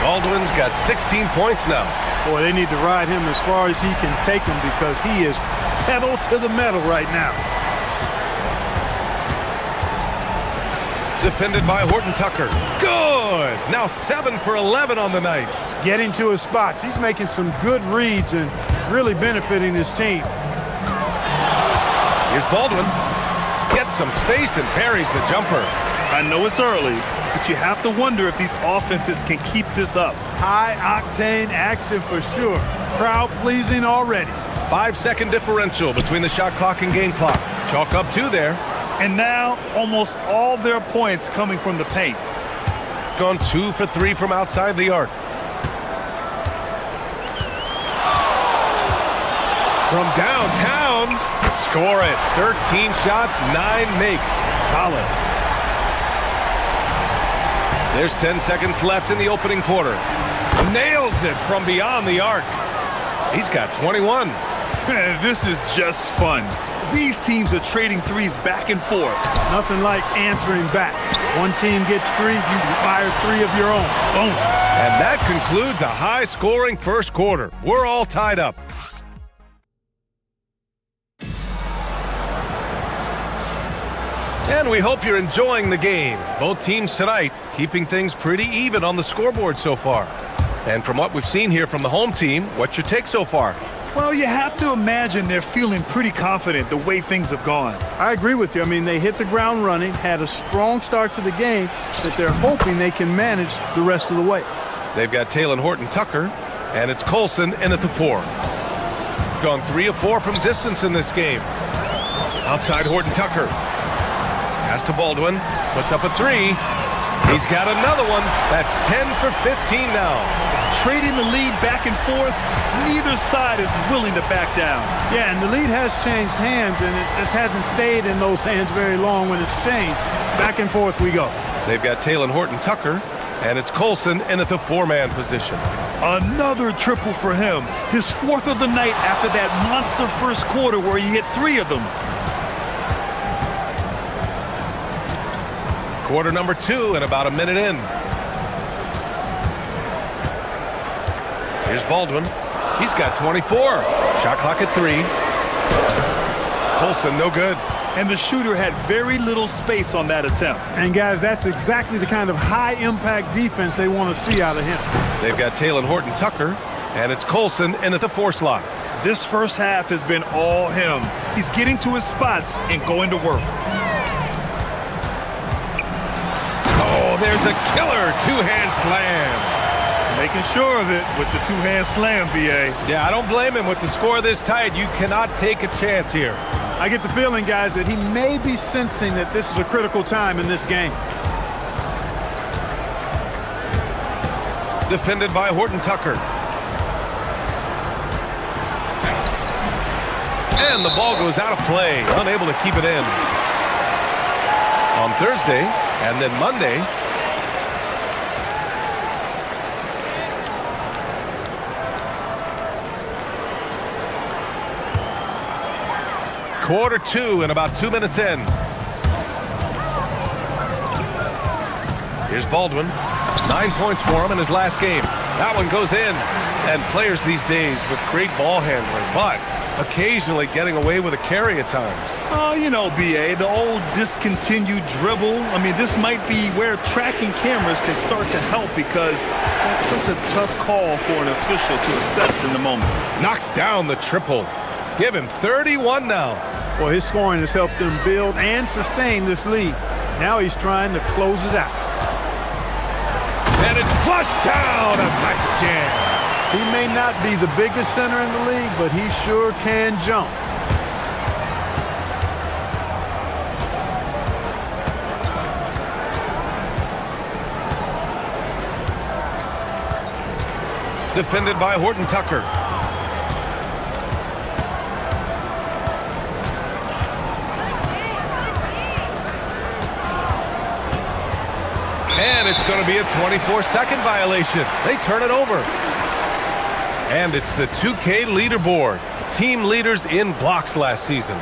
Baldwin's got 16 points now. Boy, they need to ride him as far as he can take him because he is pedal to the metal right now. Defended by Horton Tucker. Good. Now 7 for 11 on the night. Getting to his spots. He's making some good reads and really benefiting his team. Here's Baldwin. Gets some space and parries the jumper. I know it's early, but you have to wonder if these offenses can keep this up. High-octane action for sure. Crowd-pleasing already. 5-second differential between the shot clock and game clock. Chalk up 2 there. And now almost all their points coming from the paint. Gone 2 for 3 from outside the arc. From downtown, score it. 13 shots, 9 makes. Solid. There's 10 seconds left in the opening quarter. Nails it from beyond the arc. He's got 21. This is just fun. These teams are trading threes back and forth. Nothing like answering back. One team gets 3, you fire 3 of your own. Boom. And that concludes a high-scoring first quarter. We're all tied up. And we hope you're enjoying the game. Both teams tonight keeping things pretty even on the scoreboard so far. And from what we've seen here from the home team, what's your take so far? Well, you have to imagine they're feeling pretty confident the way things have gone. I agree with you. I mean, they hit the ground running, had a strong start to the game that they're hoping they can manage the rest of the way. They've got Taylor Horton-Tucker, and it's Colson in at the 4. Gone 3 of 4 from distance in this game. Outside Horton-Tucker. Pass to Baldwin, puts up a 3. He's got another one. That's 10 for 15 now. Trading the lead back and forth, neither side is willing to back down. Yeah, and the lead has changed hands, and it just hasn't stayed in those hands very long when it's changed. Back and forth we go. They've got Taylor Horton-Tucker, and it's Colson in at the 4-man position. Another triple for him. His 4th of the night after that monster first quarter where he hit 3 of them. Quarter number 2 and about a minute in. Here's Baldwin. He's got 24. Shot clock at 3. Colson, no good. And the shooter had very little space on that attempt. And guys, that's exactly the kind of high-impact defense they want to see out of him. They've got Taylor Horton-Tucker, and it's Colson in at the 4 slot. This first half has been all him. He's getting to his spots and going to work. Oh, there's a killer 2-hand slam. Making sure of it with the 2-hand slam, B.A. Yeah, I don't blame him with the score this tight. You cannot take a chance here. I get the feeling, guys, that he may be sensing that this is a critical time in this game. Defended by Horton-Tucker. And the ball goes out of play, unable to keep it in. On Thursday, and then Monday, quarter 2 and about 2 minutes in. Here's Baldwin. 9 points for him in his last game. That one goes in. And players these days with great ball handling, but occasionally getting away with a carry at times. Oh, you know, B.A., the old discontinued dribble. I mean, this might be where tracking cameras can start to help because that's such a tough call for an official to assess in the moment. Knocks down the triple. Give him 31 now. Well, his scoring has helped them build and sustain this lead. Now he's trying to close it out. And it's flushed down. A nice jam. He may not be the biggest center in the league, but he sure can jump. Defended by Horton-Tucker. And it's going to be a 24-second violation. They turn it over. And it's the 2K leaderboard. Team leaders in blocks last season.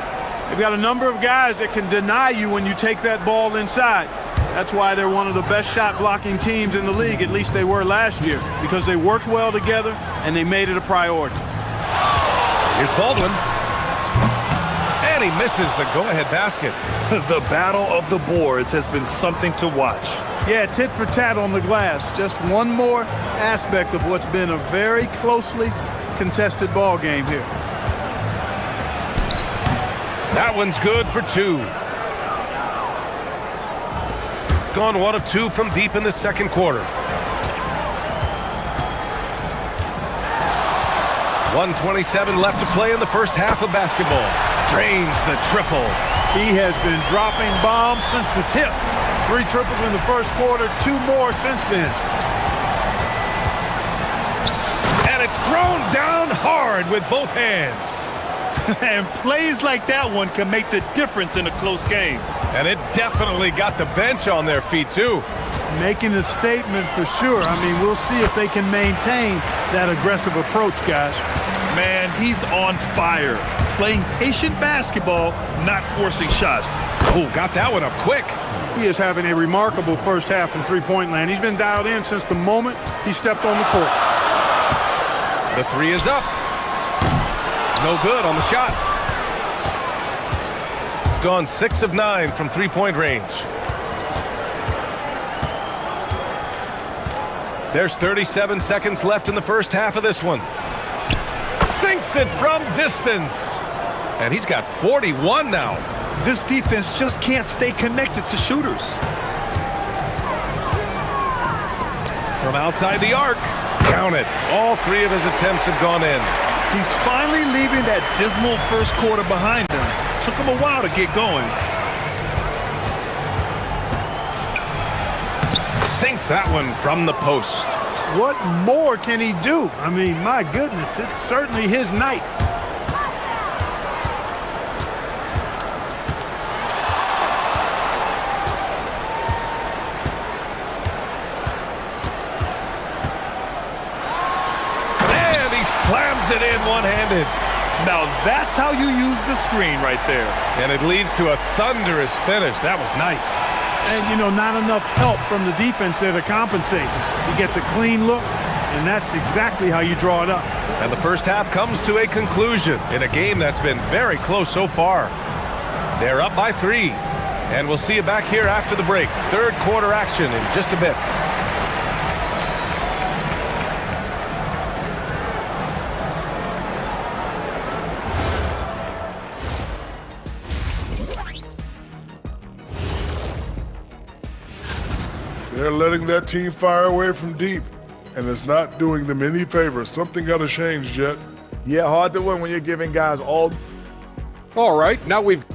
They've got a number of guys that can deny you when you take that ball inside. That's why they're one of the best shot blocking teams in the league, at least they were last year, because they worked well together and they made it a priority. Here's Baldwin. And he misses the go-ahead basket. The battle of the boards has been something to watch. Yeah, tit for tat on the glass. Just one more aspect of what's been a very closely contested ball game here. That one's good for 2. Gone 1 of 2 from deep in the second quarter. 1:27 left to play in the first half of basketball. Drains the triple. He has been dropping bombs since the tip. 3 triples in the first quarter, 2 more since then. And it's thrown down hard with both hands. And plays like that one can make the difference in a close game. And it definitely got the bench on their feet, too. Making a statement for sure. I mean, we'll see if they can maintain that aggressive approach, guys. Man, he's on fire. Playing patient basketball, not forcing shots. Oh, got that one up quick. He is having a remarkable first half from three-point land. He's been dialed in since the moment he stepped on the court. The 3 is up. No good on the shot. Gone 6 of 9 from three-point range. There's 37 seconds left in the first half of this one. Sinks it from distance. And he's got 41 now. This defense just can't stay connected to shooters. From outside the arc. Count it. All 3 of his attempts have gone in. He's finally leaving that dismal first quarter behind him. Took him a while to get going. Sinks that one from the post. What more can he do? I mean, my goodness, it's certainly his night. And he slams it in one-handed. Now that's how you use the screen right there. And it leads to a thunderous finish. That was nice. And, you know, not enough help from the defense there to compensate. He gets a clean look, and that's exactly how you draw it up. And the first half comes to a conclusion in a game that's been very close so far. They're up by 3. And we'll see you back here after the break. Third quarter action in just a bit. They're letting that team fire away from deep, and it's not doing them any favors. Something got to change, Jet. Yeah, hard to win when you're giving guys all. All right, now we've...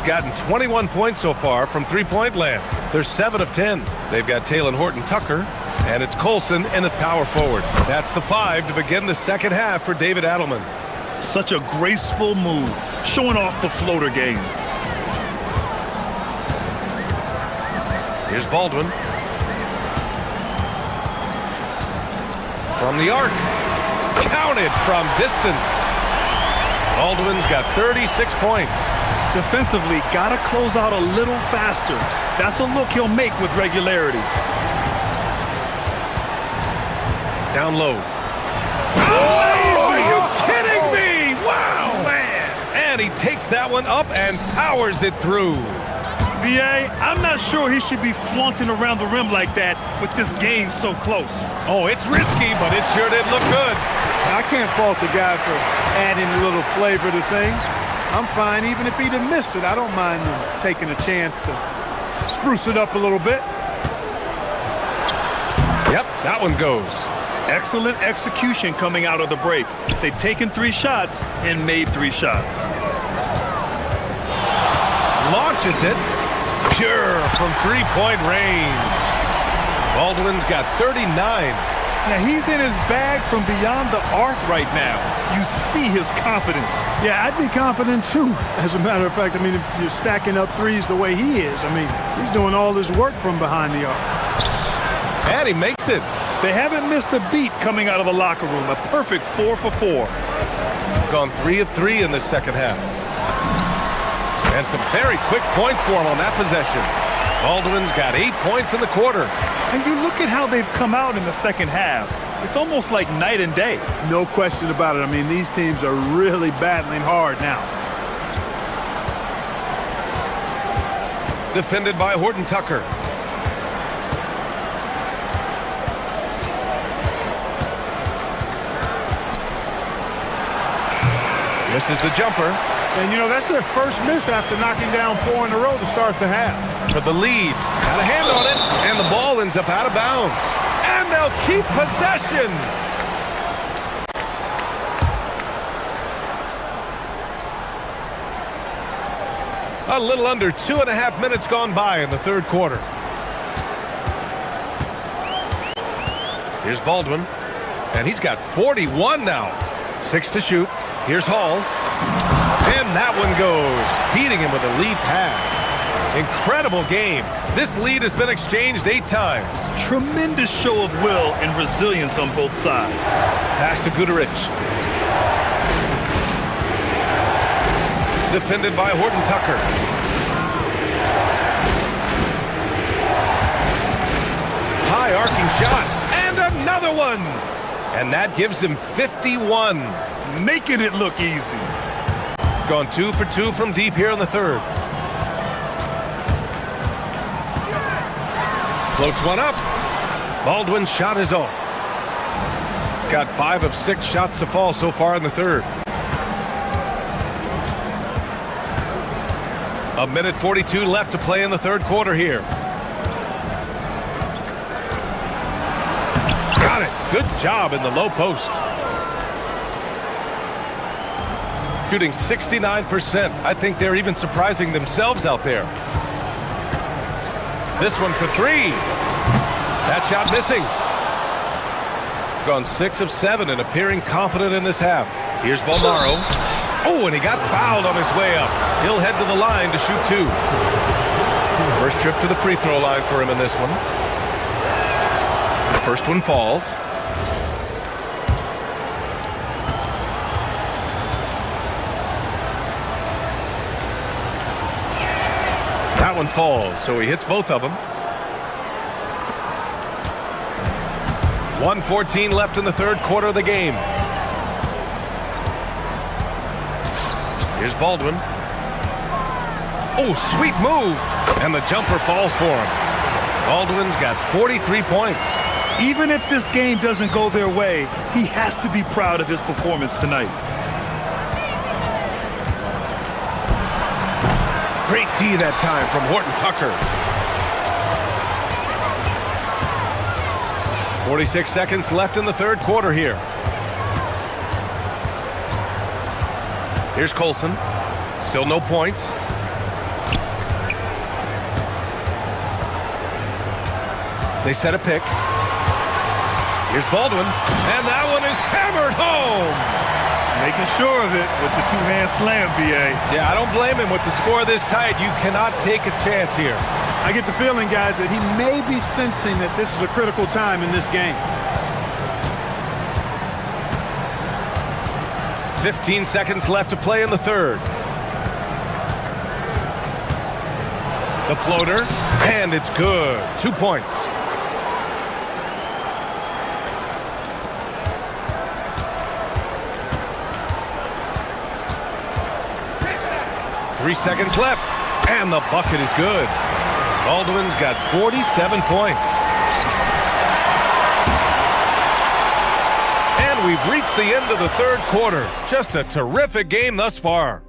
Gotten 21 points so far from three-point land. They're 7 of 10. They've got Taylor Horton-Tucker, and it's Colson in the power forward. That's the 5 to begin the second half for David Adelman. Such a graceful move, showing off the floater game. Here's Baldwin. From the arc. Counted from distance. Baldwin's got 36 points. Defensively, gotta close out a little faster. That's a look he'll make with regularity. Down low. Oh, are you kidding me? Wow, man. And he takes that one up and powers it through. VA, I'm not sure he should be flaunting around the rim like that with this game so close. Oh, it's risky, but it sure did look good. I can't fault the guy for adding a little flavor to things. I'm fine, even if he'd have missed it. I don't mind him taking a chance to spruce it up a little bit. Yep, that one goes. Excellent execution coming out of the break. They've taken 3 shots and made 3 shots. Launches it. Pure from three-point range. Baldwin's got 39. Now, he's in his bag from beyond the arc right now. You see his confidence. Yeah, I'd be confident too. As a matter of fact, I mean, if you're stacking up threes the way he is, I mean, he's doing all his work from behind the arc. And he makes it. They haven't missed a beat coming out of the locker room. A perfect 4 for 4. Gone 3 of 3 in the second half. And some very quick points for him on that possession. Baldwin's got 8 points in the quarter. And you look at how they've come out in the second half. It's almost like night and day. No question about it. I mean, these teams are really battling hard now. Defended by Horton Tucker. Misses the jumper. And, you know, that's their first miss after knocking down 4 in a row to start the half. For the lead. Got a hand on it, and the ball ends up out of bounds. And they'll keep possession. A little under 2.5 minutes gone by in the third quarter. Here's Baldwin, and he's got 41 now. 6 to shoot. Here's Hall. And that one goes, feeding him with a lead pass. Incredible game. This lead has been exchanged 8 times. Tremendous show of will and resilience on both sides. Pass to Guterich. Defended by Horton Tucker. High arcing shot. And another one. And that gives him 51. Making it look easy. Gone 2 for 2 from deep here in the third. Floats one up. Baldwin's shot is off. Got 5 of 6 shots to fall so far in the third. 1:42 left to play in the third quarter here. Got it. Good job in the low post. Shooting 69%. I think they're even surprising themselves out there. This one for 3. That shot missing. Gone 6 of 7 and appearing confident in this half. Here's Bolmaro. Oh, and he got fouled on his way up. He'll head to the line to shoot 2. First trip to the free throw line for him in this one. The first one falls. That one falls, so he hits both of them. 1:14 left in the third quarter of the game. Here's Baldwin. Oh, sweet move. And the jumper falls for him. Baldwin's got 43 points. Even if this game doesn't go their way, he has to be proud of his performance tonight. Great D that time from Horton Tucker. 46 seconds left in the third quarter here. Here's Colson. Still no points. They set a pick. Here's Baldwin. And that one is hammered home. Making sure of it with the two-hand slam, B.A. Yeah, I don't blame him with the score this tight. You cannot take a chance here. I get the feeling, guys, that he may be sensing that this is a critical time in this game. 15 seconds left to play in the third. The floater, and it's good. 2 points. Three seconds left, and the bucket is good. Baldwin's got 47 points. And we've reached the end of the third quarter. Just a terrific game thus far.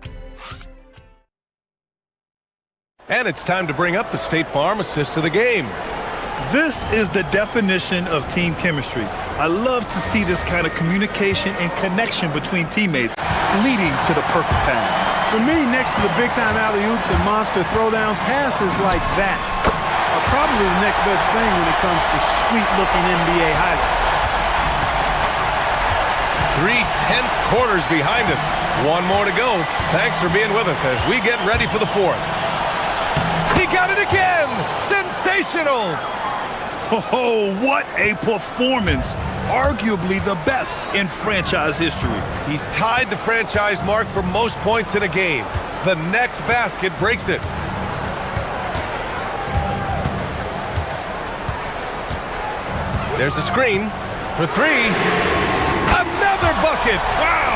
And it's time to bring up the State Farm assist of the game. This is the definition of team chemistry. I love to see this kind of communication and connection between teammates leading to the perfect pass. For me, next to the big-time alley-oops and monster throwdowns, passes like that are probably the next best thing when it comes to sweet-looking NBA highlights. 3 tense quarters behind us. One more to go. Thanks for being with us as we get ready for the fourth. He got it again! Sensational! Oh, what a performance. Arguably the best in franchise history. He's tied the franchise mark for most points in a game. The next basket breaks it. There's a screen for 3. Another bucket! Wow!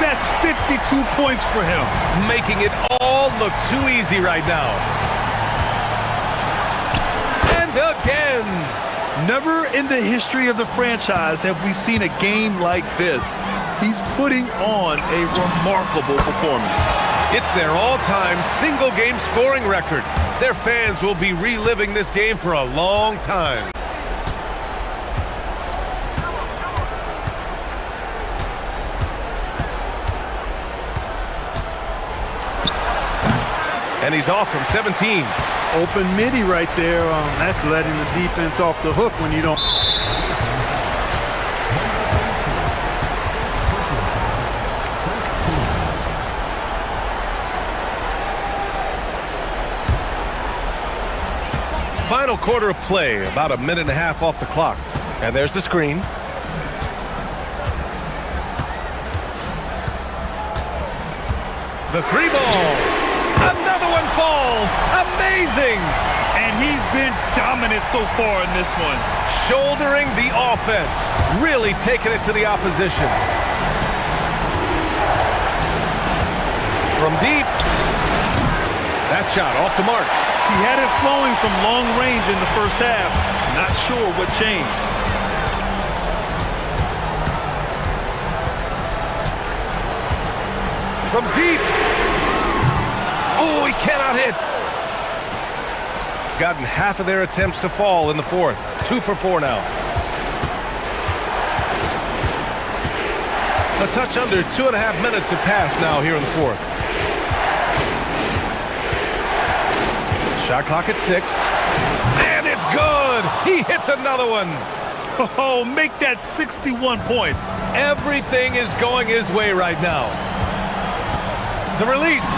That's 52 points for him. Making it all look too easy right now. And again! Never in the history of the franchise have we seen a game like this. He's putting on a remarkable performance. It's their all-time single-game scoring record. Their fans will be reliving this game for a long time. And he's off from 17. Open midi right there. That's letting the defense off the hook when you don't. Final quarter of play, about a minute and a half off the clock. And there's the screen. The 3 ball. Another one falls. Amazing. And he's been dominant so far in this one. Shouldering the offense. Really taking it to the opposition. From deep. That shot off the mark. He had it flowing from long range in the first half. Not sure what changed. From deep. Oh, he cannot hit. Gotten half of their attempts to fall in the fourth. 2 for 4 now. A touch under 2.5 minutes have passed now here in the fourth. Shot clock at 6. And it's good! He hits another one! Oh, make that 61 points. Everything is going his way right now. The release.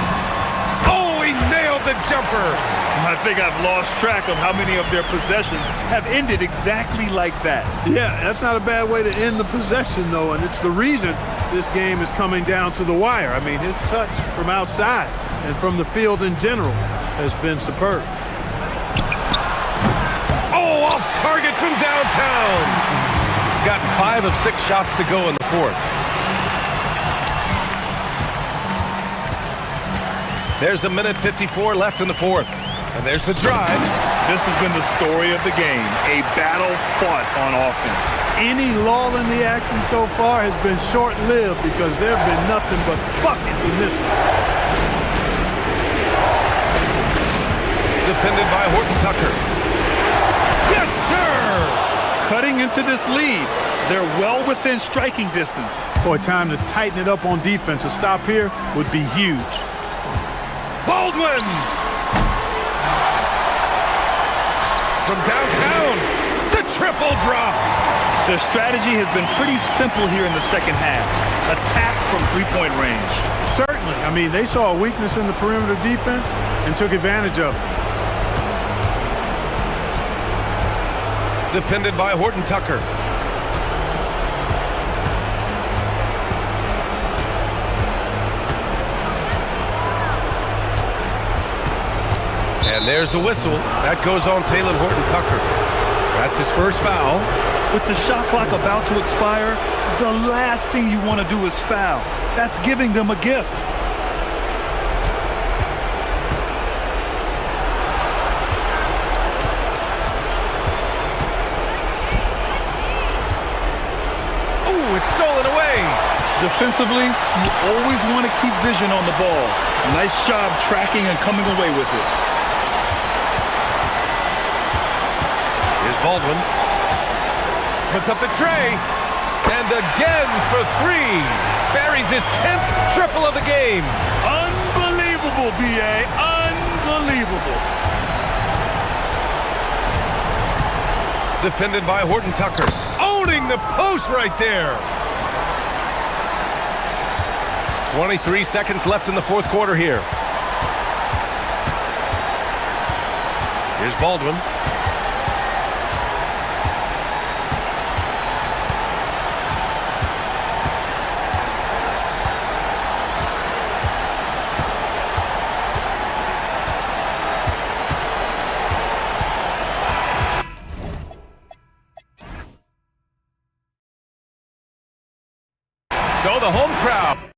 Oh, he nailed the jumper. I think I've lost track of how many of their possessions have ended exactly like that. Yeah, that's not a bad way to end the possession, though, and it's the reason this game is coming down to the wire. I mean, his touch from outside and from the field in general has been superb. Oh, off target from downtown. Got 5 of 6 shots to go in the fourth. There's a minute 54 left in the fourth. And there's the drive. This has been the story of the game. A battle fought on offense. Any lull in the action so far has been short-lived because there have been nothing but buckets in this one. Defended by Horton Tucker. Yes, sir! Cutting into this lead. They're well within striking distance. Boy, time to tighten it up on defense. A stop here would be huge. Baldwin! From downtown, the triple drop. Their strategy has been pretty simple here in the second half. Attack from three-point range. Certainly. I mean, they saw a weakness in the perimeter defense and took advantage of it. Defended by Horton Tucker. And there's a whistle. That goes on Taylor Horton Tucker. That's his first foul. With the shot clock about to expire, the last thing you want to do is foul. That's giving them a gift. Oh, it's stolen away. Defensively, you always want to keep vision on the ball. Nice job tracking and coming away with it. Here's Baldwin. Puts up the tray. And again for 3. Buries his 10th triple of the game. Unbelievable, B.A. Unbelievable. Defended by Horton Tucker. Owning the post right there. 23 seconds left in the fourth quarter here. Here's Baldwin. So the home crowd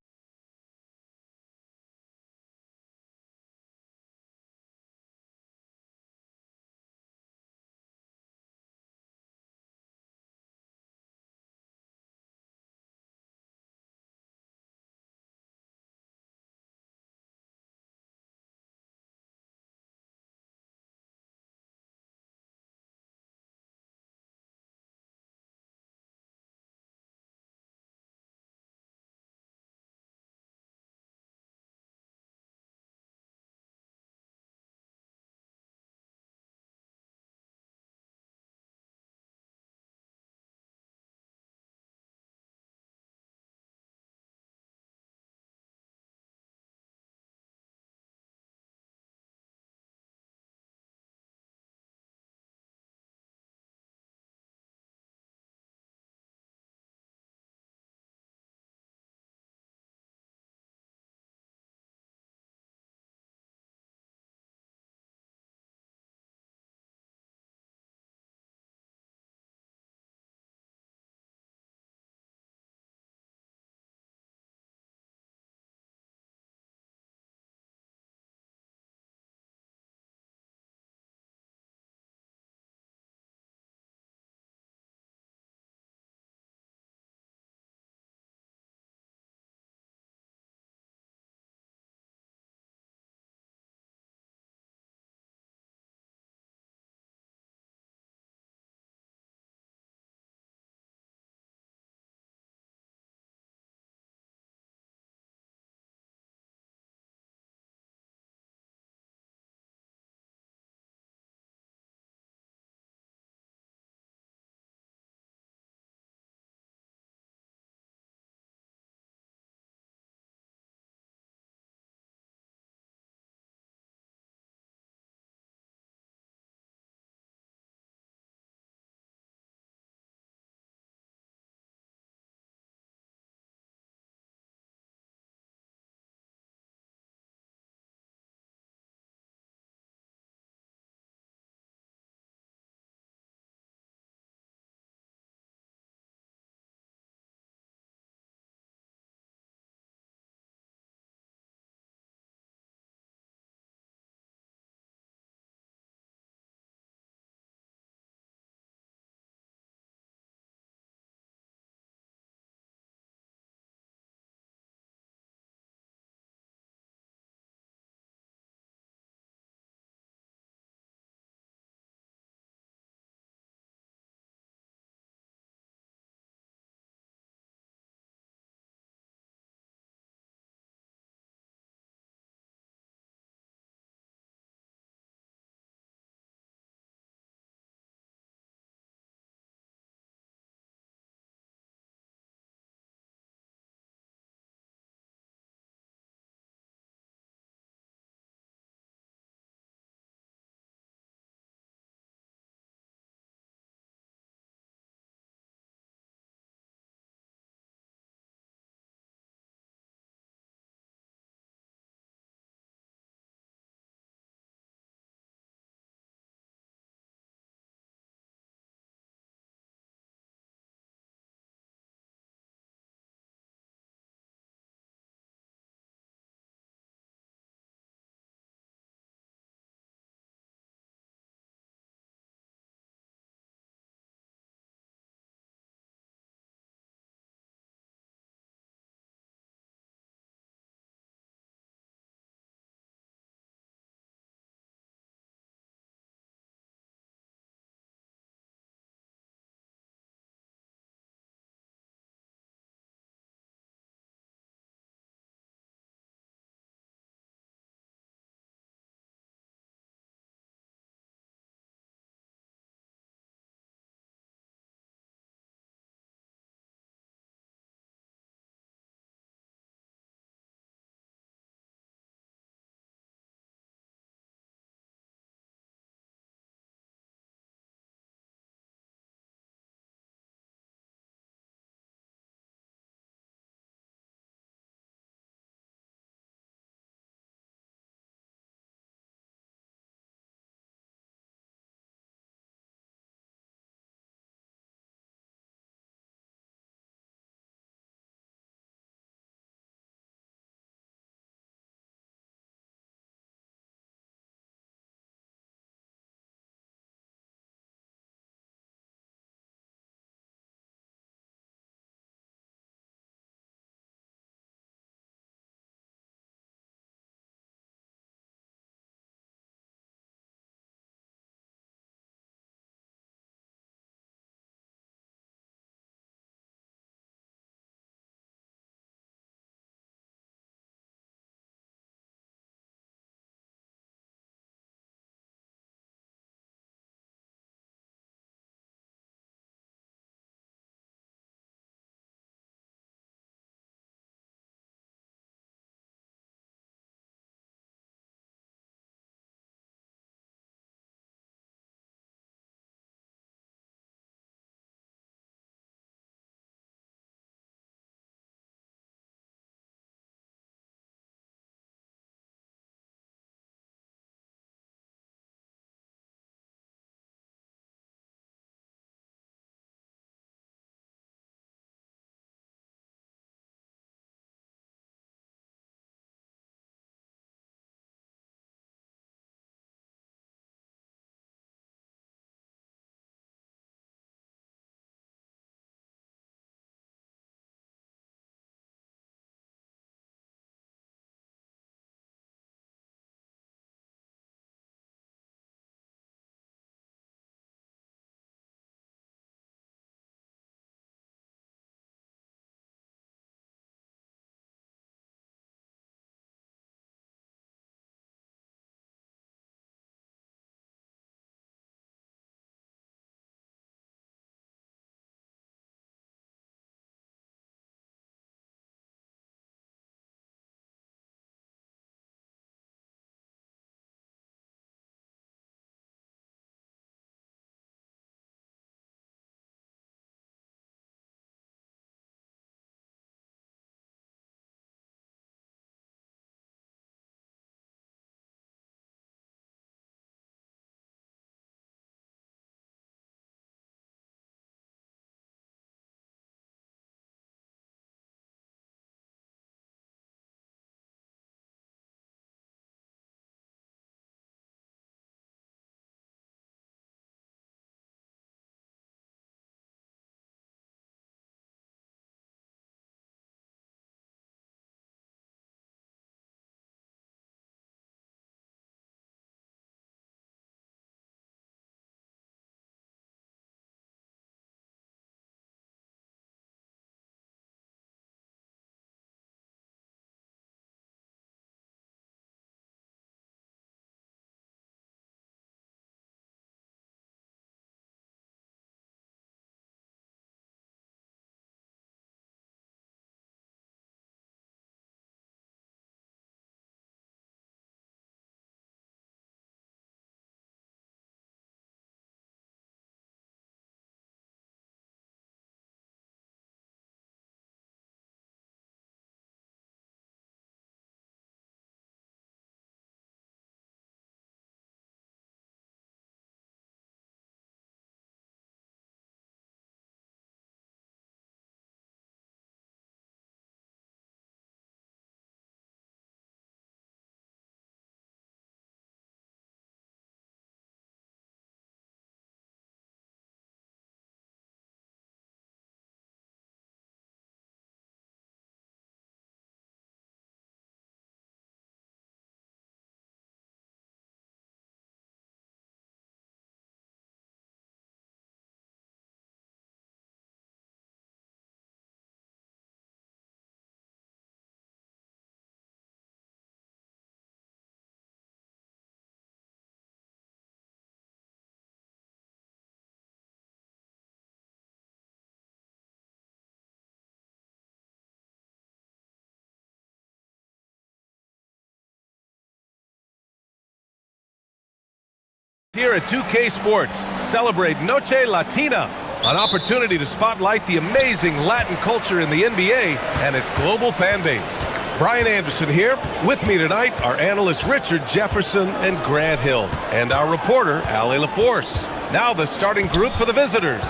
Here at 2K Sports, celebrate Noche Latina, an opportunity to spotlight the amazing Latin culture in the NBA and its global fan base. Brian Anderson here. With me tonight are analysts Richard Jefferson and Grant Hill, and our reporter, Ali LaForce. Now the starting group for the visitors.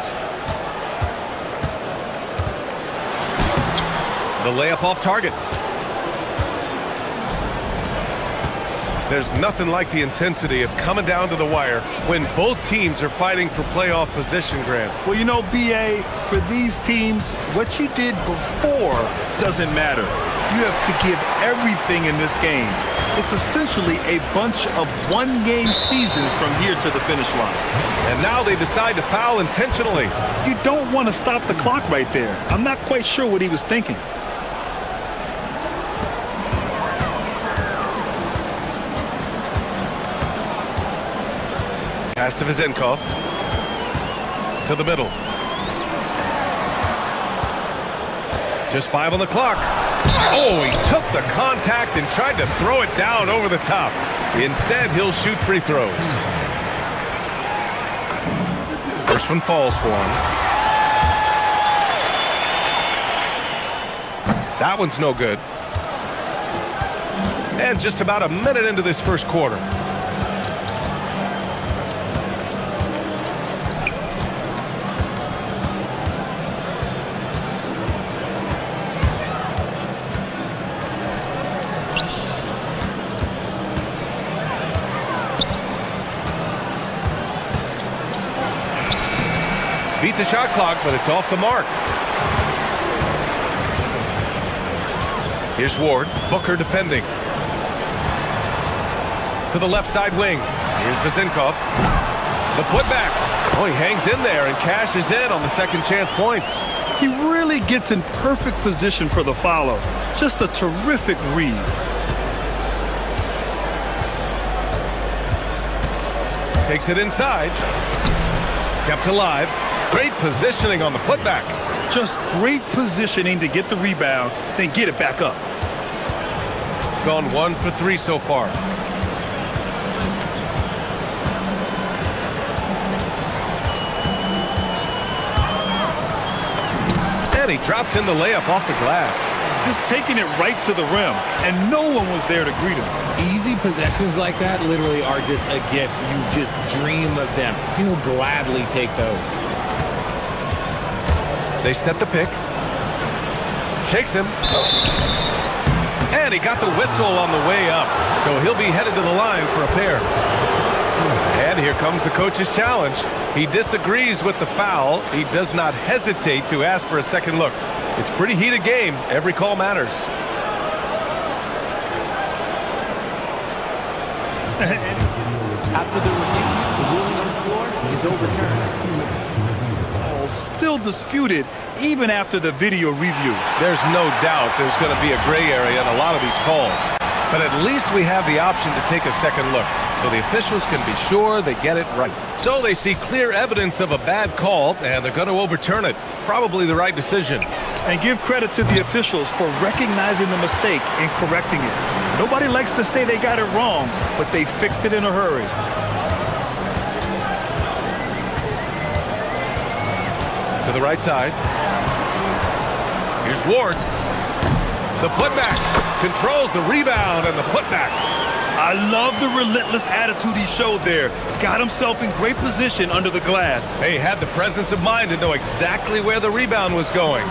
The layup off target. There's nothing like the intensity of coming down to the wire when both teams are fighting for playoff position, Grant. Well, you know, B.A., for these teams, what you did before doesn't matter. You have to give everything in this game. It's essentially a bunch of one-game seasons from here to the finish line. And now they decide to foul intentionally. You don't want to stop the clock right there. I'm not quite sure what he was thinking. Pass to Vizenkov. To the middle. Just 5 on the clock. Oh, he took the contact and tried to throw it down over the top. Instead, he'll shoot free throws. First one falls for him. That one's no good. And just about a minute into this first quarter. Beat the shot clock, but it's off the mark. Here's Ward. Booker defending. To the left side wing. Here's Vizenkov. The putback. Oh, he hangs in there and cashes in on the second chance points. He really gets in perfect position for the follow. Just a terrific read. Takes it inside. Kept alive. Great positioning on the putback. Just great positioning to get the rebound, then get it back up. Gone 1 for 3 so far. And he drops in the layup off the glass. Just taking it right to the rim, and no one was there to greet him. Easy possessions like that literally are just a gift. You just dream of them. He'll gladly take those. They set the pick. Shakes him. And he got the whistle on the way up. So he'll be headed to the line for a pair. And here comes the coach's challenge. He disagrees with the foul. He does not hesitate to ask for a second look. It's a pretty heated game. Every call matters. After the review, the ruling on the floor is overturned. Still disputed even after the video review. There's no doubt there's going to be a gray area in a lot of these calls. But at least we have the option to take a second look, so the officials can be sure they get it right. So they see clear evidence of a bad call, and they're going to overturn it. Probably the right decision. And give credit to the officials for recognizing the mistake and correcting it. Nobody likes to say they got it wrong, but they fixed it in a hurry. To the right side. Here's Ward. The putback. Controls the rebound and the putback. I love the relentless attitude he showed there. Got himself in great position under the glass. He had the presence of mind to know exactly where the rebound was going.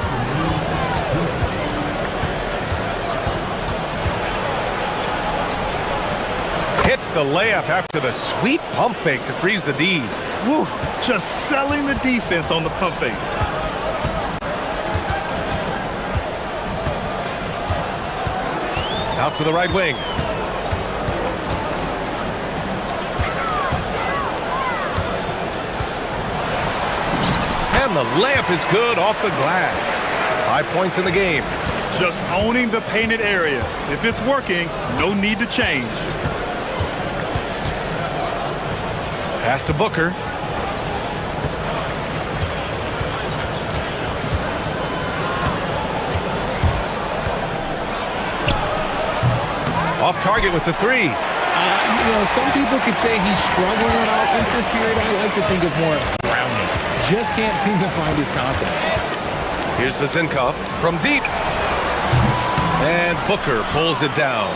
Hits the layup after the sweet pump fake to freeze the D. Woo, just selling the defense on the pump fake. Out to the right wing. And the layup is good off the glass. 5 points in the game. Just owning the painted area. If it's working, no need to change. Pass to Booker. Off target with the three. some people could say he's struggling on offense this period. I like to think of more drowning. Just can't seem to find his confidence. Here's Vizinkov from deep. And Booker pulls it down.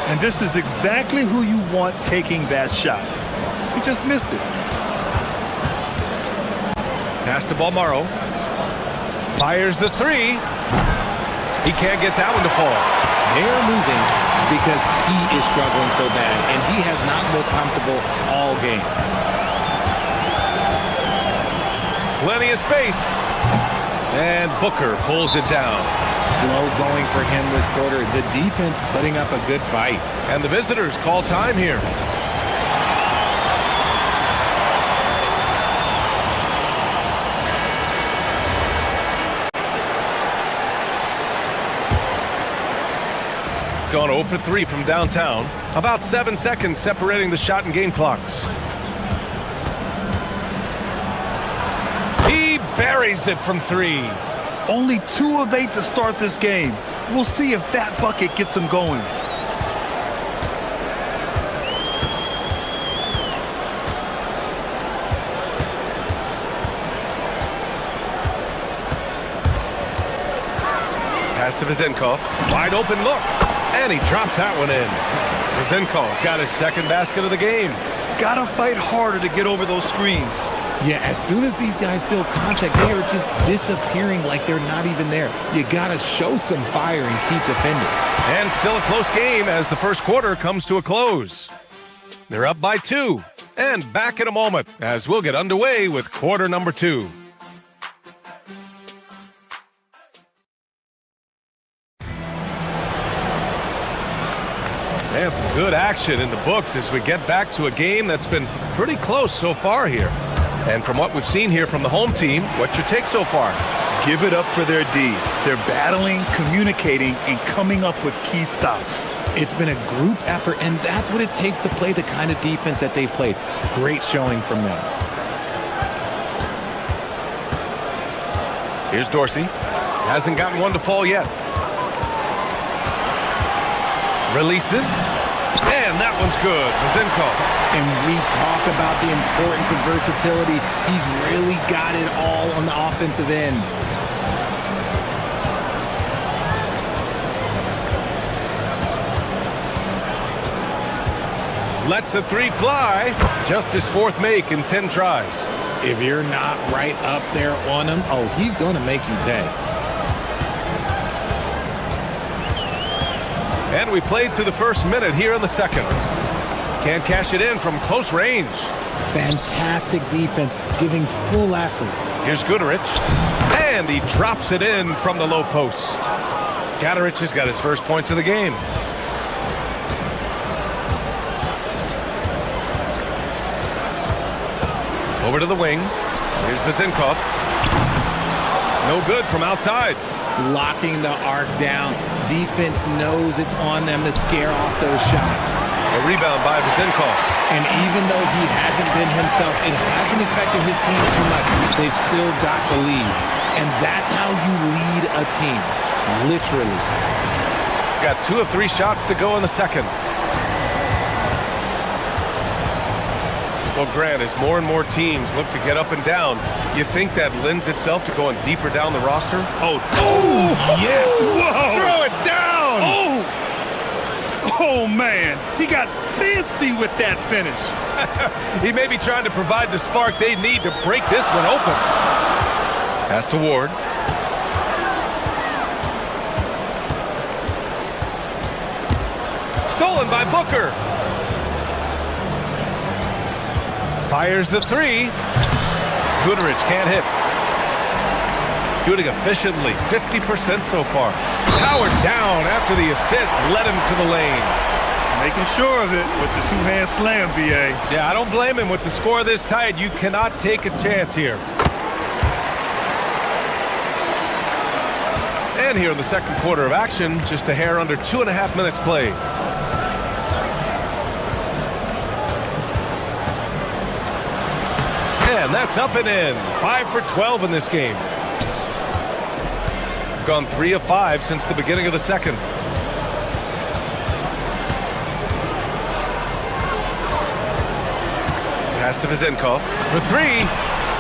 And this is exactly who you want taking that shot. He just missed it. Pass to Balmaro. Fires the three. He can't get that one to fall. They're losing because he is struggling so bad, and he has not looked comfortable all game. Plenty of space. And Booker pulls it down. Slow going for him this quarter. The defense putting up a good fight. And the visitors call time here. Gone 0 for 3 from downtown. About 7 seconds separating the shot and game clocks. He buries it from 3. Only 2 of 8 to start this game. We'll see if that bucket gets him going. Pass to Vizinkov. Wide open look. And he drops that one in. Vizinkov's got his second basket of the game. Gotta fight harder to get over those screens. Yeah, as soon as these guys feel contact, they are just disappearing like they're not even there. You gotta show some fire and keep defending. And still a close game as the first quarter comes to a close. They're up by 2. And back in a moment as we'll get underway with quarter number 2. And some good action in the books as we get back to a game that's been pretty close so far here. And from what we've seen here from the home team, what's your take so far? Give it up for their D. They're battling, communicating, and coming up with key stops. It's been a group effort, and that's what it takes to play the kind of defense that they've played. Great showing from them. Here's Dorsey. Hasn't gotten one to fall yet. Releases. And that one's good. Vizinkov. And we talk about the importance of versatility. He's really got it all on the offensive end. Lets the 3 fly. Just his 4th make in 10 tries. If you're not right up there on him, oh, he's going to make you pay. And we played through the first minute here in the second. Can't cash it in from close range. Fantastic defense, giving full effort. Here's Gudarich. And he drops it in from the low post. Gudarich has got his first points of the game. Over to the wing. Here's Vizinkov. No good from outside. Locking the arc down. Defense knows it's on them to scare off those shots. A rebound by Vizinkov. And even though he hasn't been himself, it hasn't affected his team too much. They've still got the lead. And that's how you lead a team. Literally. Got 2 of 3 shots to go in the second. Well, Grant, as more and more teams look to get up and down, you think that lends itself to going deeper down the roster? Oh, yes! Whoa. Throw it down! Oh, man. He got fancy with that finish. He may be trying to provide the spark they need to break this one open. Pass to Ward. Stolen by Booker. Fires the 3. Gudarich can't hit. Shooting efficiently, 50% so far. Powered down after the assist led him to the lane. Making sure of it with the 2-hand slam, B.A. Yeah, I don't blame him. With the score this tight, you cannot take a chance here. And here in the second quarter of action, just a hair under 2.5 minutes played. And that's up and in. 5 for 12 in this game. Gone 3 of 5 since the beginning of the second. Pass to Vezinkov for three.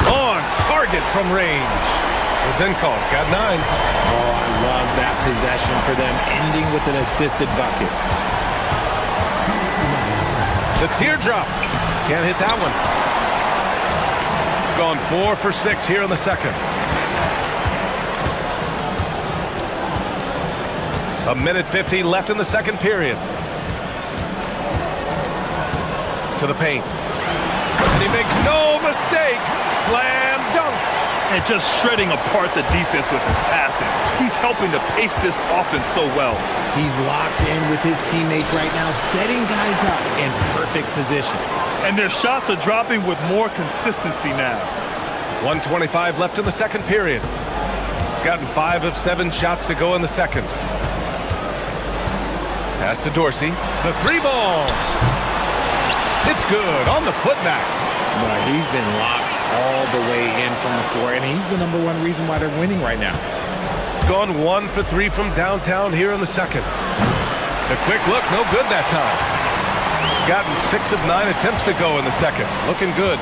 On target from range. Vezinkov's got 9. Oh, I love that possession for them, ending with an assisted bucket. The teardrop. Can't hit that one. Gone 4 for 6 here in the second. A minute 50 left in the second period. To the paint. And he makes no mistake. Slam dunk. And just shredding apart the defense with his passing. He's helping to pace this offense so well. He's locked in with his teammates right now, setting guys up in perfect position. And their shots are dropping with more consistency now. 1:25 left in the second period. Gotten 5 of 7 shots to go in the second. Pass to Dorsey. The 3-ball. It's good on the putback. No, he's been locked all the way in from the floor, and he's the #1 reason why they're winning right now. Gone 1 for 3 from downtown here in the second. The quick look, no good that time. Gotten 6 of 9 attempts to go in the second. Looking good.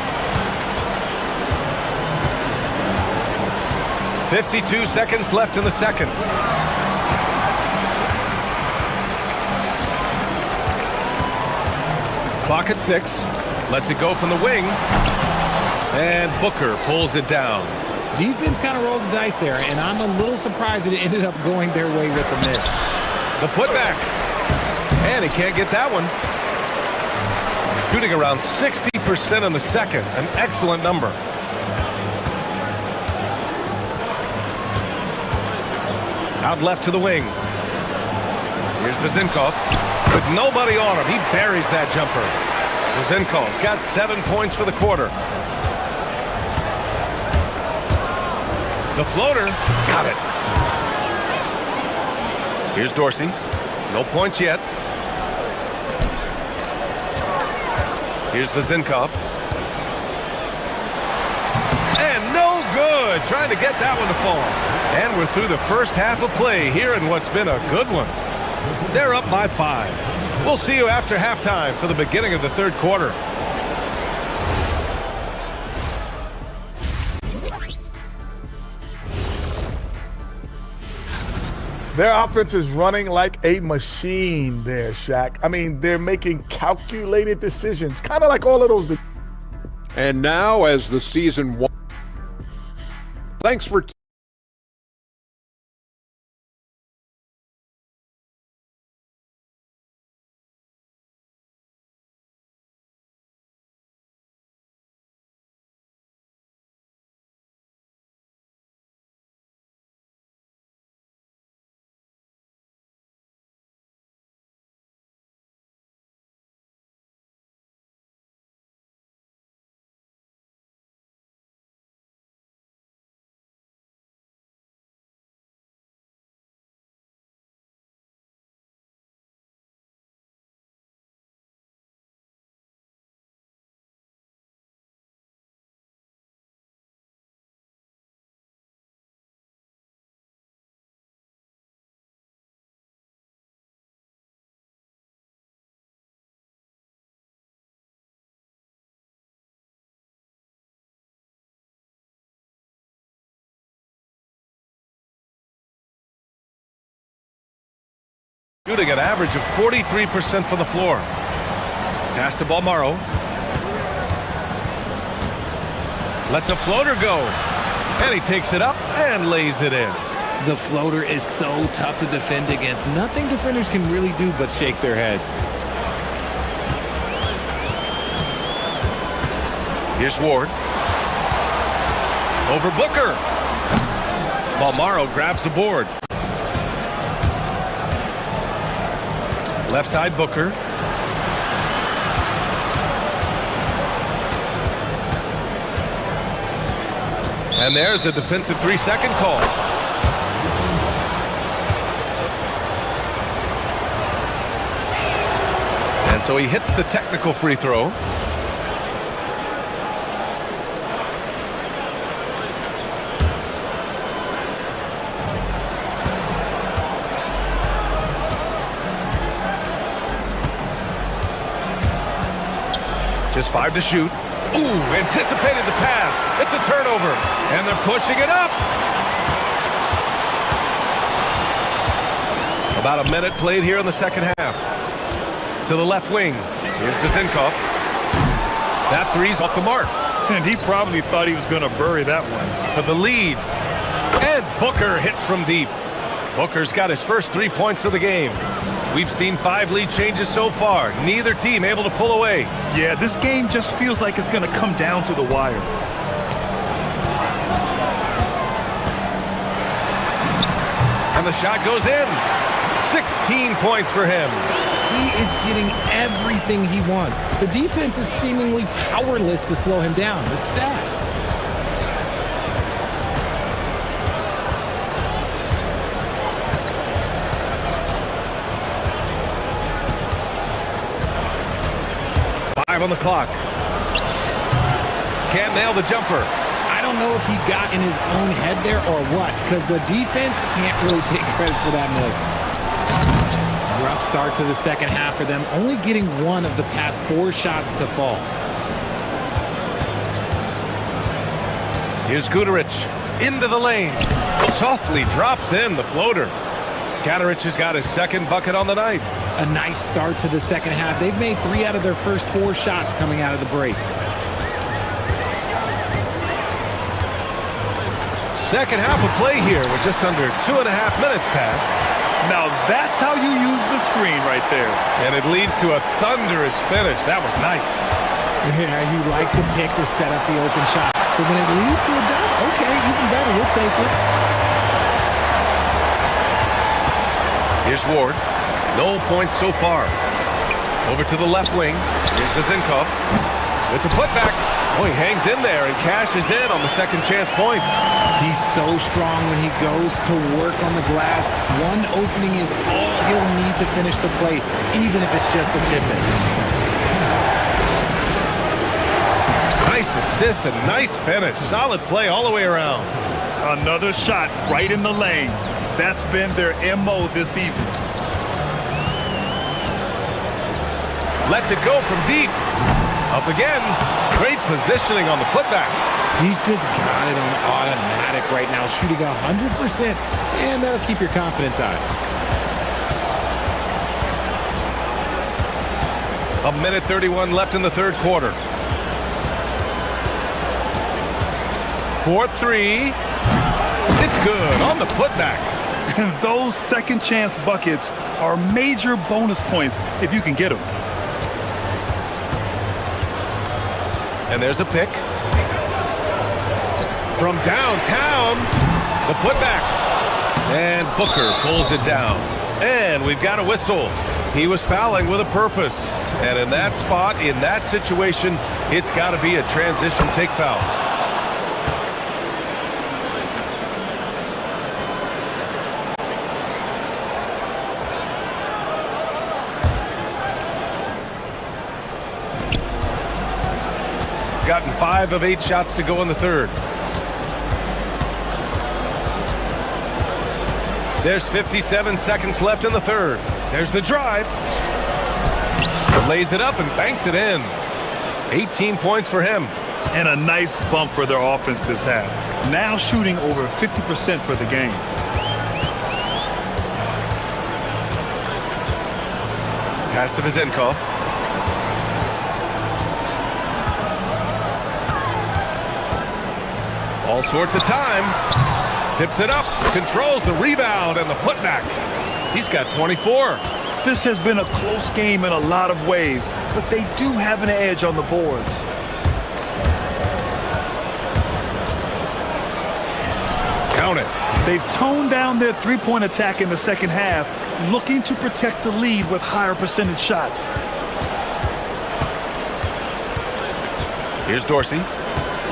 52 seconds left in the second. Clock at 6. Lets it go from the wing. And Booker pulls it down. Defense kind of rolled the dice there, and I'm a little surprised that it ended up going their way with the miss. The putback. And he can't get that one. Shooting around 60% in the second. An excellent number. Out left to the wing. Here's Vezinkov. With nobody on him, he buries that jumper. Vezinkov's got 7 points for the quarter. The floater, got it. Here's Dorsey. No points yet. Here's Vezinkov. And no good. Trying to get that one to fall. And we're through the first half of play here in what's been a good one. They're up by 5. We'll see you after halftime for the beginning of the third quarter. Their offense is running like a machine there, Shaq. I mean, they're making calculated decisions, kind of like all of those. And now, as the season one. Thanks for. Shooting an average of 43% from the floor. Pass to Balmaro. Lets a floater go. And he takes it up and lays it in. The floater is so tough to defend against. Nothing defenders can really do but shake their heads. Here's Ward. Over Booker. Balmaro grabs the board. Left side Booker. And there's a defensive 3-second call. And so he hits the technical free throw. Just 5 to shoot. Ooh, anticipated the pass. It's a turnover, and they're pushing it up. About a minute played here in the second half. To the left wing. Here's Vizinkov. That three's off the mark. And he probably thought he was going to bury that one. For the lead. And Booker hits from deep. Booker's got his first 3 points of the game. We've seen 5 lead changes so far. Neither team able to pull away. Yeah, this game just feels like it's going to come down to the wire. And the shot goes in. 16 points for him. He is getting everything he wants. The defense is seemingly powerless to slow him down. It's sad. On the clock. Can't nail the jumper. I don't know if he got in his own head there or what, because the defense can't really take credit for that miss. Rough start to the second half for them, only getting 1 of the past 4 shots to fall. Here's Guduric into the lane. Softly drops in the floater. Guduric has got his second bucket on the night. A nice start to the second half. They've made 3 out of their first 4 shots coming out of the break. Second half of play here with just under 2.5 minutes passed. Now that's how you use the screen right there. And it leads to a thunderous finish. That was nice. Yeah, you like the pick to set up the open shot. But when it leads to a dunk, okay, even better. We'll take it. Here's Ward. No points so far. Over to the left wing. Here's Vizinkov with the putback. Oh, he hangs in there and cashes in on the second chance points. He's so strong when he goes to work on the glass. One opening is all he'll need to finish the play, even if it's just a tip-in. Nice assist and nice finish. Solid play all the way around. Another shot right in the lane. That's been their MO this evening. Lets it go from deep. Up again. Great positioning on the putback. He's just got it on automatic right now, shooting 100%, and that'll keep your confidence high. A minute 31 left in the third quarter. 4-3. It's good on the putback. And those second chance buckets are major bonus points if you can get them. And there's a pick. From downtown, the putback. And Booker pulls it down. And we've got a whistle. He was fouling with a purpose. And in that spot, in that situation, it's got to be a transition take foul. Gotten 5 of 8 shots to go in the third. There's 57 seconds left in the third. There's the drive. Lays it up and banks it in. 18 points for him. And a nice bump for their offense this half. Now shooting over 50% for the game. Pass to Vizinkov. All sorts of time. Tips it up. Controls the rebound and the putback. He's got 24. This has been a close game in a lot of ways, but they do have an edge on the boards. Count it. They've toned down their three-point attack in the second half, looking to protect the lead with higher percentage shots. Here's Dorsey.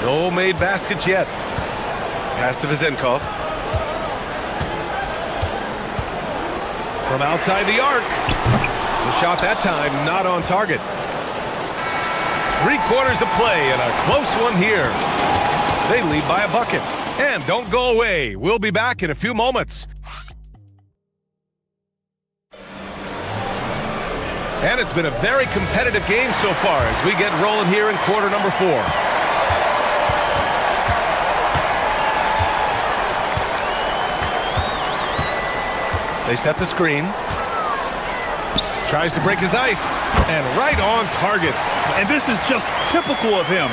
No made baskets yet. Pass to Vizinkov. From outside the arc. The shot that time not on target. 3 quarters of play and a close one here. They lead by a bucket. And don't go away. We'll be back in a few moments. And it's been a very competitive game so far as we get rolling here in quarter number 4. They set the screen. Tries to break his ice. And right on target. And this is just typical of him.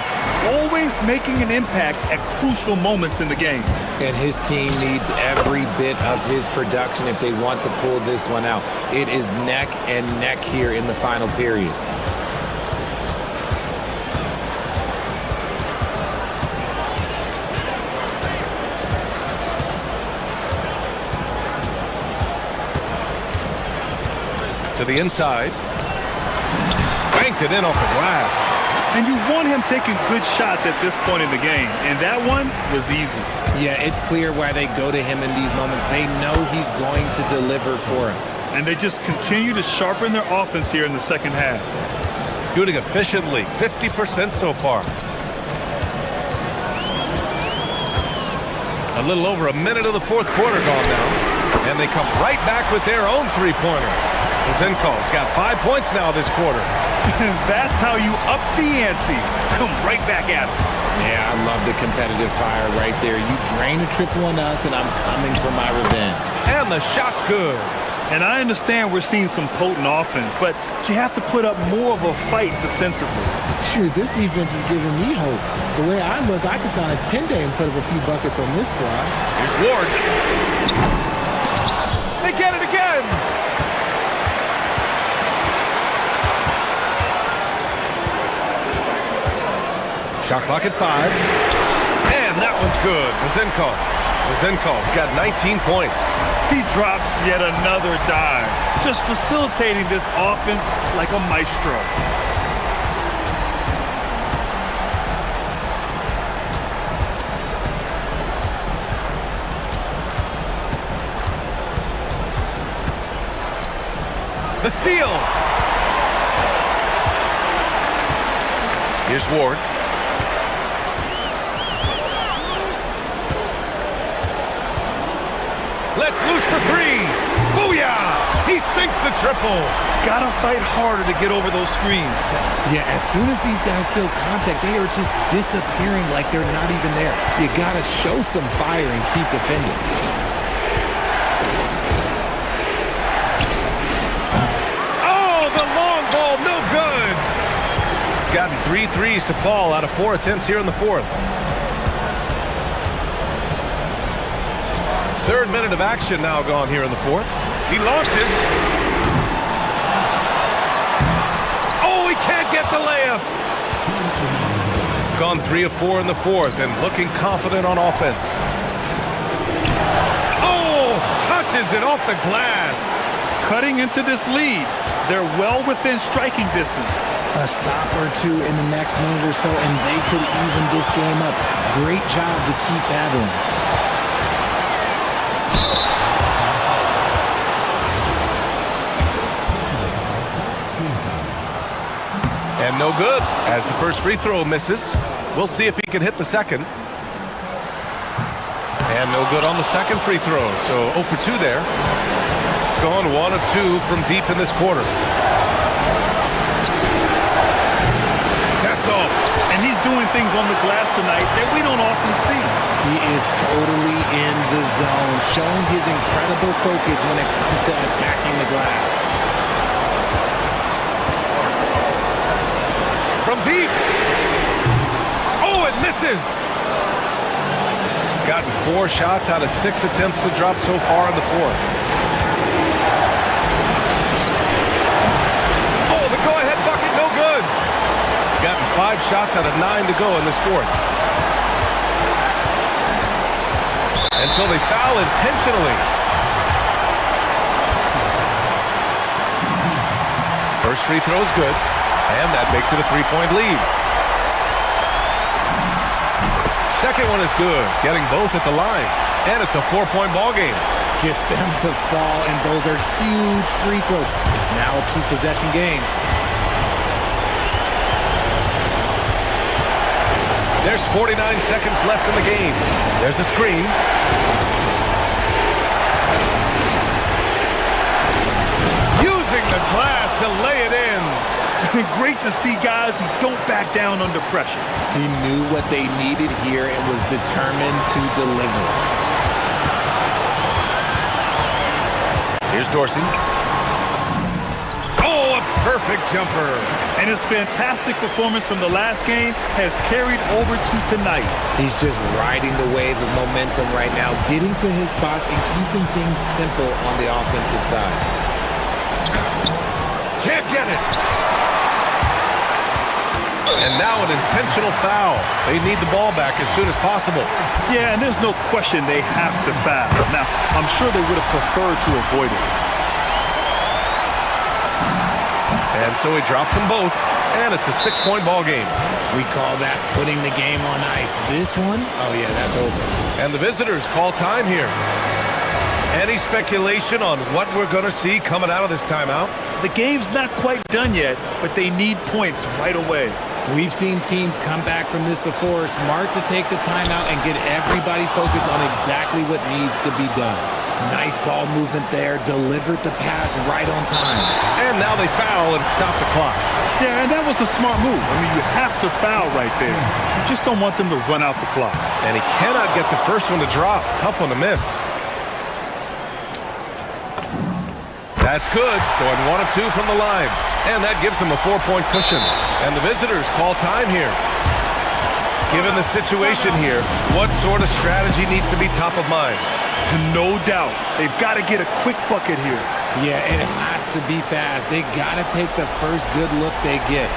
Always making an impact at crucial moments in the game. And his team needs every bit of his production if they want to pull this one out. It is neck and neck here in the final period. To the inside. Banked it in off the glass. And you want him taking good shots at this point in the game. And that one was easy. Yeah, it's clear why they go to him in these moments. They know he's going to deliver for him. And they just continue to sharpen their offense here in the second half. Shooting efficiently, 50% so far. A little over a minute of the fourth quarter gone now. And they come right back with their own three-pointer. Zenkov's got 5 points now this quarter. That's how you up the ante. Come right back at him. Yeah, I love the competitive fire right there. You drain a triple on us, and I'm coming for my revenge. And the shot's good. And I understand we're seeing some potent offense, but you have to put up more of a fight defensively. Shoot, this defense is giving me hope. The way I look, I can sign a 10-day and put up a few buckets on this squad. Here's Ward. They get it again. Shot clock at 5. And that one's good. Zenkov's got 19 points. He drops yet another dime, just facilitating this offense like a maestro. The steal. Here's Ward. Let's loose for 3. Booyah! He sinks the triple. Gotta fight harder to get over those screens. Yeah, as soon as these guys feel contact, they are just disappearing like they're not even there. You gotta show some fire and keep defending. Oh, the long ball, no good. Gotten 3 threes to fall out of 4 attempts here in the fourth. Third minute of action now gone here in the fourth. He launches. Oh, he can't get the layup. Gone 3 of 4 in the fourth and looking confident on offense. Oh, touches it off the glass. Cutting into this lead. They're well within striking distance. A stop or two in the next minute or so, and they could even this game up. Great job to keep battling. And no good as the first free throw misses. We'll see if he can hit the second. And no good on the second free throw. So 0 for 2 there. Gone 1 of 2 from deep in this quarter. That's off. And he's doing things on the glass tonight that we don't often see. He is totally in the zone, showing his incredible focus when it comes to attacking the glass. From deep. Oh, it misses. Gotten 4 shots out of 6 attempts to drop so far in the fourth. Oh, the go-ahead bucket, no good. Gotten 5 shots out of 9 to go in this fourth. And so they foul intentionally. First free throw is good. And that makes it a 3-point lead. Second one is good, getting both at the line. And it's a 4-point ball game. Gets them to fall, and those are huge free throws. It's now a 2-possession game. There's 49 seconds left in the game. There's a screen. Using the glass to lay it in. And great to see guys who don't back down under pressure. He knew what they needed here and was determined to deliver. Here's Dorsey. Oh, a perfect jumper. And his fantastic performance from the last game has carried over to tonight. He's just riding the wave of momentum right now, getting to his spots and keeping things simple on the offensive side. Can't get it. And now an intentional foul. They need the ball back as soon as possible. Yeah, and there's no question they have to foul. Now, I'm sure they would have preferred to avoid it. And so he drops them both, and it's a 6-point ball game. We call that putting the game on ice. This one, oh yeah, that's over. And the visitors call time here. Any speculation on what we're going to see coming out of this timeout? The game's not quite done yet, but they need points right away. We've seen teams come back from this before. Smart to take the timeout and get everybody focused on exactly what needs to be done. Nice ball movement there, delivered the pass right on time. And now they foul and stop the clock. Yeah, and that was a smart move. I mean, you have to foul right there. You just don't want them to run out the clock. And he cannot get the first one to drop. Tough one to miss. That's good. Going 1 of 2 from the line. And that gives him a 4-point cushion. And the visitors call time here. Given the situation here, what sort of strategy needs to be top of mind? No doubt. They've got to get a quick bucket here. Yeah, it has to be fast. They got to take the first good look they get.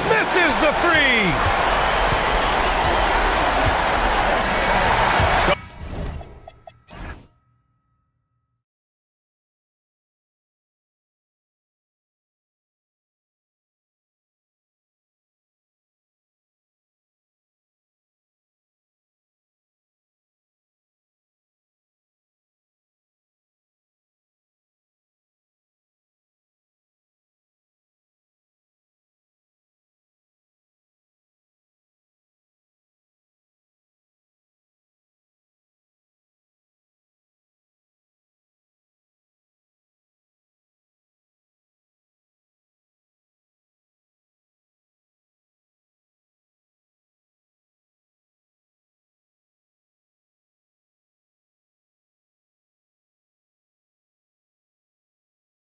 Misses the 3.